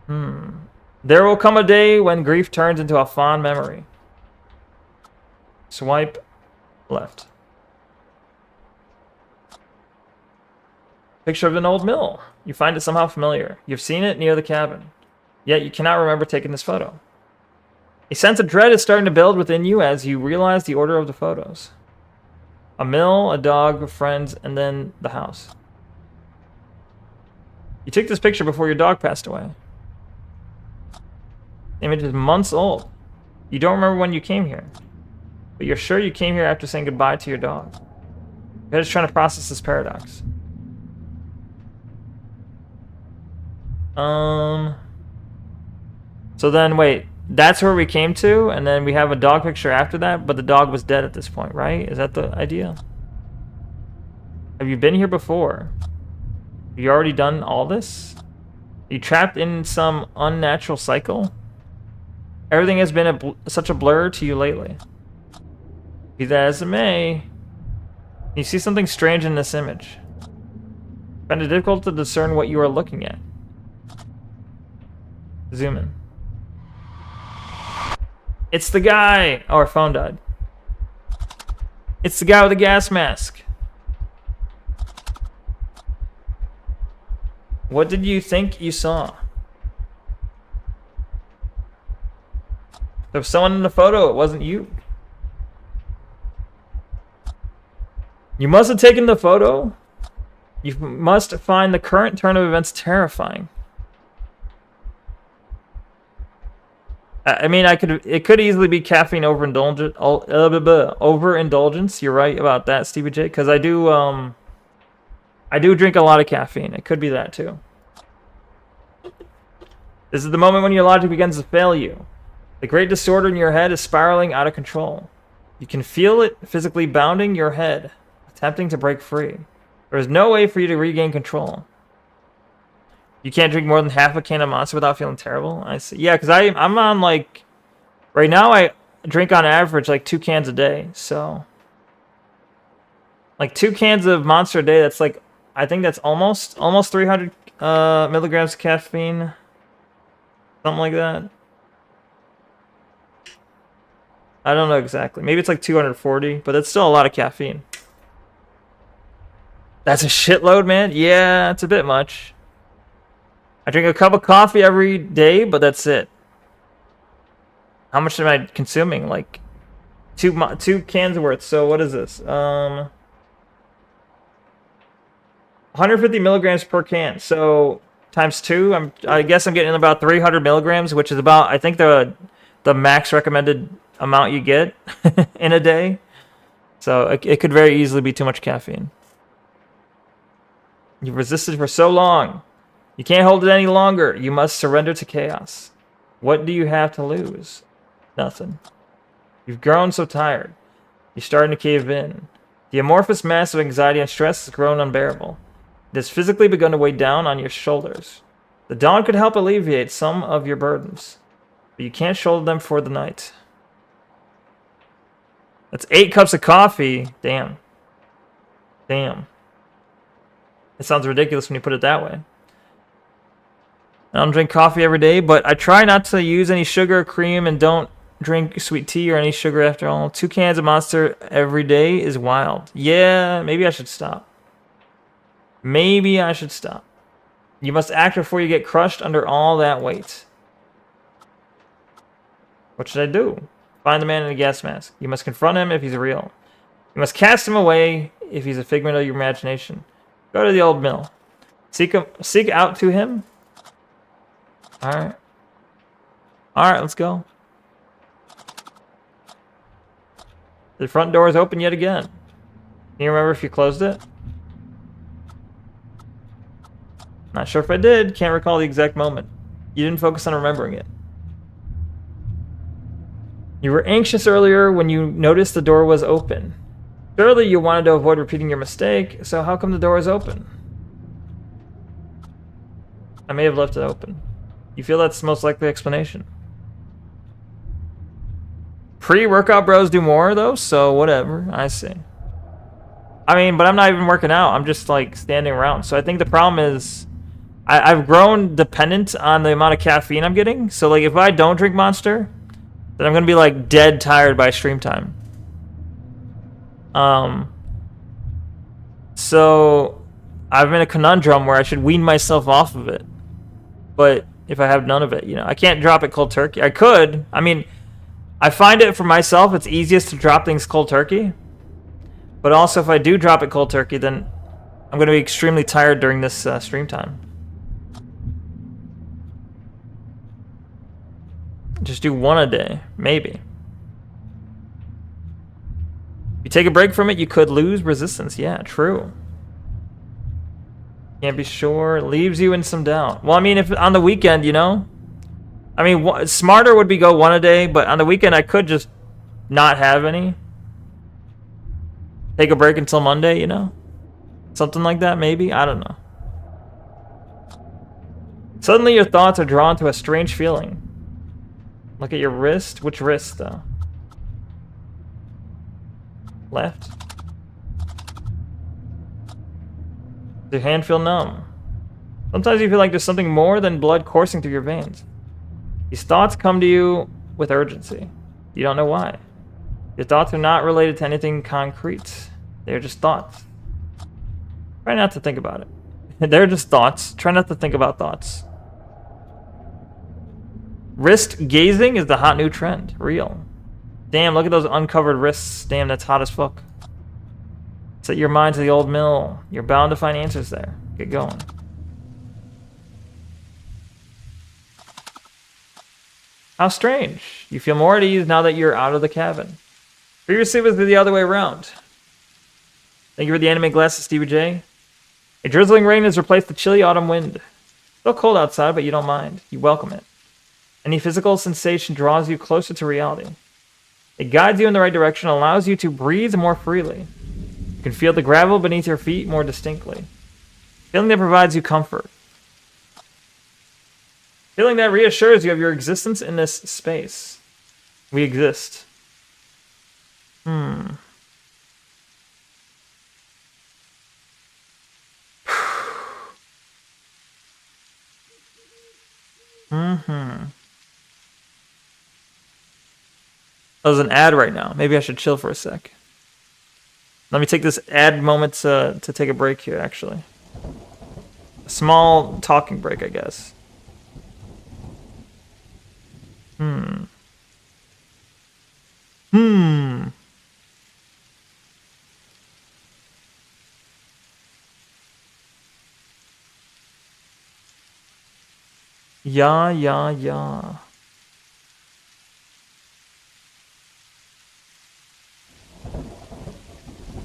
Speaker 1: There will come a day when grief turns into a fond memory. Swipe left. Picture of an old mill. You find it somehow familiar. You've seen it near the cabin. Yet you cannot remember taking this photo. A sense of dread is starting to build within you as you realize the order of the photos. A mill, a dog, friends, and then the house. You took this picture before your dog passed away. The image is months old. You don't remember when you came here, but you're sure you came here after saying goodbye to your dog. You're just trying to process this paradox. So then, wait. That's where we came to, and then we have a dog picture after that, but the dog was dead at this point, right? Is that the idea? Have you been here before? Have you already done all this? Are you trapped in some unnatural cycle? Everything has been such a blur to you lately. Be that as it may, you see something strange in this image. Find it difficult to discern what you are looking at. Zoom in. It's the guy! Oh, our phone died. It's the guy with the gas mask. What did you think you saw? There was someone in the photo. It wasn't you. You must have taken the photo. You must find the current turn of events terrifying. I mean, it could easily be caffeine overindulgence. You're right about that, Stevie J, because I do drink a lot of caffeine. It could be that too. This is the moment when your logic begins to fail you. The great disorder in your head is spiraling out of control. You can feel it physically bounding your head, attempting to break free. There is no way for you to regain control. You can't drink more than half a can of Monster without feeling terrible? I see. Yeah, because I'm on, like... Right now, I drink on average, like, 2 cans a day, so... Like, 2 cans of Monster a day, that's, like... I think that's almost 300 milligrams of caffeine. Something like that. I don't know exactly. Maybe it's, like, 240, but that's still a lot of caffeine. That's a shitload, man? Yeah, it's a bit much. I drink a cup of coffee every day, but that's it. How much am I consuming? Like, two cans worth. So what is this? 150 milligrams per can. So times 2. I guess I'm getting about 300 milligrams, which is about, I think, the max recommended amount you get in a day. So it could very easily be too much caffeine. You've resisted for so long. You can't hold it any longer. You must surrender to chaos. What do you have to lose? Nothing. You've grown so tired. You're starting to cave in. The amorphous mass of anxiety and stress has grown unbearable. It has physically begun to weigh down on your shoulders. The dawn could help alleviate some of your burdens, but you can't shoulder them for the night. That's 8 cups of coffee. Damn. Damn. It sounds ridiculous when you put it that way. I don't drink coffee every day, but I try not to use any sugar or cream and don't drink sweet tea or any sugar after all. 2 cans of Monster every day is wild. Yeah, maybe I should stop. Maybe I should stop. You must act before you get crushed under all that weight. What should I do? Find the man in the gas mask. You must confront him if he's real. You must cast him away if he's a figment of your imagination. Go to the old mill. Seek out to him. Alright. Alright, let's go. The front door is open yet again. Can you remember if you closed it? Not sure if I did. Can't recall the exact moment. You didn't focus on remembering it. You were anxious earlier when you noticed the door was open. Surely you wanted to avoid repeating your mistake, so how come the door is open? I may have left it open. You feel that's the most likely explanation. Pre-workout bros do more, though, so whatever. I see. I mean, but I'm not even working out. I'm just, like, standing around. So I think the problem is I've grown dependent on the amount of caffeine I'm getting. So, like, if I don't drink Monster, then I'm going to be, like, dead tired by stream time. So I'm in a conundrum where I should wean myself off of it. But if I have none of it, you know, I can't drop it cold turkey. I could. I mean, I find it for myself, it's easiest to drop things cold turkey. But also, if I do drop it cold turkey, then I'm going to be extremely tired during this stream time. Just do 1 a day, maybe. If you take a break from it, you could lose resistance. Yeah, true. Can't be sure. Leaves you in some doubt. Well, I mean, if on the weekend, you know? I mean, smarter would be go 1 a day, but on the weekend, I could just not have any. Take a break until Monday, you know? Something like that, maybe? I don't know. Suddenly, your thoughts are drawn to a strange feeling. Look at your wrist. Which wrist, though? Left. Does your hand feel numb? Sometimes you feel like there's something more than blood coursing through your veins. These thoughts come to you with urgency. You don't know why. Your thoughts are not related to anything concrete. They're just thoughts. Try not to think about it. They're just thoughts. Try not to think about thoughts. Wrist gazing is the hot new trend. Real. Damn, look at those uncovered wrists. Damn, that's hot as fuck. Set your mind to the old mill. You're bound to find answers there. Get going. How strange. You feel more at ease now that you're out of the cabin. Previously it was the other way around. Thank you for the anime glasses, Stevie J. A drizzling rain has replaced the chilly autumn wind. Still cold outside, but you don't mind. You welcome it. Any physical sensation draws you closer to reality. It guides you in the right direction and allows you to breathe more freely. You can feel the gravel beneath your feet more distinctly. Feeling that provides you comfort. Feeling that reassures you of your existence in this space. We exist. Mm-hmm. There's an ad right now. Maybe I should chill for a sec. Let me take this ad moment to take a break here, actually. A small talking break, I guess. Yeah.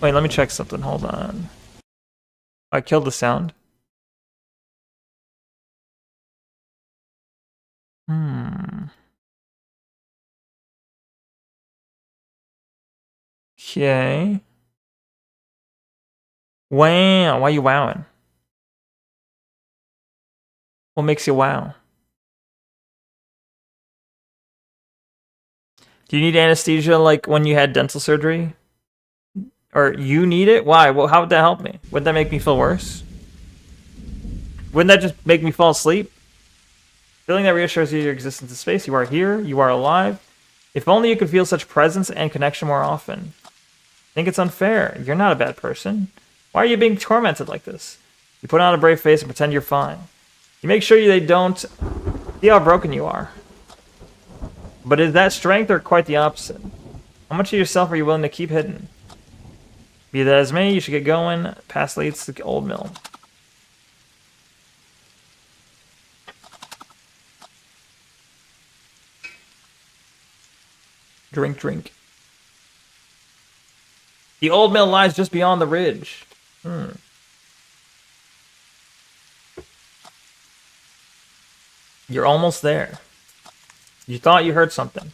Speaker 1: Wait, let me check something. Hold on. I killed the sound. Okay. Wow. Why you wowing? What makes you wow? Do you need anesthesia like when you had dental surgery? Or you need it? Why? Well, how would that help me? Wouldn't that make me feel worse? Wouldn't that just make me fall asleep? Feeling that reassures you of your existence in space. You are here. You are alive. If only you could feel such presence and connection more often. I think it's unfair. You're not a bad person. Why are you being tormented like this? You put on a brave face and pretend you're fine. You make sure they don't see how broken you are. But is that strength or quite the opposite? How much of yourself are you willing to keep hidden? Be that as may, you should get going. Path leads to the old mill. Drink. The old mill lies just beyond the ridge. You're almost there. You thought you heard something.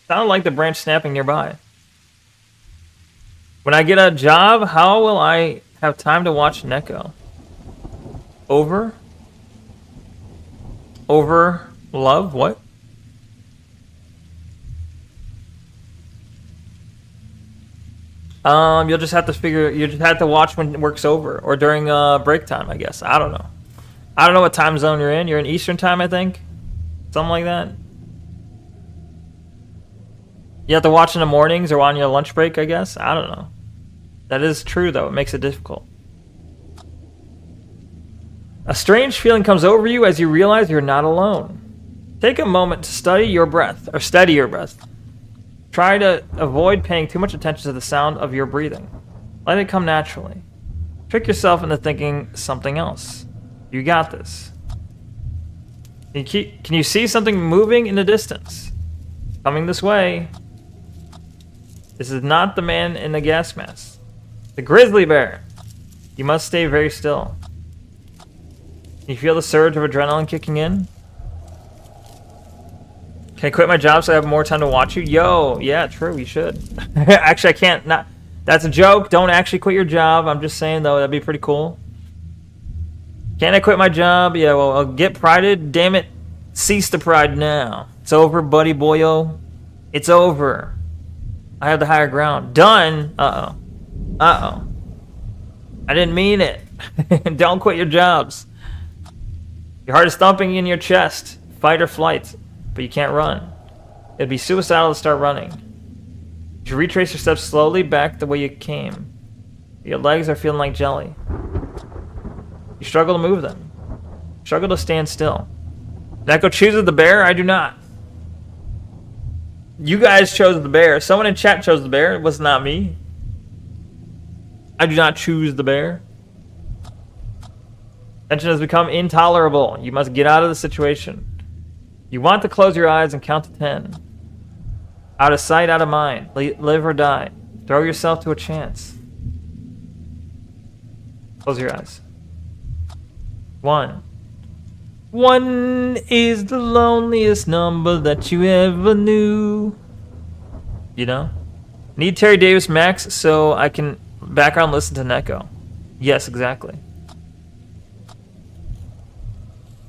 Speaker 1: Sounded like the branch snapping nearby. When I get a job, how will I have time to watch Neko? Over love? What? You'll just have to watch when work's over or during break time, I guess. I don't know. I don't know what time zone you're in. You're in Eastern time, I think. Something like that. You have to watch in the mornings or on your lunch break, I guess. I don't know. That is true, though. It makes it difficult. A strange feeling comes over you as you realize you're not alone. Take a moment to steady your breath. Try to avoid paying too much attention to the sound of your breathing. Let it come naturally. Trick yourself into thinking something else. You got this. Can you see something moving in the distance? Coming this way. This is not the man in the gas mask. The grizzly bear. You must stay very still. Can you feel the surge of adrenaline kicking in? Can I quit my job so I have more time to watch you? Yo, yeah, true, you should. Actually, I can't. Not. That's a joke. Don't actually quit your job. I'm just saying, though, that'd be pretty cool. Can I quit my job? Yeah, well, I'll get prided. Damn it. Cease the pride now. It's over, buddy boyo. It's over. I have the higher ground. Done. Uh-oh. I didn't mean it. Don't quit your jobs. Your heart is thumping in your chest. Fight or flight. But you can't run. It'd be suicidal to start running. You should retrace your steps slowly back the way you came. Your legs are feeling like jelly. You struggle to move them. Struggle to stand still. Neko chooses the bear, I do not. You guys chose the bear. Someone in chat chose the bear. It was not me. I do not choose the bear. Tension has become intolerable. You must get out of the situation. You want to close your eyes and count to 10. Out of sight, out of mind. Live or die. Throw yourself to a chance. Close your eyes. 1. 1 is the loneliest number that you ever knew. You know? Need Terry Davis Max so I can background listen to Neko. Yes, exactly.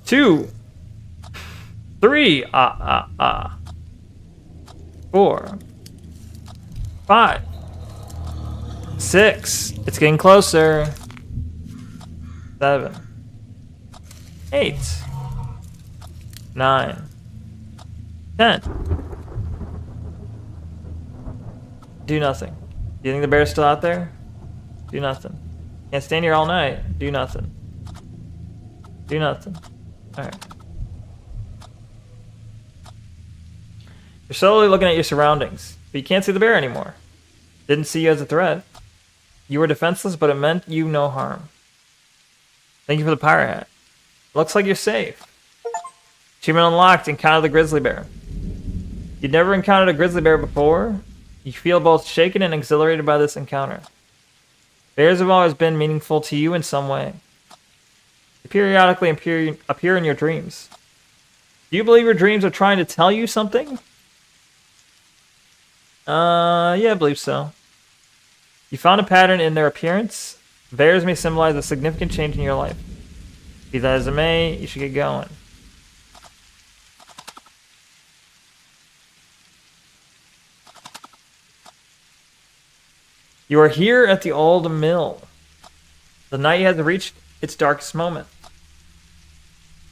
Speaker 1: 2. 3. 4. 5. 6. It's getting closer. 7. 8. 9. 10. Do nothing. Do you think the bear's still out there? Do nothing. Can't stand here all night. Do nothing. Do nothing. Alright. You're slowly looking at your surroundings, but you can't see the bear anymore. Didn't see you as a threat. You were defenseless, but it meant you no harm. Thank you for the pirate hat. Looks like you're safe. Achievement unlocked, encounter the grizzly bear. You'd never encountered a grizzly bear before. You feel both shaken and exhilarated by this encounter. Bears have always been meaningful to you in some way. They periodically appear in your dreams. Do you believe your dreams are trying to tell you something? Yeah, I believe so. You found a pattern in their appearance. Bears may symbolize a significant change in your life. Be that as it may, you should get going. You are here at the old mill. The night has reached its darkest moment.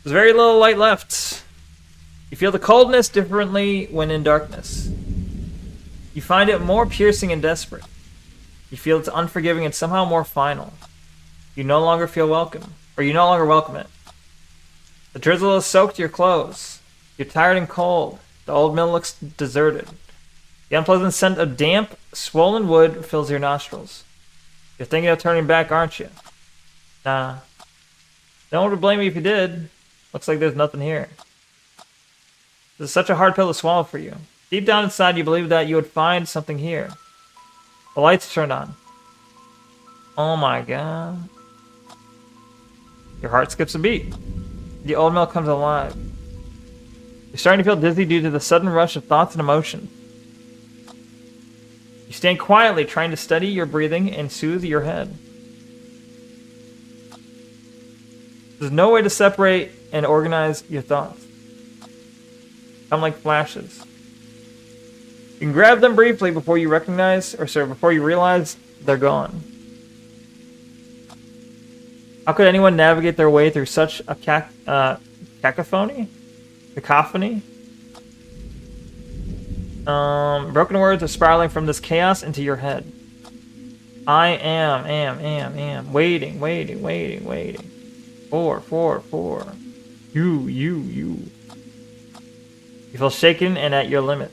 Speaker 1: There's very little light left. You feel the coldness differently when in darkness. You find it more piercing and desperate. You feel it's unforgiving and somehow more final. You no longer feel welcome, or you no longer welcome it. The drizzle has soaked your clothes. You're tired and cold. The old mill looks deserted. The unpleasant scent of damp, swollen wood fills your nostrils. You're thinking of turning back, aren't you? Nah. No one would blame you if you did. Looks like there's nothing here. This is such a hard pill to swallow for you. Deep down inside, you believe that you would find something here. The lights turned on. Oh my god. Your heart skips a beat. The old mill comes alive. You're starting to feel dizzy due to the sudden rush of thoughts and emotions. You stand quietly, trying to steady your breathing and soothe your head. There's no way to separate and organize your thoughts. Come like flashes. You can grab them briefly before you before you realize they're gone. How could anyone navigate their way through such a cacophony? Cacophony? Broken words are spiraling from this chaos into your head. I am. Waiting. 4. You. You feel shaken and at your limit.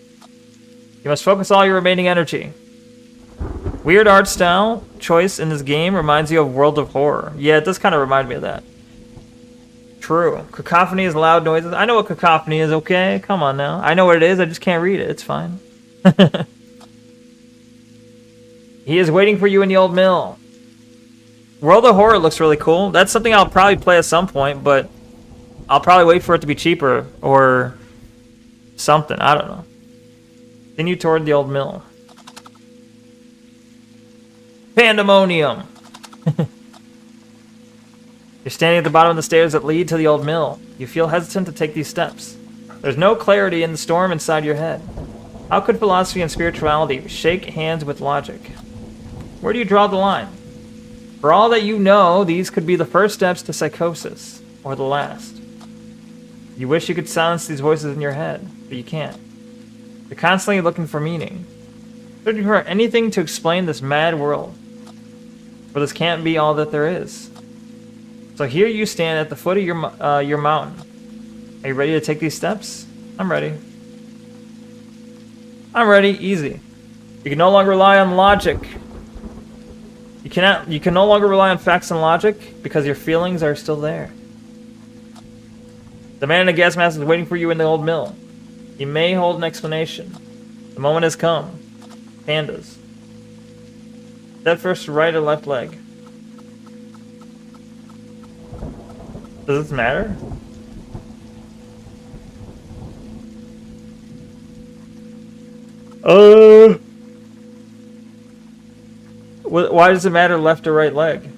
Speaker 1: You must focus all your remaining energy. Weird art style choice in this game reminds you of World of Horror. Yeah, it does kind of remind me of that. True. Cacophony is loud noises. I know what cacophony is, okay? Come on now. I know what it is, I just can't read it. It's fine. He is waiting for you in the old mill. World of Horror looks really cool. That's something I'll probably play at some point, but I'll probably wait for it to be cheaper or something. I don't know. Continue toward the old mill. Pandemonium! You're standing at the bottom of the stairs that lead to the old mill. You feel hesitant to take these steps. There's no clarity in the storm inside your head. How could philosophy and spirituality shake hands with logic? Where do you draw the line? For all that you know, these could be the first steps to psychosis, or the last. You wish you could silence these voices in your head, but you can't. You're constantly looking for meaning, searching for anything to explain this mad world. For this can't be all that there is. So here you stand at the foot of your mountain. Are you ready to take these steps? I'm ready. I'm ready. Easy. You can no longer rely on logic. You can no longer rely on facts and logic because your feelings are still there. The man in the gas mask is waiting for you in the old mill. He may hold an explanation. The moment has come. Pandas. Step first, right or left leg. Does this matter? Why does it matter left or right leg?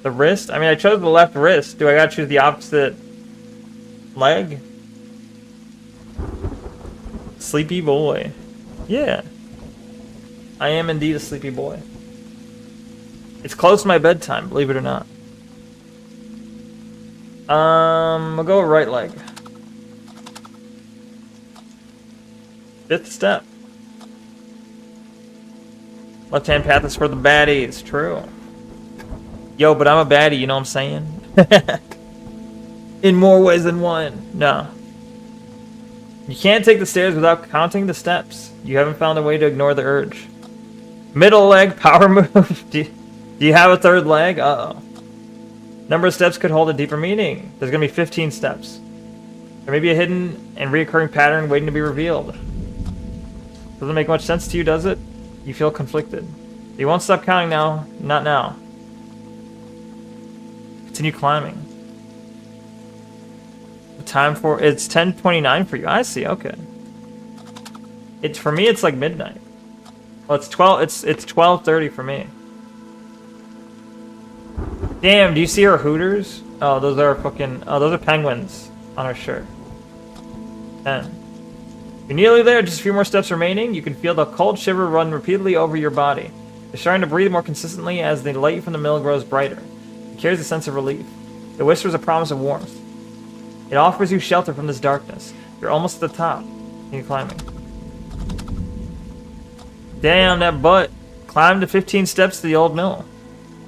Speaker 1: The wrist? I mean, I chose the left wrist. Do I gotta choose the opposite leg? Sleepy boy. Yeah. I am indeed a sleepy boy. It's close to my bedtime, believe it or not. I'll go with right leg. Fifth step. Left-hand path is for the baddies. True. Yo, but I'm a baddie, you know what I'm saying? In more ways than one. No. You can't take the stairs without counting the steps. You haven't found a way to ignore the urge. Middle leg power move. Do you have a third leg? Uh-oh. Number of steps could hold a deeper meaning. There's going to be 15 steps. There may be a hidden and reoccurring pattern waiting to be revealed. Doesn't make much sense to you, does it? You feel conflicted. You won't stop counting now. Not now. Continue climbing. The time for... It's 10:29 for you. I see. Okay. For me, it's like midnight. Well, it's 12:30 for me. Damn, do you see our Hooters? Oh, those are fucking... Oh, those are penguins on our shirt. 10. You're nearly there, just a few more steps remaining. You can feel the cold shiver run repeatedly over your body. You're starting to breathe more consistently as the light from the mill grows brighter. It carries a sense of relief. It whispers a promise of warmth. It offers you shelter from this darkness. You're almost at the top. You're climbing. Damn, that butt. Climbed to 15 steps to the old mill.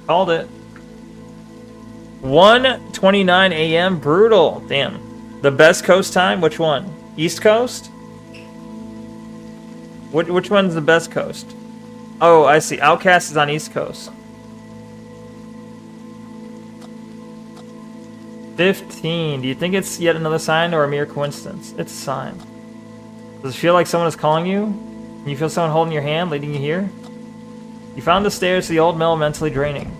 Speaker 1: Called it. 1:29 a.m. Brutal. Damn. The best coast time? Which one? East Coast? Which one's the best coast? Oh, I see. Outcast is on East Coast. 15. Do you think it's yet another sign or a mere coincidence? It's a sign. Does it feel like someone is calling you? Can you feel someone holding your hand, leading you here? You found the stairs to the old mill mentally draining.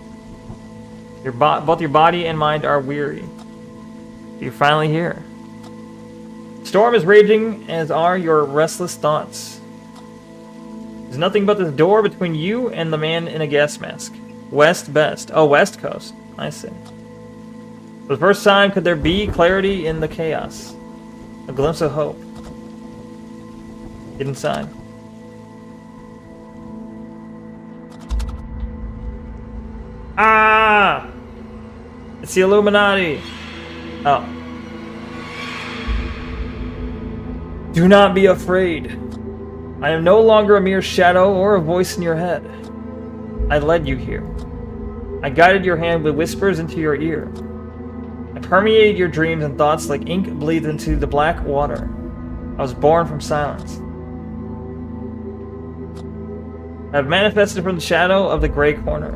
Speaker 1: Both your body and mind are weary. You're finally here. Storm is raging, as are your restless thoughts. There's nothing but this door between you and the man in a gas mask. West best. Oh, West Coast. I see. For the first time, could there be clarity in the chaos? A glimpse of hope. Get inside. Ah! It's the Illuminati. Oh. Do not be afraid. I am no longer a mere shadow or a voice in your head. I led you here. I guided your hand with whispers into your ear. I permeated your dreams and thoughts like ink bleeds into the black water. I was born from silence. I have manifested from the shadow of the gray corner.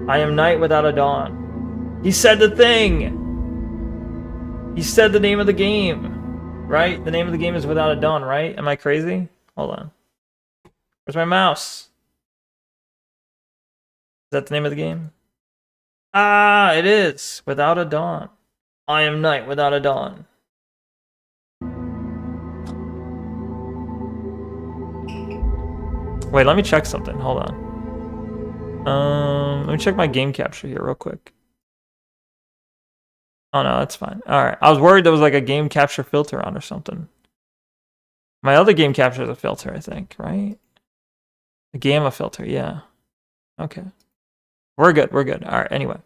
Speaker 1: I am night without a dawn. He said the thing! He said the name of the game. Right? The name of the game is Without a Dawn, right? Am I crazy? Hold on. Where's my mouse? Is that the name of the game? Ah, it is. Without a Dawn. I am night without a dawn. Wait, let me check something. Hold on. Let me check my game capture here real quick. Oh no, that's fine. Alright. I was worried there was like a game capture filter on or something. My other game capture is a filter, I think, right? A gamma filter, yeah. Okay. We're good, we're good. Alright, anyway.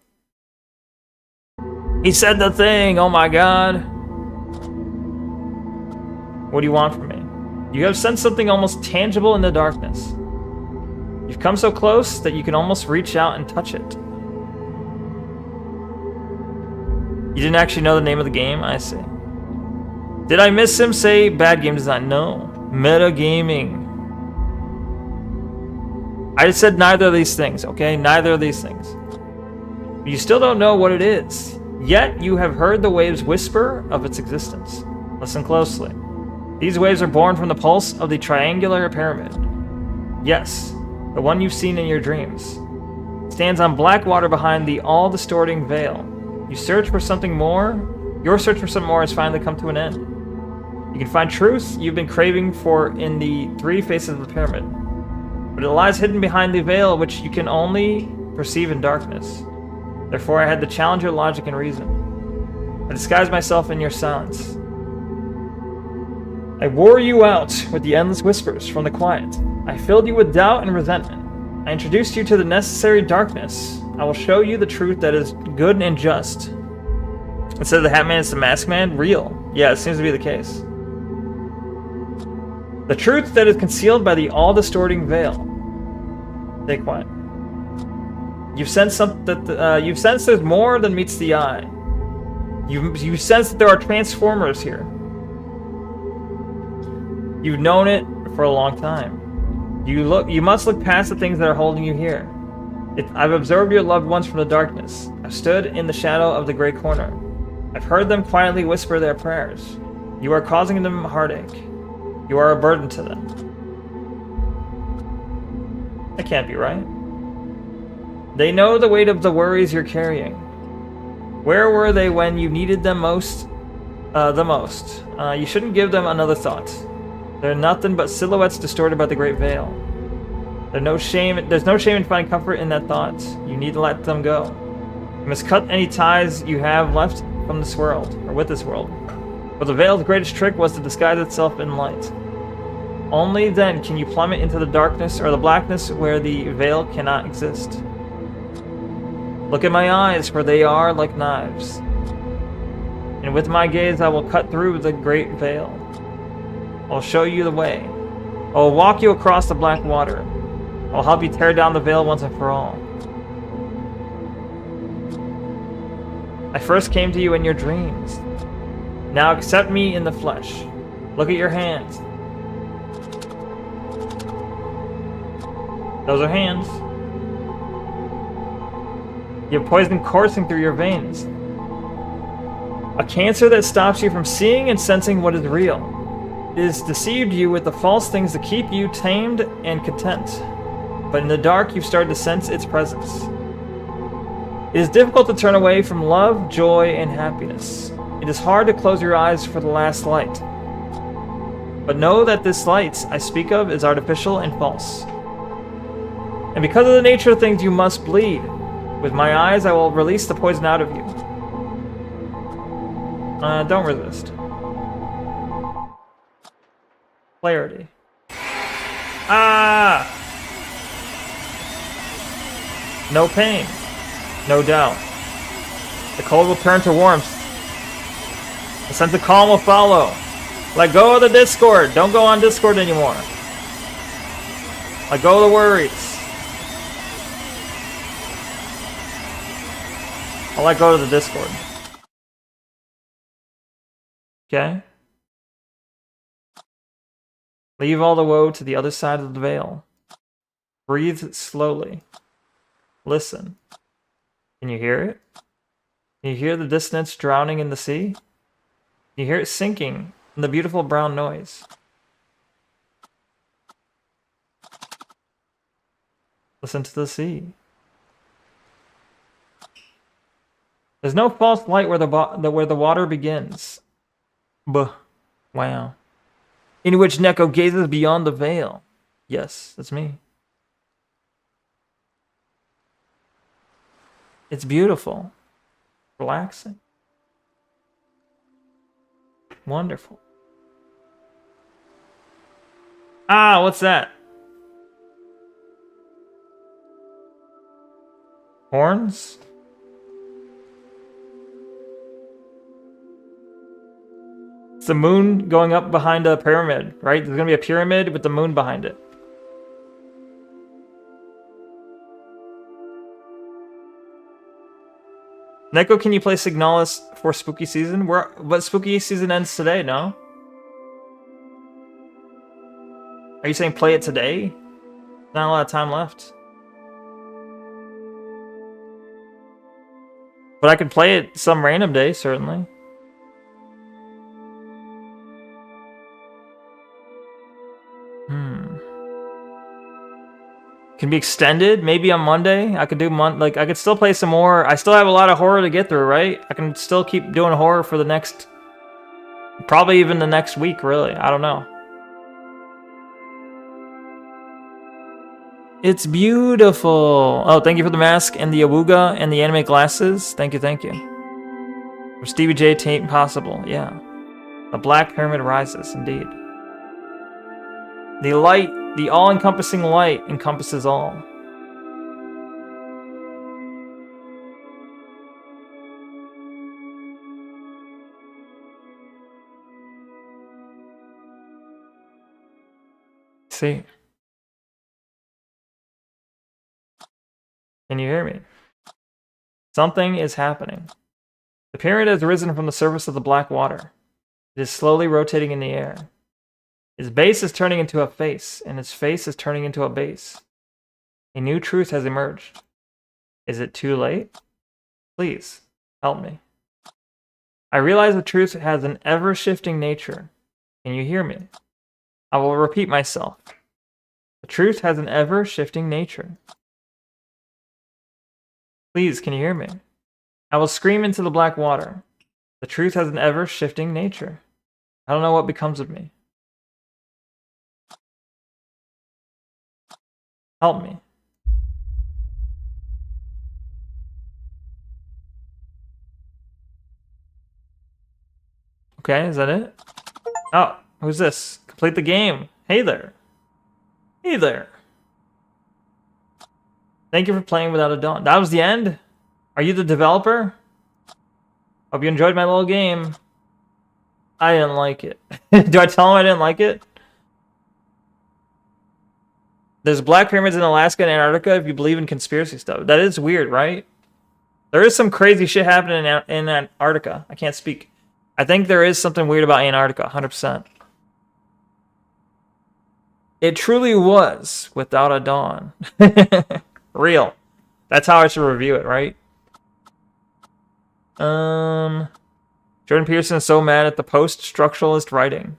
Speaker 1: He said the thing! Oh my god! What do you want from me? You have sensed something almost tangible in the darkness. You've come so close that you can almost reach out and touch it. You didn't actually know the name of the game? I see. Did I miss him say bad game design? No. Metagaming. I just said neither of these things, okay? Neither of these things. You still don't know what it is. Yet you have heard the waves whisper of its existence. Listen closely. These waves are born from the pulse of the triangular pyramid. Yes, the one you've seen in your dreams. It stands on black water behind the all-distorting veil. You search for something more. Your search for something more has finally come to an end. You can find truth you've been craving for in the three faces of the pyramid. But it lies hidden behind the veil which you can only perceive in darkness. Therefore, I had to challenge your logic and reason. I disguised myself in your silence. I wore you out with the endless whispers from the quiet. I filled you with doubt and resentment. I introduced you to the necessary darkness. I will show you the truth that is good and just. Instead of the Hat Man, it's the Mask Man? Real. Yeah, it seems to be the case. The truth that is concealed by the all-distorting veil. Stay quiet. You've sensed you've sensed there's more than meets the eye. You sense that there are transformers here. You've known it for a long time. You must look past the things that are holding you here. I've observed your loved ones from the darkness. I've stood in the shadow of the gray corner. I've heard them quietly whisper their prayers. You are causing them heartache. You are a burden to them. That can't be right. They know the weight of the worries you're carrying. Where were they when you needed them most? You shouldn't give them another thought. They're nothing but silhouettes distorted by the great veil. There's no shame in finding comfort in that thought. You need to let them go. You must cut any ties you have left from this world, or with this world. For the veil's greatest trick was to disguise itself in light. Only then can you plummet into the darkness or the blackness where the veil cannot exist. Look at my eyes, for they are like knives. And with my gaze I will cut through the great veil. I'll show you the way. I will walk you across the black water. I'll help you tear down the veil once and for all. I first came to you in your dreams. Now accept me in the flesh. Look at your hands. Those are hands. You have poison coursing through your veins. A cancer that stops you from seeing and sensing what is real. It has deceived you with the false things to keep you tamed and content. But in the dark, you've started to sense its presence. It is difficult to turn away from love, joy, and happiness. It is hard to close your eyes for the last light. But know that this light I speak of is artificial and false. And because of the nature of things, you must bleed. With my eyes, I will release the poison out of you. Don't resist. Clarity. Ah! No pain. No doubt. The cold will turn to warmth. The sense of calm will follow. Let go of the Discord. Don't go on Discord anymore. Let go of the worries. I'll let go of the Discord. Okay? Leave all the woe to the other side of the veil. Breathe slowly. Listen. Can you hear it? Can you hear the dissonance drowning in the sea? Can you hear it sinking in the beautiful brown noise? Listen to the sea. There's no false light where the water begins. Buh. Wow. In which Neko gazes beyond the veil. Yes, that's me. It's beautiful. Relaxing. Wonderful. Ah, what's that? Horns? It's the moon going up behind a pyramid, right? There's gonna be a pyramid with the moon behind it. Neko, can you play Signalis for spooky season? But spooky season ends today, no? Are you saying play it today? Not a lot of time left. But I could play it some random day, certainly. Can be extended, maybe on Monday. I could do I could still play some more. I still have a lot of horror to get through, right? I can still keep doing horror for the next, probably even the next week, really. I don't know. It's beautiful. Oh, thank you for the mask and the awuga and the anime glasses. Thank you, thank you. For Stevie J, taint possible. Yeah. The Black Pyramid rises, indeed. The light, the all-encompassing light encompasses all. See? Can you hear me? Something is happening. The pyramid has risen from the surface of the black water. It is slowly rotating in the air. His base is turning into a face, and his face is turning into a base. A new truth has emerged. Is it too late? Please, help me. I realize the truth has an ever-shifting nature. Can you hear me? I will repeat myself. The truth has an ever-shifting nature. Please, can you hear me? I will scream into the black water. The truth has an ever-shifting nature. I don't know what becomes of me. Help me. Okay, is that it? Oh, who's this? Complete the game. Hey there. Hey there. Thank you for playing Without a Dawn. That was the end? Are you the developer? Hope you enjoyed my little game. I didn't like it. Do I tell him I didn't like it? There's black pyramids in Alaska and Antarctica if you believe in conspiracy stuff. That is weird, right? There is some crazy shit happening in Antarctica. I can't speak. I think there is something weird about Antarctica, 100%. It truly was Without a Dawn. Real. That's how I should review it, right? Jordan Peterson is so mad at the post-structuralist writing.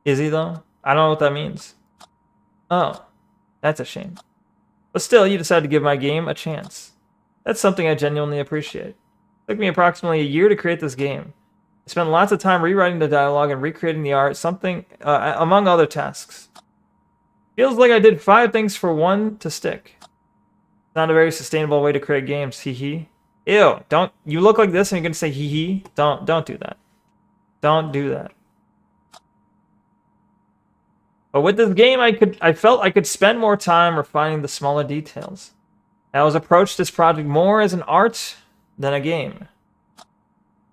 Speaker 1: Is he, though? I don't know what that means. Oh. That's a shame. But still, you decided to give my game a chance. That's something I genuinely appreciate. It took me approximately a year to create this game. I spent lots of time rewriting the dialogue and recreating the art, among other tasks. Feels like I did 5 things for one to stick. Not a very sustainable way to create games, hee. Ew, don't, you look like this and you're gonna say hee. Don't do that. Don't do that. But with this game, I felt I could spend more time refining the smaller details. I was approached this project more as an art than a game.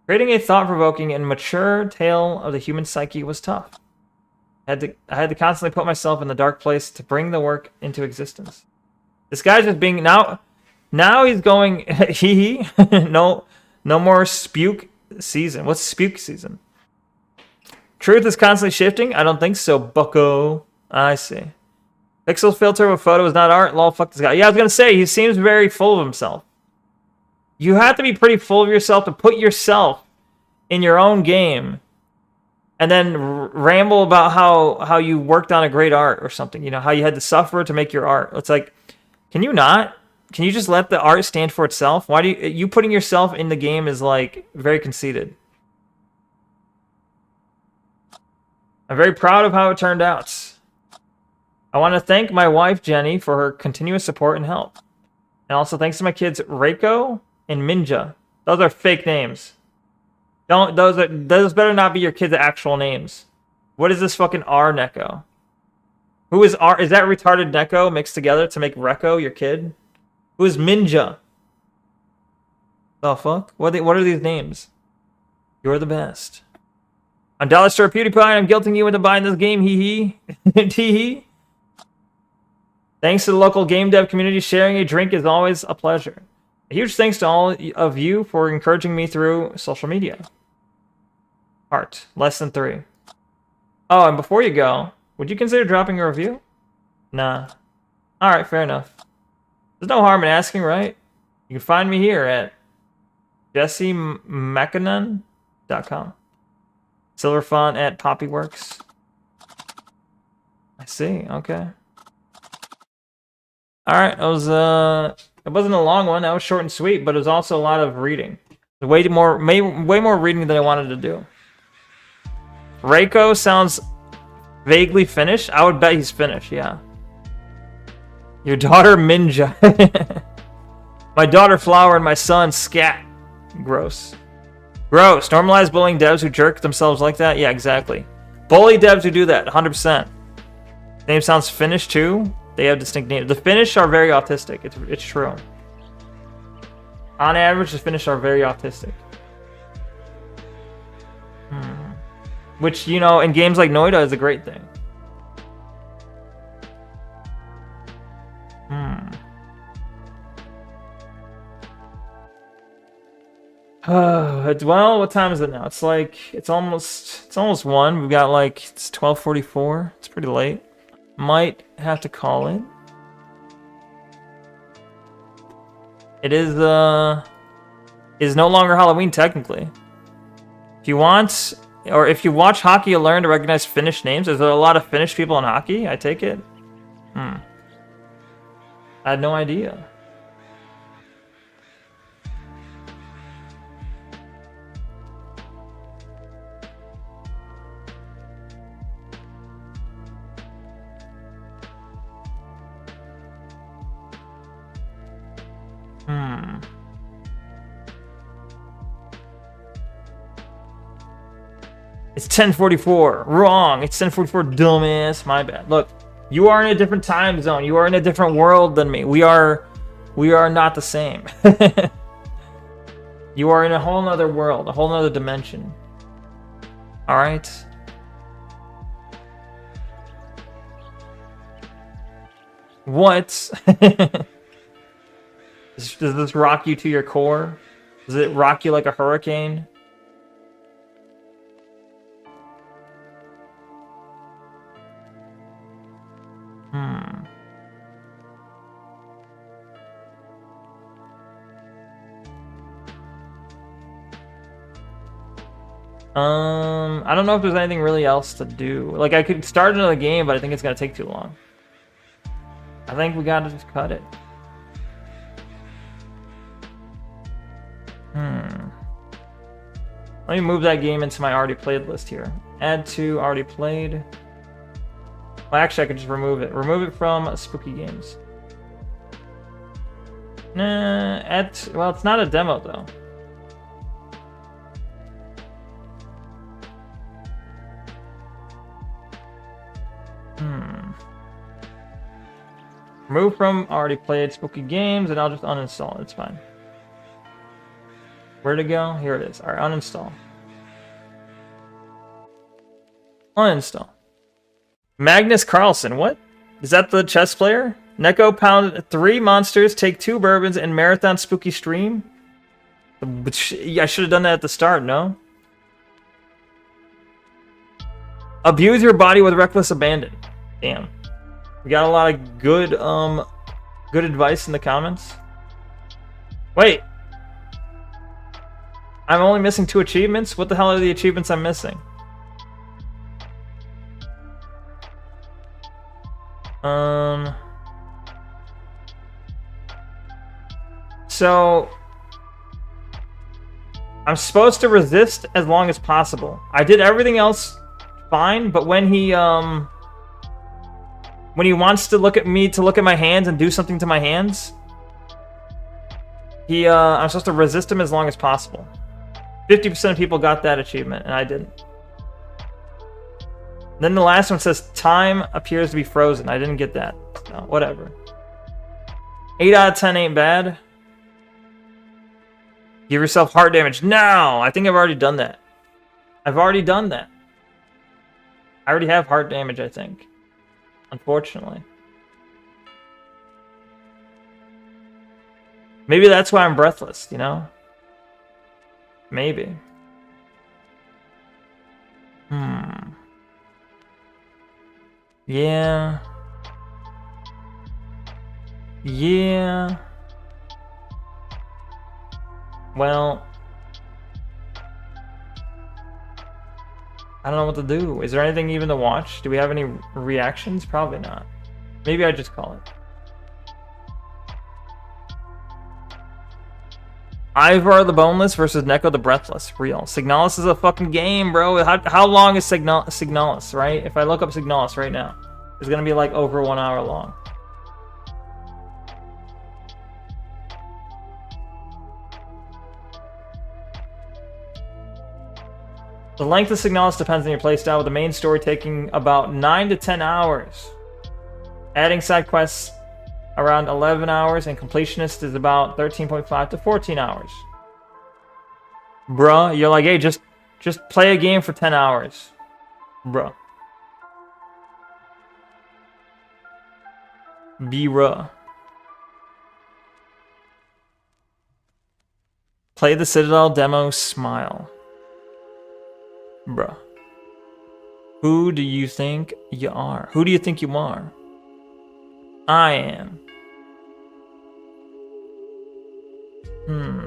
Speaker 1: Creating a thought-provoking and mature tale of the human psyche was tough. I had to constantly put myself in the dark place to bring the work into existence. This guy's just being now he's going hee. No more Spuke season. What's Spuke season? Truth is constantly shifting? I don't think so, bucko. I see. Pixel filter with photo is not art. Lol, fuck this guy. Yeah, I was gonna say, he seems very full of himself. You have to be pretty full of yourself to put yourself in your own game and then ramble about how you worked on a great art or something. You know, how you had to suffer to make your art. It's like, can you not? Can you just let the art stand for itself? Why do you putting yourself in the game is like very conceited. I'm very proud of how it turned out. I want to thank my wife, Jenny, for her continuous support and help. And also thanks to my kids, Reiko and Minja. Those are fake names. Those better not be your kids' actual names. What is this fucking R Neko? Who is R? Is that retarded Neko mixed together to make Reiko your kid? Who is Minja? The fuck? What are these names? You're the best. On Dollar Store PewDiePie, I'm guilting you into buying this game, hee hee. Tee hee. Thanks to the local game dev community, sharing a drink is always a pleasure. A huge thanks to all of you for encouraging me through social media. Heart, less than 3. Oh, and before you go, would you consider dropping a review? Nah. Alright, fair enough. There's no harm in asking, right? You can find me here at jessemckinnon.com. Silver font at Poppyworks. I see, okay. Alright, it wasn't a long one, that was short and sweet, but it was also a lot of reading. Way more reading than I wanted to do. Reiko sounds vaguely Finnish. I would bet he's Finnish, yeah. Your daughter Minja. My daughter Flower and my son Scat. Gross. Gross. Normalize bullying devs who jerk themselves like that? Yeah, exactly. Bully devs who do that, 100%. Name sounds Finnish too. They have distinct names. The Finnish are very autistic. It's true. On average, the Finnish are very autistic. Which, you know, in games like Noida is a great thing. Well, what time is it now? It's almost 1. We've got like, it's 12:44. It's pretty late. Might have to call it. It is no longer Halloween technically. If you want, or if you watch hockey, you'll learn to recognize Finnish names. Is there a lot of Finnish people in hockey? I take it. I had no idea. It's 10:44. Wrong. It's 10:44, dumbass. My bad. Look, you are in a different time zone. You are in a different world than me. We are not the same. You are in a whole nother world, a whole nother dimension. All right. What? Does this rock you to your core? Does it rock you like a hurricane? I don't know if there's anything really else to do. Like, I could start another game, but I think it's gonna take too long. I think we gotta just cut it. Let me move that game into my already played list here. Add to already played. Well, actually, I could just remove it. Remove it from spooky games. Nah, well, it's not a demo though. Remove from already played spooky games, and I'll just uninstall it. It's fine. Where'd it go? Here it is. Alright, uninstall. Uninstall. Magnus Carlsen, what? Is that the chess player? Neko pounded 3 monsters, take 2 bourbons, and marathon spooky stream? I should have done that at the start, no? Abuse your body with reckless abandon. Damn. We got a lot of good advice in the comments. Wait. I'm only missing 2 achievements? What the hell are the achievements I'm missing? So I'm supposed to resist as long as possible. I did everything else fine, but when he wants to look at me to look at my hands and do something to my hands, I'm supposed to resist him as long as possible. 50% of people got that achievement, and I didn't. Then the last one says time appears to be frozen. I didn't get that. No, whatever. 8 out of 10 ain't bad. Give yourself heart damage. No! I think I've already done that. I've already done that. I already have heart damage, I think. Unfortunately. Maybe that's why I'm breathless, you know? Maybe. Yeah. Yeah. Well, I don't know what to do. Is there anything even to watch? Do we have any reactions? Probably not. Maybe I just call it. Ivar the Boneless versus Neko the Breathless. Real. Signalis is a fucking game, bro. How long is Signalis, right? If I look up Signalis right now, it's gonna be like over 1 hour long. The length of Signalis depends on your playstyle, with the main story taking about 9 to 10 hours. Adding side quests around 11 hours, and completionist is about 13.5 to 14 hours. Bruh, you're like, hey, just play a game for 10 hours. Bruh. Bruh. Play the Citadel demo, smile. Bruh. Who do you think you are? Who do you think you are? I am.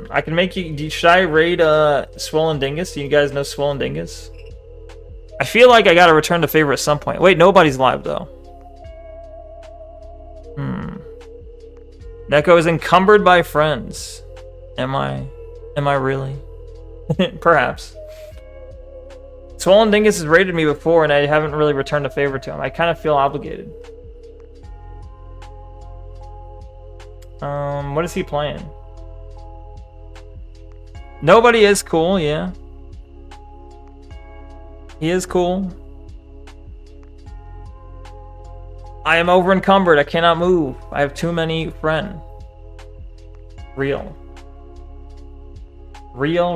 Speaker 1: I can make you... Should I raid Swollen Dingus? Do you guys know Swollen Dingus? I feel like I gotta return to favor at some point. Wait, nobody's live though. Neko is encumbered by friends. Am I really? Perhaps. Swollen Dingus has raided me before and I haven't really returned a favor to him. I kind of feel obligated. What is he playing? Nobody is cool, yeah. He is cool. I am over encumbered. I cannot move. I have too many friends. Real. Real.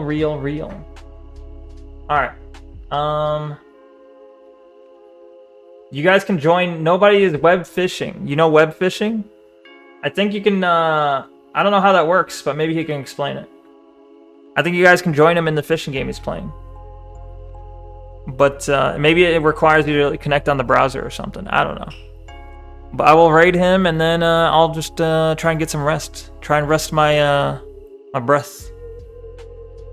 Speaker 1: Alright. You guys can join. Nobody is web fishing. You know web fishing? I think you can, I don't know how that works, but maybe he can explain it. I think you guys can join him in the fishing game he's playing. But maybe it requires you to connect on the browser or something. I don't know. But I will raid him and then I'll just try and get some rest. Try and rest my my breath.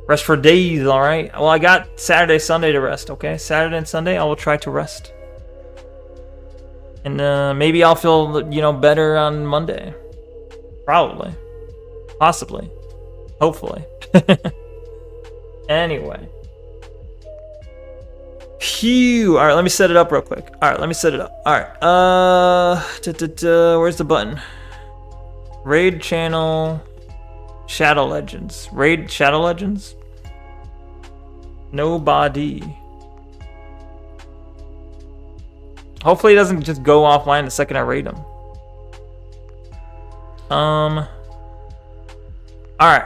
Speaker 1: Rest for days, alright? Well, I got Saturday, Sunday to rest, okay? Saturday and Sunday, I will try to rest. And maybe I'll feel, you know, better on Monday. Probably. Possibly. Hopefully. Anyway. Phew. Alright, let me set it up real quick. Alright, let me set it up. Alright. Where's the button? Raid channel. Shadow Legends. Raid Shadow Legends? Nobody. Hopefully he doesn't just go offline the second I raid him. Alright.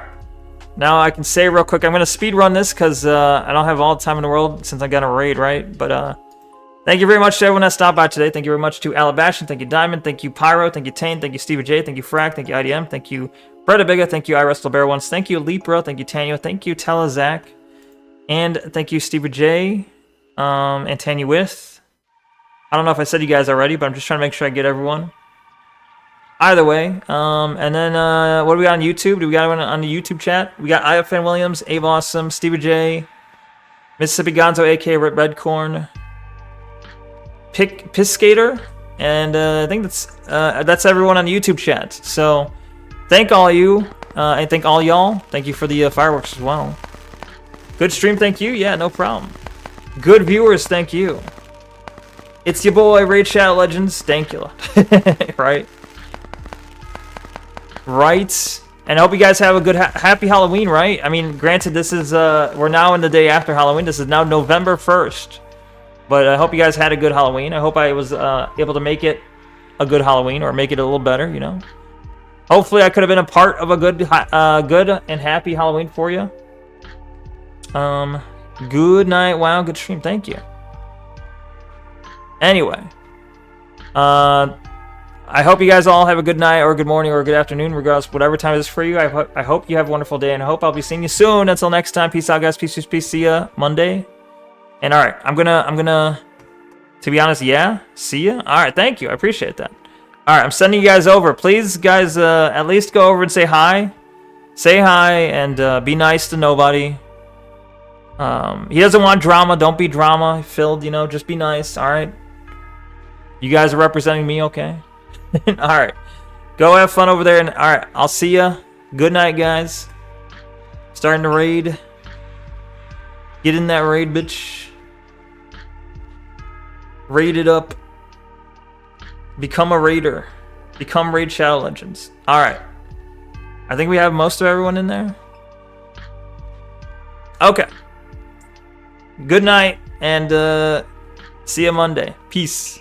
Speaker 1: Now I can say real quick, I'm going to speed run this because I don't have all the time in the world since I got a raid, right? But thank you very much to everyone that stopped by today. Thank you very much to Alabastion. Thank you, Diamond. Thank you, Pyro. Thank you, Tane. Thank you, Stevie J. Thank you, Frack. Thank you, IDM. Thank you, Bretta Biga. Thank you, I Wrestle Bear Once. Thank you, Lepro. Thank you, Tanya. Thank you, Telezak. And thank you, Stevie J. And Tanya With. I don't know if I said you guys already, but I'm just trying to make sure I get everyone. Either way, and then what do we got on YouTube? Do we got anyone on the YouTube chat? We got IFN Williams, Abe Awesome, Stevie J, Mississippi Gonzo, aka Redcorn, Piscator, and I think that's everyone on the YouTube chat. So thank all you, and thank all y'all. Thank you for the fireworks as well. Good stream, thank you. Yeah, no problem. Good viewers, thank you. It's your boy Raid Shadow Legends, thank you. Right. Right, and I hope you guys have a good happy Halloween, right? I mean, granted, this is we're now in the day after Halloween. This is now November 1st, but I hope you guys had a good Halloween. I hope I was able to make it a good Halloween or make it a little better, you know. Hopefully, I could have been a part of a good and happy Halloween for you. Good night, wow, good stream, thank you. Anyway, I hope you guys all have a good night or good morning or good afternoon, regardless whatever time it is for you. I hope you have a wonderful day, and I hope I'll be seeing you soon. Until next time, peace out, guys. Peace, peace, peace. See ya Monday. And all right, I'm gonna. To be honest, yeah. See ya. All right, thank you. I appreciate that. All right, I'm sending you guys over. Please, guys, at least go over and say hi. Say hi and be nice to nobody. He doesn't want drama. Don't be drama filled. You know, just be nice. All right. You guys are representing me, okay? All right. Go have fun over there. And all right, I'll see ya. Good night, guys. Starting to raid. Get in that raid, bitch. Raid it up. Become a raider. Become Raid Shadow Legends. Alright. I think we have most of everyone in there. Okay. Good night, and see you Monday. Peace.